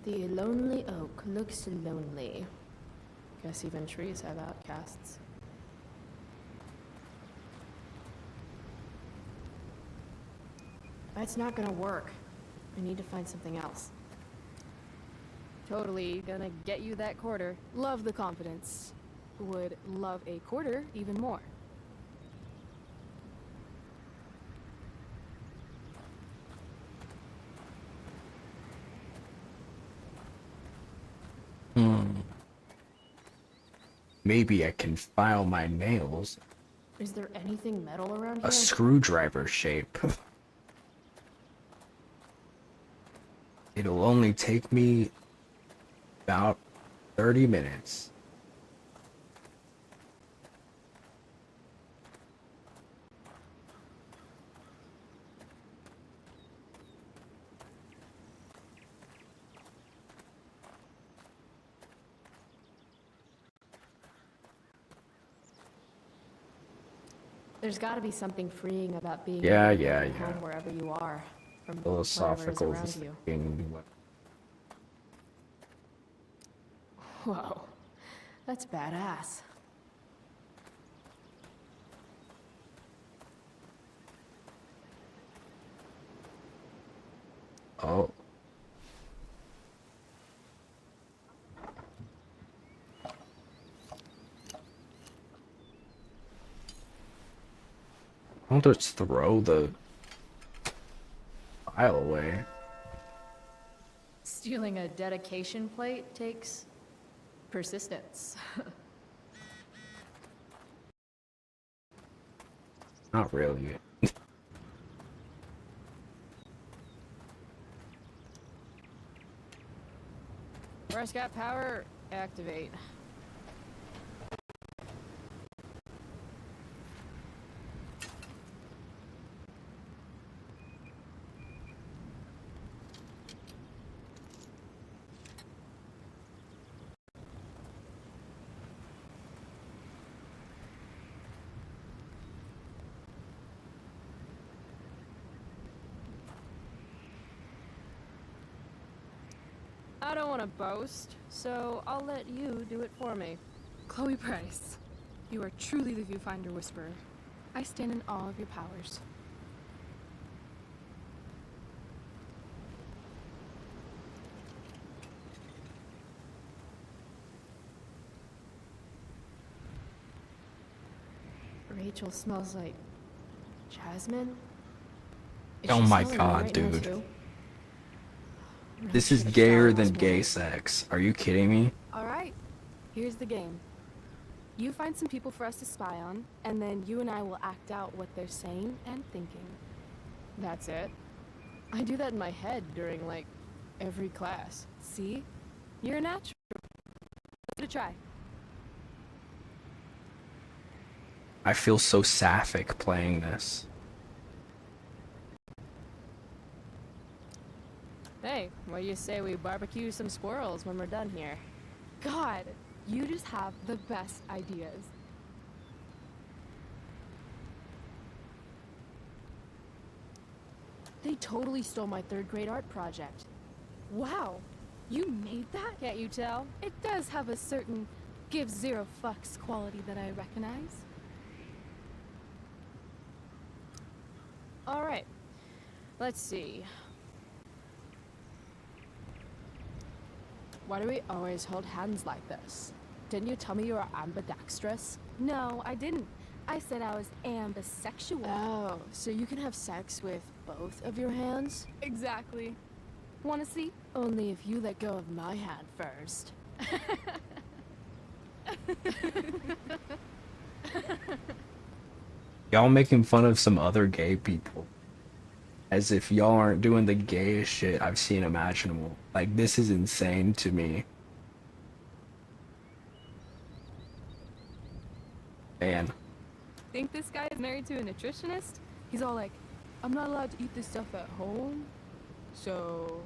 The lonely oak looks lonely. Guess even trees have outcasts. That's not gonna work. I need to find something else. Totally gonna get you that quarter. Love the confidence. Would love a quarter even more. Maybe I can file my nails Is there anything metal around here? A screwdriver shape. It'll only take me about 30 minutes. There's got to be something freeing about being Yeah, able to yeah, go yeah. home wherever you are, from Philosophical whatever is around you. thinking. Whoa, that's badass. Oh. I'll just throw the file away. Stealing a dedication plate takes persistence. Not really. Prescott power, activate. I don't want to boast, so I'll let you do it for me. Chloe Price, you are truly the viewfinder whisperer. I stand in awe of your powers. Rachel smells like jasmine. Is Oh she my smelling god, right now, dude. too? Really This is should've gayer showered than this gay morning. sex. Are you kidding me? Alright, here's the game. You find some people for us to spy on, and then you and I will act out what they're saying and thinking. That's it? I do that in my head during, like, every class. See? You're a natural. Let's give it a try. I feel so sapphic playing this. Hey, what do you say we barbecue some squirrels when we're done here? God, you just have the best ideas. They totally stole my third grade art project. Wow, you made that? Can't you tell? It does have a certain give zero fucks quality that I recognize. Alright, let's see. Why do we always hold hands like this? Didn't you tell me you were ambidextrous? No, I didn't. I said I was ambisexual. Oh, so you can have sex with both of your hands? Exactly. Wanna see? Only if you let go of my hand first. Y'all making fun of some other gay people. As if y'all aren't doing the gayest shit I've seen imaginable. Like, this is insane to me. Man. Think this guy is married to a nutritionist? He's all like, I'm not allowed to eat this stuff at home, so...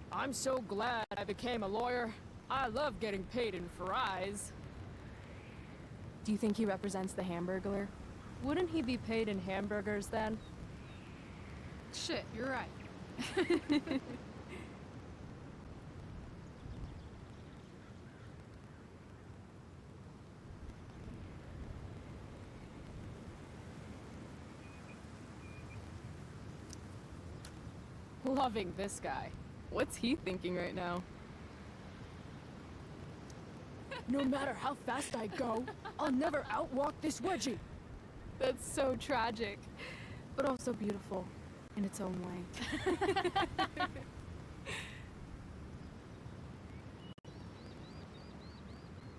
I'm so glad I became a lawyer. I love getting paid in fries. Do you think he represents the Hamburglar? Wouldn't he be paid in hamburgers then? Shit, you're right. Loving this guy. What's he thinking right now? No matter how fast I go, I'll never outwalk this wedgie. That's so tragic, but also beautiful in its own way.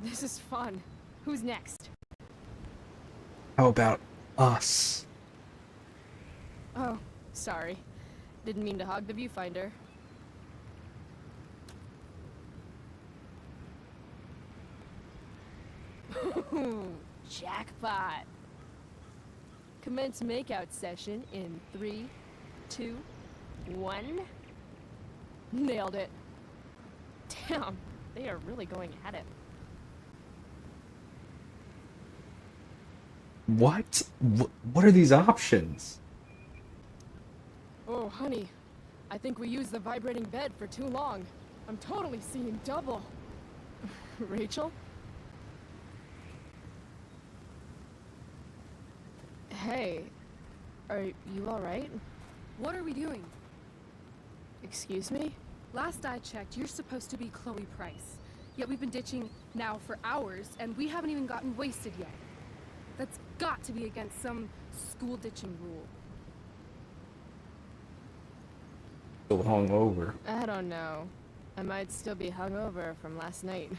This is fun. Who's next? How about us? Oh, sorry. Didn't mean to hog the viewfinder. Jackpot. Commence makeout session in 3, 2, 1. Nailed it. Damn, they are really going at it. What? What are these options? Oh, honey. I think we used the vibrating bed for too long. I'm totally seeing double. Rachel? Hey, are you alright? What are we doing? Excuse me? Last I checked, you're supposed to be Chloe Price. Yet we've been ditching now for hours, and we haven't even gotten wasted yet. That's got to be against some school ditching rule. Still hungover. I don't know. I might still be hungover from last night.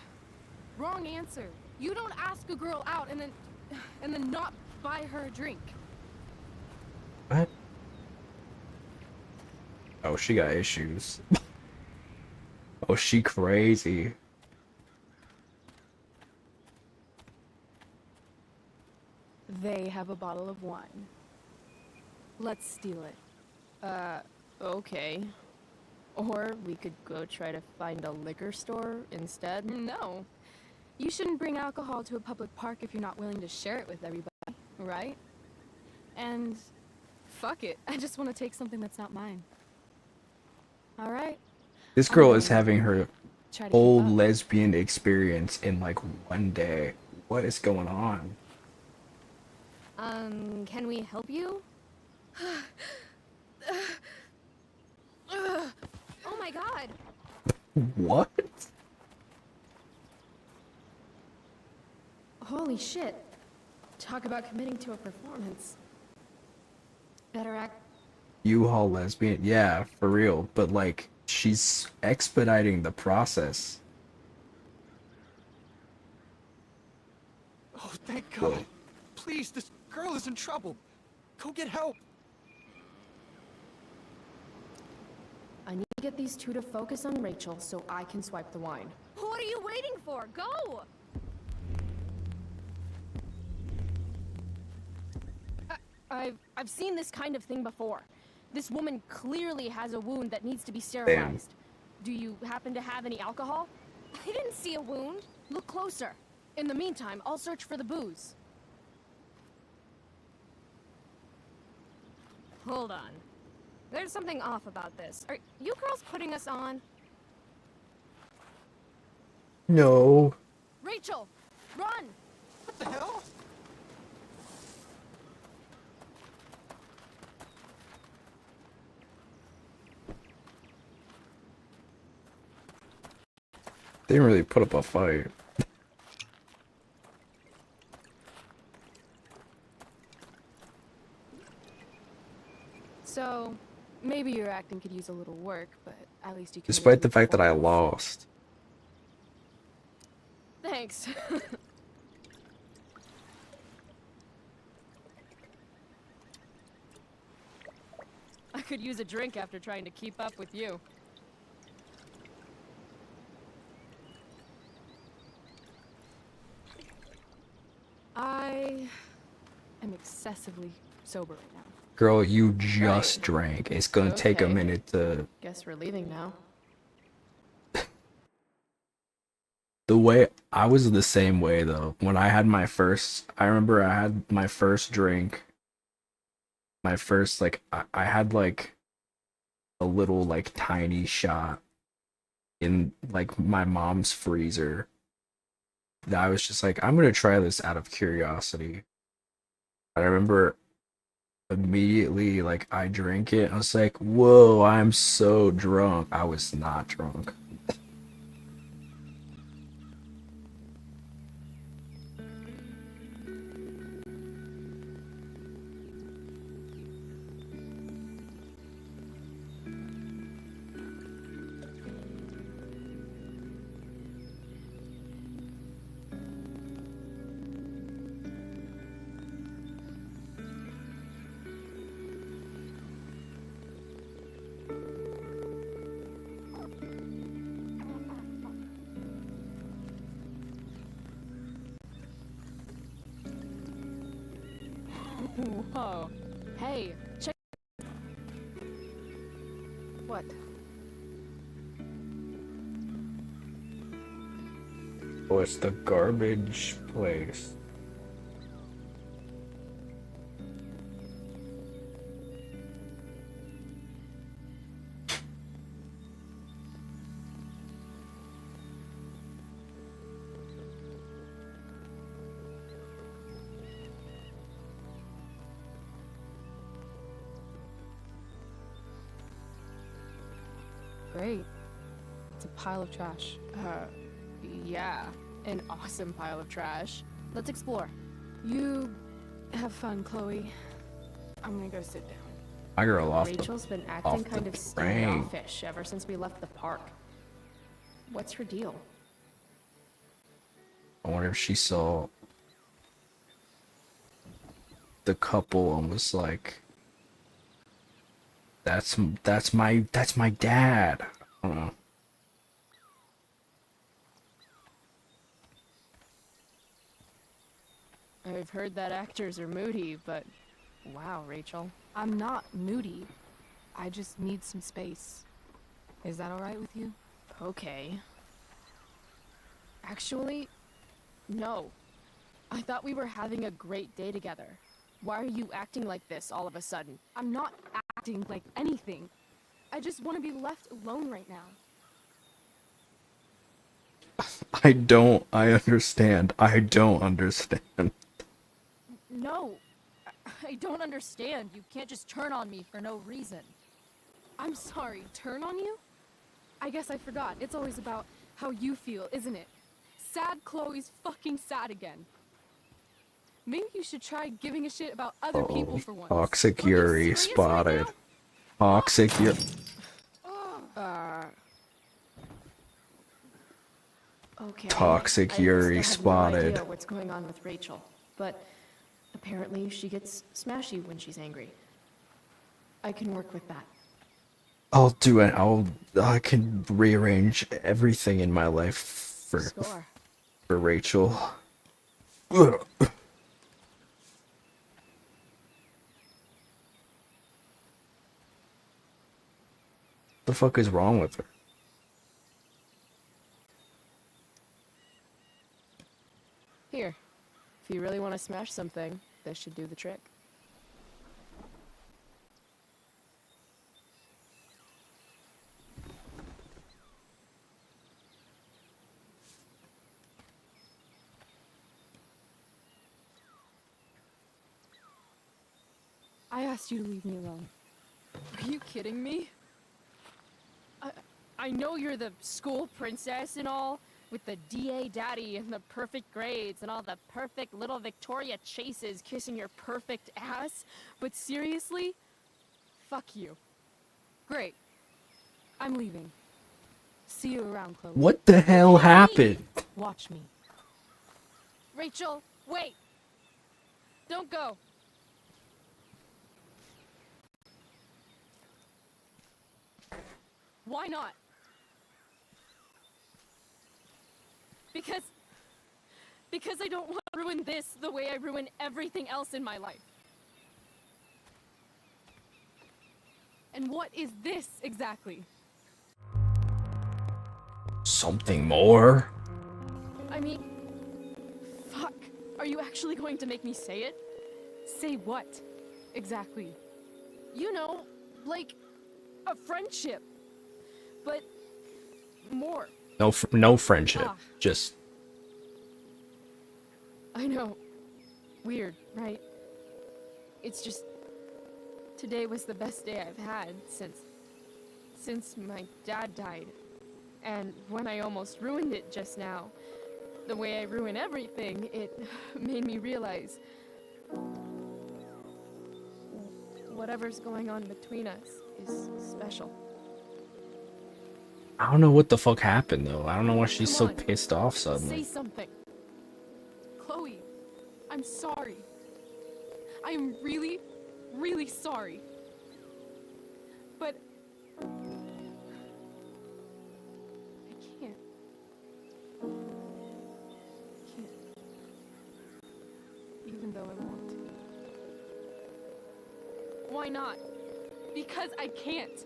Wrong answer. You don't ask a girl out and then not buy her a drink. What? Oh, she got issues. Oh, she crazy. They have a bottle of wine. Let's steal it. Okay. Or we could go try to find a liquor store instead. No. You shouldn't bring alcohol to a public park if you're not willing to share it with everybody, right? And fuck it. I just want to take something that's not mine. All right. This girl is having her Try to whole keep up. lesbian experience in like one day. What is going on? Can we help you? Oh my god! What? Holy shit. Talk about committing to a performance. Better act. U-Haul lesbian? Yeah, for real. But like, she's expediting the process. Oh, thank God. Please, this girl is in trouble. Go get help. I need to get these two to focus on Rachel so I can swipe the wine. What are you waiting for? Go! I've seen this kind of thing before. This woman clearly has a wound that needs to be sterilized. Do you happen to have any alcohol? I didn't see a wound. Look closer. In the meantime, I'll search for the booze. Hold on. There's something off about this. Are you girls putting us on? No. Rachel, run! What the hell? They didn't really put up a fight. So, maybe your acting could use a little work, but at least you can. Despite the fact that I lost. Thanks. I could use a drink after trying to keep up with you. I am excessively sober right now. Girl, you just drank. It's gonna take a Okay. minute to... Guess we're leaving now. The way... I was the same way, though. When I had my first... I remember I had my first drink. My first, like... I had, like... a little, like, tiny shot in, like, my mom's freezer. That I was just like, I'm gonna try this out of curiosity. I remember immediately, like, I drank it. I was like, whoa, I'm so drunk. I was not drunk. Whoa. Hey, check. What? Oh, it's the garbage place. Great. It's a pile of trash. Yeah. An awesome pile of trash. Let's explore. You have fun, Chloe. I'm gonna go sit down. My girl off Rachel's been the acting off kind the of brain. standoffish ever since we left the park. What's her deal? I wonder if she saw the couple and was like, that's my dad. I don't know. I've heard that actors are moody, but wow, Rachel. I'm not moody. I just need some space. Is that alright with you? Okay. Actually, no. I thought we were having a great day together. Why are you acting like this all of a sudden? I'm not acting like anything. I just want to be left alone right now. I understand. I don't understand. No. I don't understand. You can't just turn on me for no reason. I'm sorry, turn on you? I guess I forgot. It's always about how you feel, isn't it? Sad Chloe's fucking sad again. Maybe you should try giving a shit about other people for once. Toxic Are you Yuri serious spotted. right Toxic Yuri. Okay. Toxic I Yuri still have no spotted. idea what's going on with Rachel, but apparently she gets smashy when she's angry. I can work with that. I'll do it. I can rearrange everything in my life for Rachel. Ugh. The fuck is wrong with her? Here, if you really want to smash something, this should do the trick. I asked you to leave me alone. Are you kidding me? I know you're the school princess and all, with the DA daddy and the perfect grades and all the perfect little Victoria chases kissing your perfect ass, but seriously? Fuck you. Great. I'm leaving. See you around, Chloe. What the hell happened? Watch me. Rachel, wait! Don't go! Why not? Because I don't want to ruin this the way I ruin everything else in my life. And what is this exactly? Something more? I mean, fuck. Are you actually going to make me say it? Say what? Exactly. You know, like a friendship. But more. No friendship. Just I know. Weird, right? It's just today was the best day I've had since my dad died. And when I almost ruined it just now, the way I ruin everything, it made me realize whatever's going on between us is special. I don't know what the fuck happened though. I don't know why she's so Come on. pissed off Say suddenly. something. Chloe, I'm sorry. I am really, really sorry. But I can't. Even though I want to. why not? Because I can't.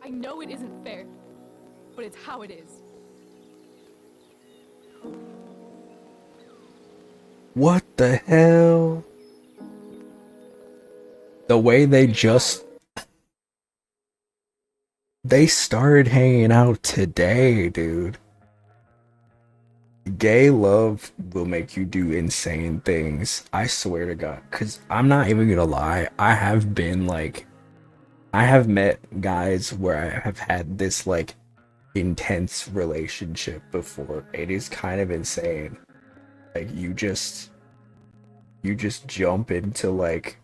I know it isn't fair, but it's how it is. What the hell? The way they started hanging out today, dude. Gay love will make you do insane things. I swear to God. Cause I'm not even gonna lie. I have met guys where I have had this like intense relationship before. It is kind of insane. Like you just jump into like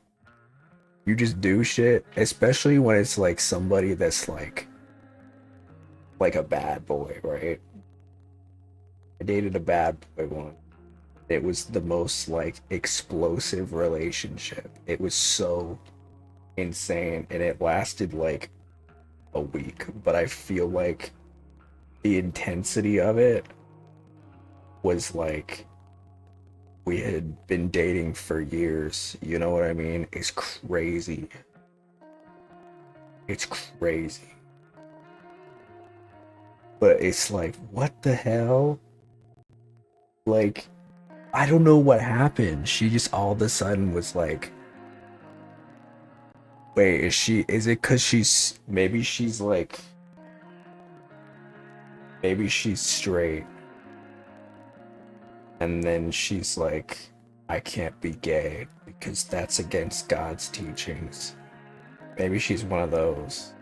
you just do shit, especially when it's like somebody that's like a bad boy, right? I dated a bad boy once. It was the most like explosive relationship. It was so insane and it lasted like a week, but I feel like the intensity of it was like we had been dating for years. You know what I mean? It's crazy. It's crazy. But it's like, what the hell? Like, I don't know what happened. She just all of a sudden was like, wait, is it cause maybe she's straight. And then she's like, I can't be gay because that's against God's teachings. Maybe she's one of those.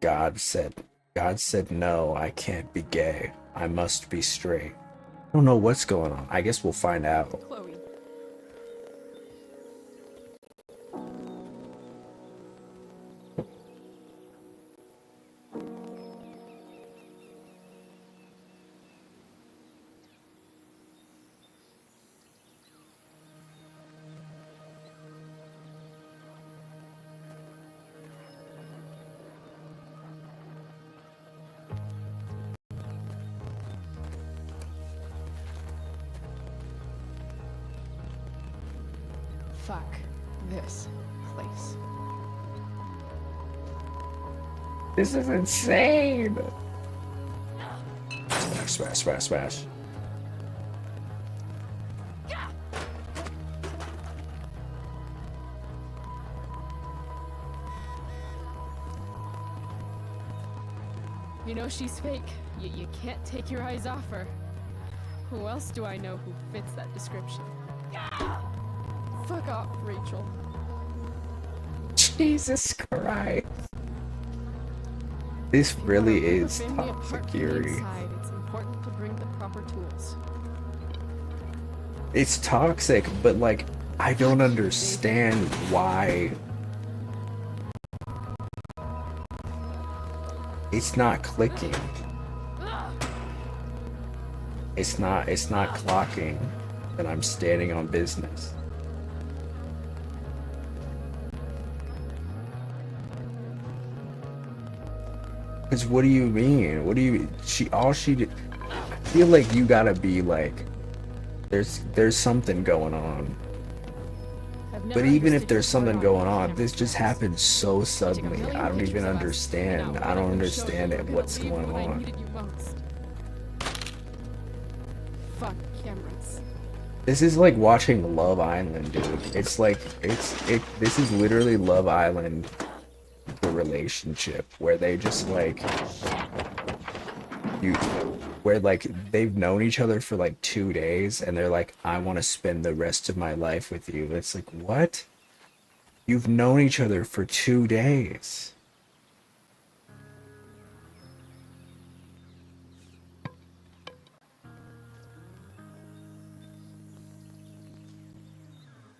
God said no, I can't be gay. I must be straight. I don't know what's going on. I guess we'll find out. Chloe. Fuck this place. This is insane. Smash, smash, smash, smash. You know she's fake. You can't take your eyes off her. Who else do I know who fits that description? Fuck off, Rachel. Jesus Christ. This really is Family top apart from the security. inside, it's important to bring the proper tools. It's toxic, but like, I don't understand why. It's not clicking. It's not clocking that I'm standing on business. Cause what do you mean? What do you she did? I feel like you gotta be like, there's something going on. But even if there's something going on, this just happened so suddenly. I don't even understand. I don't understand it. What's going on? Fuck cameras. This is like watching Love Island, dude. It's like this is literally Love Island, the relationship where they just like where like they've known each other for like 2 days and they're like, I want to spend the rest of my life with you. It's like, what? You've known each other for 2 days.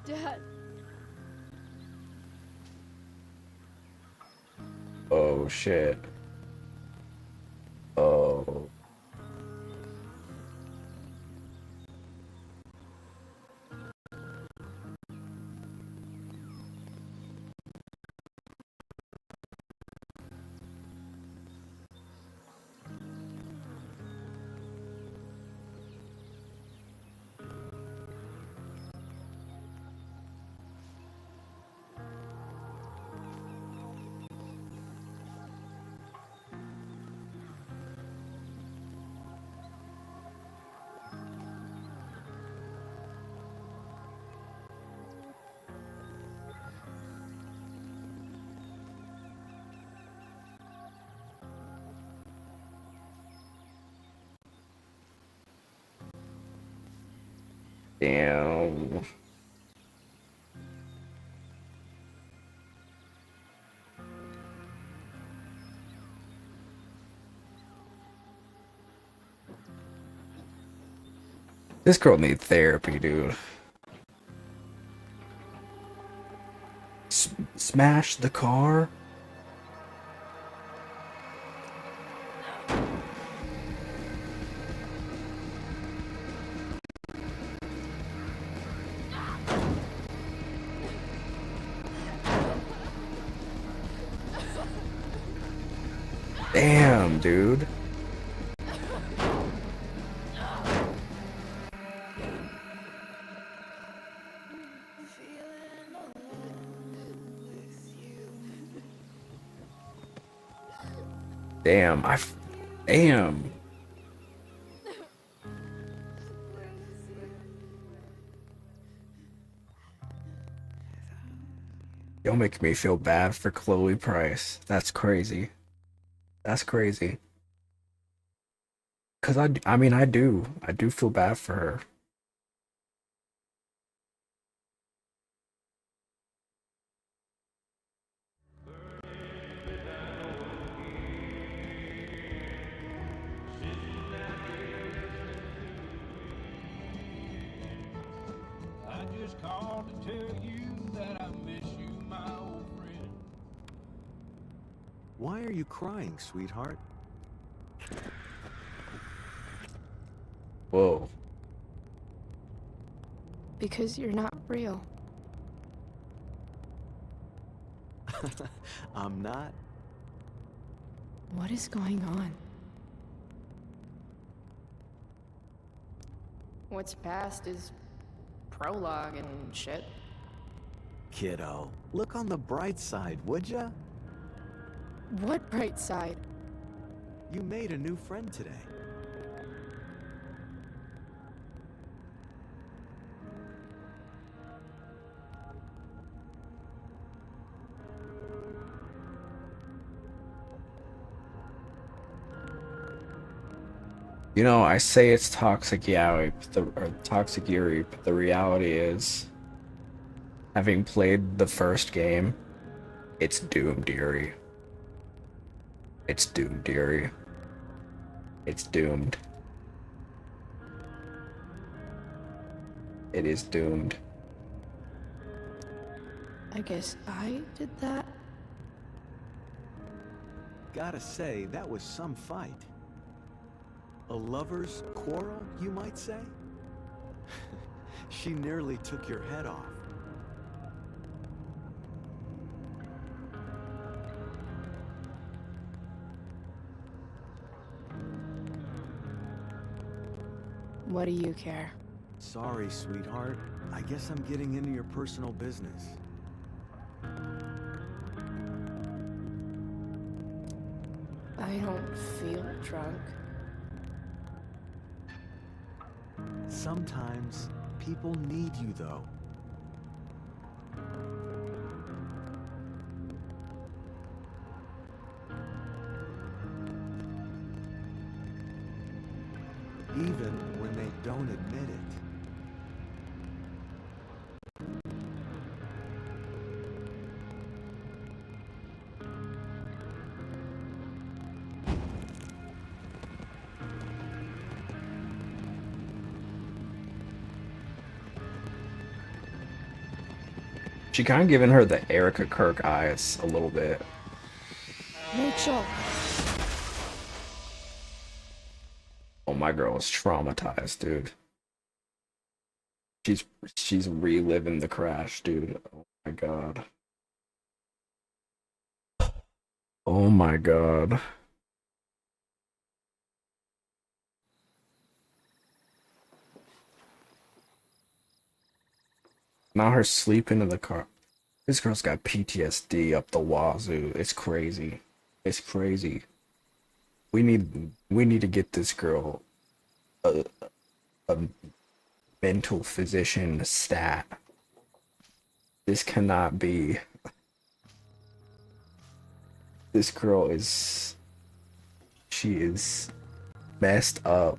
Dad. Oh shit. Oh. Damn. This girl needs therapy, dude. Smash the car? Damn, dude. Damn, damn. You'll make me feel bad for Chloe Price. That's crazy. That's crazy. Cause I mean, I do feel bad for her. I just called to tell you that I miss you, my old friend. Why are you crying, sweetheart? Whoa. Because you're not real. I'm not. What is going on? What's past is prologue and shit. Kiddo, look on the bright side, would ya? What bright side? You made a new friend today. You know, I say it's toxic yaoi, or toxic Yuri, but the reality is, having played the first game, it's doomed, Yuri. It's doomed, Yuri. It's doomed. It is doomed. I guess I did that? Gotta say, that was some fight. A lover's quarrel, you might say? She nearly took your head off. What do you care? Sorry, sweetheart. I guess I'm getting into your personal business. I don't feel drunk. Sometimes people need you, though. Even when they don't admit it. She kind of giving her the Erica Kirk eyes a little bit. Rachel! Oh, my girl is traumatized, dude. She's reliving the crash, dude. Oh my god. Oh my god. Now her sleeping in the car. This girl's got PTSD up the wazoo. It's crazy. It's crazy. We need to get this girl a mental physician stat. This cannot be. This girl is. She is messed up.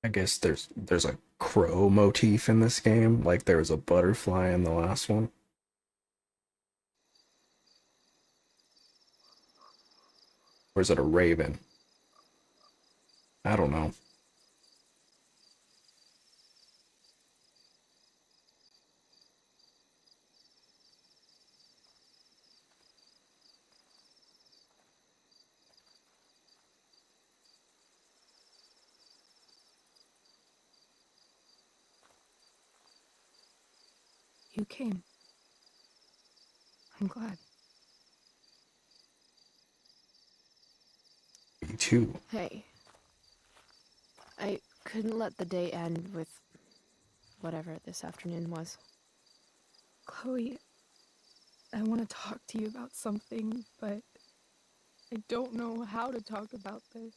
I guess there's a crow motif in this game, like there was a butterfly in the last one. Or is it a raven? I don't know. You came. I'm glad. Me too. Hey. I couldn't let the day end with whatever this afternoon was. Chloe, I want to talk to you about something, but I don't know how to talk about this.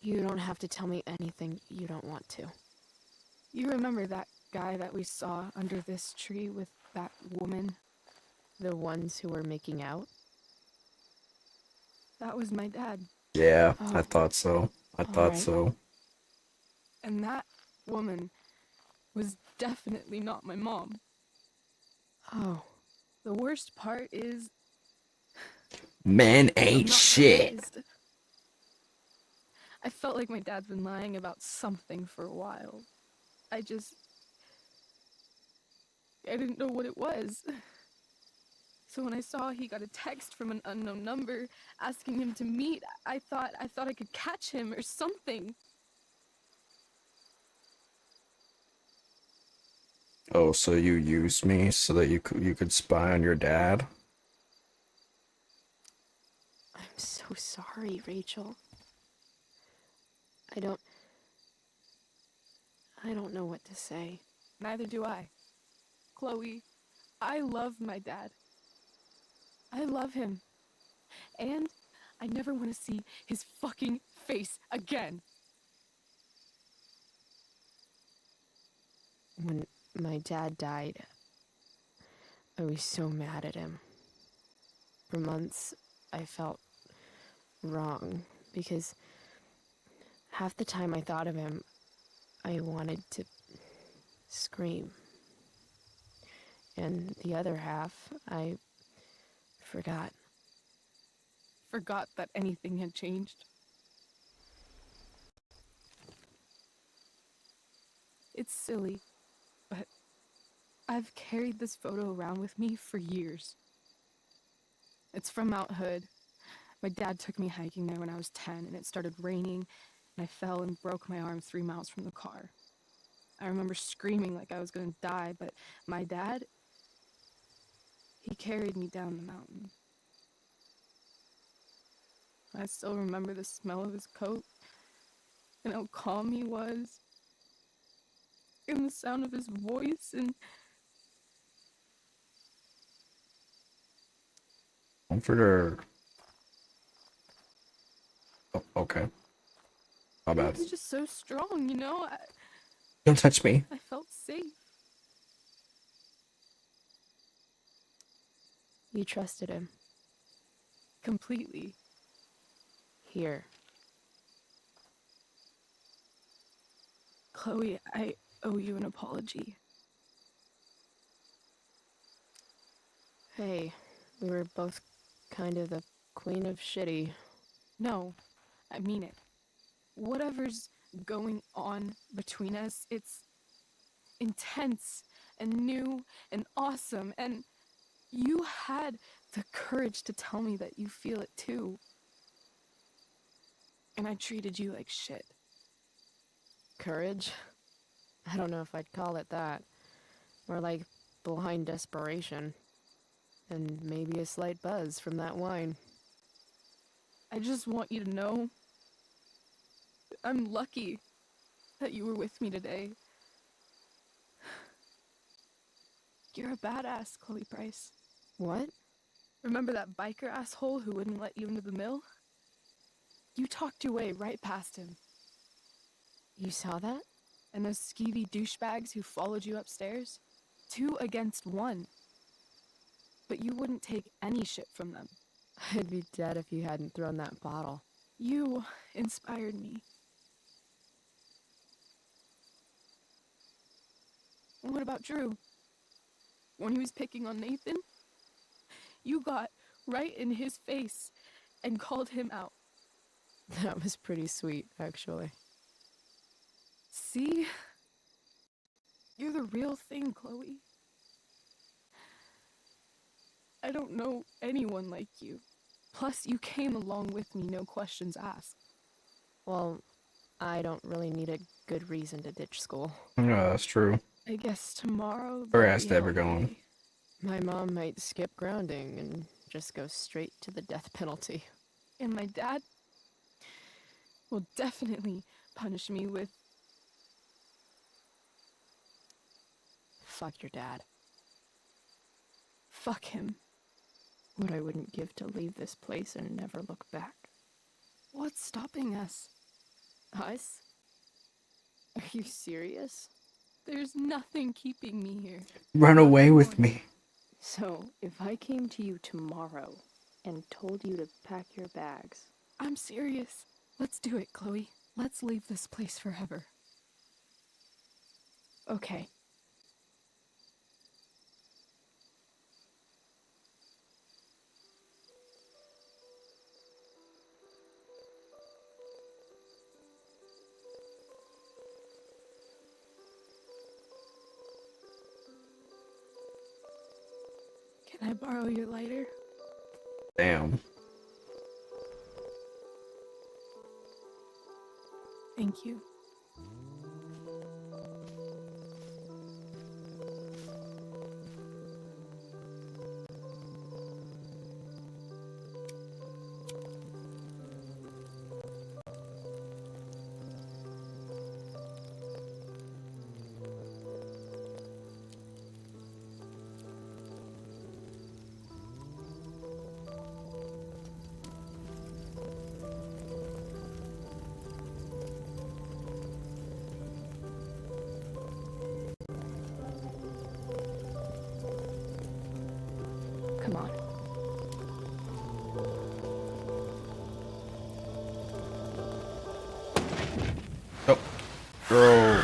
You don't have to tell me anything you don't want to. You remember that guy that we saw under this tree with that woman? The ones who were making out? That was my dad. Yeah, Oh. I thought so. I thought Alright. so. And that woman was definitely not my mom. Oh. The worst part is... Men I'm ain't not shit. surprised. I felt like my dad's been lying about something for a while. I didn't know what it was. So when I saw he got a text from an unknown number asking him to meet, I thought I could catch him or something. Oh, so you used me so that you could spy on your dad? I'm so sorry, Rachel. I don't know what to say. Neither do I. Chloe, I love my dad. I love him. And I never want to see his fucking face again. When my dad died, I was so mad at him. For months, I felt wrong because half the time I thought of him, I wanted to scream. And the other half, I forgot. Forgot that anything had changed. It's silly, but I've carried this photo around with me for years. It's from Mount Hood. My dad took me hiking there when I was 10, and it started raining, and I fell and broke my arm 3 miles from the car. I remember screaming like I was going to die, but my dad, he carried me down the mountain. I still remember the smell of his coat, and how calm he was, and the sound of his voice, and Comforter. Oh, okay. My bad. it's just so strong, you know? Don't touch me. I felt safe. You trusted him. Completely. Here. Chloe, I owe you an apology. Hey, we were both kind of the queen of shitty. No, I mean it. Whatever's going on between us, it's intense and new and awesome, and you had the courage to tell me that you feel it too. And I treated you like shit. Courage? I don't know if I'd call it that. More like blind desperation. And maybe a slight buzz from that wine. I just want you to know I'm lucky that you were with me today. You're a badass, Chloe Price. What? Remember that biker asshole who wouldn't let you into the mill? You talked your way right past him. You saw that? And those skeevy douchebags who followed you upstairs? 2 against 1. But you wouldn't take any shit from them. I'd be dead if you hadn't thrown that bottle. You inspired me. What about Drew? When he was picking on Nathan, you got right in his face and called him out. That was pretty sweet, actually. See? You're the real thing, Chloe. I don't know anyone like you. Plus, you came along with me, no questions asked. Well, I don't really need a good reason to ditch school. Yeah, that's true. I guess tomorrow Or there'll as be to ever hell going. day. My mom might skip grounding and just go straight to the death penalty. And my dad will definitely punish me with... Fuck your dad. Fuck him. What I wouldn't give to leave this place and never look back. What's stopping us? Us? Are you serious? There's nothing keeping me here. Run away with me. So, if I came to you tomorrow and told you to pack your bags... I'm serious. Let's do it, Chloe. Let's leave this place forever. Okay. Can I borrow your lighter? Damn. Thank you. Come on. Oh. Girl.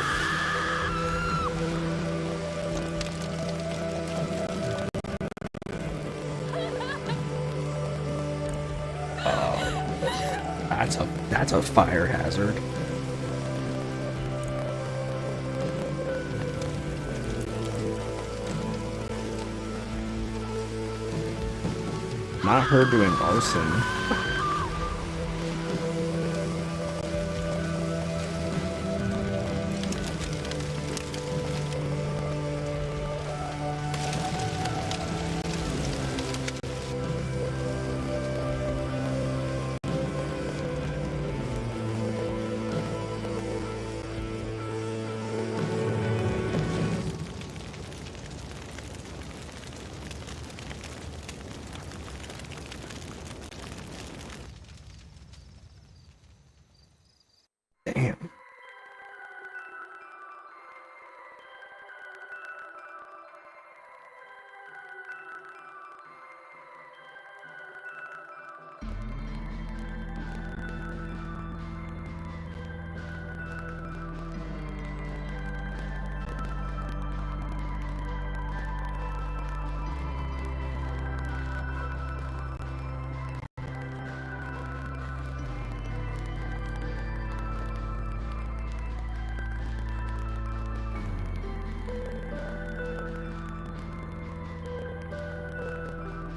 That's a fire hazard. Not her doing arson. Damn.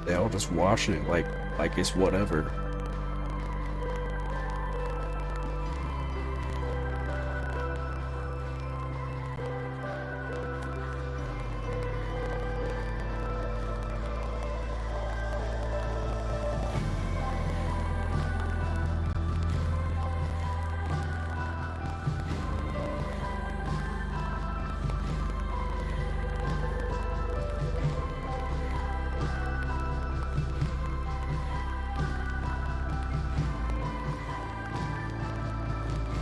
They all just watching it like it's whatever.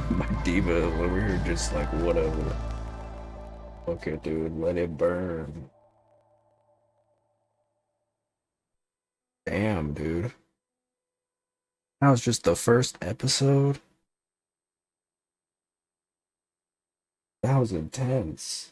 My diva over here just like whatever. Okay, dude, let it burn. Damn, dude. That was just the first episode. That was intense.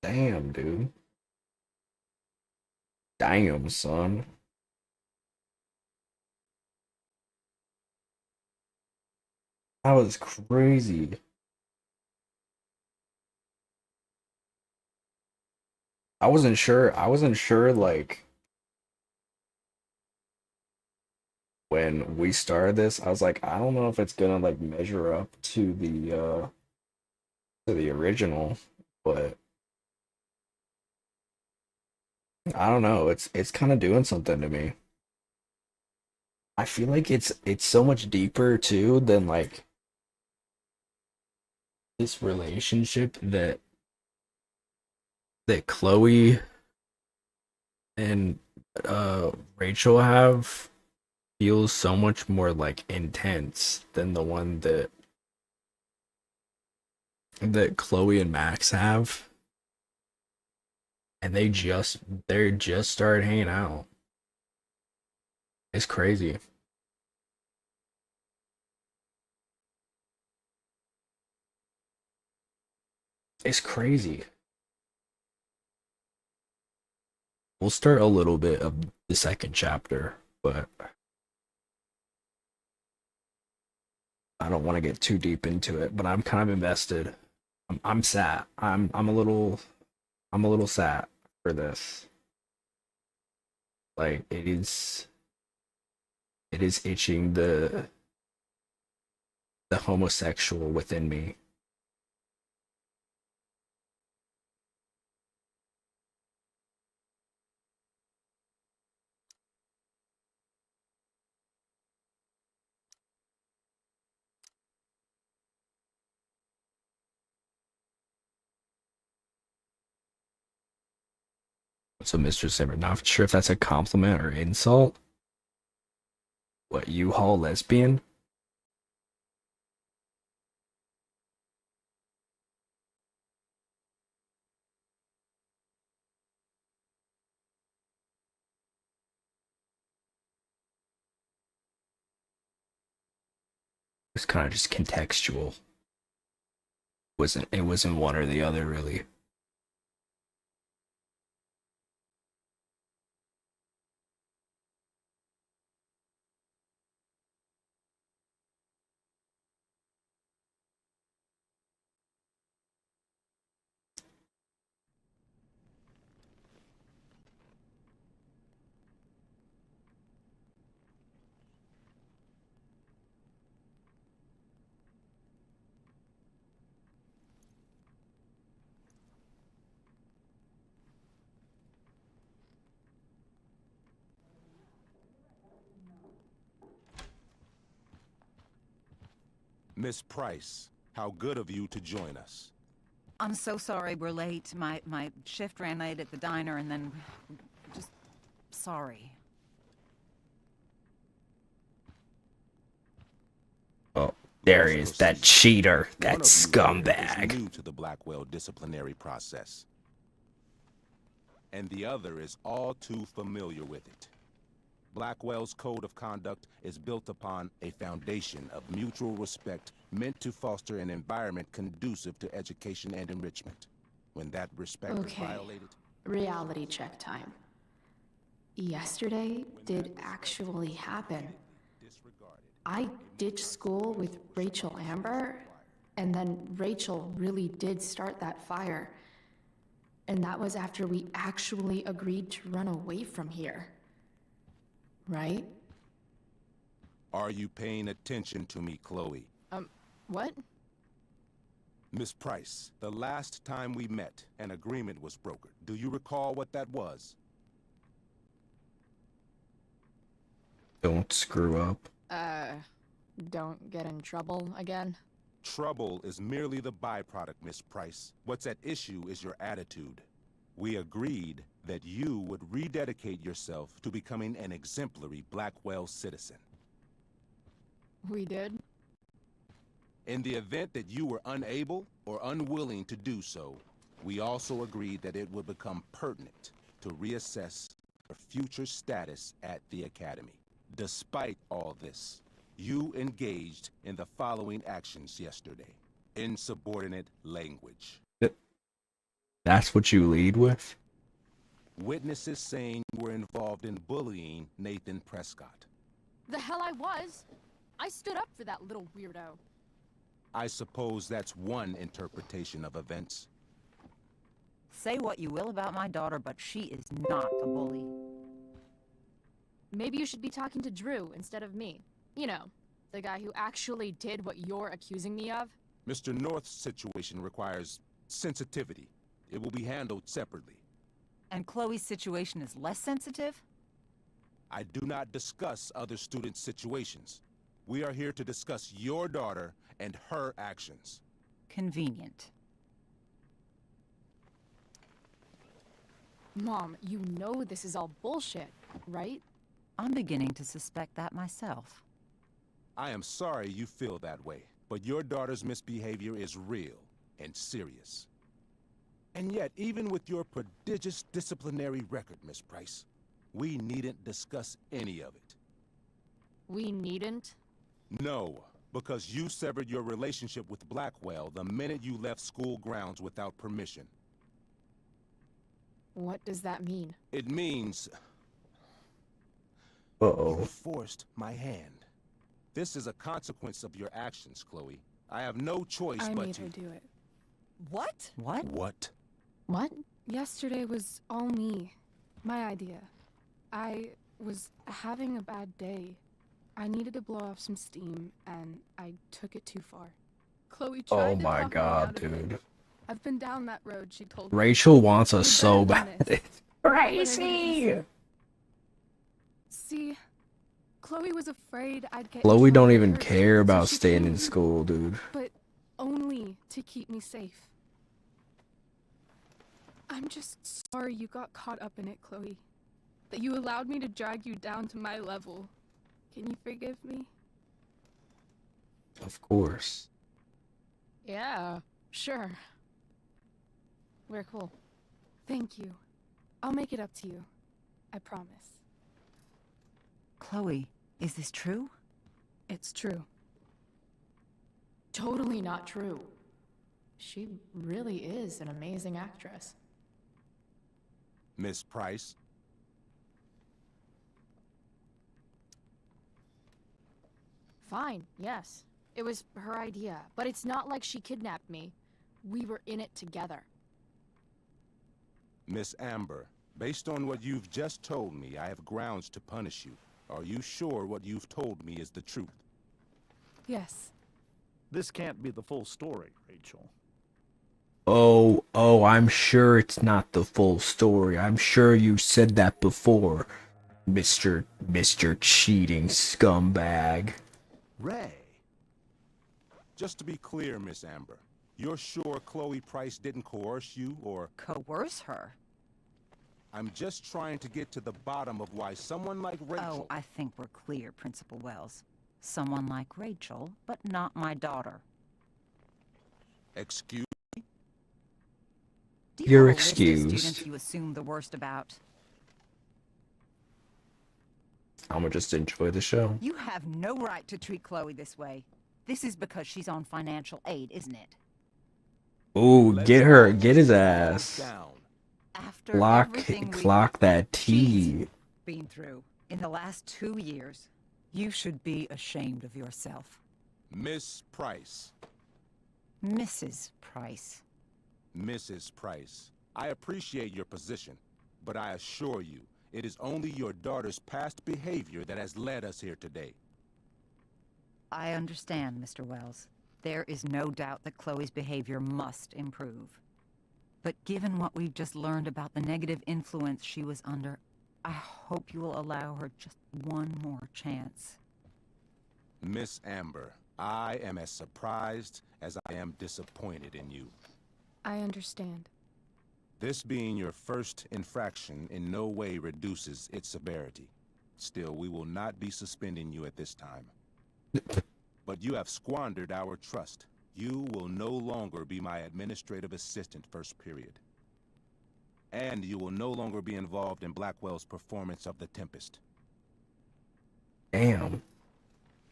Damn, dude. Damn, son. That was crazy. I wasn't sure like when we started this, I was like, I don't know if it's gonna like measure up to the original, but I don't know. It's kind of doing something to me. I feel like it's so much deeper too than like this relationship that Chloe and Rachel have feels so much more like intense than the one that Chloe and Max have. And they just started hanging out. It's crazy. It's crazy. We'll start a little bit of the second chapter, but I don't want to get too deep into it. But I'm kind of invested. I'm sad. I'm a little sad for this. Like it is itching the homosexual within me. So, Mr. Simmer, not sure if that's a compliment or insult. What, U-Haul lesbian? It's kind of just contextual. It wasn't one or the other really. Miss Price, how good of you to join us. I'm so sorry we're late. My shift ran late at the diner and then... just... sorry. Oh, there he is, that cheater, that scumbag. Is new to the Blackwell disciplinary process. And the other is all too familiar with it. Blackwell's code of conduct is built upon a foundation of mutual respect meant to foster an environment conducive to education and enrichment. When that respect is violated... Reality check time. Yesterday did actually happen. I ditched school with Rachel Amber, and then Rachel really did start that fire. And that was after we actually agreed to run away from here. Right? Are you paying attention to me, Chloe? What? Miss Price, the last time we met, an agreement was brokered. Do you recall what that was? Don't screw up. Don't get in trouble again? Trouble is merely the byproduct, Miss Price. What's at issue is your attitude. We agreed that you would rededicate yourself to becoming an exemplary Blackwell citizen. We did? In the event that you were unable or unwilling to do so, we also agreed that it would become pertinent to reassess your future status at the Academy. Despite all this, you engaged in the following actions yesterday. Insubordinate language. That's what you lead with? Witnesses saying you were involved in bullying Nathan Prescott. The hell I was! I stood up for that little weirdo. I suppose that's one interpretation of events. Say what you will about my daughter, but she is not a bully. Maybe you should be talking to Drew instead of me. You know, the guy who actually did what you're accusing me of. Mr. North's situation requires sensitivity. It will be handled separately. And Chloe's situation is less sensitive? I do not discuss other students' situations. We are here to discuss your daughter and her actions. Convenient. Mom, you know this is all bullshit, right? I'm beginning to suspect that myself. I am sorry you feel that way, but your daughter's misbehavior is real and serious. And yet, even with your prodigious disciplinary record, Miss Price, we needn't discuss any of it. We needn't? No, because you severed your relationship with Blackwell the minute you left school grounds without permission. What does that mean? It means... Uh-oh. You forced my hand. This is a consequence of your actions, Chloe. I have no choice I but made to... her do it. What? What? What? What? Yesterday was all me. My idea. I was having a bad day. I needed to blow off some steam, and I took it too far. Chloe tried Oh to my talk me god, out of it. dude. I've been down that road, she told me. Rachel wants us We so better bad. than this. It's crazy. See, Chloe was afraid I'd get in Chloe don't trouble even with her, care so about she staying told in me. school, dude. But only to keep me safe. I'm just sorry you got caught up in it, Chloe. That you allowed me to drag you down to my level. Can you forgive me? Of course. Yeah, sure. We're cool. Thank you. I'll make it up to you. I promise. Chloe, is this true? It's true. Totally not true. She really is an amazing actress. Miss Price? Fine, yes. It was her idea, but it's not like she kidnapped me. We were in it together. Miss Amber, based on what you've just told me, I have grounds to punish you. Are you sure what you've told me is the truth? Yes. This can't be the full story, Rachel. Oh, I'm sure it's not the full story. I'm sure you said that before, Mr. Cheating Scumbag. Ray! Just to be clear, Miss Amber, you're sure Chloe Price didn't coerce you, or... Coerce her? I'm just trying to get to the bottom of why someone like Rachel... Oh, I think we're clear, Principal Wells. Someone like Rachel, but not my daughter. Excuse me? Do you You're have a list of excused. students you assume the worst about? I'ma just enjoy the show. You have no right to treat Chloe this way. This is because she's on financial aid, isn't it? Ooh, get his ass. After Clock everything that T. been through in the last 2 years, you should be ashamed of yourself. Miss Price. Mrs. Price. Mrs. Price, I appreciate your position, but I assure you, it is only your daughter's past behavior that has led us here today. I understand, Mr. Wells. There is no doubt that Chloe's behavior must improve. But given what we've just learned about the negative influence she was under, I hope you will allow her just one more chance. Miss Amber, I am as surprised as I am disappointed in you. I understand. This being your first infraction in no way reduces its severity. Still, we will not be suspending you at this time. But you have squandered our trust. You will no longer be my administrative assistant first period. And you will no longer be involved in Blackwell's performance of The Tempest. Damn.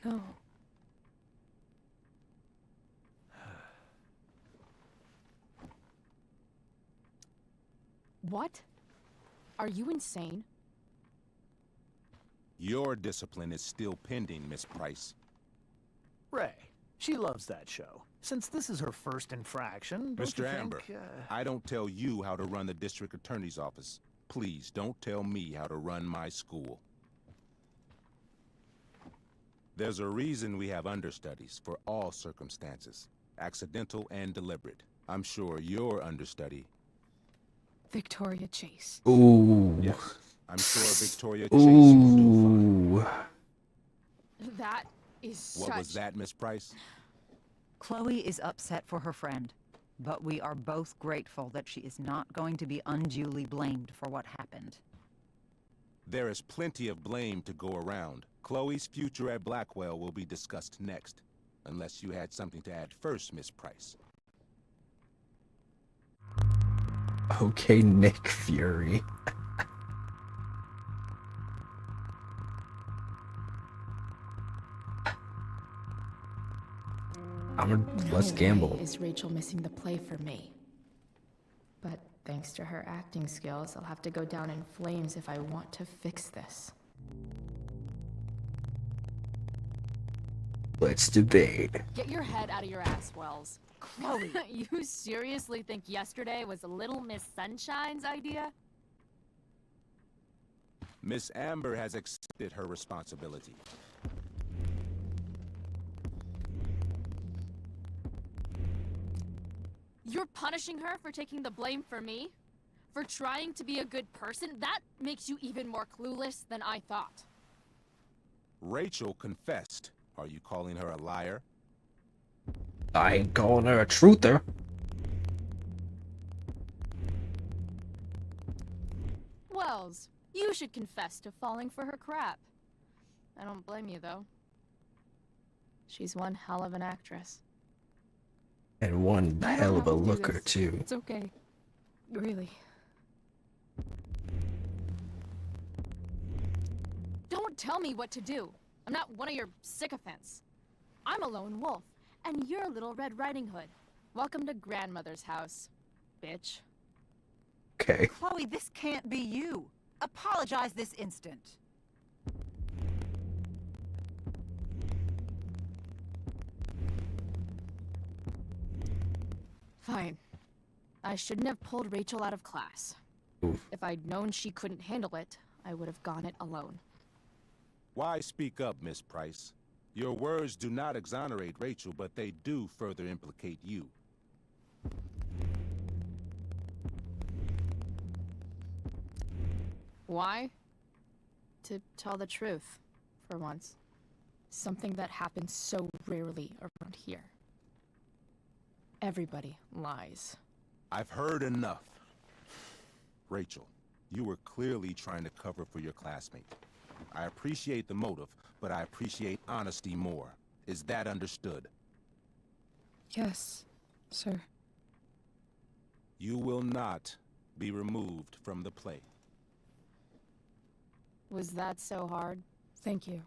No. What? Are you insane? Your discipline is still pending, Miss Price. Ray, she loves that show. Since this is her first infraction, don't you Mr. think, Amber, I don't tell you how to run the district attorney's office. Please don't tell me how to run my school. There's a reason we have understudies for all circumstances, accidental and deliberate. I'm sure your understudy... Victoria Chase. Ooh. Yes, I'm sure Victoria Chase will do fine. That is What was that, Miss Price? Chloe is upset for her friend, but we are both grateful that she is not going to be unduly blamed for what happened. There is plenty of blame to go around. Chloe's future at Blackwell will be discussed next. Unless you had something to add first, Miss Price. Okay, Nick Fury. Let's gamble. Is Rachel missing the play for me? But thanks to her acting skills, I'll have to go down in flames if I want to fix this. Let's debate. Get your head out of your ass, Wells. Chloe, you seriously think yesterday was Little Miss Sunshine's idea? Miss Amber has accepted her responsibility. You're punishing her for taking the blame for me? For trying to be a good person? That makes you even more clueless than I thought. Rachel confessed. Are you calling her a liar? I ain't calling her a truther. Wells, you should confess to falling for her crap. I don't blame you, though. She's one hell of an actress. And one hell of a looker, too. It's okay. Really. Don't tell me what to do. I'm not one of your sycophants. I'm a lone wolf, and you're Little Red Riding Hood. Welcome to grandmother's house, bitch. Okay. Chloe, this can't be you. Apologize this instant. Fine. I shouldn't have pulled Rachel out of class. Oof. If I'd known she couldn't handle it, I would have gone it alone. Why speak up, Miss Price? Your words do not exonerate Rachel, but they do further implicate you. Why? To tell the truth, for once. Something that happens so rarely around here. Everybody lies. I've heard enough. Rachel, you were clearly trying to cover for your classmate. I appreciate the motive, but I appreciate honesty more. Is that understood? Yes, sir. You will not be removed from the play. Was that so hard? Thank you.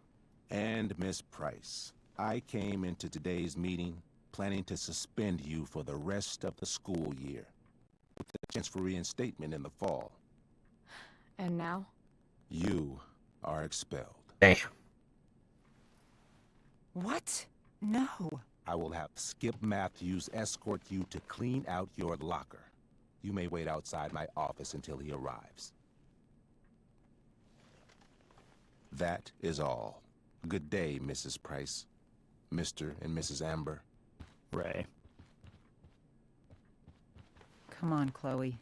And Miss Price, I came into today's meeting planning to suspend you for the rest of the school year, with a chance for reinstatement in the fall. And now? You are expelled. Damn. What? No. I will have Skip Matthews escort you to clean out your locker. You may wait outside my office until he arrives. That is all. Good day, Mrs. Price. Mr. and Mrs. Amber. Ray. Come on, Chloe.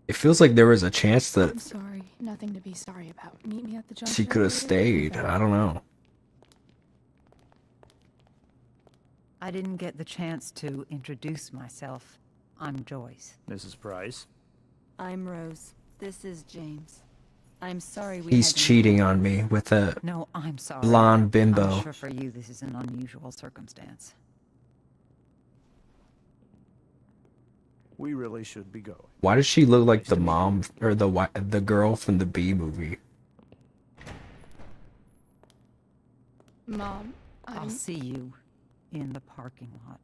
It feels like there was a chance I'm that sorry. Nothing to be sorry about. Meet me at the junction. she could have stayed. I don't know. I didn't get the chance to introduce myself. I'm Joyce. Mrs. Price. I'm Rose. This is James. I'm sorry we He's had to cheating on me with a No, I'm sorry. blonde bimbo. I'm sure for you this is an unusual circumstance. We really should be going. Why does she look like the mom or the girl from the B movie? Mom, I'll see you in the parking lot.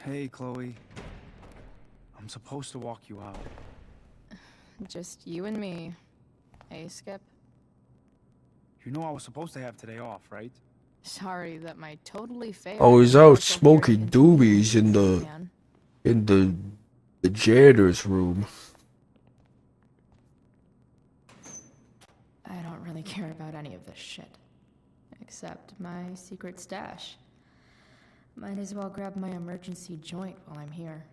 Hey, Chloe. I'm supposed to walk you out. Just you and me. Hey, Skip. You know I was supposed to have today off, right? Sorry that my totally fair. Oh, he's out smoking doobies in the janitor's room. I don't really care about any of this shit. Except my secret stash. Might as well grab my emergency joint while I'm here.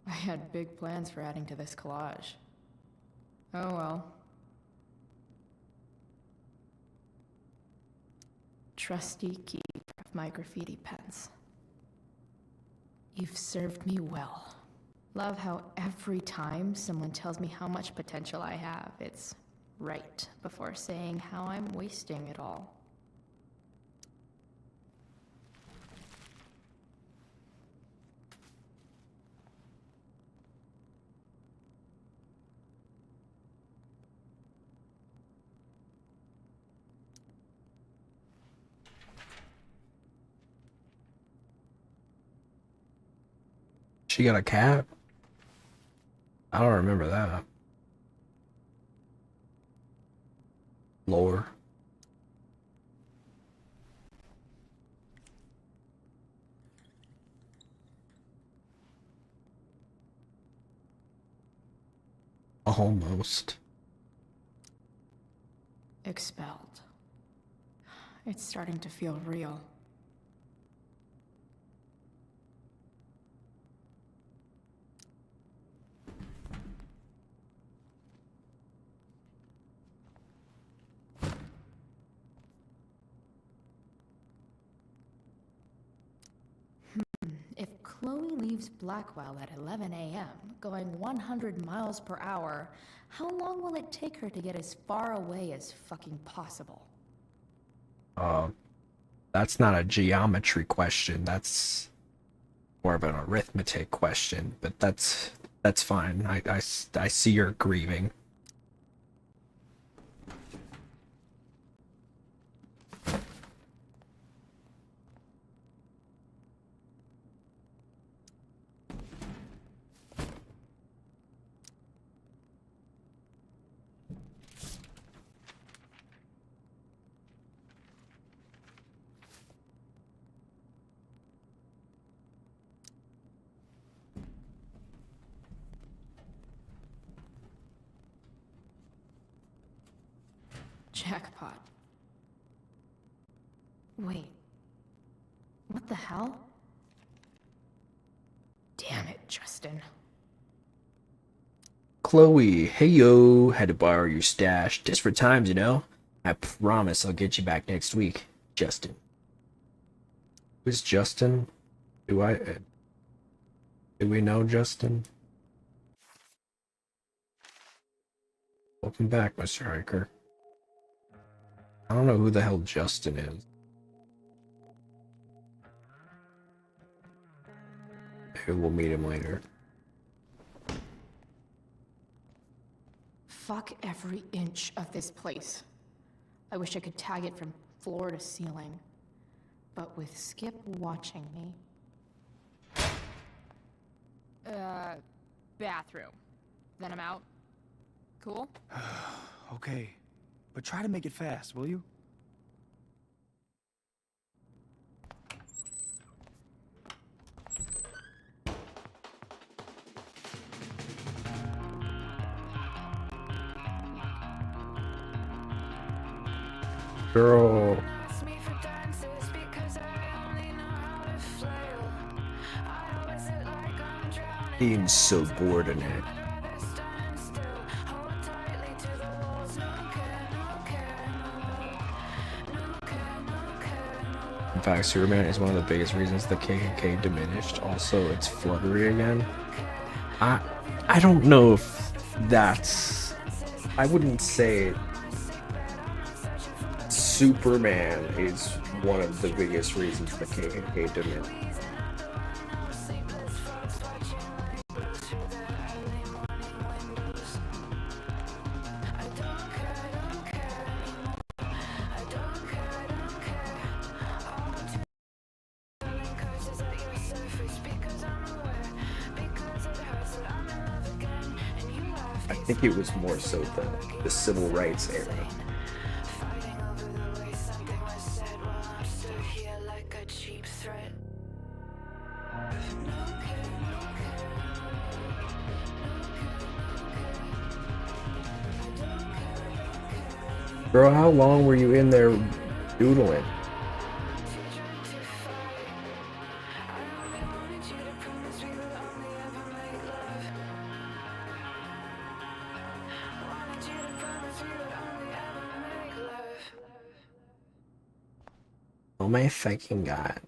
I had big plans for adding to this collage. Oh well. Trusty keeper of my graffiti pens. You've served me well. Love how every time someone tells me how much potential I have, it's right before saying how I'm wasting it all. She got a cat? I don't remember that. Lore. Almost. Expelled. It's starting to feel real. If Chloe leaves Blackwell at 11 a.m., going 100 miles per hour, how long will it take her to get as far away as fucking possible? That's not a geometry question. That's more of an arithmetic question, but that's fine. I see you're grieving. Jackpot. Wait. What the hell? Damn it, Justin. Chloe, hey yo, had to borrow your stash. Desperate times, you know? I promise I'll get you back next week. Justin. Who's Justin? Do we know Justin? Welcome back, Mr. Hiker. I don't know who the hell Justin is. Maybe we'll meet him later. Fuck every inch of this place. I wish I could tag it from floor to ceiling. But with Skip watching me... Bathroom. Then I'm out. Cool? Okay, but try to make it fast, will you? Girl. Insubordinate. In fact, Superman is one of the biggest reasons the KKK diminished. Also, it's fluttery again. I don't know if that's... I wouldn't say Superman is one of the biggest reasons the KKK diminished. I think it was more so the civil rights era. Bro, how long were you in there doodling? Oh my fucking god.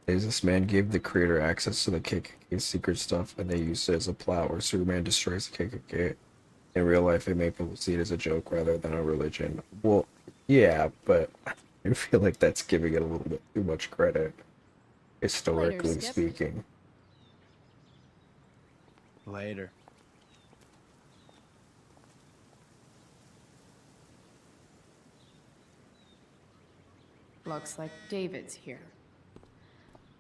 This man gave the creator access to the KKK secret stuff, and they used it as a plot where Superman destroys the KKK. In real life, they make people see it as a joke rather than a religion. Well, yeah, but I feel like that's giving it a little bit too much credit, historically Later, Skip. speaking. Later. Looks like David's here.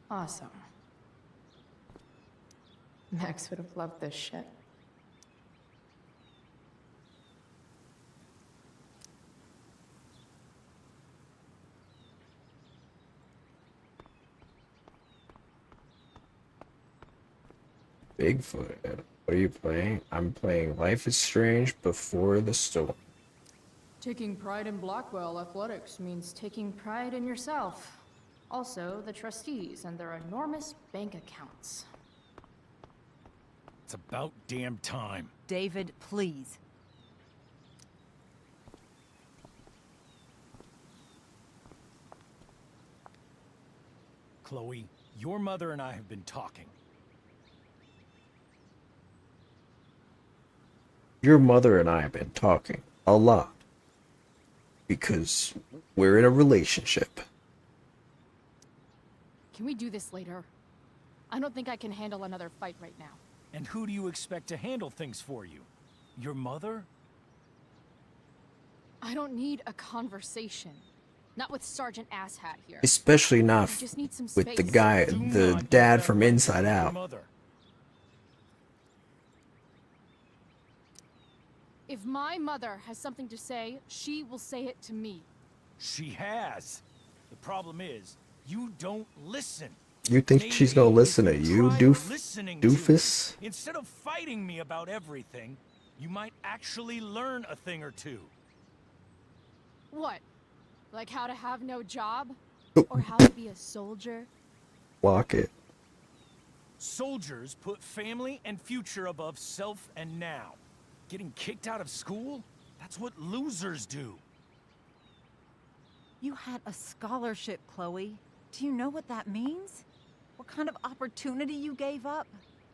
Awesome. Max would have loved this shit. Bigfoot. What are you playing? I'm playing Life is Strange Before the Storm. Taking pride in Blackwell athletics means taking pride in yourself. Also, the trustees and their enormous bank accounts. It's about damn time. David, please. Chloe, your mother and I have been talking. Your mother and I have been talking a lot. Because we're in a relationship. Can we do this later? I don't think I can handle another fight right now. And who do you expect to handle things for you? Your mother? I don't need a conversation. Not with Sergeant Asshat here. Especially not I just need some with the space. guy, the dad from Inside Out. If my mother has something to say, she will say it to me. She has. The problem is, you don't listen. You think she's gonna listen to you, doofus? Instead of fighting me about everything, you might actually learn a thing or two. What? Like how to have no job? Or how to be a soldier? Block it. Soldiers put family and future above self and now. Getting kicked out of school? That's what losers do. You had a scholarship, Chloe. Do you know what that means? What kind of opportunity you gave up?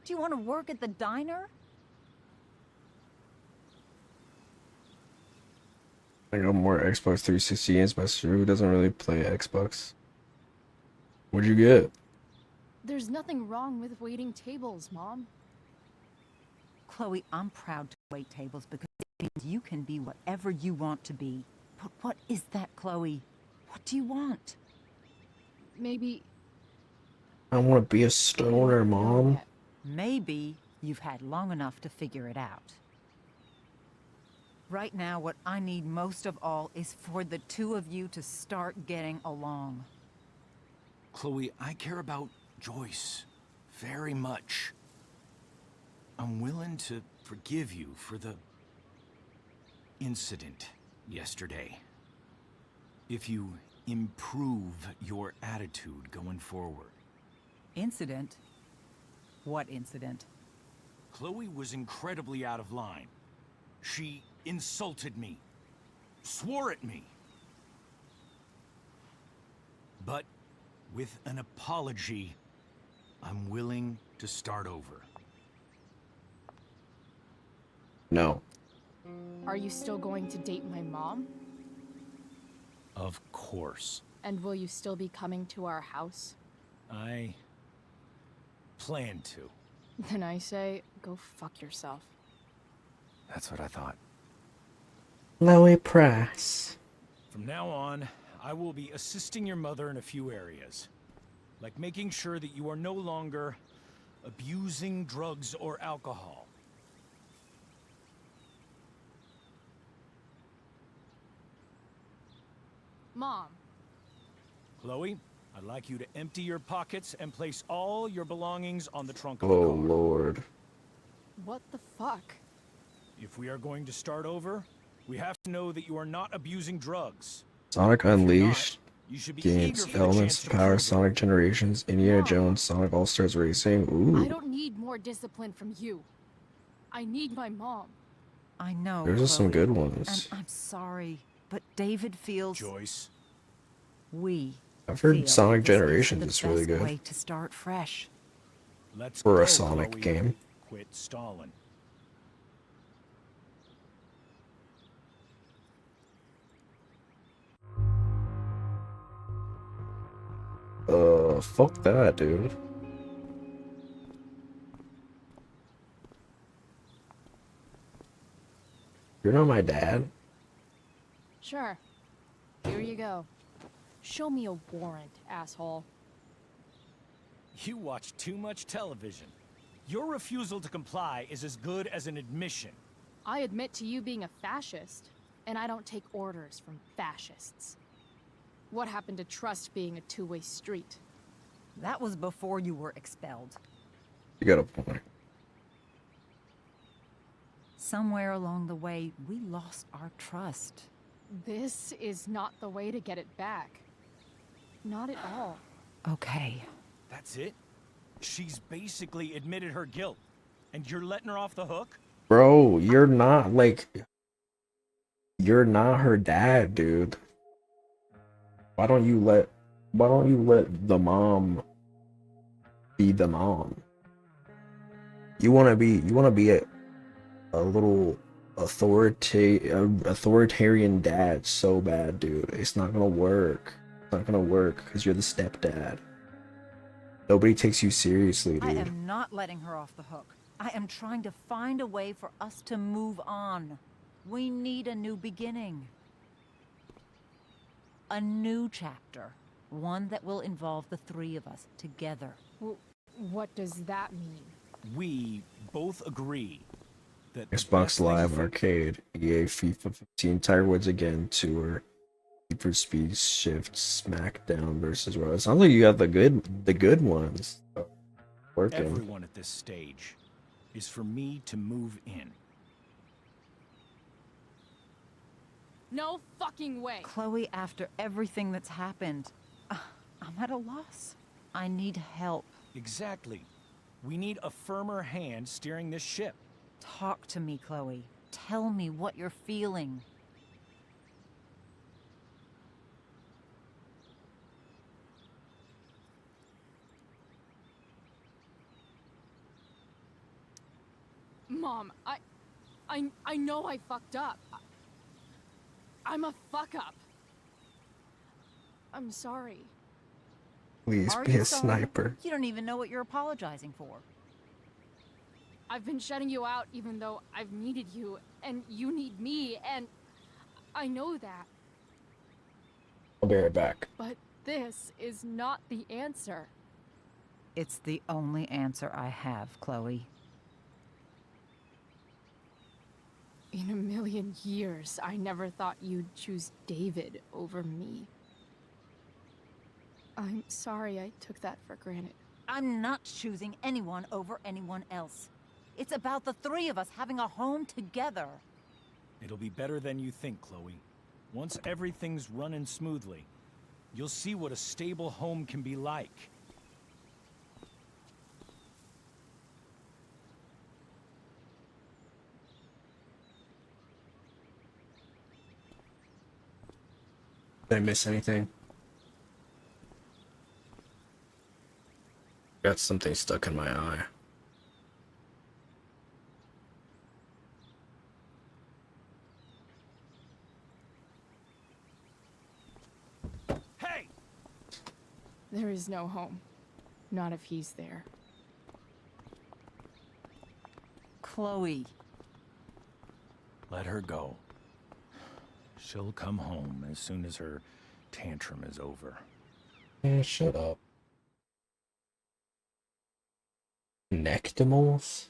Do you want to work at the diner? I got more Xbox 360 games. My sister who doesn't really play Xbox. What'd you get? There's nothing wrong with waiting tables, Mom. Chloe, I'm proud to wait tables because it means you can be whatever you want to be. But what is that, Chloe? What do you want? Maybe... I want to be a stoner, Mom. Maybe you've had long enough to figure it out. Right now, what I need most of all is for the two of you to start getting along. Chloe, I care about Joyce very much. I'm willing to forgive you for the incident yesterday. If you improve your attitude going forward. Incident? What incident? Chloe was incredibly out of line. She insulted me, swore at me. But with an apology, I'm willing to start over. No. Are you still going to date my mom? Of course. And will you still be coming to our house? I plan to. Then I say, go fuck yourself. That's what I thought. Chloe Price. From now on, I will be assisting your mother in a few areas. Like making sure that you are no longer abusing drugs or alcohol. Mom. Chloe, I'd like you to empty your pockets and place all your belongings on the trunk of the Oh, car. Lord. What the fuck? If we are going to start over, we have to know that you are not abusing drugs. Sonic Unleashed You should be eager gains for the elements chance to to power prove it. Sonic Generations, Indiana Jones, Sonic All-Stars Racing. Ooh. I don't need more discipline from you. I need my mom. I know, There's some Chloe, good ones. And I'm sorry, but David feels... Joyce. We I've heard feel Sonic this Generations the is really best good. way to start fresh. Let's For go, a Sonic Chloe. game. Quit stalling. Fuck that, dude. You're not my dad. Sure. Here you go. Show me a warrant, asshole. You watch too much television. Your refusal to comply is as good as an admission. I admit to you being a fascist, and I don't take orders from fascists. What happened to trust being a two-way street? That was before you were expelled. You got a point. Somewhere along the way, we lost our trust. This is not the way to get it back. Not at all. Okay. That's it? She's basically admitted her guilt, and you're letting her off the hook? Bro, you're not, like... You're not her dad, dude. Why don't you let the mom be the mom? You wanna be a little authoritarian dad so bad, dude. It's not gonna work. It's not gonna work because you're the stepdad. Nobody takes you seriously, I dude. am not letting her off the hook. I am trying to find a way for us to move on. We need a new beginning. A new chapter. One that will involve the three of us together. What does that mean? We both agree that Xbox Live Arcade, EA, FIFA 15, Tiger Woods Again, Tour, Need for Speed Shift, SmackDown versus Raw. It sounds like you got the good ones working. everyone at this stage is for me to move in. No fucking way! Chloe, after everything that's happened, I'm at a loss. I need help. Exactly. We need a firmer hand steering this ship. Talk to me, Chloe. Tell me what you're feeling. Mom, I know I fucked up. I'm a fuck up. I'm sorry. Please Are be you a sorry? sniper. You don't even know what you're apologizing for. I've been shutting you out even though I've needed you, and you need me, and I know that. I'll be right back. But this is not the answer. It's the only answer I have, Chloe. In a million years, I never thought you'd choose David over me. I'm sorry I took that for granted. I'm not choosing anyone over anyone else. It's about the three of us having a home together. It'll be better than you think, Chloe. Once everything's running smoothly, you'll see what a stable home can be like. Did I miss anything? Got something stuck in my eye. Hey! There is no home. Not if he's there. Chloe. Let her go. She'll come home as soon as her tantrum is over. Yeah, shut up. Nectimals?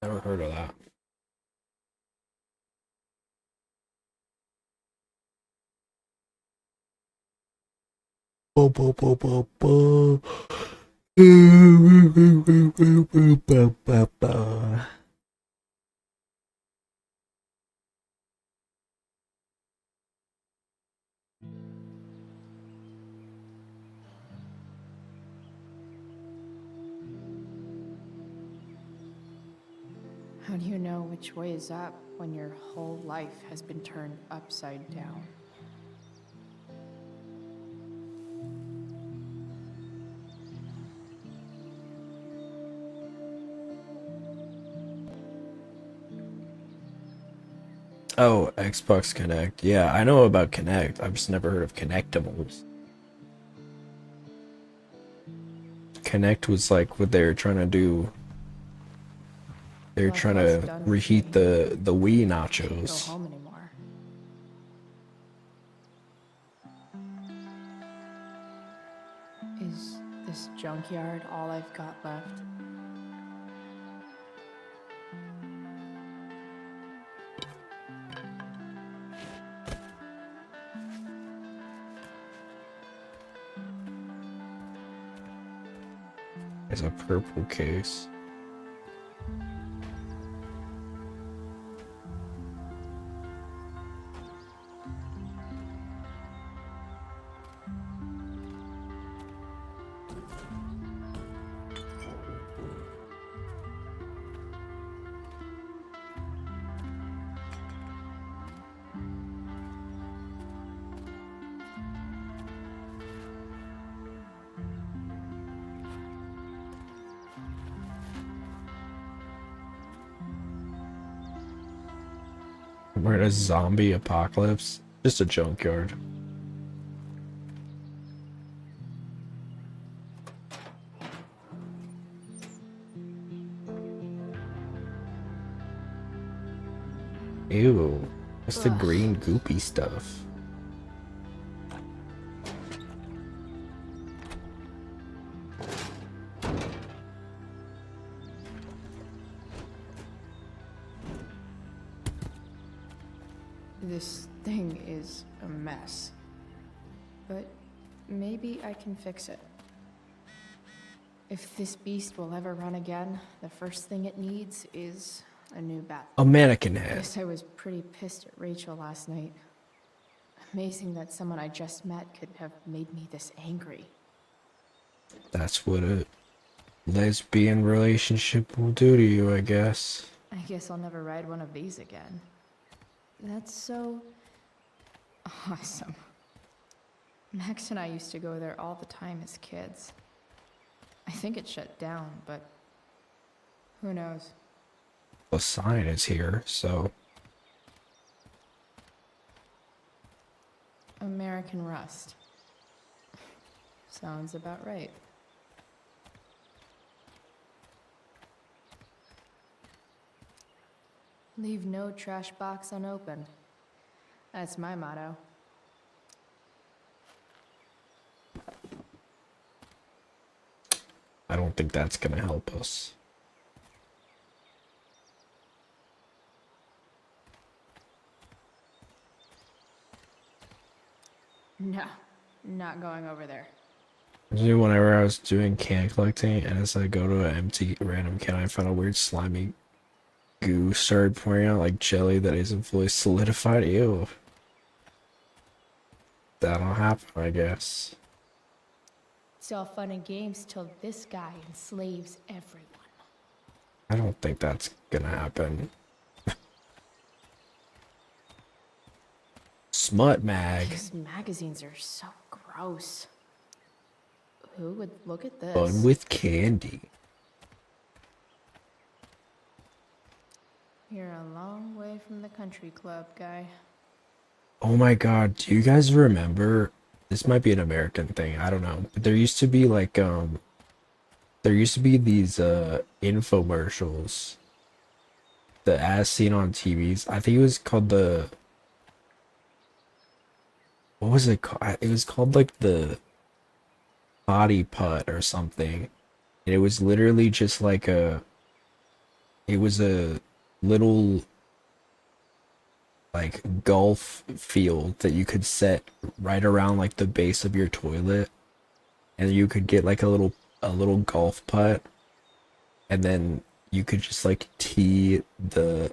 Never heard of that. Bo, bo, bo, bo, bo. How do you know which way is up when your whole life has been turned upside down? Oh, Xbox Connect. Yeah, I know about Connect. I've just never heard of Connectables. Connect was like what they were trying to do. They were trying to reheat the Wii Go nachos. home anymore. Is this junkyard all I've got left? There's a purple case. We're in a zombie apocalypse. Just a junkyard. Ew. What's the green goopy stuff? This thing is a mess. But maybe I can fix it. If this beast will ever run again, the first thing it needs is a new bat. A mannequin head. Guess I was pretty pissed at Rachel last night. Amazing that someone I just met could have made me this angry. That's what a lesbian relationship will do to you, I guess. I guess I'll never ride one of these again. That's so awesome. Max and I used to go there all the time as kids. I think it shut down, but who knows? The sign is here, so American Rust. Sounds about right. Leave no trash box unopened. That's my motto. I don't think that's gonna help us. No, not going over there. Whenever I was doing can collecting, and as I go to an empty random can, I found a weird slimy goo started pouring out like jelly that isn't fully solidified. Ew. That'll happen, I guess. It's all fun and games till this guy enslaves everyone. I don't think that's gonna happen. Smut mag. These magazines are so gross. Who would look at this? Fun with candy. You're a long way from the country club, guy. Oh my god, do you guys remember? This might be an American thing, I don't know. But there used to be like there used to be these infomercials. The as seen on TVs. I think it was called the, what was it called? It was called like the body putt or something. And it was literally just like it was a little like golf field that you could set right around like the base of your toilet, and you could get like a little golf putt, and then you could just like tee the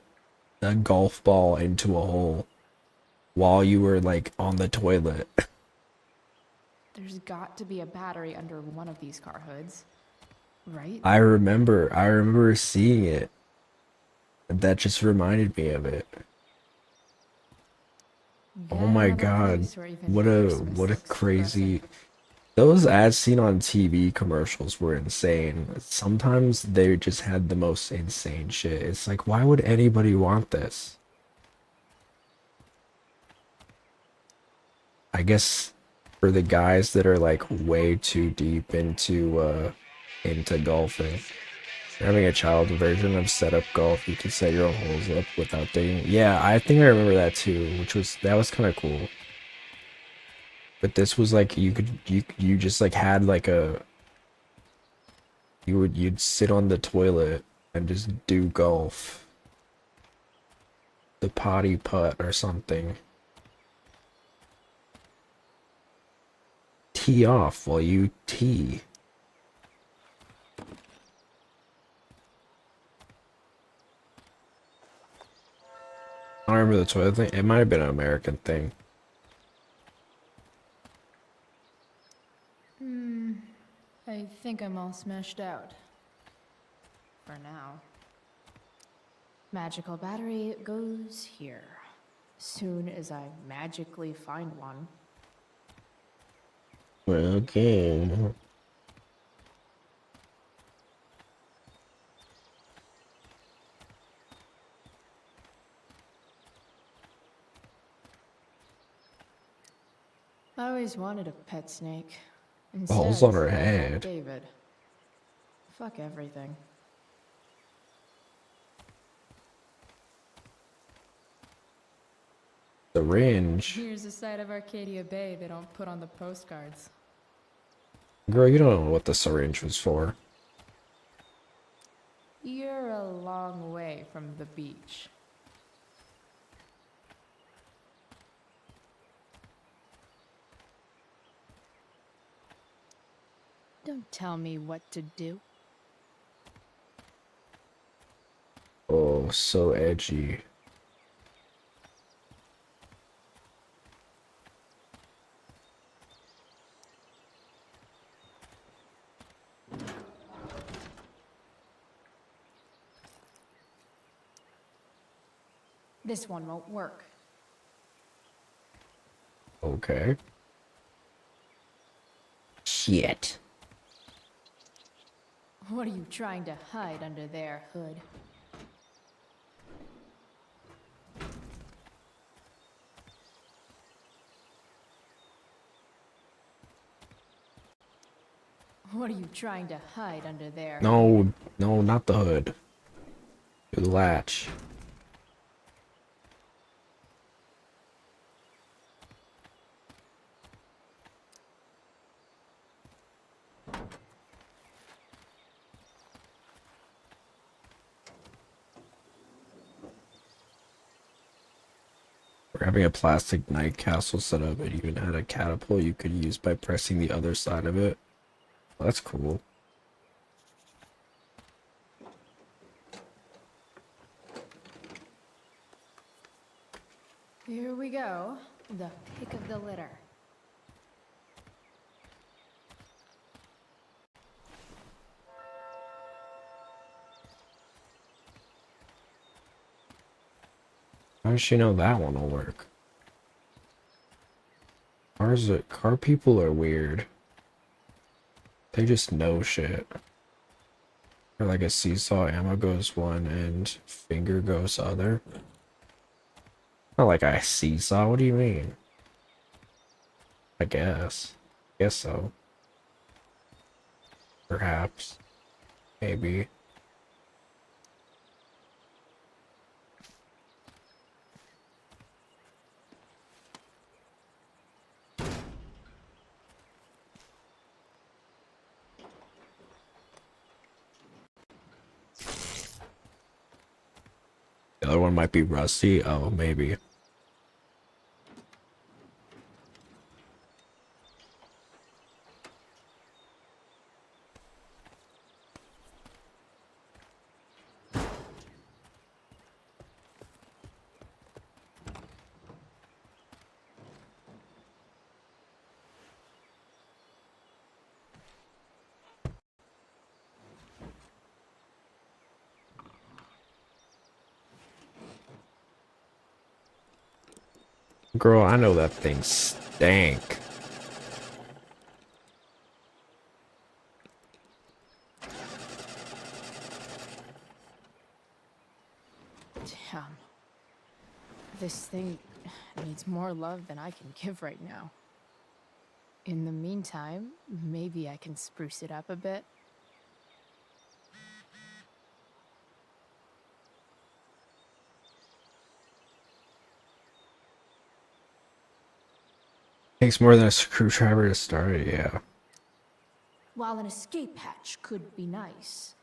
golf ball into a hole while you were like on the toilet. There's got to be a battery under one of these car hoods, right? I remember seeing it. That just reminded me of it. Oh my god, what a crazy, those ads seen on TV commercials were insane. Sometimes they just had the most insane shit. It's like, why would anybody want this? I guess for the guys that are like way too deep into golfing. Having a child version of setup golf, you can set your own holes up without digging. Yeah, I think I remember that too, that was kind of cool. But this was like you just like had like you'd sit on the toilet and just do golf. The potty putt or something. Tee off while you tee. I don't remember the toilet thing. It might have been an American thing. I think I'm all smashed out. For now. Magical battery goes here. Soon as I magically find one. Okay. I always wanted a pet snake. Balls on her I got head. David. Fuck everything. The range. Here's a side of Arcadia Bay they don't put on the postcards. Girl, you don't know what the syringe was for. You're a long way from the beach. Don't tell me what to do. Oh, so edgy. This one won't work. Okay. Shit. What are you trying to hide under there, Hood? What are you trying to hide under there? No, no, not the hood. The latch. We're having a plastic night castle set up. It even had a catapult you could use by pressing the other side of it. Well, that's cool. Here we go. The pick of the litter. How does she know that one will work? Car people are weird. They just know shit. Or like a seesaw, ammo goes one and finger goes other. Not like I seesaw, what do you mean? I guess. Guess so. Perhaps. Maybe. The other one might be rusty. Oh, maybe. Girl, I know that thing stank. Damn. This thing needs more love than I can give right now. In the meantime, maybe I can spruce it up a bit. Takes more than a screwdriver to start it, yeah. While an escape hatch could be nice,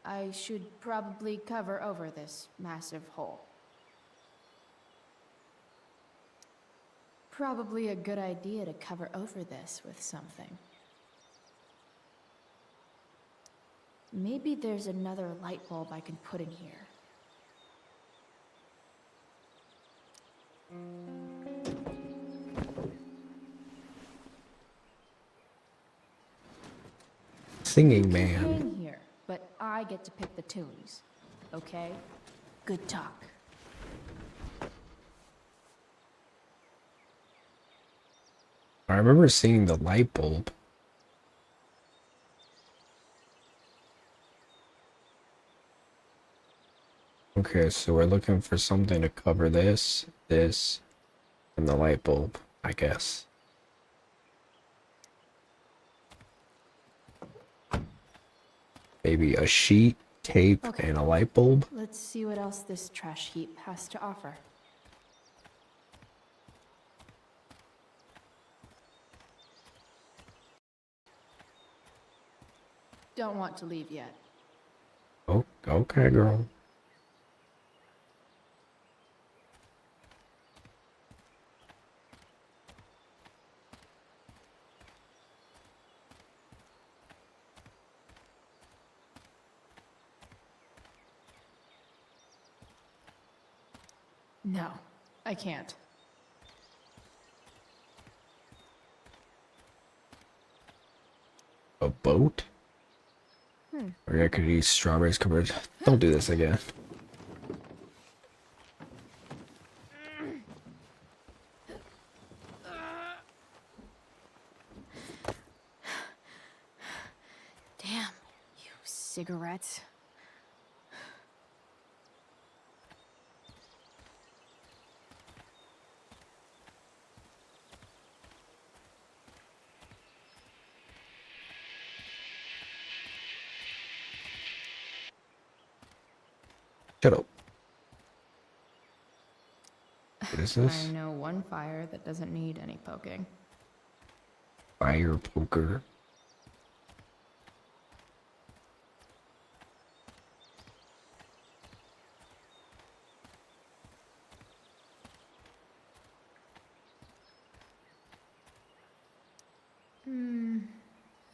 I should probably cover over this massive hole. Probably a good idea to cover over this with something. Maybe there's another light bulb I can put in here. Singing You can man. hang here, but I get to pick the tunes. Okay? Good talk. I remember seeing the light bulb. Okay, so we're looking for something to cover this, and the light bulb, I guess. Maybe a sheet, tape, and a light bulb. Let's see what else this trash heap has to offer. Don't want to leave yet. Oh, okay, girl. No, I can't. A boat? Or I could eat strawberries covered. Don't do this again. Damn, you cigarettes. Shut up. What is this? I know one fire that doesn't need any poking. Fire poker.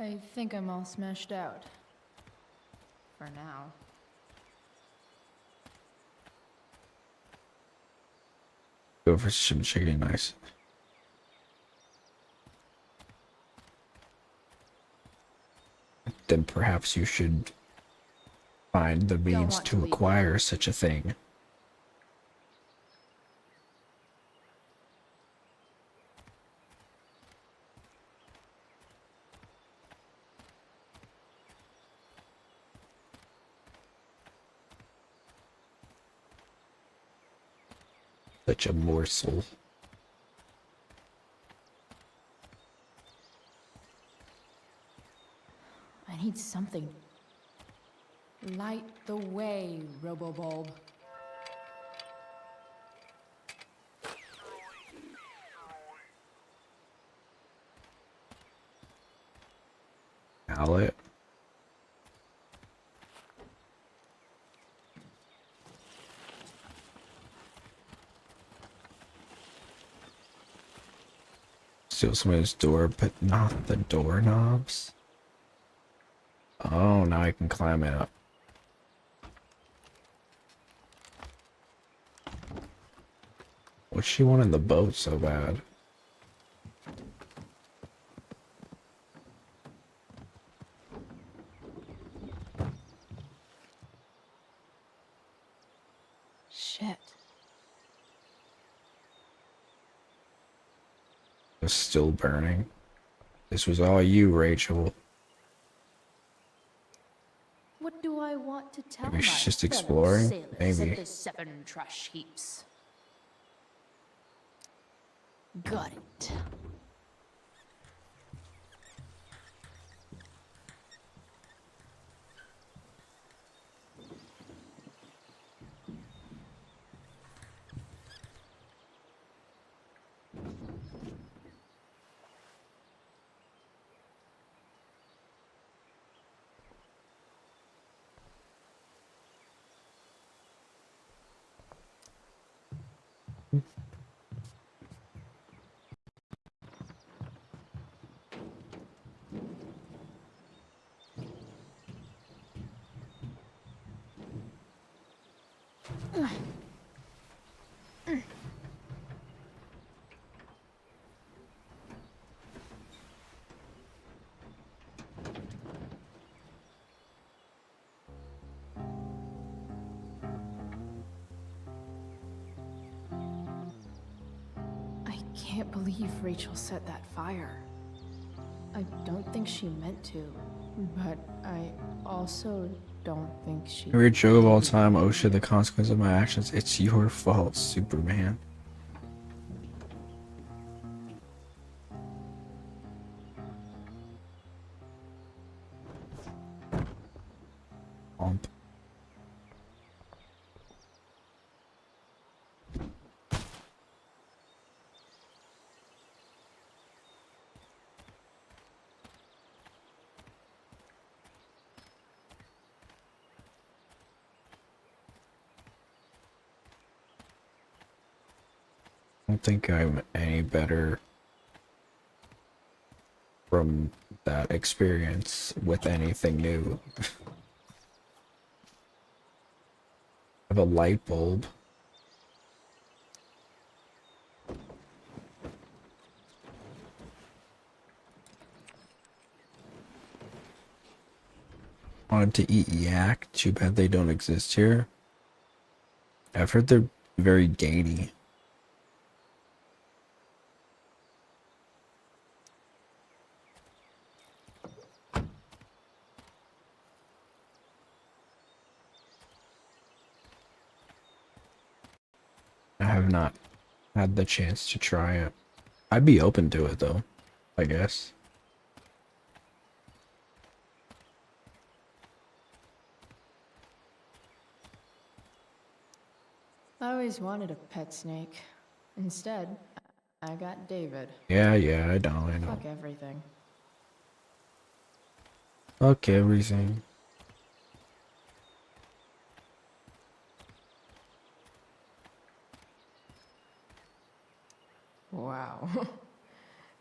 I think I'm all smashed out. For now. Go for some chicken nice. Then perhaps you should find the means to acquire such a thing. Such a morsel. I need something. Light the way, Robobulb. Mallet. Steal somebody's door, but not the doorknobs. Oh, now I can climb it up. What's she want in the boat so bad? Shit. It's still burning. This was all you, Rachel. What do I want to tell Maybe my she's just fellow exploring? sailors Maybe. at the 7 trash heaps? Got it. I can't believe Rachel set that fire. I don't think she meant to, but I also don't think she... Favorite joke of all time, oh shit, the consequence of my actions. It's your fault, Superman. Ump. I don't think I'm any better from that experience with anything new. I have a light bulb. Wanted to eat yak. Too bad they don't exist here. I've heard they're very gainy. I have not had the chance to try it. I'd be open to it though, I guess. I always wanted a pet snake. Instead, I got David. Yeah, I know. Fuck everything. Fuck everything. Wow.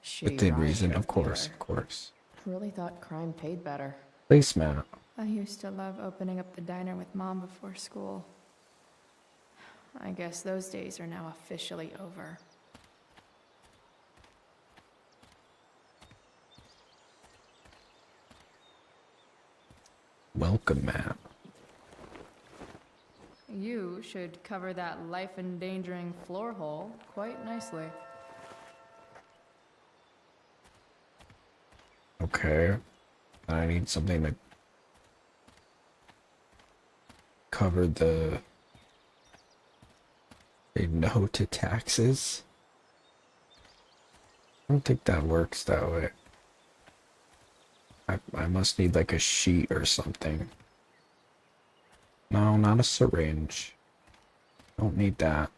She Within rocked reason, it of course, there. of course. Really thought crime paid better. Placemat. I used to love opening up the diner with Mom before school. I guess those days are now officially over. Welcome map. You should cover that life-endangering floor hole quite nicely. Okay. I need something to cover the say no to taxes. I don't think that works that way. I must need like a sheet or something. No, not a syringe. Don't need that.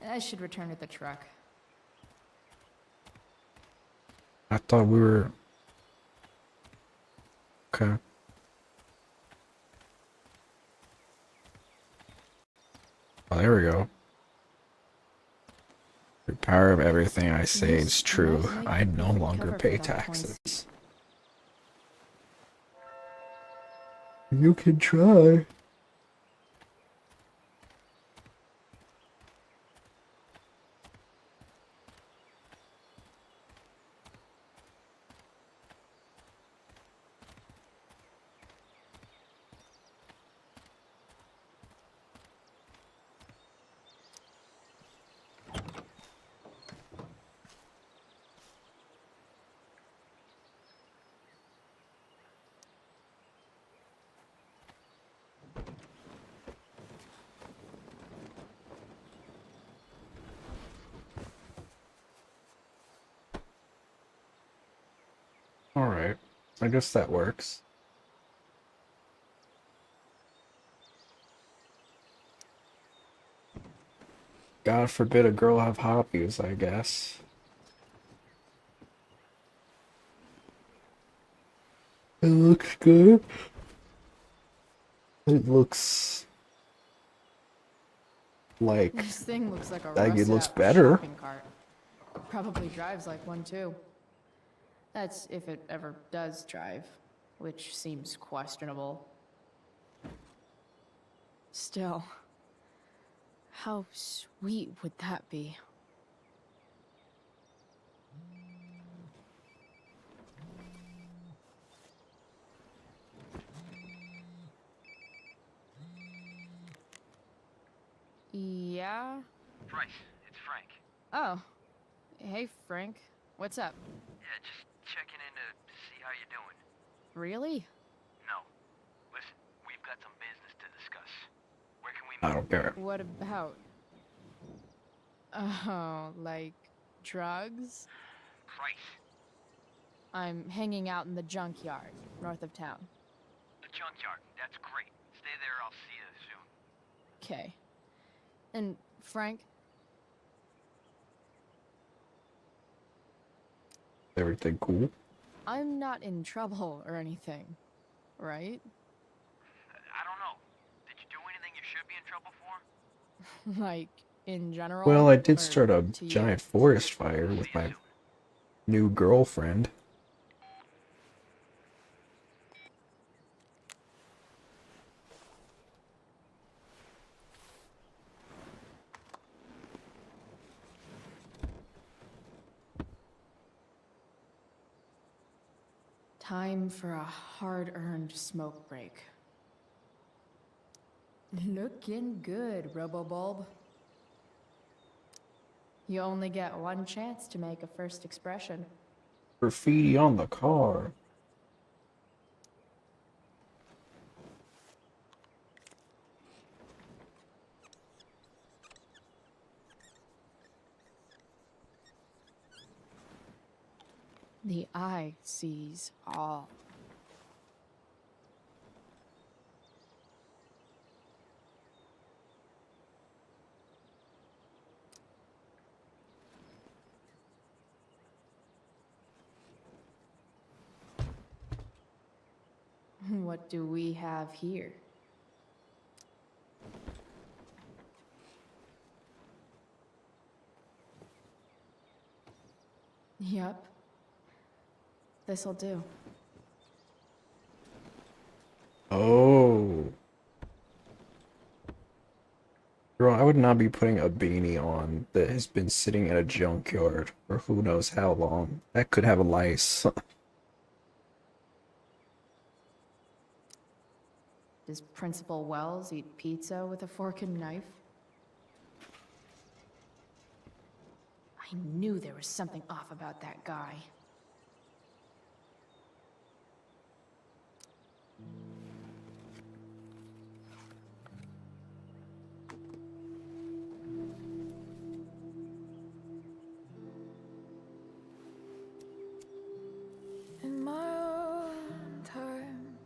I should return to the truck. I thought we were... Okay. Oh, there we go. The power of everything I say is true. I no longer pay taxes. You can try. Alright, I guess that works. God forbid a girl have hobbies, I guess. It looks good. It looks like This thing looks like a it looks rusted-out better. shopping cart. Probably drives like one too. That's if it ever does drive, which seems questionable. Still, how sweet would that be? Yeah? Bryce, it's Frank. Oh. Hey, Frank. What's up? Yeah, just checking in to see how you're doing. Really? No. Listen, we've got some business to discuss. Where can we I don't care. What about? Oh, like drugs? Price. I'm hanging out in the junkyard, north of town. The junkyard. That's great. Stay there, I'll see you soon. Okay. And Frank? Everything cool? I'm not in trouble or anything, right? I don't know. Did you do anything you should be in trouble for? Like, in general? Well, I did or start a to you? giant forest fire with my new girlfriend. Time for a hard-earned smoke break. Looking good, Robobulb. You only get one chance to make a first expression. Graffiti on the car. The eye sees all. what do we have here? Yep. This'll do. Oh. Bro, I would not be putting a beanie on that has been sitting in a junkyard for who knows how long. That could have a lice. Does Principal Wells eat pizza with a fork and knife? I knew there was something off about that guy. In my own time,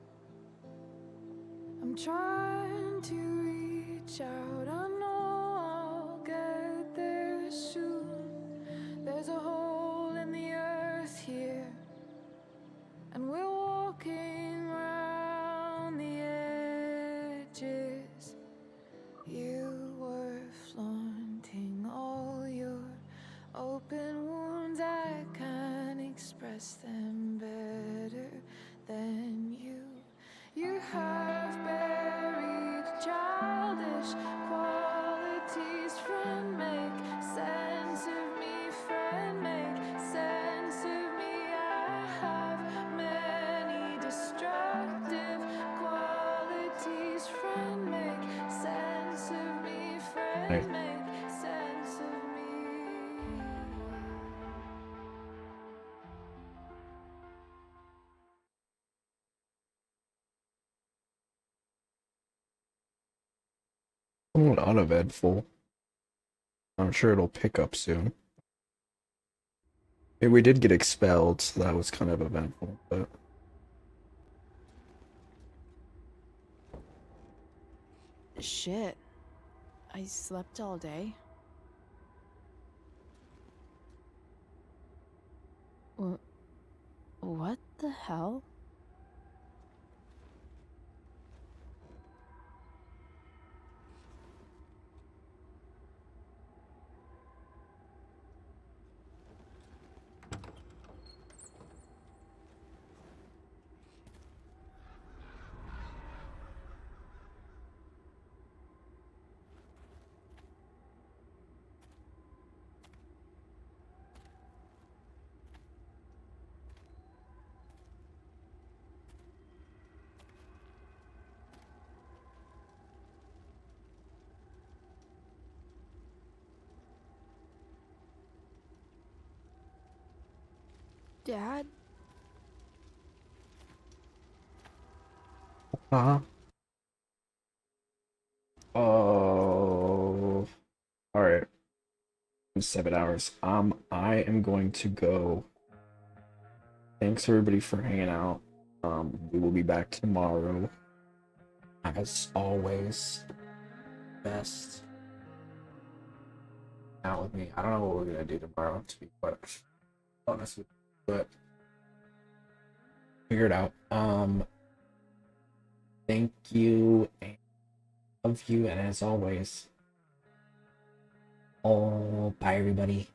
I'm trying to reach out. I know I'll get there soon. There's a hole in the earth here, and we're walking around the edges. You were flaunting all your open wounds. I can't express them better than you. You have buried childish qualities. Friend, make sense of me. Friend, make sense of me. I have many destructive qualities. Friend, make sense of me. Friend, make sense of me. Somewhat uneventful. I'm sure it'll pick up soon. I mean, we did get expelled, so that was kind of eventful, but... Shit. I slept all day. What the hell? Dad? Uh-huh. Oh. Alright. 7 hours. I am going to go. Thanks everybody for hanging out. We will be back tomorrow. As always. Best. Out with me. I don't know what we're gonna do tomorrow, to be quite honest with you, but figure it out. Thank you and love you, and as always, bye everybody.